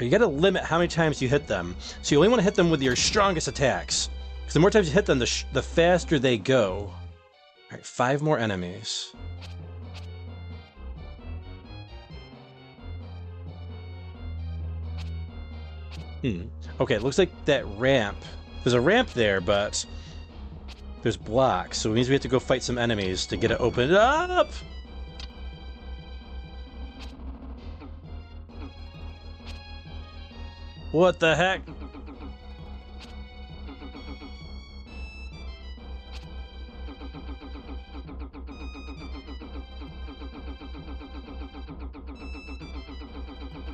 You gotta limit how many times you hit them. So you only want to hit them with your strongest attacks. Because the more times you hit them, the faster they go. Alright, 5 more enemies. Okay, it looks like that ramp. There's a ramp there, but there's blocks. So it means we have to go fight some enemies to get it opened up! What the heck?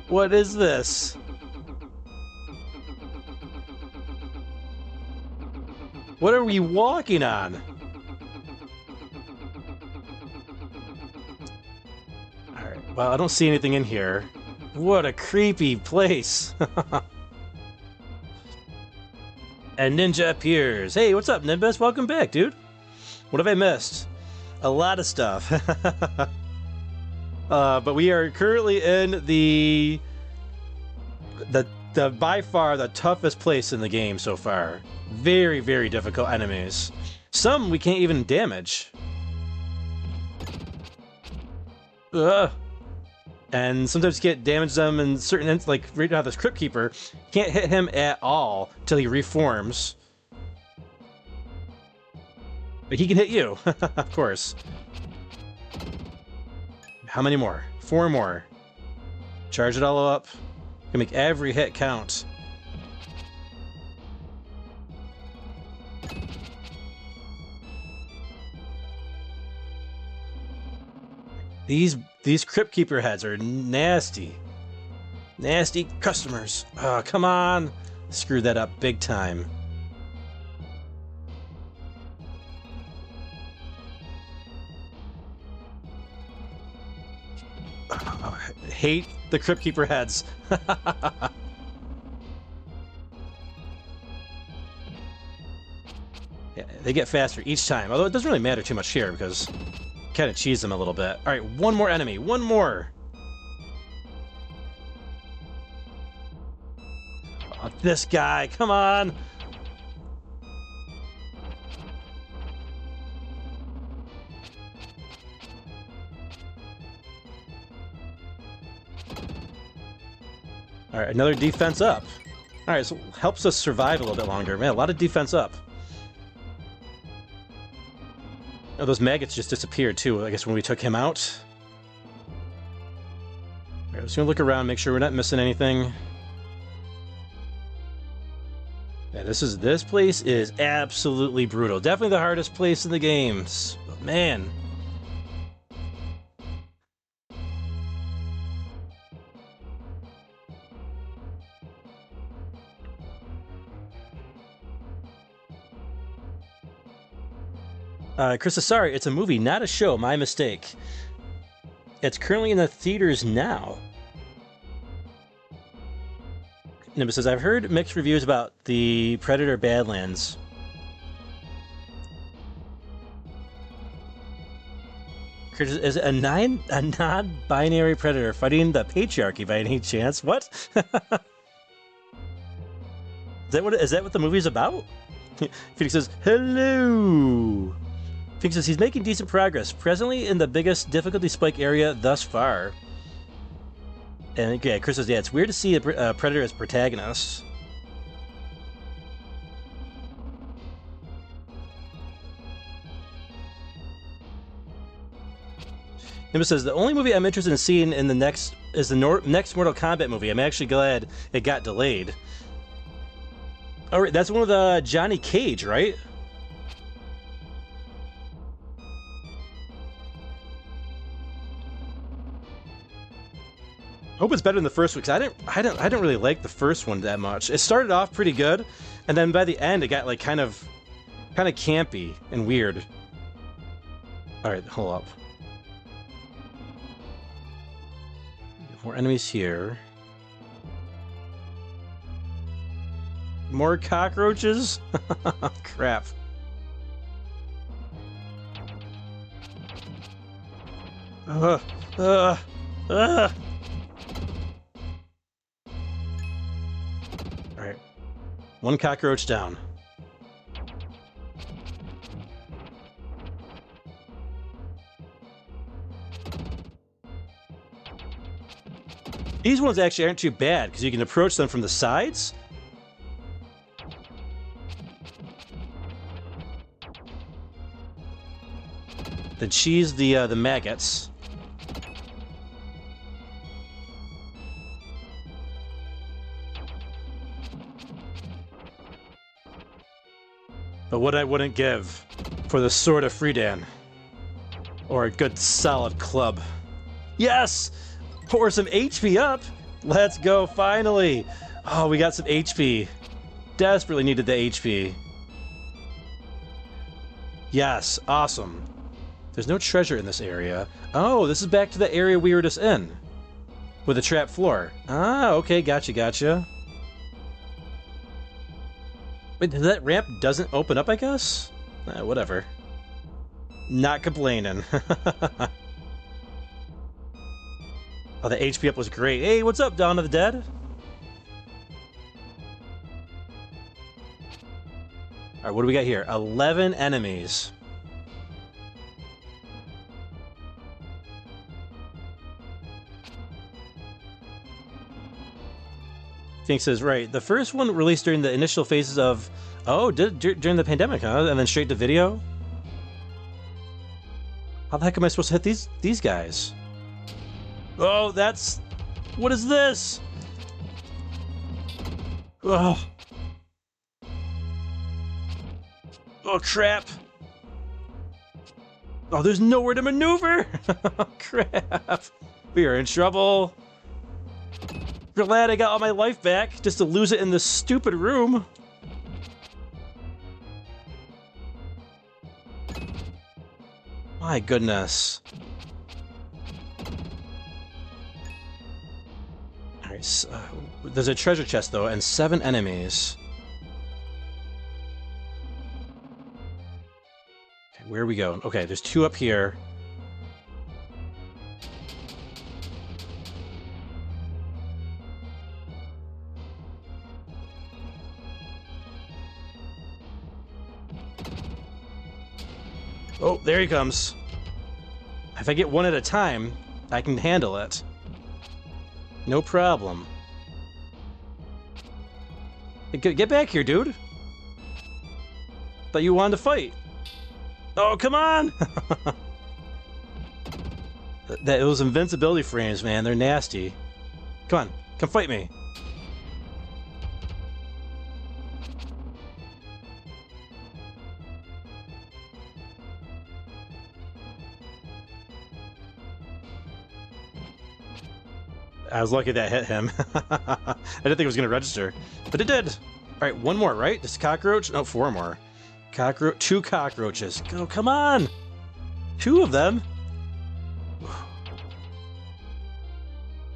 What is this? What are we walking on? Alright, well, I don't see anything in here. What a creepy place. And Ninja appears. Hey, what's up, Nimbus? Welcome back, dude. What have I missed? A lot of stuff. But we are currently in the by far the toughest place in the game so far. Very, very difficult enemies. Some we can't even damage. Ugh. And sometimes you can't damage them, and certain, like right now, this Crypt Keeper, can't hit him at all till he reforms. But he can hit you, of course. How many more? 4 more. Charge it all up. Can make every hit count. These Crypt Keeper heads are nasty. Nasty customers. Oh, come on. Screw that up big time. Oh, I hate the Crypt Keeper heads. Yeah, they get faster each time. Although it doesn't really matter too much here because kind of cheese them a little bit. All right, one more enemy. One more. Oh, this guy. Come on. All right, another defense up. All right, so helps us survive a little bit longer. Man, a lot of defense up. Oh, those maggots just disappeared too, I guess, when we took him out. Alright, just gonna look around, make sure we're not missing anything. Yeah, this place is absolutely brutal. Definitely the hardest place in the games. But man. Chris says, sorry, it's a movie, not a show. My mistake. It's currently in the theaters now. Nimbus says, I've heard mixed reviews about the Predator Badlands. Chris, is it a non-binary predator fighting the patriarchy by any chance? What? Is that what the movie's about? Phoenix says, hello! Phoenix says, he's making decent progress, presently in the biggest difficulty spike area thus far. And yeah, Chris says, yeah, it's weird to see a Predator as protagonist. Nimbus says, the only movie I'm interested in seeing in the next is the next Mortal Kombat movie. I'm actually glad it got delayed. All right, that's one of the Johnny Cage, right? I hope it's better than the first one, because I didn't really like the first one that much. It started off pretty good, and then by the end it got like kind of campy and weird. All right, hold up. More enemies here. More cockroaches? Crap. Alright. One cockroach down. These ones actually aren't too bad, because you can approach them from the sides. Then cheese the maggots. But what I wouldn't give for the Sword of Freedan. Or a good solid club. Yes! Pour some HP up! Let's go, finally! Oh, we got some HP. Desperately needed the HP. Yes, awesome. There's no treasure in this area. Oh, this is back to the area we were just in. With a trap floor. Ah, okay, gotcha. Wait, that ramp doesn't open up, I guess? Whatever. Not complaining. Oh, the HP up was great. Hey, what's up, Dawn of the Dead? Alright, what do we got here? 11 enemies. Fink says, right, the first one released during the initial phases of... Oh, during the pandemic, huh? And then straight to video? How the heck am I supposed to hit these guys? Oh, that's... What is this? Oh. Oh, crap. Oh, there's nowhere to maneuver! Oh, crap. We are in trouble. Glad I got all my life back, just to lose it in this stupid room. My goodness. Alright, so, there's a treasure chest, though, and 7 enemies. Okay, where are we going? Okay, there's 2 up here. Oh, there he comes. If I get one at a time, I can handle it. No problem. Hey, get back here, dude. Thought you wanted to fight. Oh, come on! Those invincibility frames, man, they're nasty. Come on, come fight me. I was lucky that hit him. I didn't think it was going to register, but it did. All right, one more, right? Just cockroach? No, 4 more. 2 cockroaches. Go, come on! 2 of them?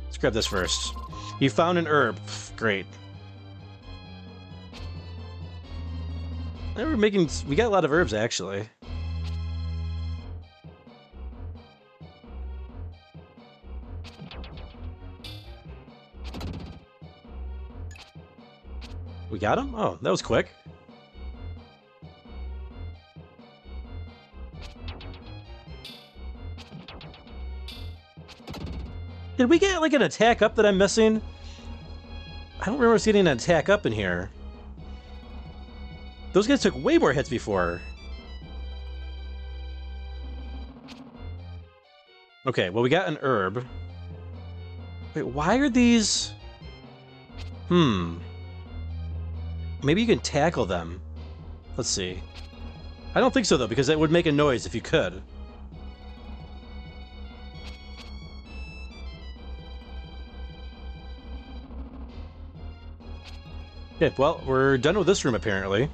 Let's grab this first. You found an herb. Great. We got a lot of herbs, actually. We got him? Oh, that was quick. Did we get like an attack up that I'm missing? I don't remember us getting an attack up in here. Those guys took way more hits before. Okay, well we got an herb. Wait, why are these... Maybe you can tackle them. Let's see. I don't think so though, because that would make a noise if you could. Okay, well, we're done with this room apparently.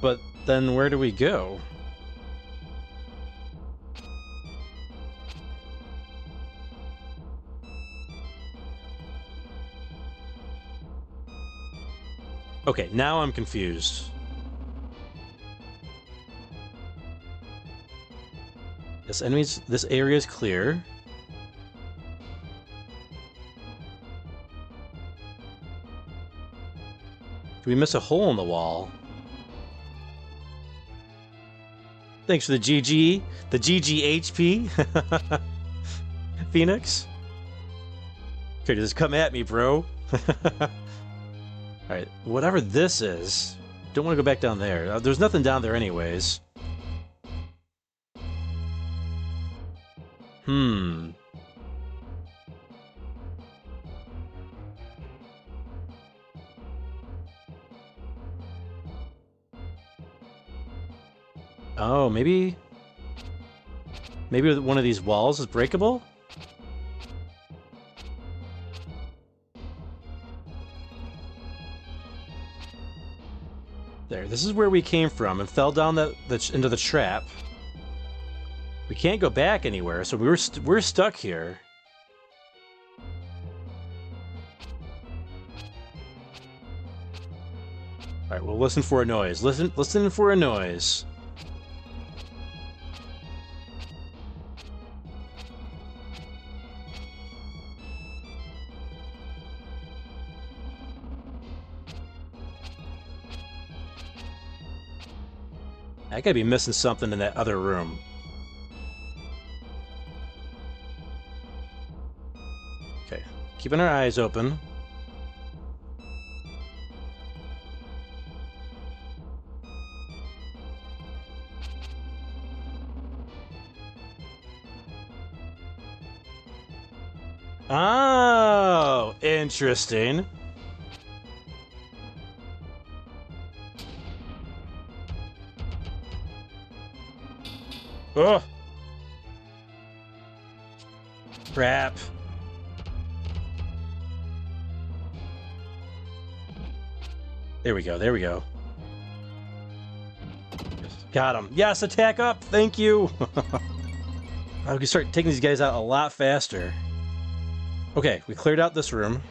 But then where do we go? Okay, now I'm confused. Yes, enemies, this area is clear. Do we miss a hole in the wall? Thanks for the GG HP. Phoenix. Okay, just come at me, bro. Alright, whatever this is, don't want to go back down there. There's nothing down there anyways. Oh, maybe one of these walls is breakable? There, this is where we came from and fell down into the trap. We can't go back anywhere, so we're stuck here. All right, we'll listen for a noise. Listen for a noise. I gotta be missing something in that other room. Okay, keeping our eyes open. Oh, interesting. Oh! Crap. There we go, there we go. Got him. Yes, attack up! Thank you! I can start taking these guys out a lot faster. Okay, we cleared out this room.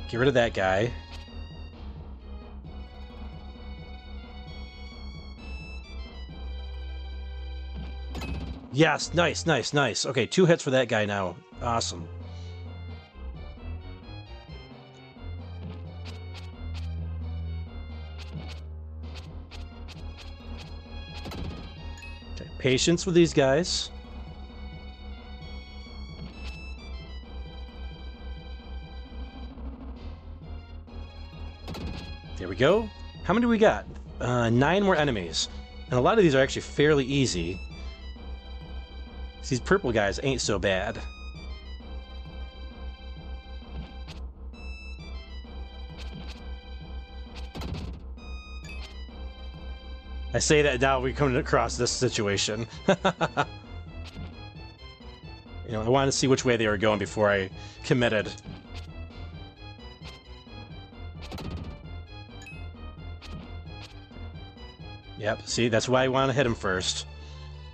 Get rid of that guy. Yes, nice, nice, nice. Okay, 2 hits for that guy now. Awesome. Okay, patience with these guys. There we go. How many do we got? 9 more enemies. And a lot of these are actually fairly easy. These purple guys ain't so bad. I say that now we come across this situation. You know, I wanted to see which way they were going before I committed. Yep, see, that's why I want to hit him first.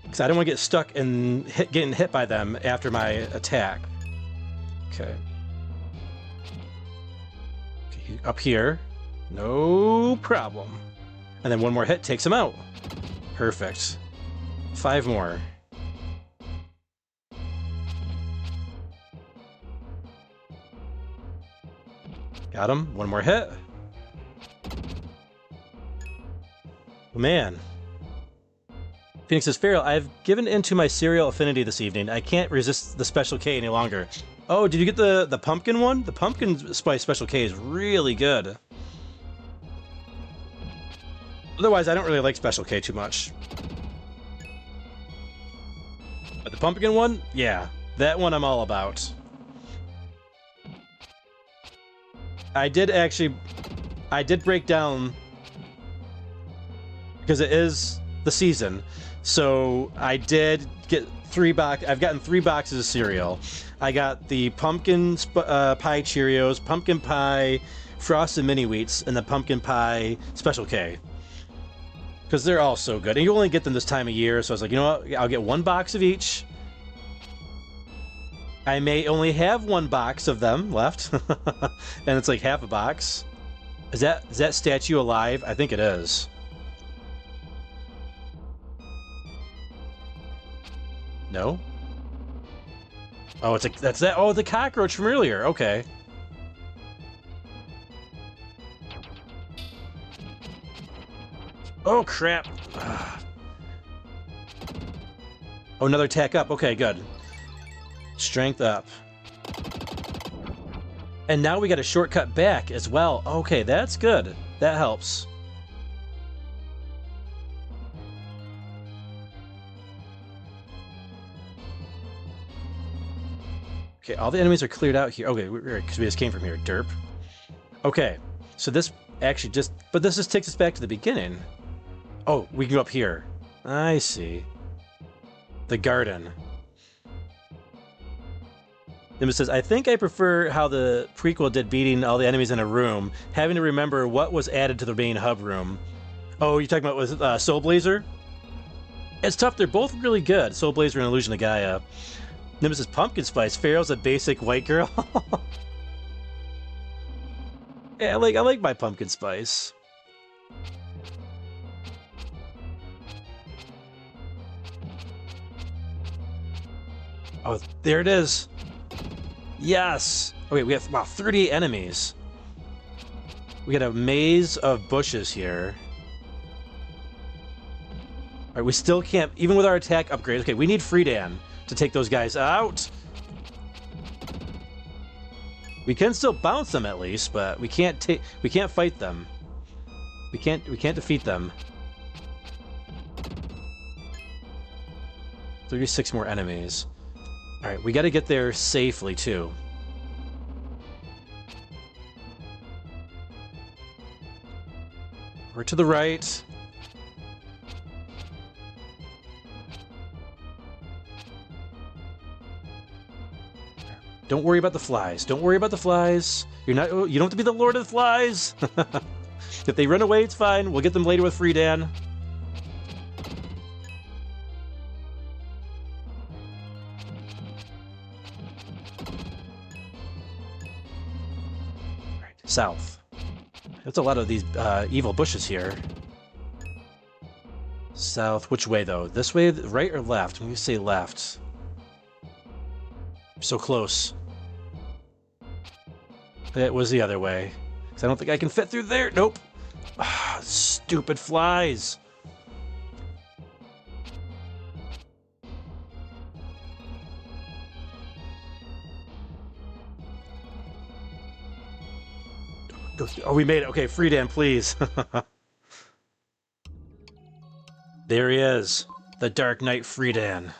Because I don't want to get stuck and getting hit by them after my attack. Okay. Okay, up here. No problem. And then one more hit takes him out. Perfect. 5 more. Got him. One more hit. Oh, man. Phoenix says, Feral, I've given into my cereal affinity this evening. I can't resist the Special K any longer. Oh, did you get the pumpkin one? The pumpkin spice Special K is really good. Otherwise, I don't really like Special K too much. But the pumpkin one? Yeah, that one I'm all about. I did break down, because it is the season, so I did get I've gotten 3 boxes of cereal. I got the pumpkin pie Cheerios, pumpkin pie frosted mini wheats, and the pumpkin pie Special K. Because they're all so good. And you only get them this time of year, so I was like, you know what? I'll get 1 box of each. I may only have 1 box of them left. And it's like half a box. Is that statue alive? I think it is. No? Oh, that's that. Oh, the cockroach from earlier. Okay. Oh, crap. Oh, another attack up. Okay, good. Strength up. And now we got a shortcut back as well. Okay, that's good. That helps. Okay, all the enemies are cleared out here. Okay, because we just came from here. Derp. Okay, so this actually but this just takes us back to the beginning. Oh, we can go up here. I see. The garden. Nimbus says, I think I prefer how the prequel did beating all the enemies in a room, having to remember what was added to the main hub room. Oh, you're talking about with Soul Blazer? It's tough. They're both really good. Soul Blazer and Illusion of Gaia. Nimbus says, Pumpkin Spice. Feral's a basic white girl. Yeah, I like my Pumpkin Spice. Oh, there it is. Yes. Okay, we have, wow, 30 enemies. We got a maze of bushes here. All right, we still can't, even with our attack upgrades. Okay, we need Freedan to take those guys out. We can still bounce them at least, but we can't fight them. We can't defeat them. 36 more enemies. All right, we got to get there safely too. We're to the right. Don't worry about the flies. Don't worry about the flies. You don't have to be the Lord of the Flies. If they run away, it's fine. We'll get them later with Freedan. South. That's a lot of these evil bushes here. South. Which way, though? This way, right or left? When you say left. So close. It was the other way. Because I don't think I can fit through there. Nope. Ah, stupid flies. Oh, we made it. Okay, Freedan, please. There he is. The Dark Knight Freedan.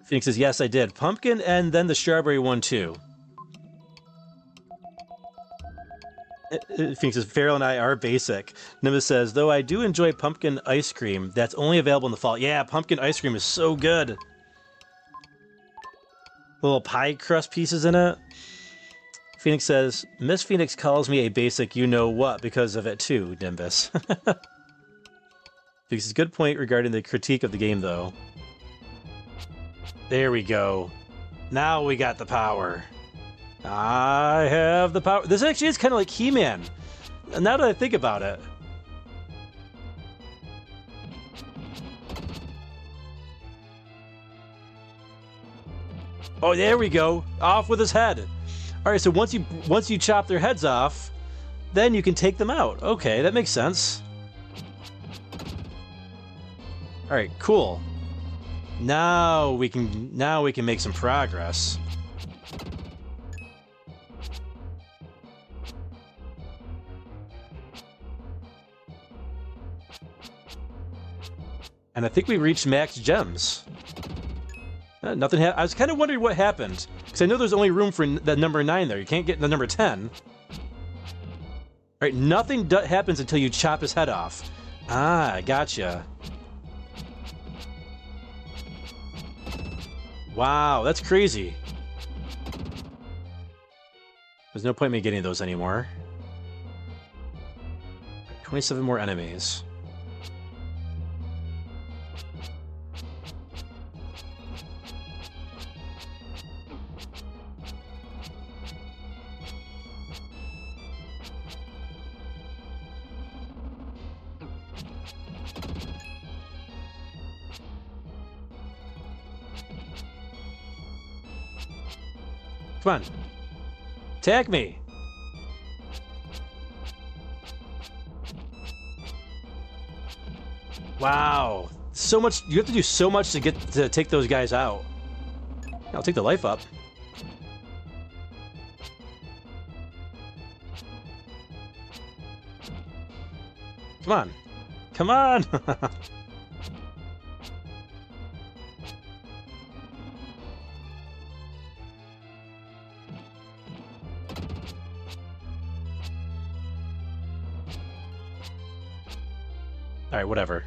Phoenix says, yes, I did. Pumpkin and then the strawberry one, too. Phoenix says, Feral and I are basic. Nimbus says, though I do enjoy pumpkin ice cream, that's only available in the fall. Yeah, pumpkin ice cream is so good. Little pie crust pieces in it. Phoenix says, Miss Phoenix calls me a basic you-know-what because of it too, Nimbus. Phoenix says, good point regarding the critique of the game, though. There we go. Now we got the power. I have the power. This actually is kind of like He-Man. Now that I think about it. Oh, there we go. Off with his head. All right, so once you chop their heads off, then you can take them out. Okay, that makes sense. All right, cool. Now we can make some progress. And I think we reached max gems. Nothing I was kind of wondering what happened, because I know there's only room for the number 9 there. You can't get the number 10. Alright, nothing happens until you chop his head off. Ah, gotcha. Wow, that's crazy. There's no point in me getting those anymore. 27 more enemies. Come on. Attack me. Wow. So much. You have to do so much to take those guys out. I'll take the life up. Come on. Come on. Alright, whatever.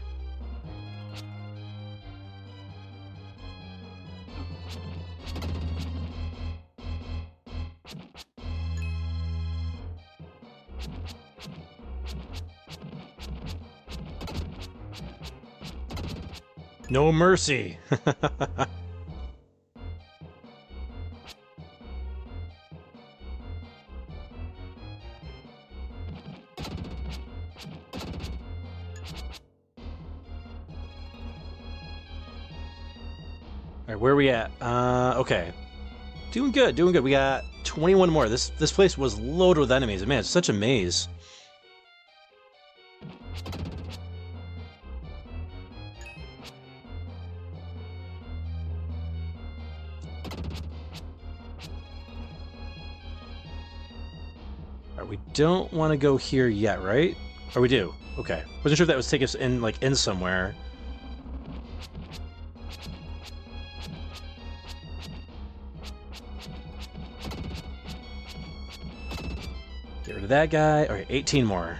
No mercy. Alright, where are we at? Okay. Doing good, doing good. We got 21 more. This place was loaded with enemies. Man, it's such a maze. Alright, we don't want to go here yet, right? Or we do? Okay. Wasn't sure if that was take us in, like, in somewhere. Get rid of that guy. Alright, 18 more.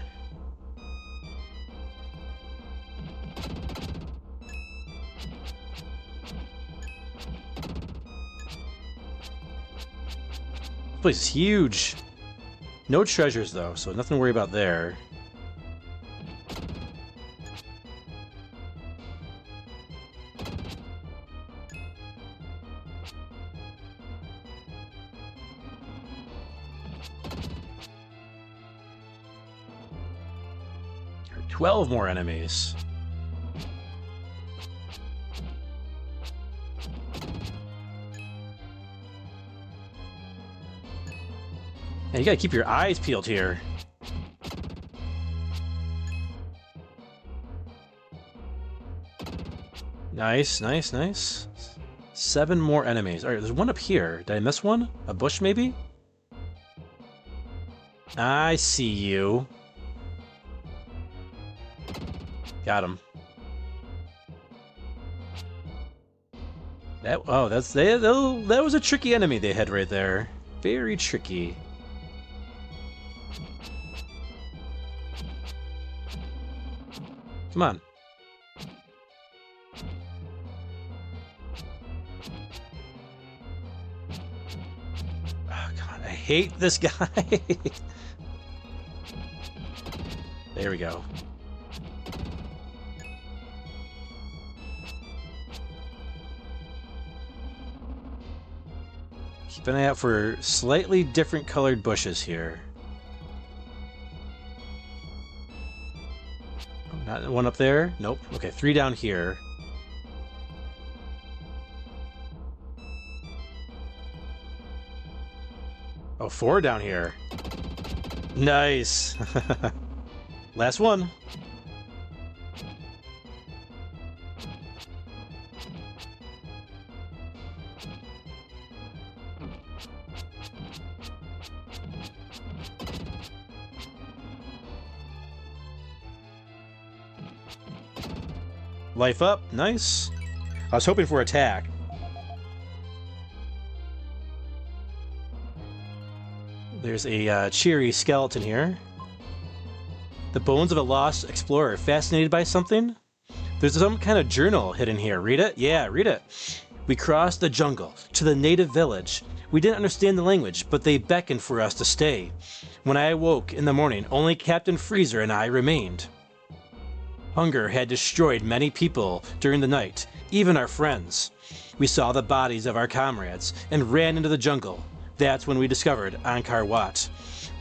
This place is huge. No treasures, though, so nothing to worry about there. There are 12 more enemies. Man, you gotta keep your eyes peeled here. Nice, nice, nice. 7 more enemies. Alright, there's one up here. Did I miss one? A bush, maybe? I see you. Got him. That was a tricky enemy they had right there. Very tricky. Come on. Oh, come on. I hate this guy. There we go. Keep Keep an eye out for slightly different colored bushes here. Oh, not one up there? Nope. Okay, 3 down here. Oh, 4 down here. Nice. Last one. Life up. Nice. I was hoping for attack. There's a cheery skeleton here. The bones of a lost explorer. Fascinated by something? There's some kind of journal hidden here. Read it? Yeah, read it. We crossed the jungle to the native village. We didn't understand the language, but they beckoned for us to stay. When I awoke in the morning, only Captain Freezer and I remained. Hunger had destroyed many people during the night, even our friends. We saw the bodies of our comrades and ran into the jungle. That's when we discovered Angkor Wat.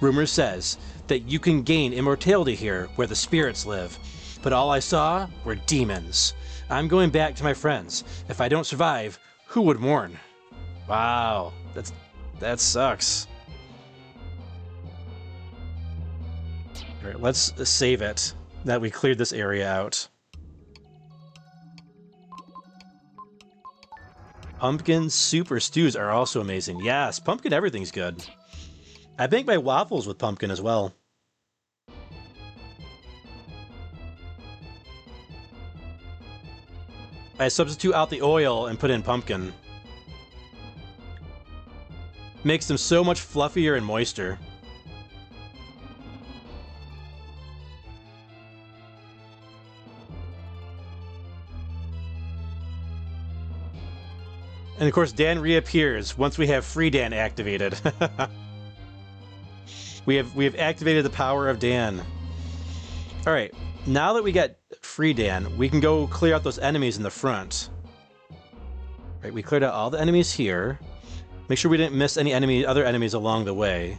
Rumor says that you can gain immortality here where the spirits live, but all I saw were demons. I'm going back to my friends. If I don't survive, who would mourn? Wow, that sucks. All right, let's save it. That we cleared this area out. Pumpkin super stews are also amazing. Yes, pumpkin everything's good. I make my waffles with pumpkin as well. I substitute out the oil and put in pumpkin. Makes them so much fluffier and moister. And of course, Dan reappears once we have Free Dan activated. we have activated the power of Dan. All right, now that we got Free Dan, we can go clear out those enemies in the front. Right, we cleared out all the enemies here. Make sure we didn't miss any other enemies along the way.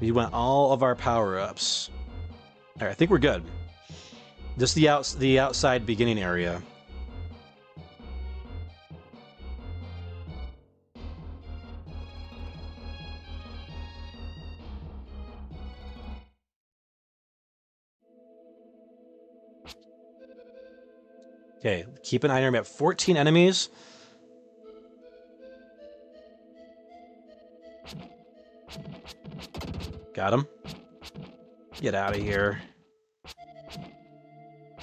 We went all of our power-ups. All right, I think we're good. Just the outside beginning area. Okay, keep an eye on our map. 14 enemies. Got him. Get out of here.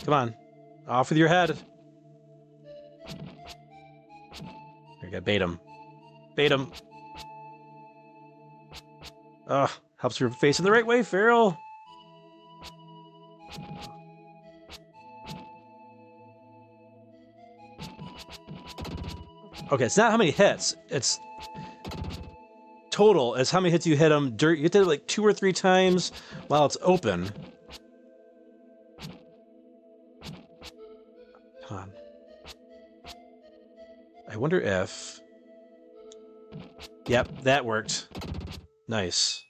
Come on. Off with your head. There you go. Bait him. Bait him. Ugh. Helps you're facing the right way, Feral. Okay, it's not how many hits. It's total. It's how many hits you hit them. You hit it like 2 or 3 times while it's open. Come on. I wonder if... Yep, that worked. Nice.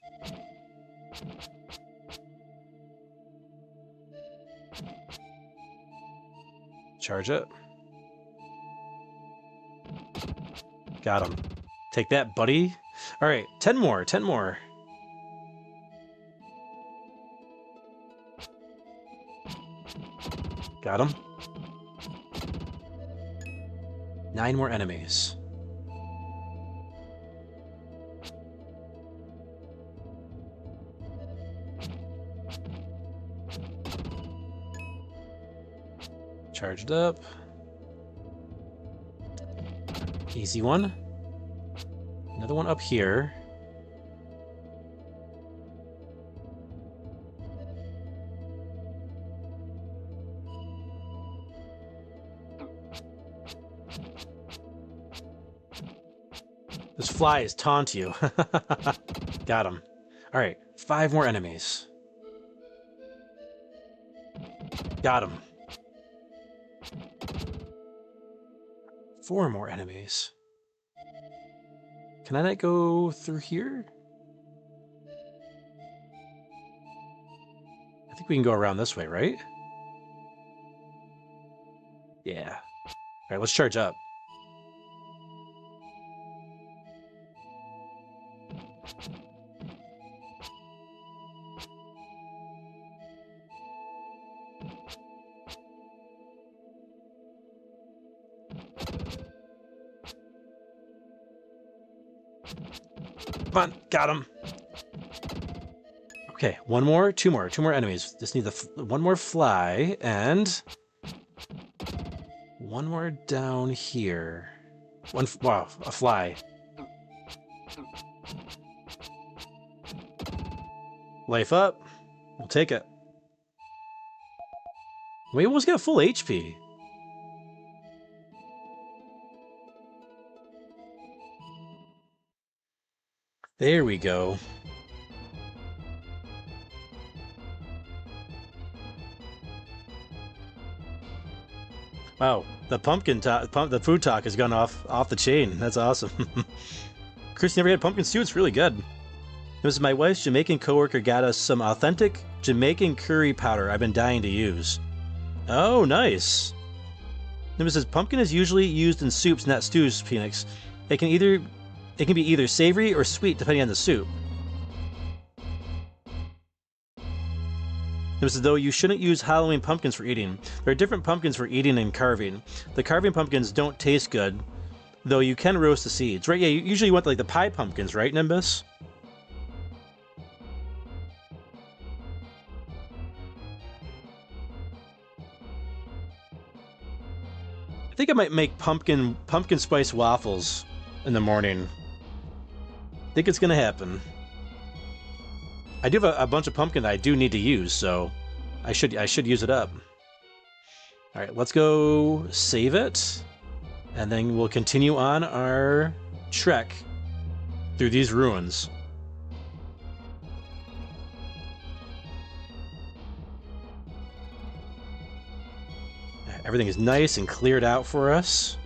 Charge it. Got him. Take that, buddy. All right, 10 more, 10 more. Got him. 9 more enemies. Charged up. Easy one. Another one up here. Those flies taunt you. Got him. All right, 5 more enemies. Got him. 4 more enemies. Can I not go through here? I think we can go around this way, right? Yeah. All right, let's charge up. Come on, got him. Okay, one more, two more enemies. Just need one more fly and one more down here. Wow, a fly. Life up. We'll take it. We almost got full HP. There we go. Wow, the the food talk has gone off the chain. That's awesome. Chris never had pumpkin stew. It's really good. It was my wife's Jamaican coworker got us some authentic Jamaican curry powder I've been dying to use. Oh, nice. It says pumpkin is usually used in soups, not stews, Phoenix. It can be either savory or sweet depending on the soup. It was as though you shouldn't use Halloween pumpkins for eating. There are different pumpkins for eating and carving. The carving pumpkins don't taste good, though you can roast the seeds. Right, yeah, you usually want like the pie pumpkins, right, Nimbus? I think I might make pumpkin spice waffles in the morning. I think it's gonna happen. I do have a bunch of pumpkin that I do need to use, so I should use it up. All right, let's go save it, and then we'll continue on our trek through these ruins. Everything is nice and cleared out for us.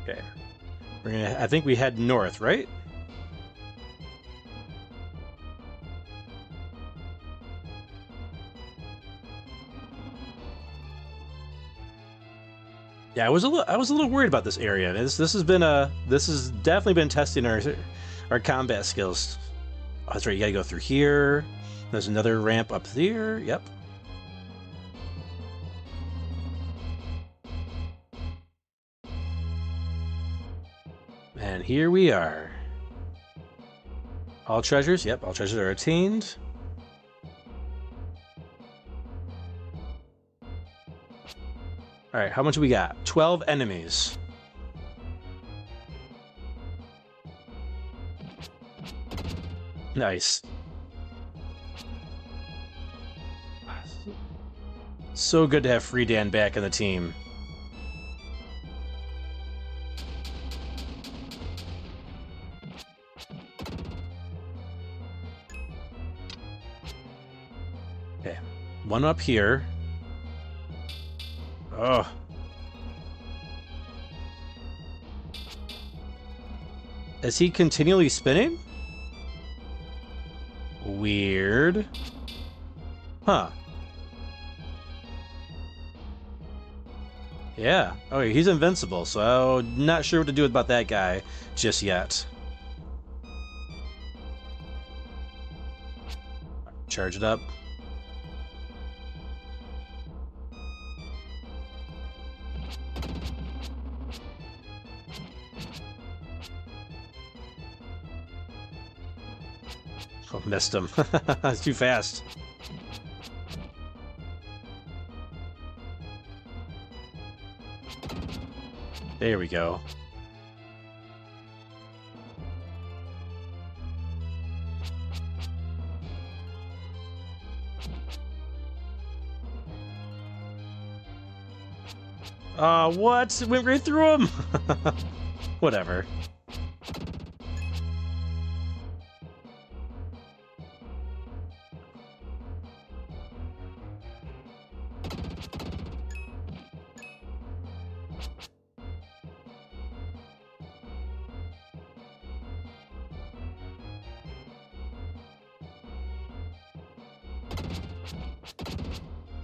Okay. I think we head north, right? Yeah, I was a little worried about this area. This has definitely been testing our combat skills. Oh, that's right. You gotta go through here. There's another ramp up there. Yep. And here we are. All treasures. Yep, all treasures are attained. All right, how much do we got? 12 enemies. Nice. So good to have Free Dan back in the team. Okay, one up here. Oh. Is he continually spinning? Weird. Huh. Yeah. Okay, he's invincible, so not sure what to do about that guy just yet. Charge it up. Oh, missed him. It's too fast. There we go. What? It went right through him? Whatever.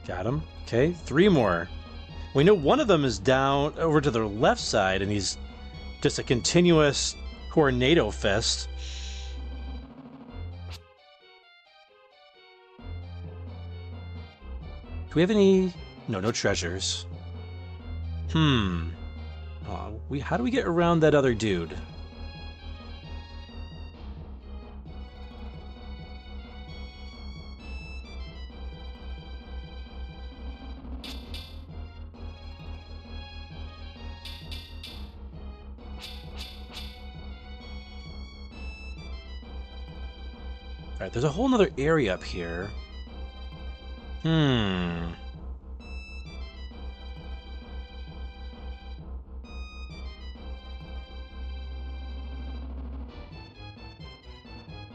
Got him. Okay, 3 more. We know one of them is down over to the left side, and he's just a continuous tornado fest. Do we have any... No, no treasures. How do we get around that other dude? Alright, there's a whole nother area up here.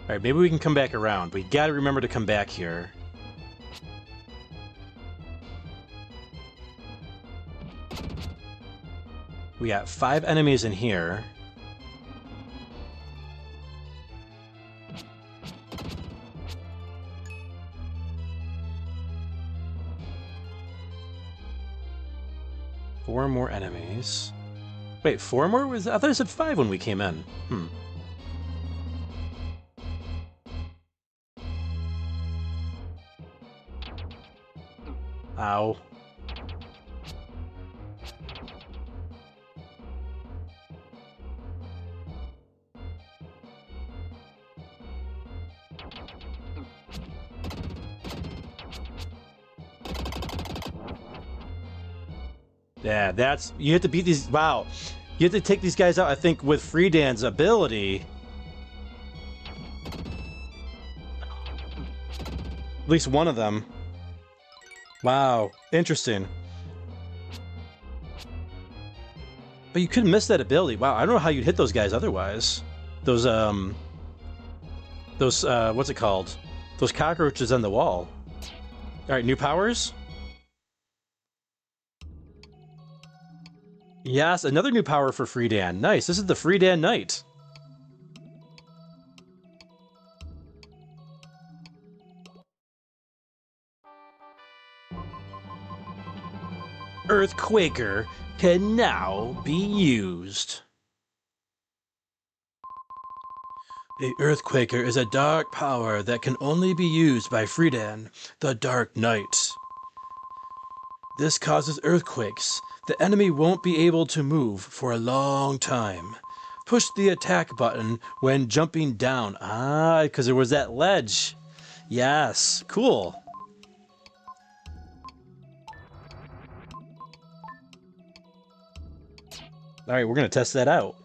Alright, maybe we can come back around. We gotta remember to come back here. We got 5 enemies in here. Four more enemies. Wait, 4 more? I thought I said 5 when we came in. Ow. Yeah, that's... You have to beat these... Wow. You have to take these guys out, I think, with Freedan's ability. At least one of them. Wow. Interesting. But you couldn't miss that ability. Wow, I don't know how you'd hit those guys otherwise. Those, what's it called? Those cockroaches on the wall. Alright, new powers? Yes, another new power for Freedan. Nice, this is the Freedan Knight. Earthquaker can now be used. The Earthquaker is a dark power that can only be used by Freedan, the Dark Knight. This causes earthquakes. The enemy won't be able to move for a long time. Push the attack button when jumping down. Ah, because there was that ledge. Yes, cool. Alright, we're going to test that out.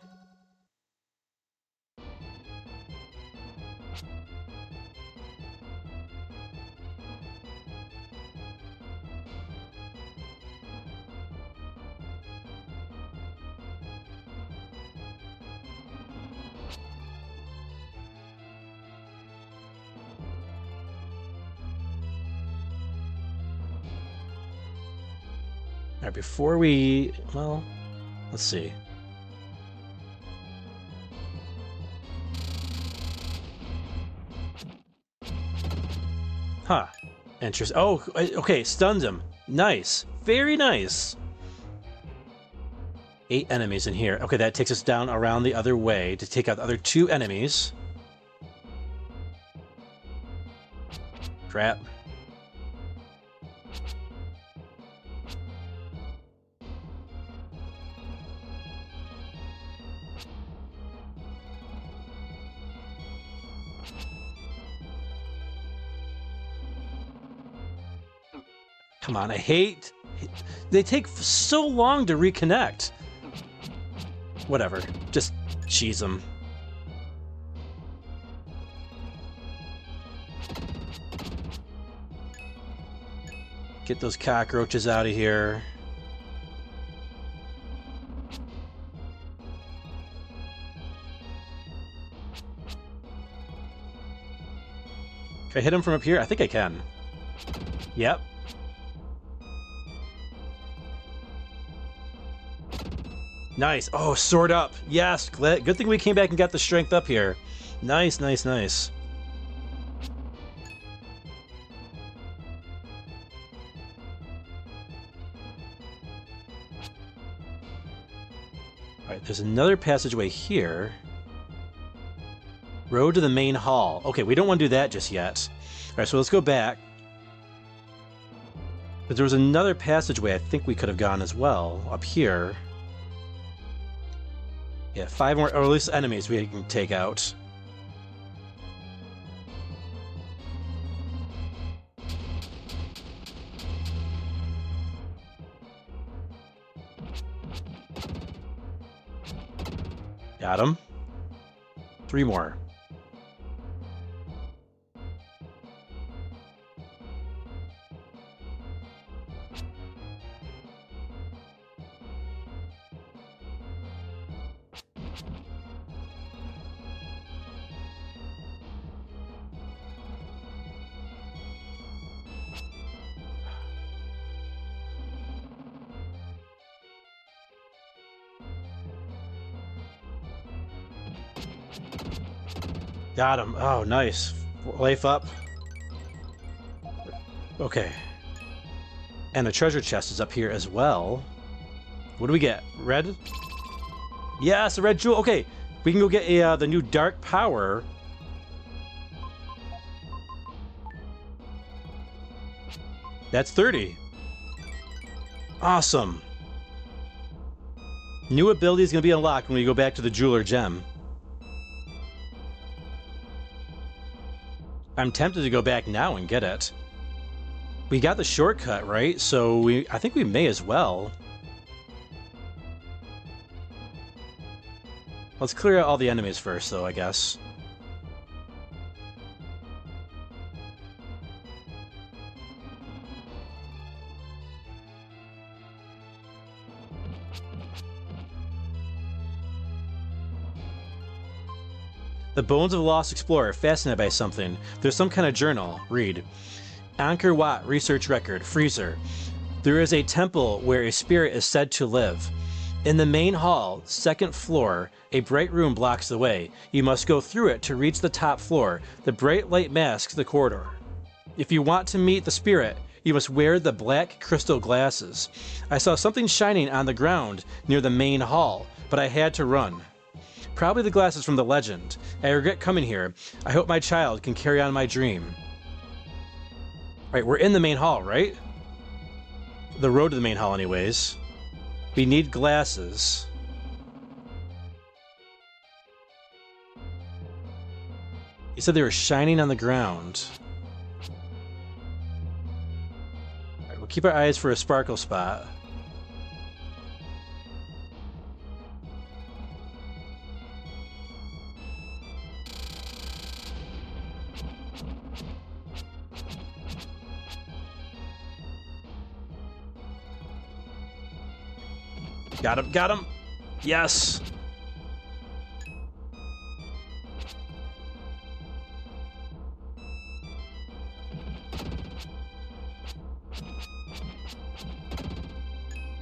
Alright, before we... Well, let's see. Huh. Interesting. Oh, okay, stuns him. Nice. Very nice. 8 enemies in here. Okay, that takes us down around the other way to take out the other 2 enemies. Crap. Come on, I hate... They take so long to reconnect. Whatever, just cheese them. Get those cockroaches out of here. Can I hit him from up here? I think I can. Yep. Nice. Oh, sword up. Yes. Good thing we came back and got the strength up here. Nice, nice, nice. Alright, there's another passageway here. Road to the main hall. Okay, we don't want to do that just yet. Alright, so let's go back. But there was another passageway I think we could have gone as well, up here. Yeah, 5 more, or at least enemies we can take out. Got him. 3 more. Got him. Oh, nice. Life up. Okay. And a treasure chest is up here as well. What do we get? Red? Yes, a red jewel. Okay, we can go get a, the new dark power. That's 30. Awesome. New ability is going to be unlocked when we go back to the jeweler gem. I'm tempted to go back now and get it. We got the shortcut, right? So I think we may as well. Let's clear out all the enemies first, though, I guess. The bones of a lost explorer, fascinated by something. There's some kind of journal. Read. Angkor Wat research record, freezer. There is a temple where a spirit is said to live. In the main hall, 2nd floor, a bright room blocks the way. You must go through it to reach the top floor. The bright light masks the corridor. If you want to meet the spirit, you must wear the black crystal glasses. I saw something shining on the ground near the main hall, but I had to run. Probably the glasses from the legend. I regret coming here. I hope my child can carry on my dream. Alright, we're in the main hall, right? The road to the main hall, anyways. We need glasses. He said they were shining on the ground. Alright, we'll keep our eyes for a sparkle spot. Got him, got him! Yes!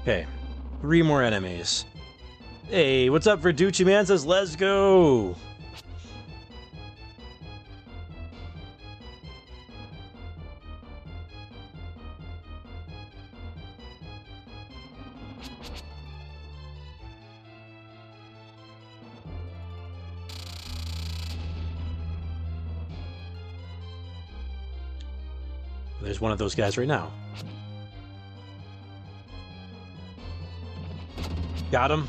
Okay, 3 more enemies. Hey, what's up, Verducci Man says, let's go! There's one of those guys right now. Got him.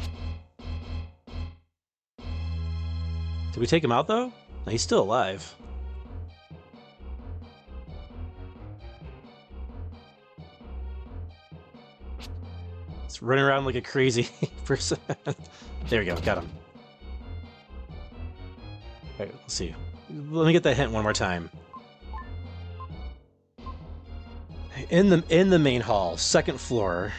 Did we take him out, though? No, he's still alive. It's running around like a crazy person. There we go, got him. Alright, let's see. Let me get that hint one more time. In the main hall, 2nd floor.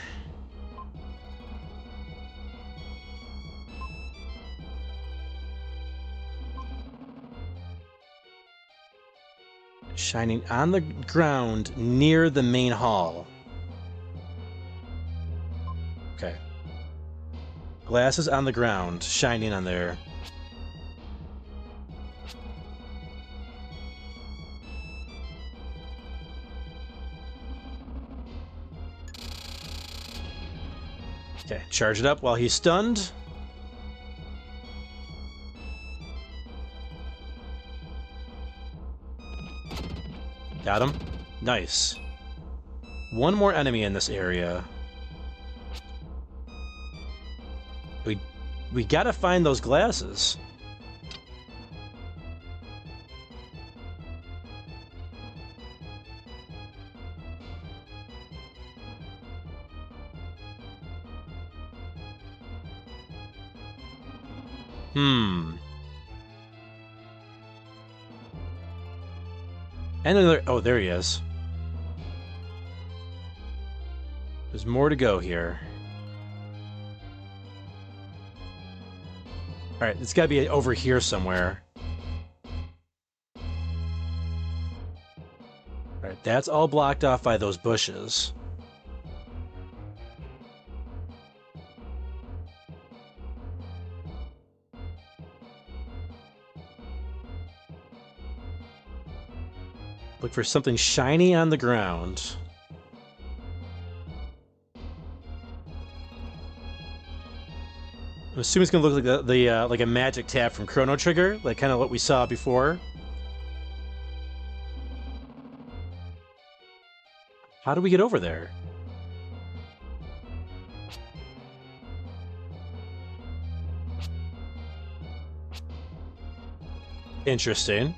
Shining on the ground near the main hall. Okay. Glasses on the ground, shining on there. Okay, charge it up while he's stunned. Got him. Nice. One more enemy in this area. We gotta find those glasses. And another... Oh, there he is. There's more to go here. Alright, it's gotta be over here somewhere. Alright, that's all blocked off by those bushes. Look for something shiny on the ground. I'm assuming it's gonna look like like a magic tab from Chrono Trigger, like kind of what we saw before. How do we get over there? Interesting.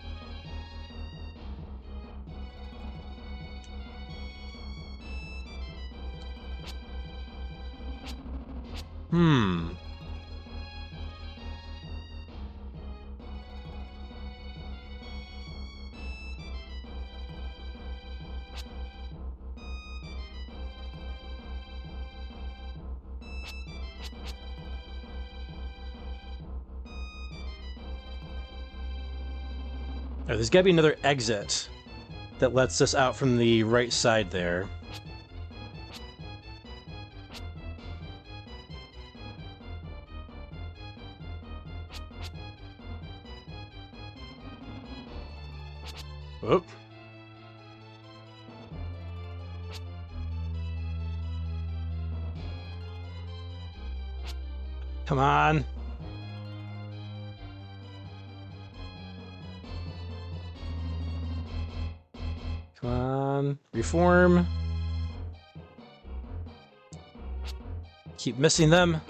Oh, there's gotta be another exit that lets us out from the right side there. Oop. Come on. Come on. Reform. Keep missing them.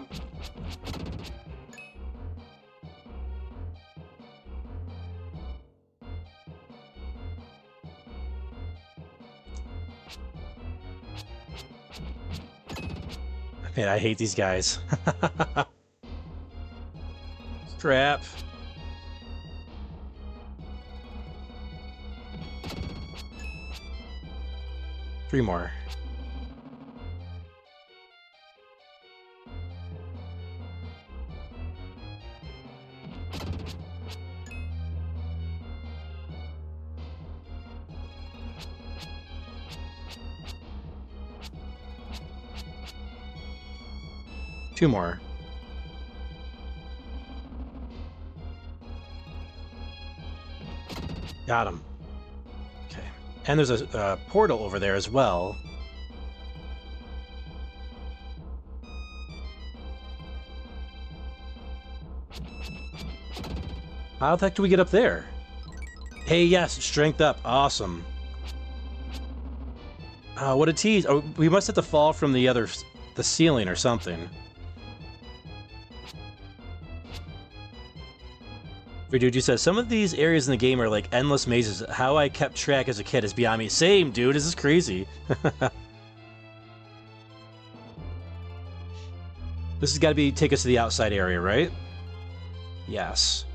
Man, I hate these guys. Crap. Three more. Two more. Got him. Okay. And there's a portal over there as well. How the heck do we get up there? Hey, yes, strength up. Awesome. What a tease. Oh, we must have to fall from the ceiling or something. Dude, says, some of these areas in the game are like endless mazes. How I kept track as a kid is beyond me. Same, dude. This is crazy. This has got to take us to the outside area, right? Yes.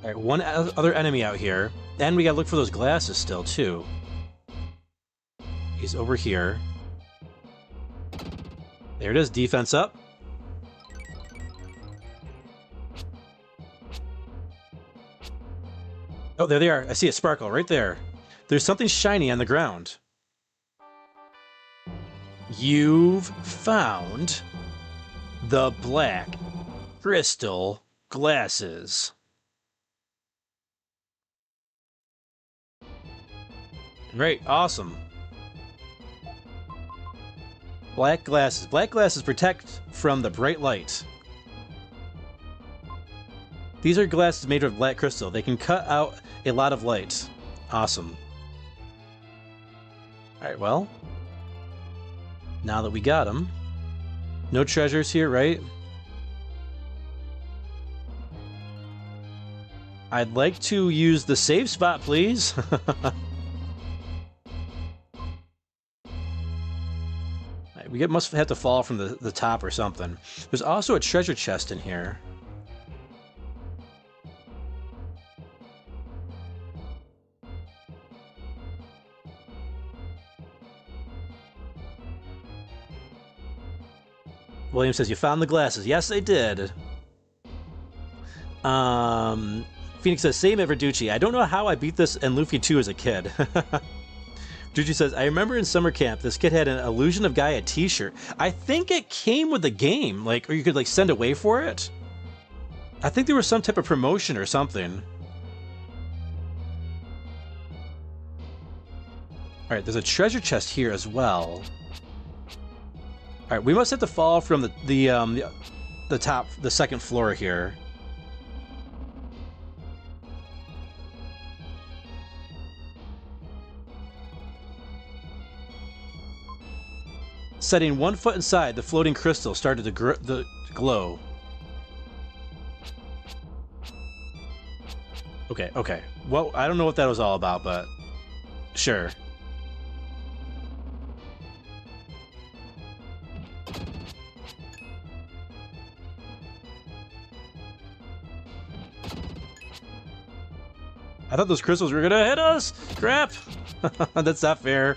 Alright, one other enemy out here. And we gotta look for those glasses still, too. He's over here. There it is, defense up. Oh, there they are. I see a sparkle right there. There's something shiny on the ground. You've found the black crystal glasses. Great, awesome. Black glasses. Black glasses protect from the bright light. These are glasses made of black crystal. They can cut out a lot of light. Awesome. Alright, well. Now that we got them. No treasures here, right? I'd like to use the save spot, please. We must have to fall from the top or something. There's also a treasure chest in here. William says, you found the glasses. Yes, I did. Phoenix says, same at Verducci. I don't know how I beat this in Luffy 2 as a kid. Verducci says, I remember in summer camp, this kid had an Illusion of Gaia t-shirt. I think it came with the game, like, or you could like send away for it. I think there was some type of promotion or something. All right, there's a treasure chest here as well. All right, we must have to fall from the top, the second floor here. Setting 1 foot inside, the floating crystal started to glow. Okay, okay. Well, I don't know what that was all about, but sure. I thought those crystals were gonna hit us! Crap! That's not fair.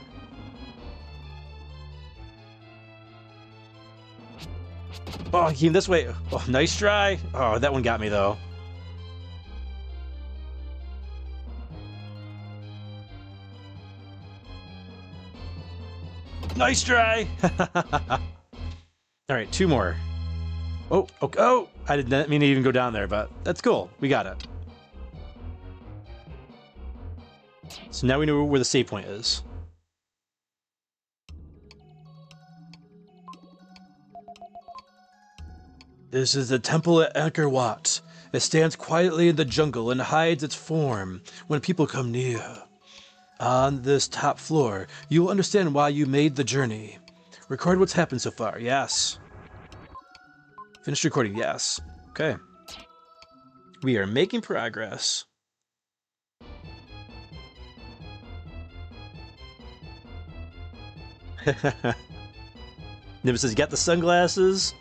Oh, he came this way. Oh, nice try. Oh, that one got me, though. Nice try! All right, 2 more. Oh, okay. Oh, I did not mean to even go down there, but that's cool. We got it. So now we know where the save point is. This is the temple at Angkor Wat. It stands quietly in the jungle and hides its form when people come near. On this top floor, you will understand why you made the journey. Record what's happened so far, yes. Finished recording, yes. Okay. We are making progress. Nimbus says, you got the sunglasses?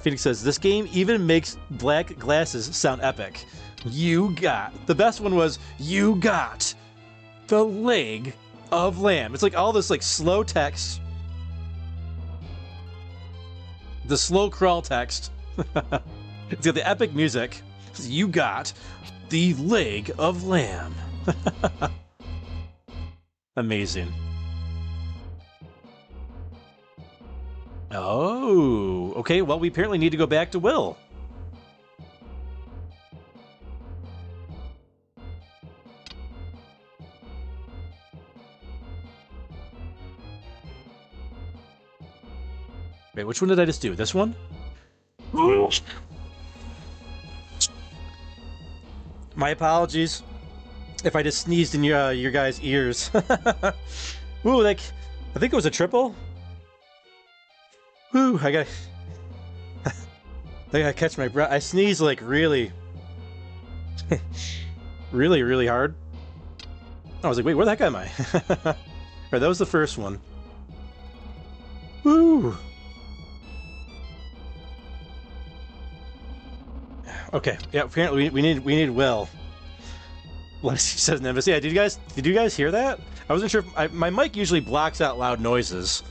Phoenix says, this game even makes black glasses sound epic. You got. The best one was, you got the leg of lamb. It's like all this like slow text. The slow crawl text. It's got the epic music. You got the leg of lamb. Amazing. Oh, okay. Well, we apparently need to go back to Will. Wait, which one did I just do? This one? My apologies if I just sneezed in your guys' ears. Ooh, like, I think it was a triple. Whew, I gotta catch my breath. I sneezed like really, really hard. I was like, wait, where the heck am I? Alright, that was the first one. Woo! Okay, yeah, apparently we need Will. Lexi says Nimbus. Yeah, did you guys hear that? I wasn't sure if my mic usually blocks out loud noises.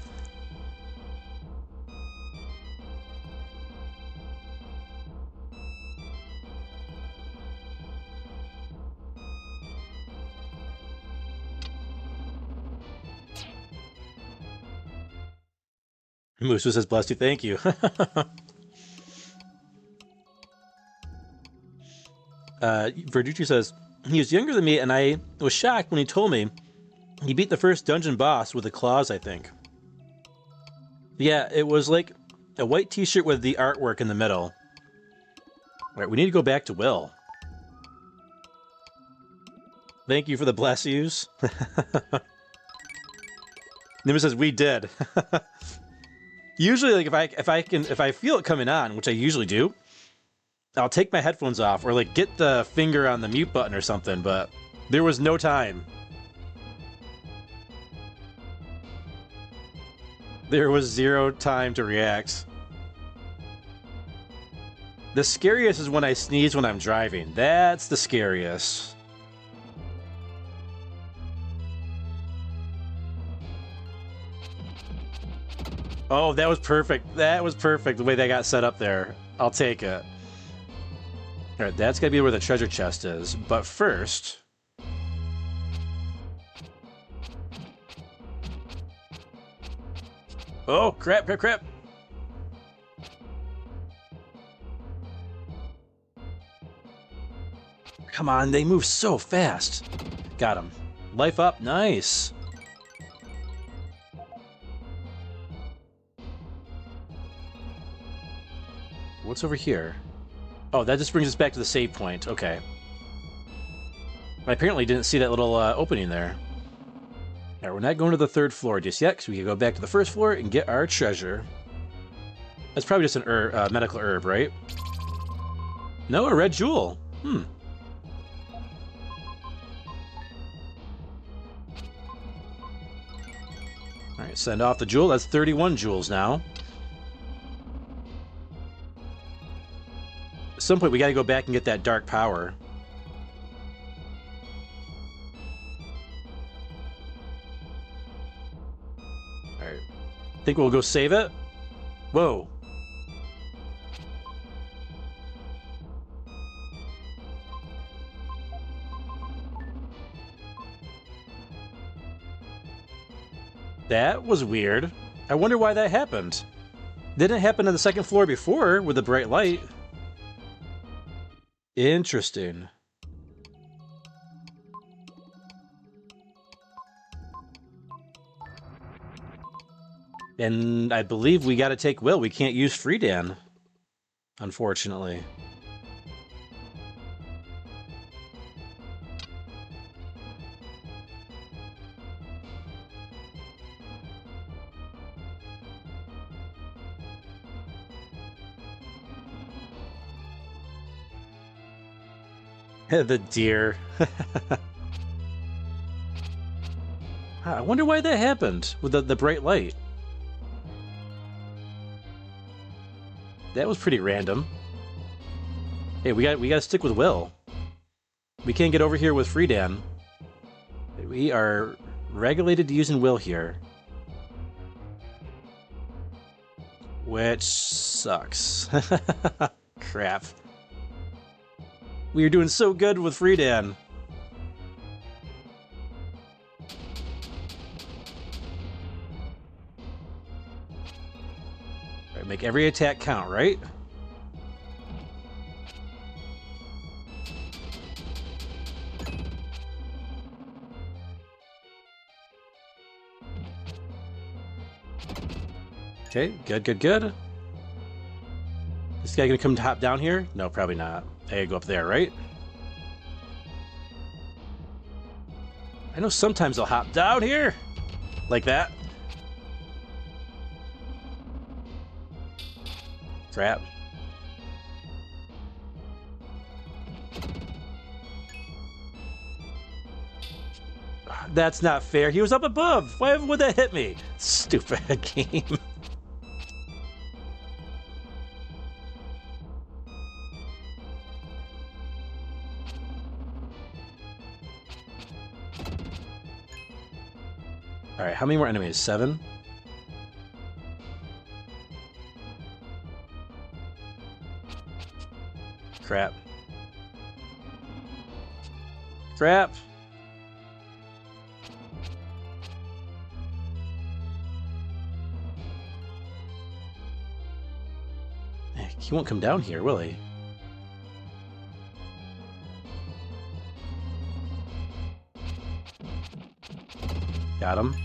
Musu says, bless you, thank you. Verducci says, he was younger than me, and I was shocked when he told me he beat the first dungeon boss with the claws, I think. Yeah, it was like a white t-shirt with the artwork in the middle. All right, we need to go back to Will. Thank you for the bless yous. Nimmer says we did. Usually, like if I feel it coming on, which I usually do, I'll take my headphones off or like get the finger on the mute button or something. But there was no time. There was zero time to react. The scariest is when I sneeze when I'm driving. That's the scariest. Oh, that was perfect. That was perfect, the way they got set up there. I'll take it. Alright, that's gotta be where the treasure chest is. But first... Oh, crap, crap, crap! Come on, they move so fast. Got him. Life up, nice. What's over here? Oh, that just brings us back to the save point. Okay. I apparently didn't see that little opening there. Alright, we're not going to the 3rd floor just yet, because we can go back to the 1st floor and get our treasure. That's probably just an medical herb, right? No, a red jewel. Alright, send off the jewel. That's 31 jewels now. At some point, we gotta go back and get that dark power. Alright. Think we'll go save it? Whoa. That was weird. I wonder why that happened. Didn't happen on the 2nd floor before with the bright light. Interesting. And I believe we gotta take Will. We can't use Freedan, unfortunately. The deer. I wonder why that happened with the bright light. That was pretty random. Hey, we gotta stick with Will. We can't get over here with Freedan. We are regulated to using Will here. Which sucks. Crap. We are doing so good with Freedan. Alright, make every attack count, right? Okay, good, good, good. This guy gonna come hop down here? No, probably not. I gotta go up there, right? I know sometimes I'll hop down here! Like that. Crap. That's not fair. He was up above. Why would that hit me? Stupid game. Alright, how many more enemies? 7? Crap. Crap! He won't come down here, will he? Got him.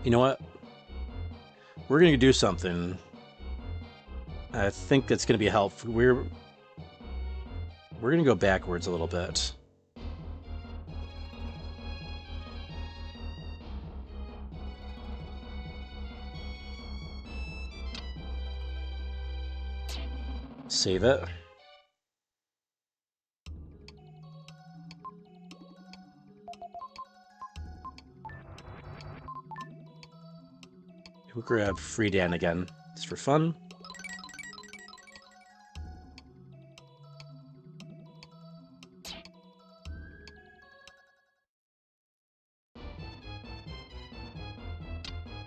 You know what? We're going to do something. I think that's going to be helpful. We're going to go backwards a little bit. Save it. We'll grab Freedan again, just for fun.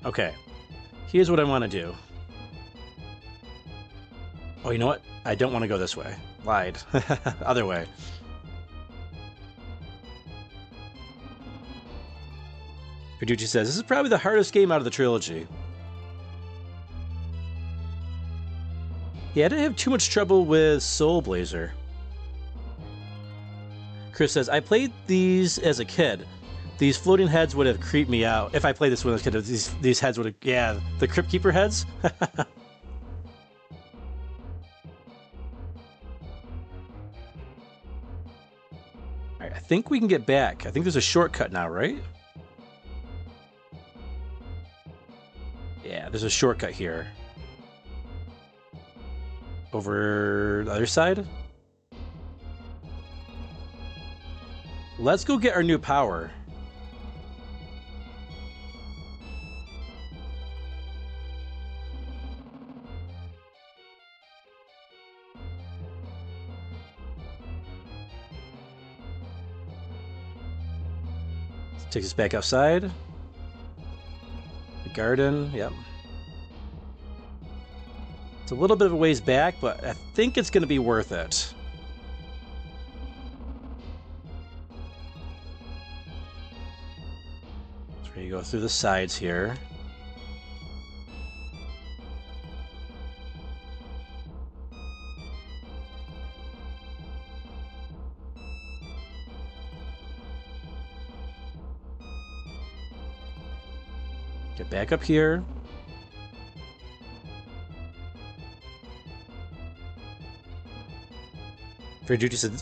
Okay, here's what I want to do. Oh, you know what? I don't want to go this way. Lied. Other way. Verducci says, this is probably the hardest game out of the trilogy. Yeah, I didn't have too much trouble with Soul Blazer. Chris says, I played these as a kid. These floating heads would have creeped me out. If I played this when I was a kid, these heads would have... Yeah, the Crypt Keeper heads? Alright, I think we can get back. I think there's a shortcut now, right? Yeah, there's a shortcut here. Over the other side? Let's go get our new power. Takes us back outside. The garden, yep. It's a little bit of a ways back, but I think it's going to be worth it. So you go through the sides here. Get back up here. Verducci said,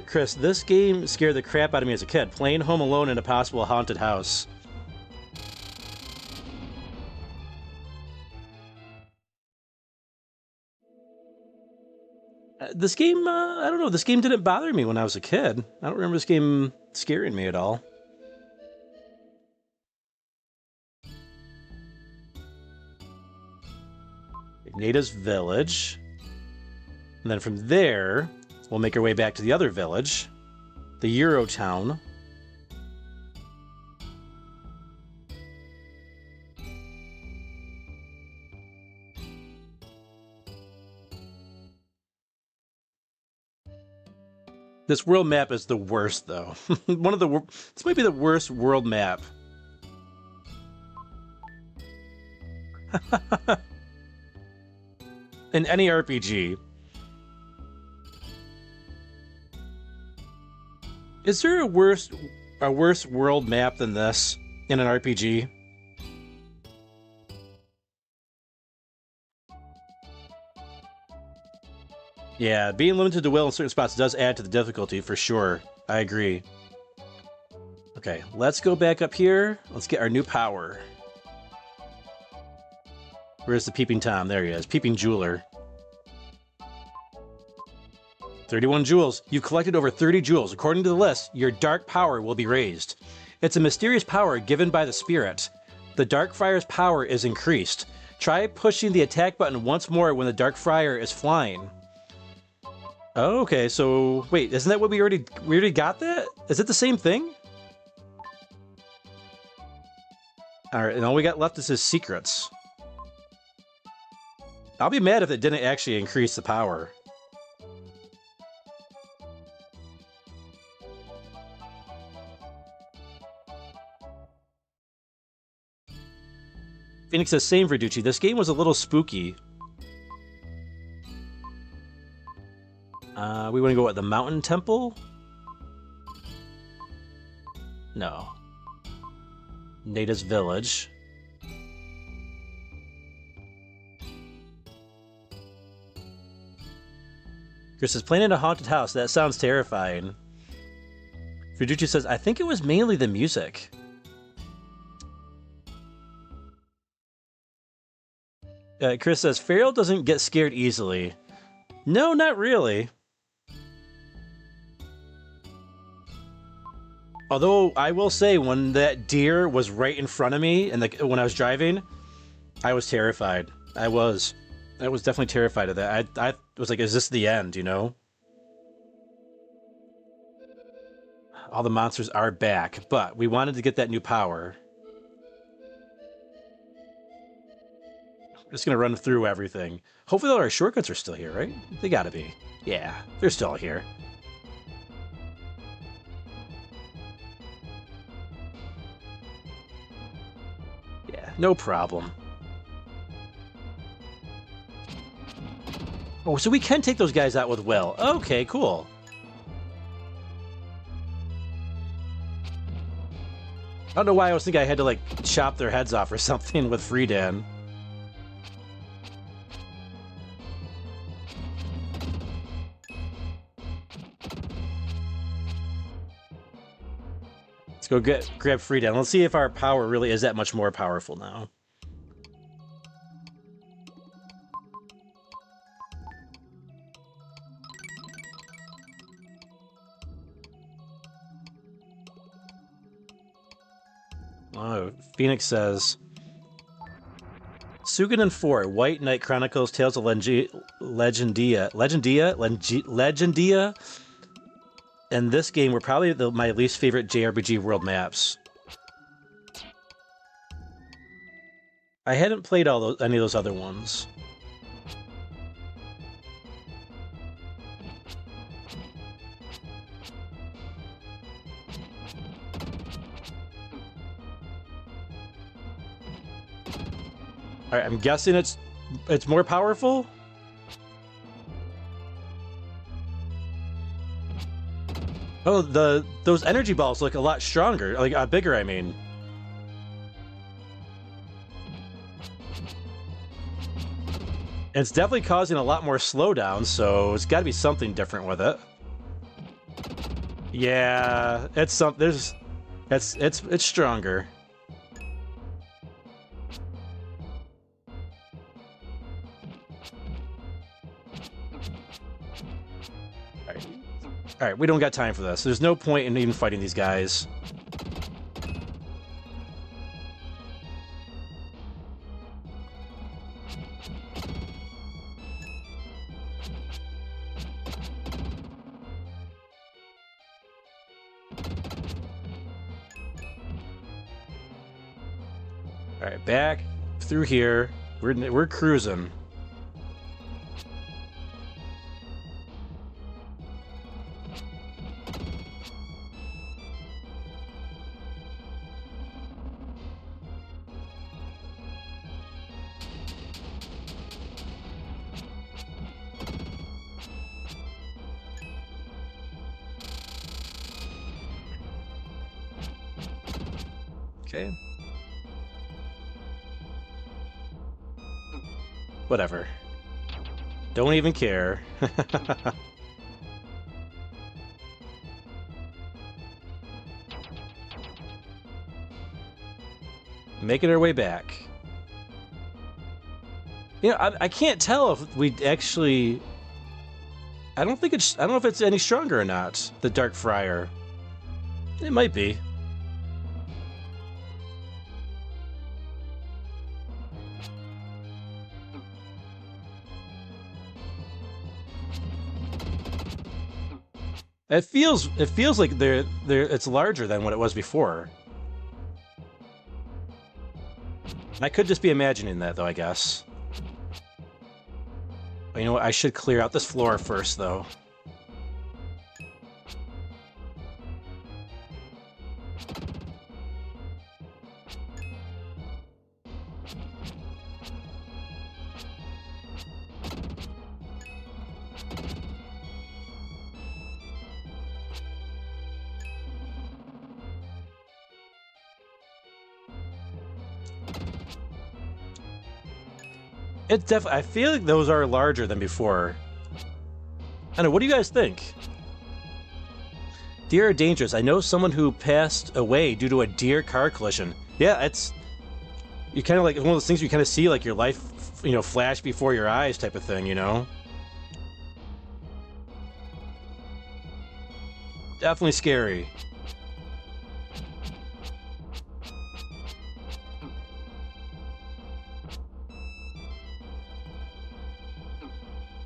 Chris, this game scared the crap out of me as a kid. Playing Home Alone in a possible haunted house. This game, I don't know, this game didn't bother me when I was a kid. I don't remember this game scaring me at all. Nada's village. And then from there, we'll make our way back to the other village, the Euro town. This world map is the worst, though. This might be the worst world map. In any RPG. Is there a worse world map than this in an RPG? Yeah, being limited to will in certain spots does add to the difficulty, for sure. I agree. Okay, let's go back up here. Let's get our new power. Where's the Peeping Tom? There he is. Peeping Jeweler. 31 jewels. You've collected over 30 jewels. According to the list, your dark power will be raised. It's a mysterious power given by the spirit. The Dark Friar's power is increased. Try pushing the attack button once more when the Dark Friar is flying. Oh, okay, so... Wait, isn't that what we already got that? Is it the same thing? Alright, and all we got left is his secrets. I'll be mad if it didn't actually increase the power. Phoenix says, same Verducci. This game was a little spooky. We want to go at the Mountain Temple? No. Nada's Village. Chris says, playing in a haunted house. That sounds terrifying. Fuduchi says, I think it was mainly the music. Chris says, Feral doesn't get scared easily. No, not really. Although, I will say, when that deer was right in front of me and when I was driving, I was terrified. I was definitely terrified of that. I was like, is this the end, you know? All the monsters are back, but we wanted to get that new power. Just gonna run through everything. Hopefully all our shortcuts are still here, right? They gotta be. Yeah, they're still here. Yeah, no problem. Oh, so we can take those guys out with Will. Okay, cool. I don't know why I was thinking I had to, like, chop their heads off or something with Friedan. Let's go grab Friedan. Let's see if our power really is that much more powerful now. Oh, Phoenix says, Suikoden 4, White Knight Chronicles, Tales of Legendia. And this game were probably my least favorite JRPG world maps. I hadn't played any of those other ones. All right, I'm guessing it's more powerful. Oh, those energy balls look a lot stronger, like bigger, I mean. And it's definitely causing a lot more slowdown, so it's got to be something different with it. Yeah, it's stronger. All right, we don't got time for this. There's no point in even fighting these guys. All right, back through here. We're cruising. Okay. Whatever. Don't even care. Making our way back. You know, I can't tell if we actually... I don't know if it's any stronger or not, the Dark Friar. It might be. It feels like it's larger than what it was before. I could just be imagining that, though, I guess. But you know what? I should clear out this floor first, though. I feel like those are larger than before. I don't know, what do you guys think? Deer are dangerous. I know someone who passed away due to a deer car collision. Yeah, it's... You kind of like, one of those things you kind of see like your life, you know, flash before your eyes type of thing, you know? Definitely scary.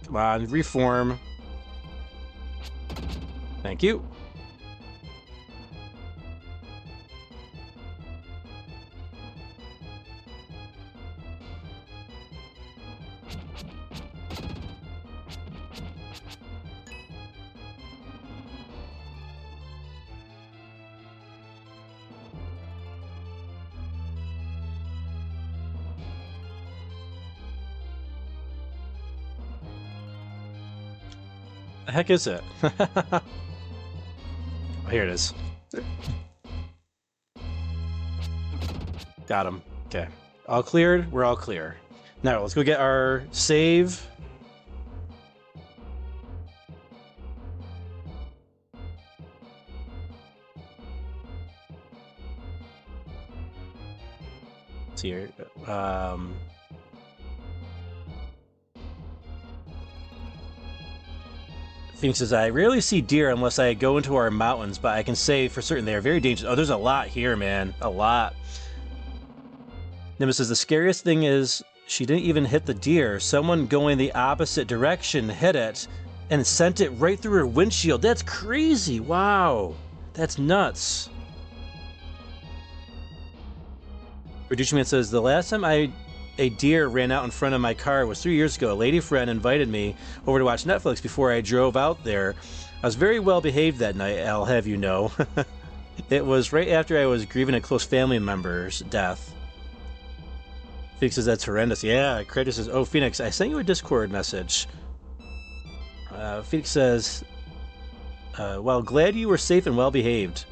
Come on, reform. Thank you. The heck is it? Oh, here it is. Got him. Okay. All cleared? We're all clear. Now, let's go get our save. Let's see here. Phoenix says, I rarely see deer unless I go into our mountains, but I can say for certain they are very dangerous. Oh, there's a lot here, man. A lot. Nimbus says, the scariest thing is she didn't even hit the deer. Someone going the opposite direction hit it and sent it right through her windshield. That's crazy. Wow. That's nuts. Reducing Man says, the last time a deer ran out in front of my car was 3 years ago. A lady friend invited me over to watch Netflix before I drove out there. I was very well behaved that night, I'll have you know. It was right after I was grieving a close family member's death. Phoenix says, that's horrendous. Yeah, Kratos says, oh, Phoenix, I sent you a Discord message. Phoenix says, well, glad you were safe and well behaved.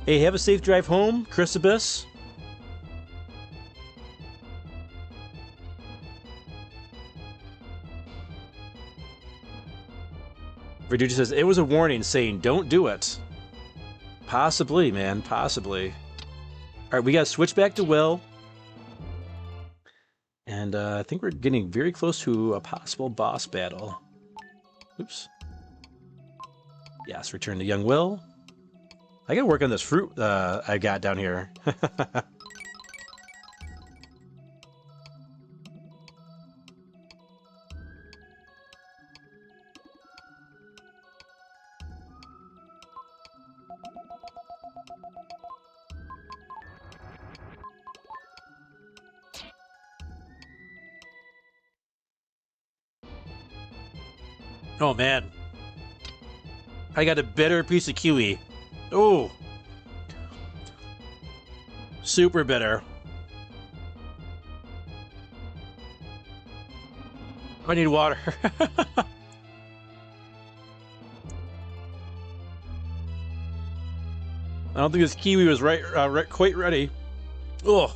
Hey, have a safe drive home, Chrysibus. Verducci says, it was a warning saying, don't do it. Possibly, man, possibly. All right, we got to switch back to Will. And I think we're getting very close to a possible boss battle. Oops. Yes, return to young Will. I got to work on this fruit I got down here. Oh, man. I got a bitter piece of kiwi. Oh. Super bitter. I need water. I don't think this kiwi was quite ready. Ugh.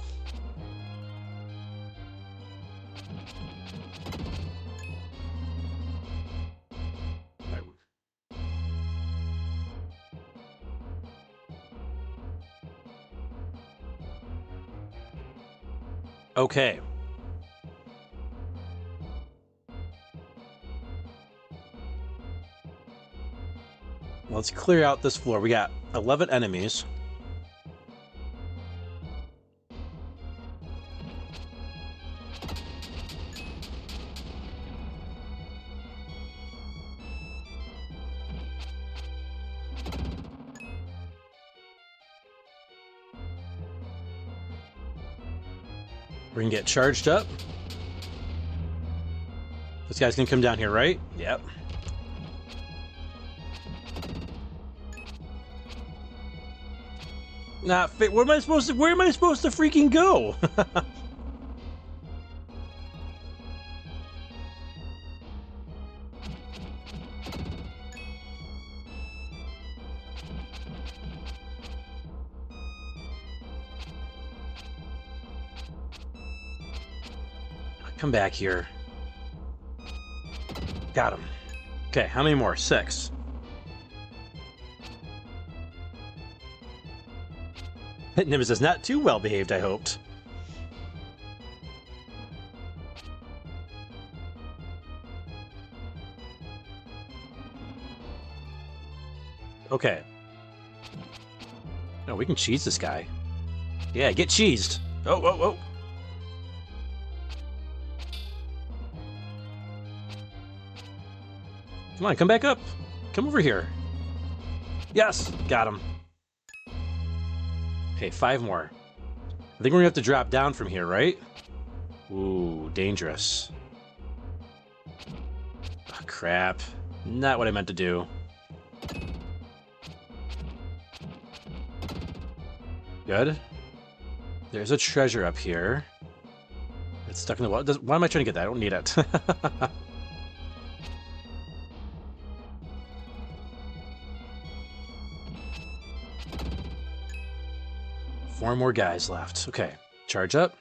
Okay. Let's clear out this floor. We got 11 enemies. We're gonna get charged up. This guy's gonna come down here, right? Yep. Not fit. Where am I supposed to freaking go? Come back here. Got him. Okay, how many more? 6. Nimbus is not too well behaved, I hoped. Okay. No, we can cheese this guy. Yeah, get cheesed. Oh, oh, oh. Come on, come back up. Come over here. Yes, got him. Okay, 5 more. I think we're gonna have to drop down from here, right? Ooh, dangerous. Oh, crap. Not what I meant to do. Good. There's a treasure up here. It's stuck in the wall. Why am I trying to get that? I don't need it. 4 more guys left. Okay, charge up.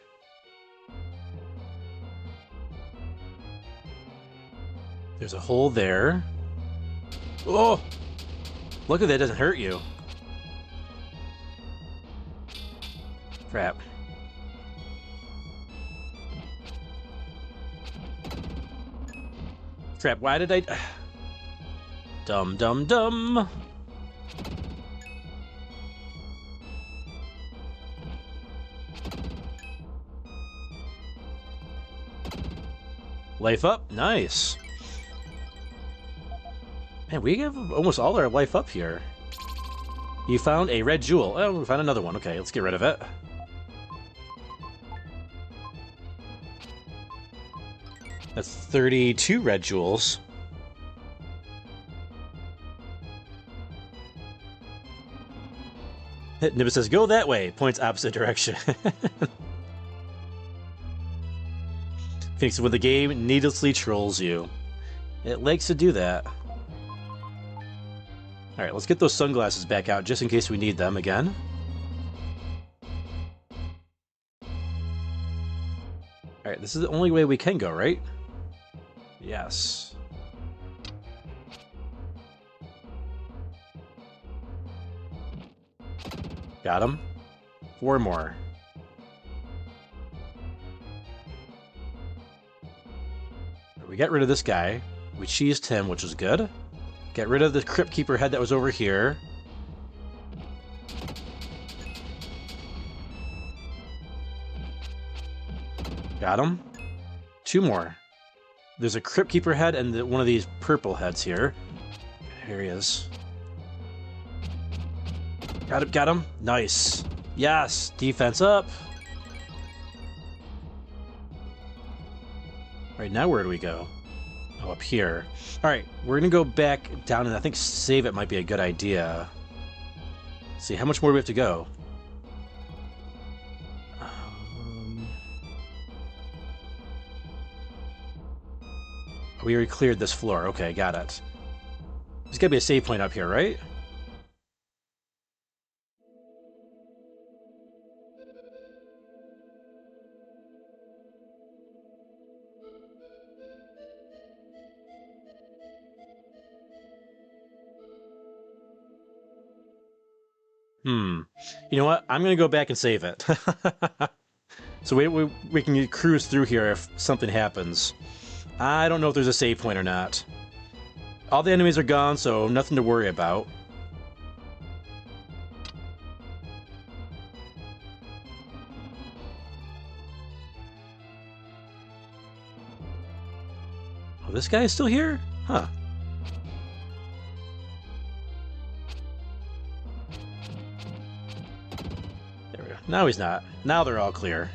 There's a hole there. Oh! Luckily that doesn't hurt you. Crap. Crap, why did I... Dumb, dumb, dumb. Life up, nice. Man, we have almost all our life up here. You found a red jewel. Oh, we found another one. Okay, let's get rid of it. That's 32 red jewels. Nimbus says, go that way. Points opposite direction. Phoenix, when the game needlessly trolls you. It likes to do that. Alright, let's get those sunglasses back out just in case we need them again. Alright, this is the only way we can go, right? Yes. Got him. 4 more. We got rid of this guy. We cheesed him, which is good. Get rid of the Crypt Keeper head that was over here. Got him. 2 more. There's a Crypt Keeper head and one of these purple heads here. Here he is. Got him, got him. Nice. Yes, defense up. Alright, now where do we go? Oh, up here. Alright, we're gonna go back down and I think save it might be a good idea. Let's see, how much more do we have to go? We already cleared this floor. Okay, got it. There's gotta be a save point up here, right? You know what? I'm gonna go back and save it. So we can cruise through here if something happens. I don't know if there's a save point or not. All the enemies are gone, so nothing to worry about. Oh, this guy is still here? Huh. There we go. Now he's not. Now they're all clear.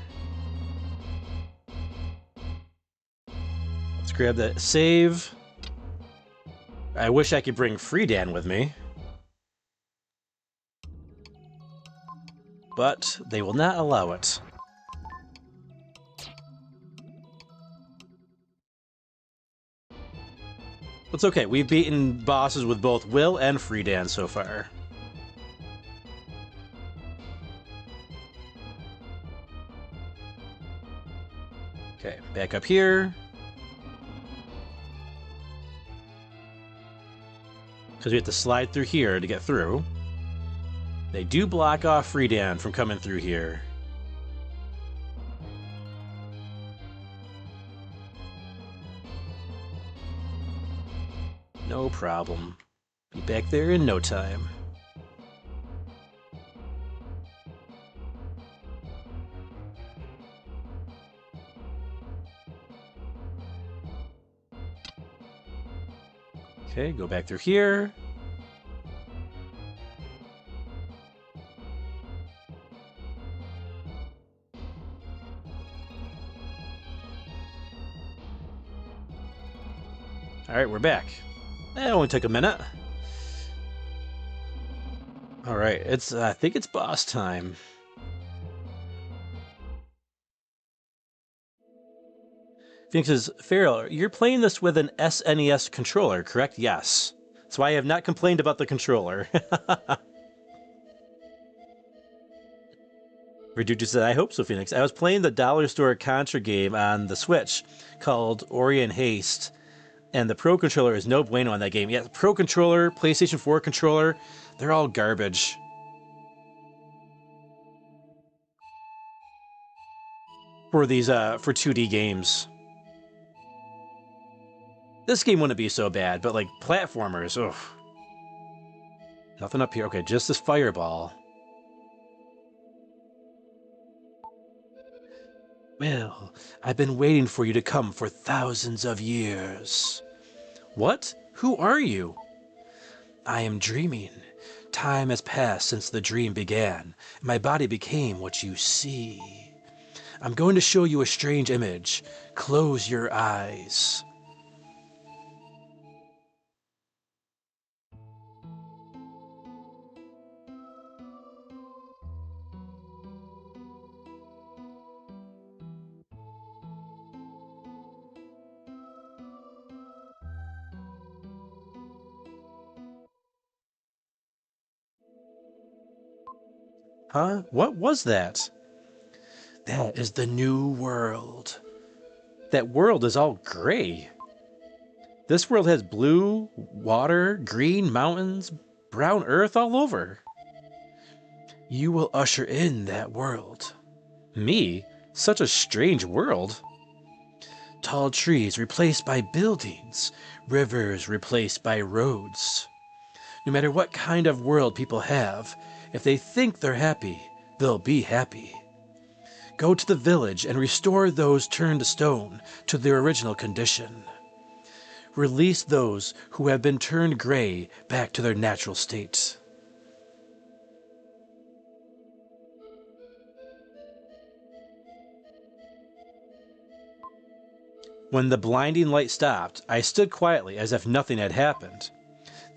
Let's grab that save. I wish I could bring Freedan with me. But they will not allow it. It's okay, we've beaten bosses with both Will and Freedan so far. Okay, back up here. because we have to slide through here to get through. They do block off Freedan from coming through here. No problem. Be back there in no time. Okay, go back through here. Alright, we're back. That only took a minute. Alright, it's I think it's boss time. Phoenix says, Feral, you're playing this with an SNES controller, correct? Yes. That's why I have not complained about the controller. Reduce said, I hope so, Phoenix. I was playing the Dollar Store Contra game on the Switch called Ori and Haste, and the Pro Controller is no bueno on that game. Yeah, the Pro Controller, PlayStation 4 controller, they're all garbage. For these, for 2D games. This game wouldn't be so bad, but like platformers, ugh. Nothing up here. Okay, just this fireball. Well, I've been waiting for you to come for thousands of years. What? Who are you? I am dreaming. Time has passed since the dream began. My body became what you see. I'm going to show you a strange image. Close your eyes. Huh? What was that? That is the new world. That world is all gray. This world has blue, water, green mountains, brown earth all over. You will usher in that world. Me? Such a strange world. Tall trees replaced by buildings, rivers replaced by roads. No matter what kind of world people have, if they think they're happy, they'll be happy. Go to the village and restore those turned to stone to their original condition. Release those who have been turned gray back to their natural state. When the blinding light stopped, I stood quietly as if nothing had happened.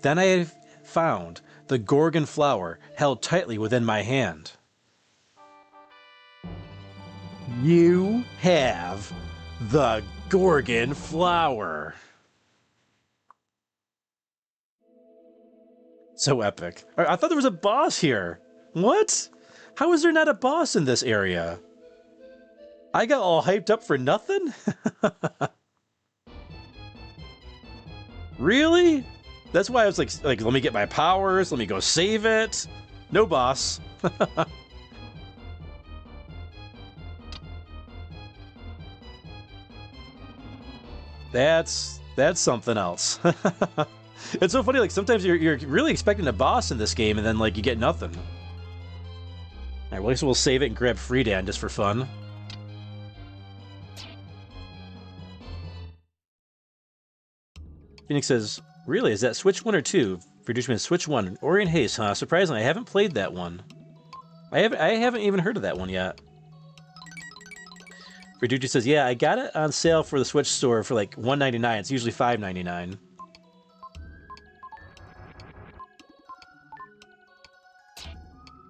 Then I found the Gorgon flower held tightly within my hand. You have the Gorgon flower. So epic. I thought there was a boss here. What? How is there not a boss in this area? I got all hyped up for nothing? Really? That's why I was like, let me get my powers, let me go save it. No boss. That's something else. It's so funny, like sometimes you're really expecting a boss in this game and then like you get nothing. Alright, well, I guess we'll save it and grab Freedan just for fun. Phoenix says, really, is that Switch 1 or 2? Producer Switch 1. Ori and Haste, huh? Surprisingly, I haven't played that one. I haven't even heard of that one yet. Verducci says, yeah, I got it on sale for the Switch store for like $1.99. It's usually $5.99.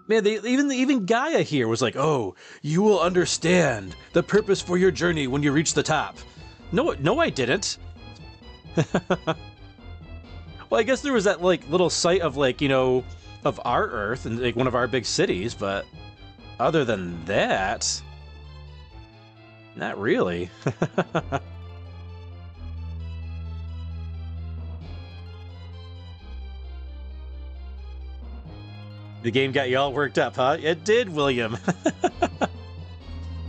Man, even Gaia here was like, oh, you will understand the purpose for your journey when you reach the top. No, I didn't. Well, I guess there was that like little site of like, you know, of our Earth and like one of our big cities, but other than that, not really. The game got you all worked up, huh? It did, William.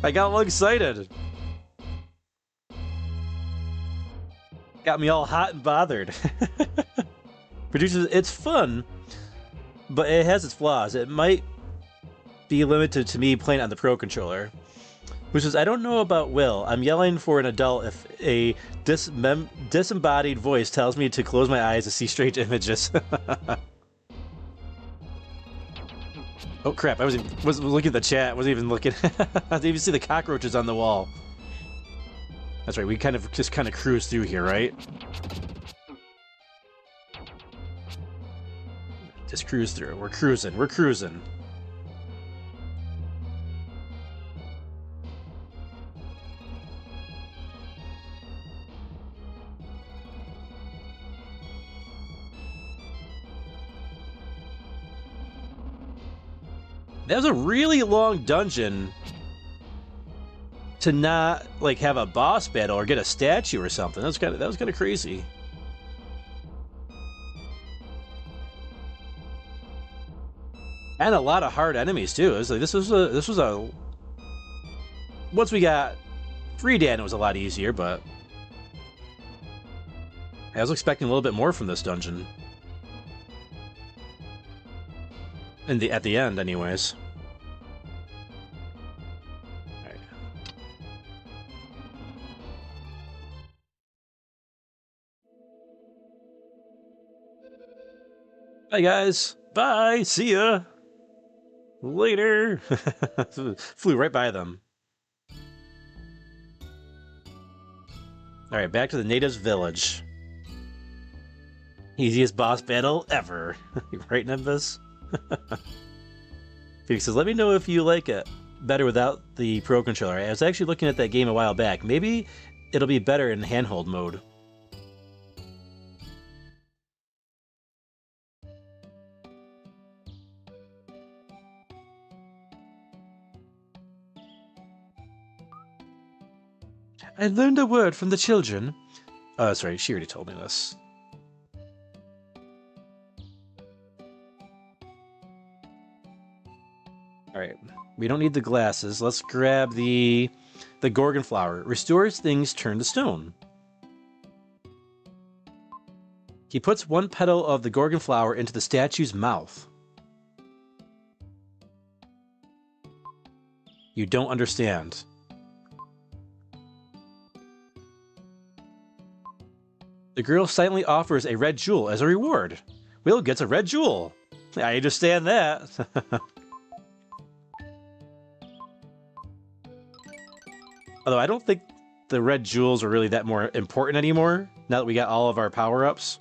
I got all excited. Got me all hot and bothered. Producers, it's fun, but it has its flaws. It might be limited to me playing on the Pro Controller. Which is, I don't know about Will. I'm yelling for an adult if a disembodied voice tells me to close my eyes to see strange images. Oh crap, I wasn't looking at the chat, wasn't even looking. I didn't even see the cockroaches on the wall. That's right, we just kind of cruise through here, right? Just cruise through. We're cruising. That was a really long dungeon to not like have a boss battle or get a statue or something. That was kind of crazy. And a lot of hard enemies too. It was like this was a once we got Freedan, it was a lot easier, but I was expecting a little bit more from this dungeon. At the end, anyways. All right. Bye, guys. Bye. See ya. Later. Flew right by them. All right, back to the natives' village. Easiest boss battle ever. Right, Nimbus? Phoenix says, let me know if you like it better without the Pro Controller. I was actually looking at that game a while back. Maybe it'll be better in handhold mode. I learned a word from the children. Oh, that's right. She already told me this. Alright, we don't need the glasses. Let's grab the Gorgon flower. Restores things turned to stone. He puts one petal of the Gorgon flower into the statue's mouth. You don't understand. The girl silently offers a red jewel as a reward. Will gets a red jewel. I understand that. Although I don't think the red jewels are really that more important anymore, now that we got all of our power-ups.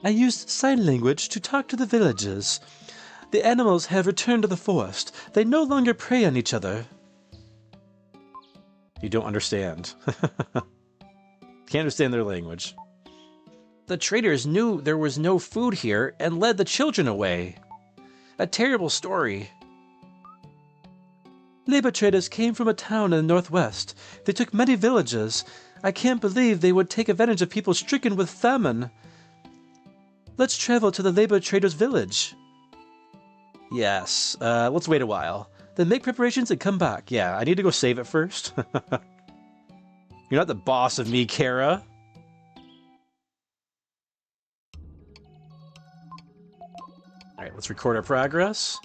I used sign language to talk to the villagers. The animals have returned to the forest. They no longer prey on each other. You don't understand. Can't understand their language. The traders knew there was no food here and led the children away. A terrible story. Labor traders came from a town in the northwest. They took many villages. I can't believe they would take advantage of people stricken with famine. Let's travel to the labor traders' village. Yes, let's wait a while. Then make preparations and come back. Yeah, I need to go save it first. You're not the boss of me, Kara. Alright, let's record our progress.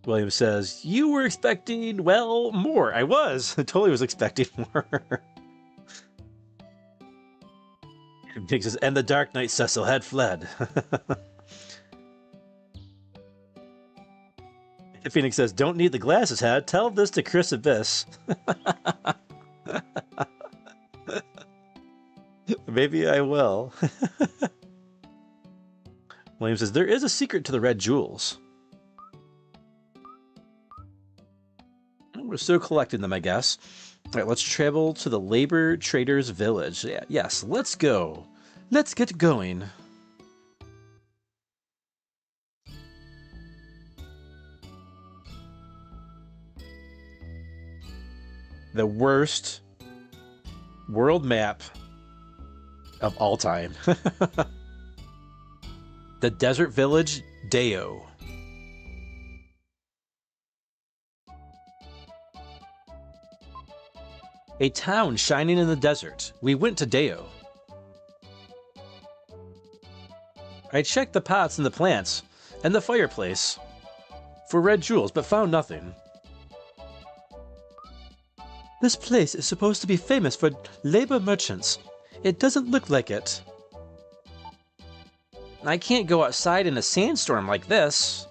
William says, you were expecting, well, more. I was. I totally was expecting more. Big says, and the Dark Knight Cecil had fled. Phoenix says, don't need the glasses hat. Tell this to Chris Abyss. Maybe I will. William says, there is a secret to the red jewels. We're still collecting them, I guess. All right, let's travel to the labor traders' village. Yeah, yes, let's go. Let's get going. The worst world map of all time. The desert village, Deo. A town shining in the desert. We went to Deo. I checked the pots and the plants and the fireplace for red jewels, but found nothing. This place is supposed to be famous for labor merchants. It doesn't look like it. I can't go outside in a sandstorm like this.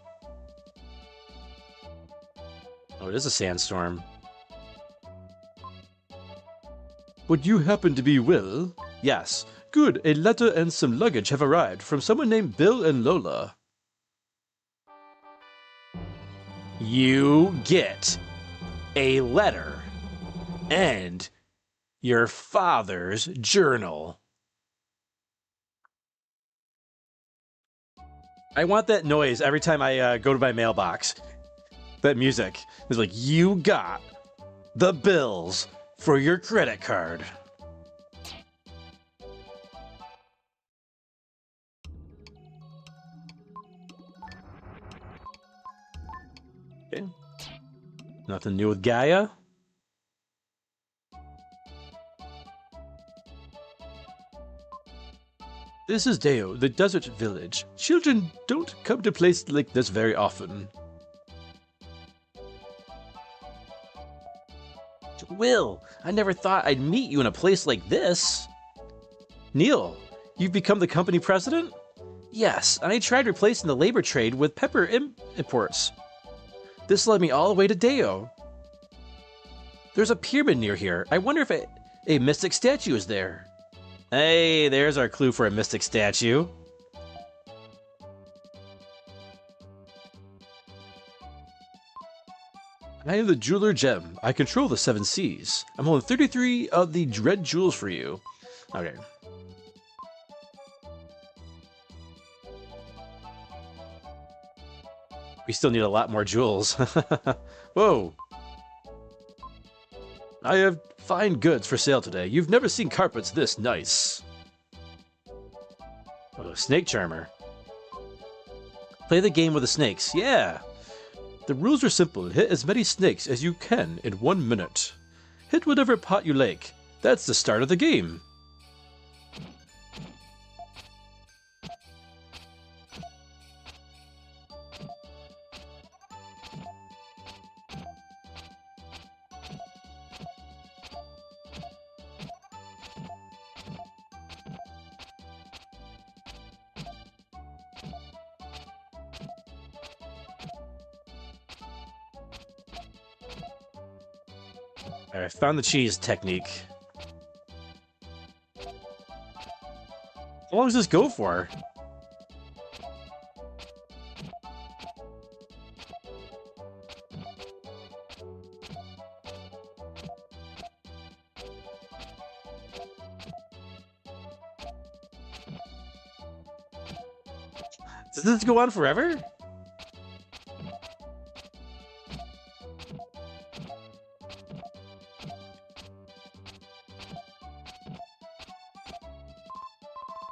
Oh, it is a sandstorm. Would you happen to be Will? Yes. Good, a letter and some luggage have arrived from someone named Bill and Lola. You get a letter and your father's journal. I want that noise every time I go to my mailbox. That music is like, you got the bills for your credit card. Okay. Nothing new with Gaia. This is Deo, the desert village. Children don't come to places like this very often. Will, I never thought I'd meet you in a place like this. Neil, you've become the company president? Yes, and I tried replacing the labor trade with pepper imports. This led me all the way to Deo. There's a pyramid near here. I wonder if a mystic statue is there. Hey, there's our clue for a mystic statue. I am the jeweler Gem. I control the 7 seas. I'm holding 33 of the red jewels for you. Okay. We still need a lot more jewels. Whoa. I have fine goods for sale today. You've never seen carpets this nice. Oh, snake charmer. Play the game with the snakes. Yeah. The rules are simple. Hit as many snakes as you can in 1 minute. Hit whatever pot you like. That's the start of the game. Alright, found the cheese technique. How long does this go for? Does this go on forever?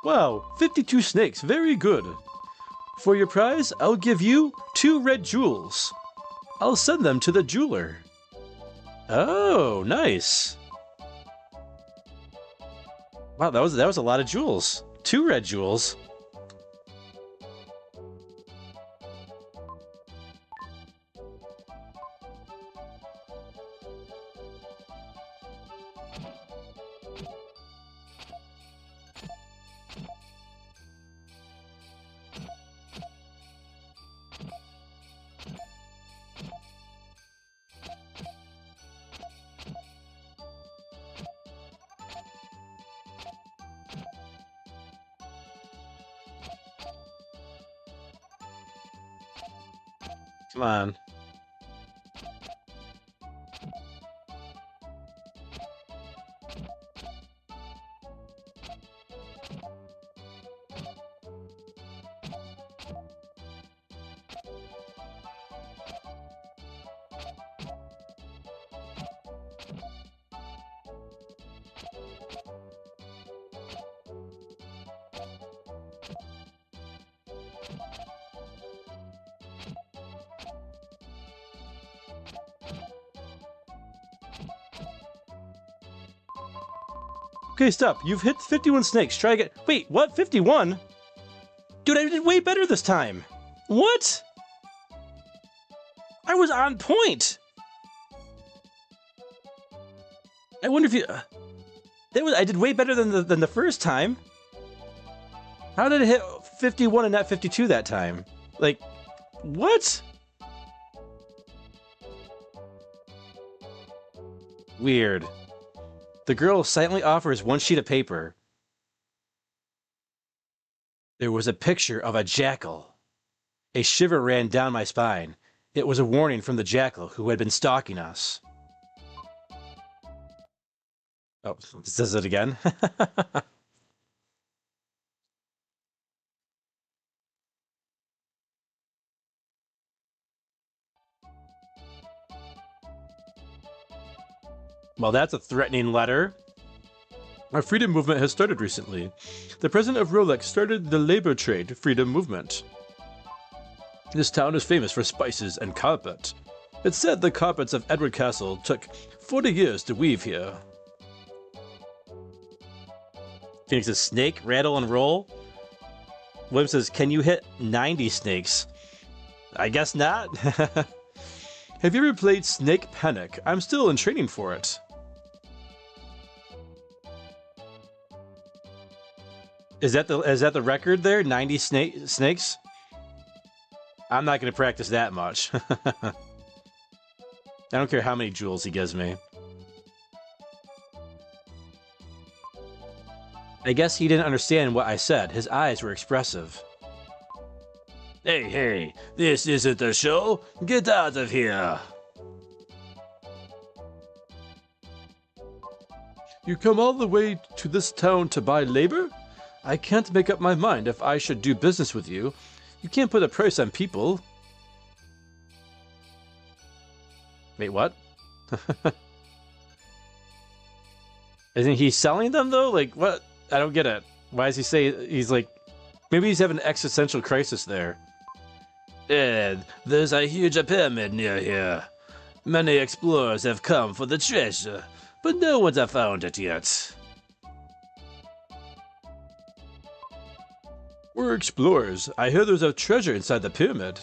Wow, 52 snakes, very good. For your prize, I'll give you 2 red jewels. I'll send them to the jeweler. Oh, nice. Wow, that was a lot of jewels. 2 red jewels. Come on. Okay, stop. You've hit 51 snakes. Try again. Wait, what? 51? Dude, I did way better this time. What? I was on point. I wonder if you... I did way better than the first time. How did it hit 51 and not 52 that time? Like, what? Weird. The girl silently offers one sheet of paper. There was a picture of a jackal. A shiver ran down my spine. It was a warning from the jackal who had been stalking us. Oh, this does it again? Well, that's a threatening letter. Our freedom movement has started recently. The president of Rolex started the labor trade freedom movement. This town is famous for spices and carpet. It's said the carpets of Edward Castle took 40 years to weave here. Phoenix says, snake, rattle, and roll. William says, can you hit 90 snakes? I guess not. Have you ever played Snake Panic? I'm still in training for it. Is that the record there? 90 snakes? I'm not going to practice that much. I don't care how many jewels he gives me. I guess he didn't understand what I said. His eyes were expressive. Hey, this isn't a show. Get out of here. You come all the way to this town to buy labor? I can't make up my mind if I should do business with you. You can't put a price on people. Wait, what? Isn't he selling them, though? Like, what? I don't get it. Why does he say he's like... Maybe he's having an existential crisis there. Ed, there's a huge pyramid near here. Many explorers have come for the treasure, but no one's found it yet. We're explorers. I hear there's a treasure inside the pyramid.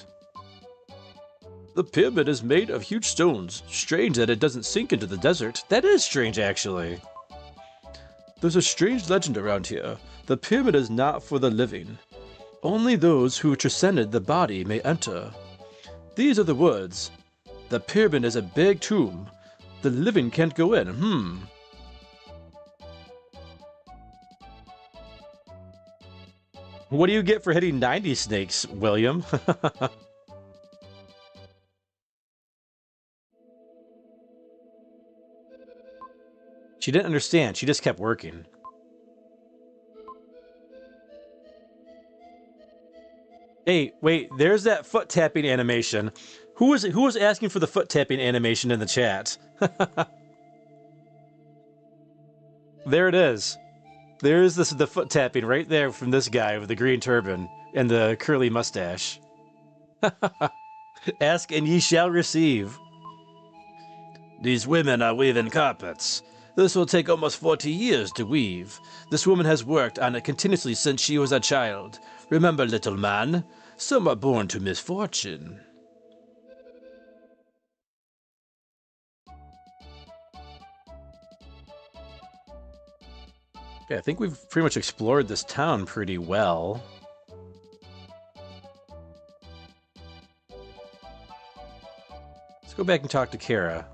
The pyramid is made of huge stones. Strange that it doesn't sink into the desert. That is strange, actually. There's a strange legend around here. The pyramid is not for the living. Only those who transcended the body may enter. These are the words. The pyramid is a big tomb. The living can't go in. What do you get for hitting 90 snakes, William? She didn't understand. She just kept working. Hey, wait, there's that foot tapping animation. Who was asking for the foot tapping animation in the chat? There it is. There's the foot tapping right there from this guy with the green turban and the curly mustache. Ask and ye shall receive. These women are weaving carpets. This will take almost 40 years to weave. This woman has worked on it continuously since she was a child. Remember, little man, some are born to misfortune. Okay, I think we've pretty much explored this town pretty well. Let's go back and talk to Kara.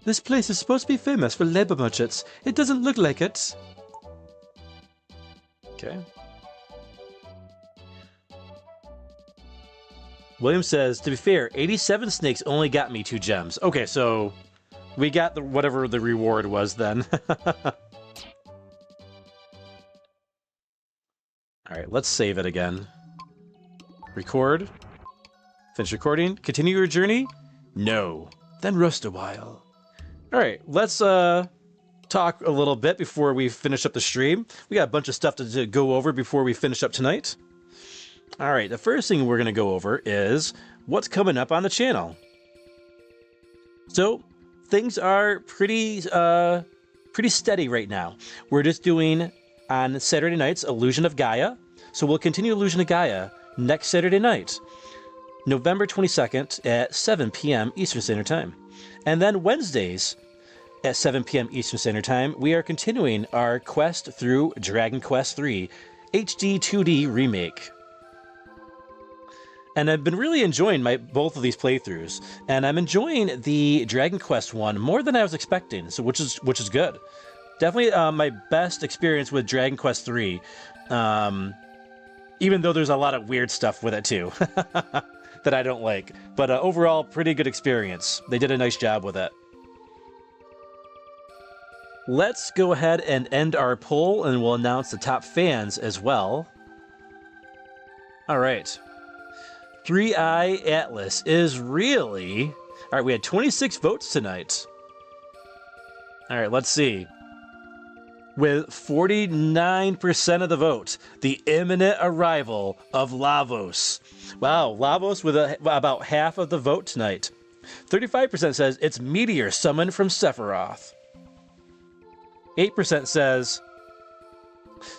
This place is supposed to be famous for labor merchants. It doesn't look like it. Okay. William says, to be fair, 87 snakes only got me 2 gems. Okay, so we got whatever the reward was then. Alright, let's save it again. Record. Finish recording. Continue your journey? No. Then rest a while. Alright, let's talk a little bit before we finish up the stream. We got a bunch of stuff to go over before we finish up tonight. Alright, the first thing we're going to go over is what's coming up on the channel. So, things are pretty steady right now. We're just doing on Saturday nights Illusion of Gaia. So we'll continue Illusion of Gaia next Saturday night, November 22nd at 7 p.m. Eastern Standard Time. And then Wednesdays at 7 p.m. Eastern Standard Time, we are continuing our quest through Dragon Quest III HD 2D Remake. And I've been really enjoying both of these playthroughs, and I'm enjoying the Dragon Quest one more than I was expecting, so which is good. Definitely my best experience with Dragon Quest III, even though there's a lot of weird stuff with it too that I don't like. But overall, pretty good experience. They did a nice job with it. Let's go ahead and end our poll, and we'll announce the top fans as well. All right. 3-Eye Atlas is really... All right, we had 26 votes tonight. All right, let's see. With 49% of the vote, the imminent arrival of Lavos. Wow, Lavos with about half of the vote tonight. 35% says it's Meteor summoned from Sephiroth. 8% says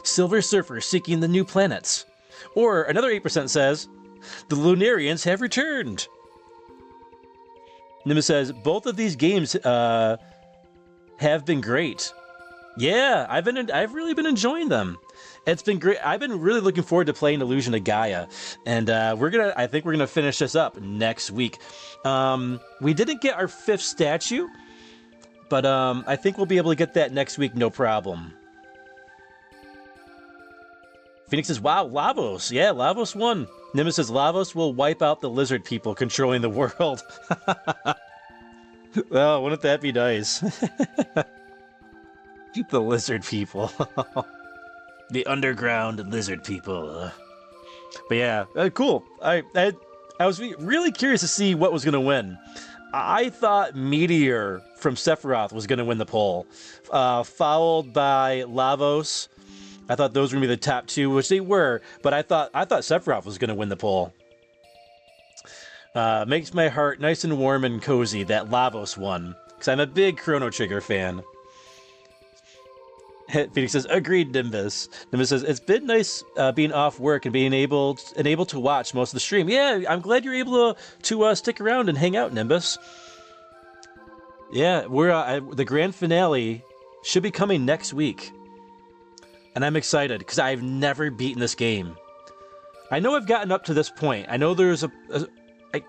Silver Surfer seeking the new planets. Or another 8% says the Lunarians have returned. Nimbus says both of these games have been great. Yeah, I've really been enjoying them. It's been great. I've been really looking forward to playing Illusion of Gaia, and I think we're gonna finish this up next week. We didn't get our 5th statue, but I think we'll be able to get that next week, no problem. Phoenix says, wow, Lavos. Yeah, Lavos won. Nimbus says, Lavos will wipe out the lizard people controlling the world. Well, wouldn't that be nice? The lizard people. The underground lizard people. But yeah, cool. I was really curious to see what was going to win. I thought Meteor from Sephiroth was going to win the poll, followed by Lavos. I thought those were going to be the top two, which they were, but I thought Sephiroth was going to win the poll. Makes my heart nice and warm and cozy that Lavos won, because I'm a big Chrono Trigger fan. Phoenix says, agreed, Nimbus. Nimbus says, it's been nice being off work and being able to watch most of the stream. Yeah, I'm glad you're able to stick around and hang out, Nimbus. Yeah, we're the grand finale should be coming next week. And I'm excited, because I've never beaten this game. I know I've gotten up to this point. I know there's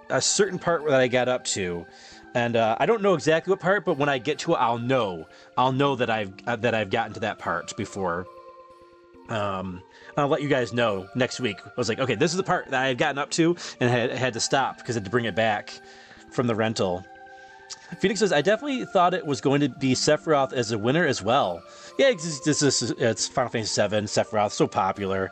a certain part that I got up to. And I don't know exactly what part, but when I get to it, I'll know that I've gotten to that part before. I'll let you guys know next week. I was like, okay, this is the part that I've gotten up to, and I had to stop because I had to bring it back from the rental. Phoenix says, I definitely thought it was going to be Sephiroth as a winner as well. Yeah, it's Final Fantasy VII, Sephiroth, so popular.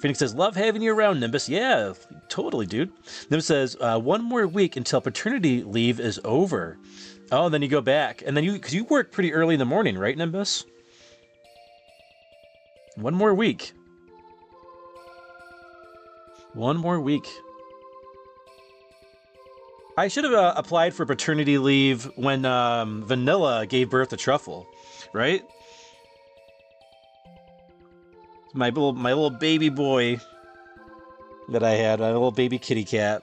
Phoenix says, love having you around, Nimbus. Yeah, totally, dude. Nimbus says, one more week until paternity leave is over. Oh, and then you go back. And then because you work pretty early in the morning, right, Nimbus? One more week. One more week. I should have applied for paternity leave when Vanilla gave birth to Truffle, right? My little baby boy that I had, my little baby kitty cat.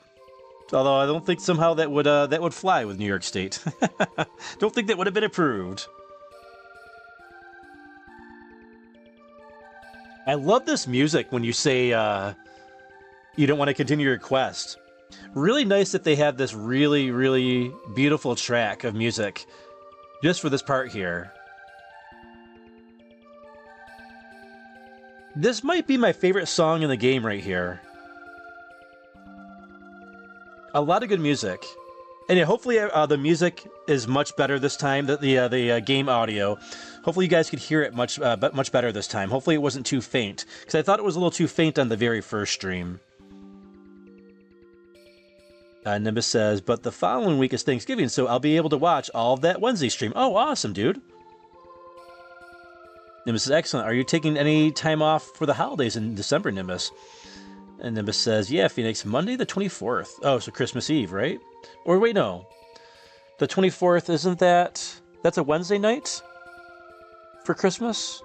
Although I don't think somehow that would fly with New York State. Don't think that would have been approved. I love this music when you say you don't want to continue your quest. Really nice that they have this really, really beautiful track of music just for this part here. This might be my favorite song in the game right here. A lot of good music. And yeah, hopefully the music is much better this time, the game audio. Hopefully you guys could hear it much better this time. Hopefully it wasn't too faint, because I thought it was a little too faint on the very first stream. Nimbus says, but the following week is Thanksgiving, so I'll be able to watch all of that Wednesday stream. Oh, awesome, dude. Nimbus says, excellent. Are you taking any time off for the holidays in December, Nimbus? And Nimbus says, yeah, Phoenix, Monday the 24th. Oh, so Christmas Eve, right? Or wait, no. The 24th, isn't that... That's a Wednesday night? For Christmas?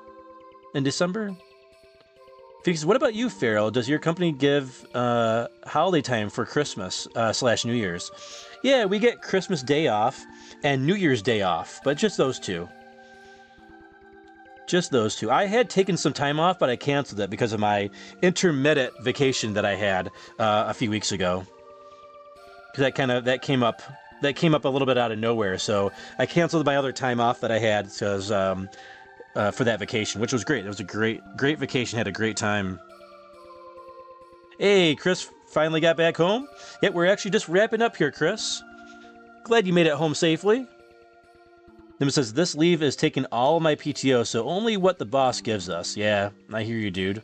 In December? Because what about you, Feral? Does your company give holiday time for Christmas / New Year's? Yeah, we get Christmas Day off and New Year's Day off, but just those two. Just those two. I had taken some time off, but I canceled it because of my intermittent vacation that I had a few weeks ago. Because that came up a little bit out of nowhere, so I canceled my other time off that I had because for that vacation, which was great. It was a great vacation. Had a great time. Hey, Chris finally got back home. Yep, we're actually just wrapping up here, Chris. Glad you made it home safely. Then it says, this leave is taking all of my PTO, so only what the boss gives us. Yeah, I hear you, dude.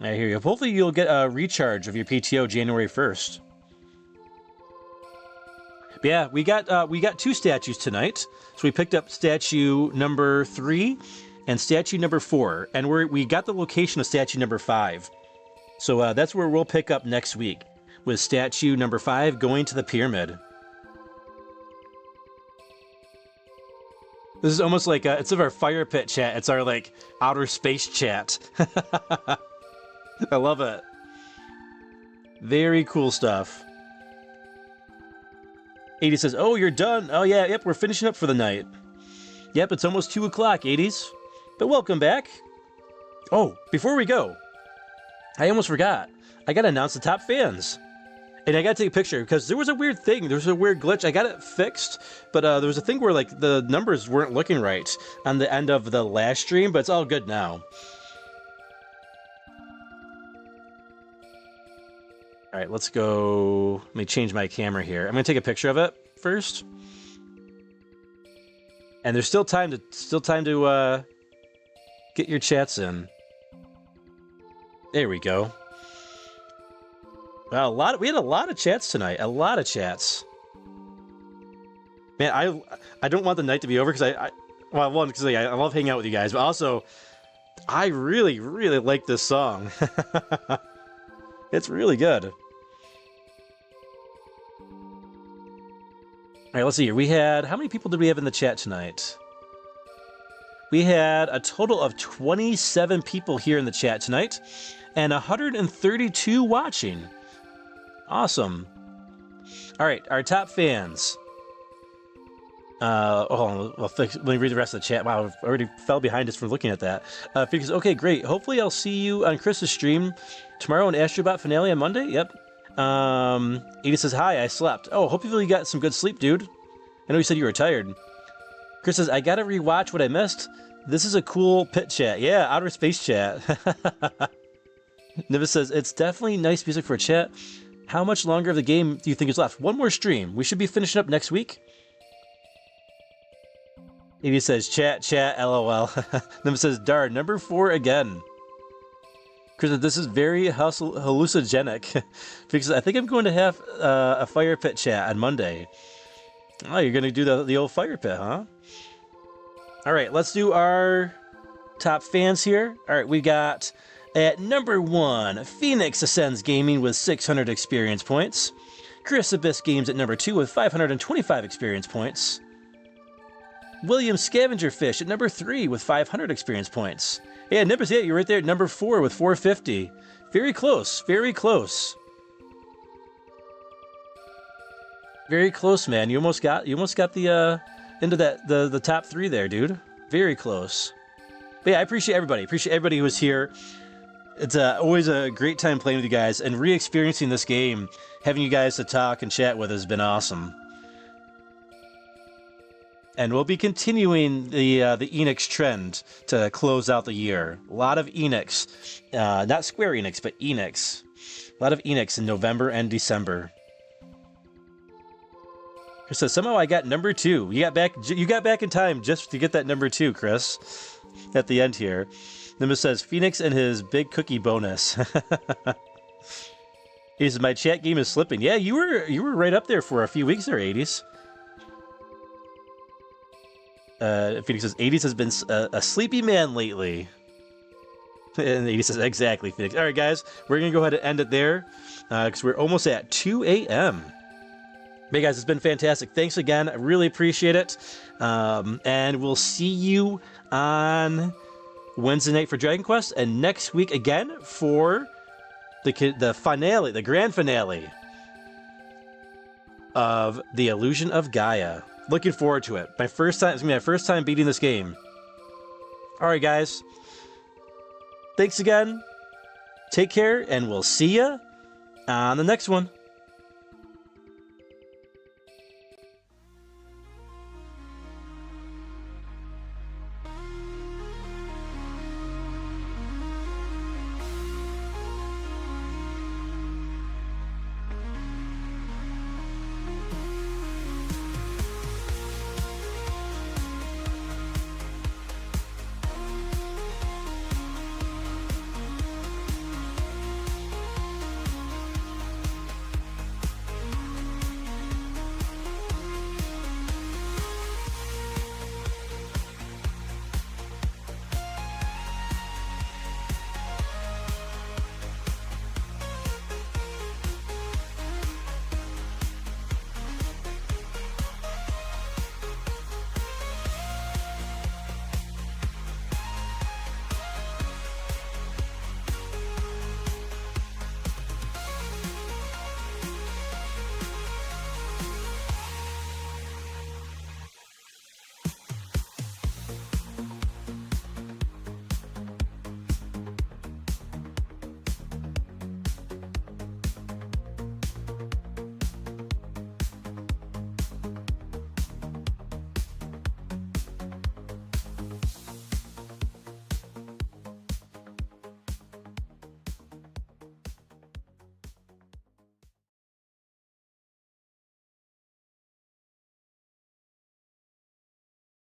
I hear you. Hopefully you'll get a recharge of your PTO January 1st. But yeah, we got 2 statues tonight. So we picked up statue number 3 and statue number 4. And we got the location of statue number 5. So that's where we'll pick up next week, with statue number 5 going to the pyramid. This is almost like instead of our fire pit chat, it's our like outer space chat. I love it. Very cool stuff. 80 says, oh, you're done. Oh yeah, yep, we're finishing up for the night. Yep, it's almost 2 o'clock, 80s. But welcome back. Oh, before we go, I almost forgot. I gotta announce the top fans. And I gotta take a picture because there was a weird thing. There was a weird glitch. I got it fixed, but there was a thing where like the numbers weren't looking right on the end of the last stream, but it's all good now. All right, let's go. Let me change my camera here. I'm gonna take a picture of it first. And there's still time to get your chats in. There we go. Wow, we had a lot of chats tonight. A lot of chats. Man, I don't want the night to be over because one, because I love hanging out with you guys, but also I really, really like this song. It's really good. All right, let's see here. We had, how many people did we have in the chat tonight? We had a total of 27 people here in the chat tonight and 132 watching. Awesome. All right, our top fans. Hold on, let me read the rest of the chat. Wow, I already fell behind us for looking at that. Because, okay, great. Hopefully I'll see you on Chris's stream tomorrow and Astrobot finale on Monday. Yep. Edie says, hi, I slept. Oh, hopefully you got some good sleep, dude. I know you said you were tired. Chris says, I gotta rewatch what I missed. This is a cool pit chat. Yeah, outer space chat. Nivis says, it's definitely nice music for a chat. How much longer of the game do you think is left? One more stream. We should be finishing up next week. Edie says, chat, lol. Nivis says, darn, number 4 again. Chris, this is very hallucinogenic. Because I think I'm going to have a fire pit chat on Monday. Oh, you're going to do the old fire pit, huh? All right, let's do our top fans here. All right, we got at number 1, Phoenix Ascends Gaming with 600 experience points. Chris Abyss Games at number 2 with 525 experience points. William Scavenger Fish at number 3 with 500 experience points. Yeah, Nippers, yeah, you're right there at number 4 with 450. Very close, very close. Very close, man. You almost got the into the top 3 there, dude. Very close. But yeah, I appreciate everybody. Appreciate everybody who was here. It's always a great time playing with you guys and re-experiencing this game. Having you guys to talk and chat with has been awesome. And we'll be continuing the Enix trend to close out the year. A lot of Enix, not Square Enix, but Enix. A lot of Enix in November and December. Chris says, somehow I got number 2. You got back in time just to get that number 2, Chris. At the end here. Nimbus says, Phoenix and his big cookie bonus. He says, my chat game is slipping. Yeah, you were right up there for a few weeks there, 80s. Phoenix says, 80s has been a sleepy man lately. And 80 says, exactly, Phoenix. All right, guys, we're going to go ahead and end it there because we're almost at 2 a.m. Hey guys, it's been fantastic. Thanks again. I really appreciate it. And we'll see you on Wednesday night for Dragon Quest, and next week again for the finale, the grand finale of The Illusion of Gaia. Looking forward to it. It's gonna be my first time beating this game. All right, guys. Thanks again. Take care, and we'll see ya on the next one.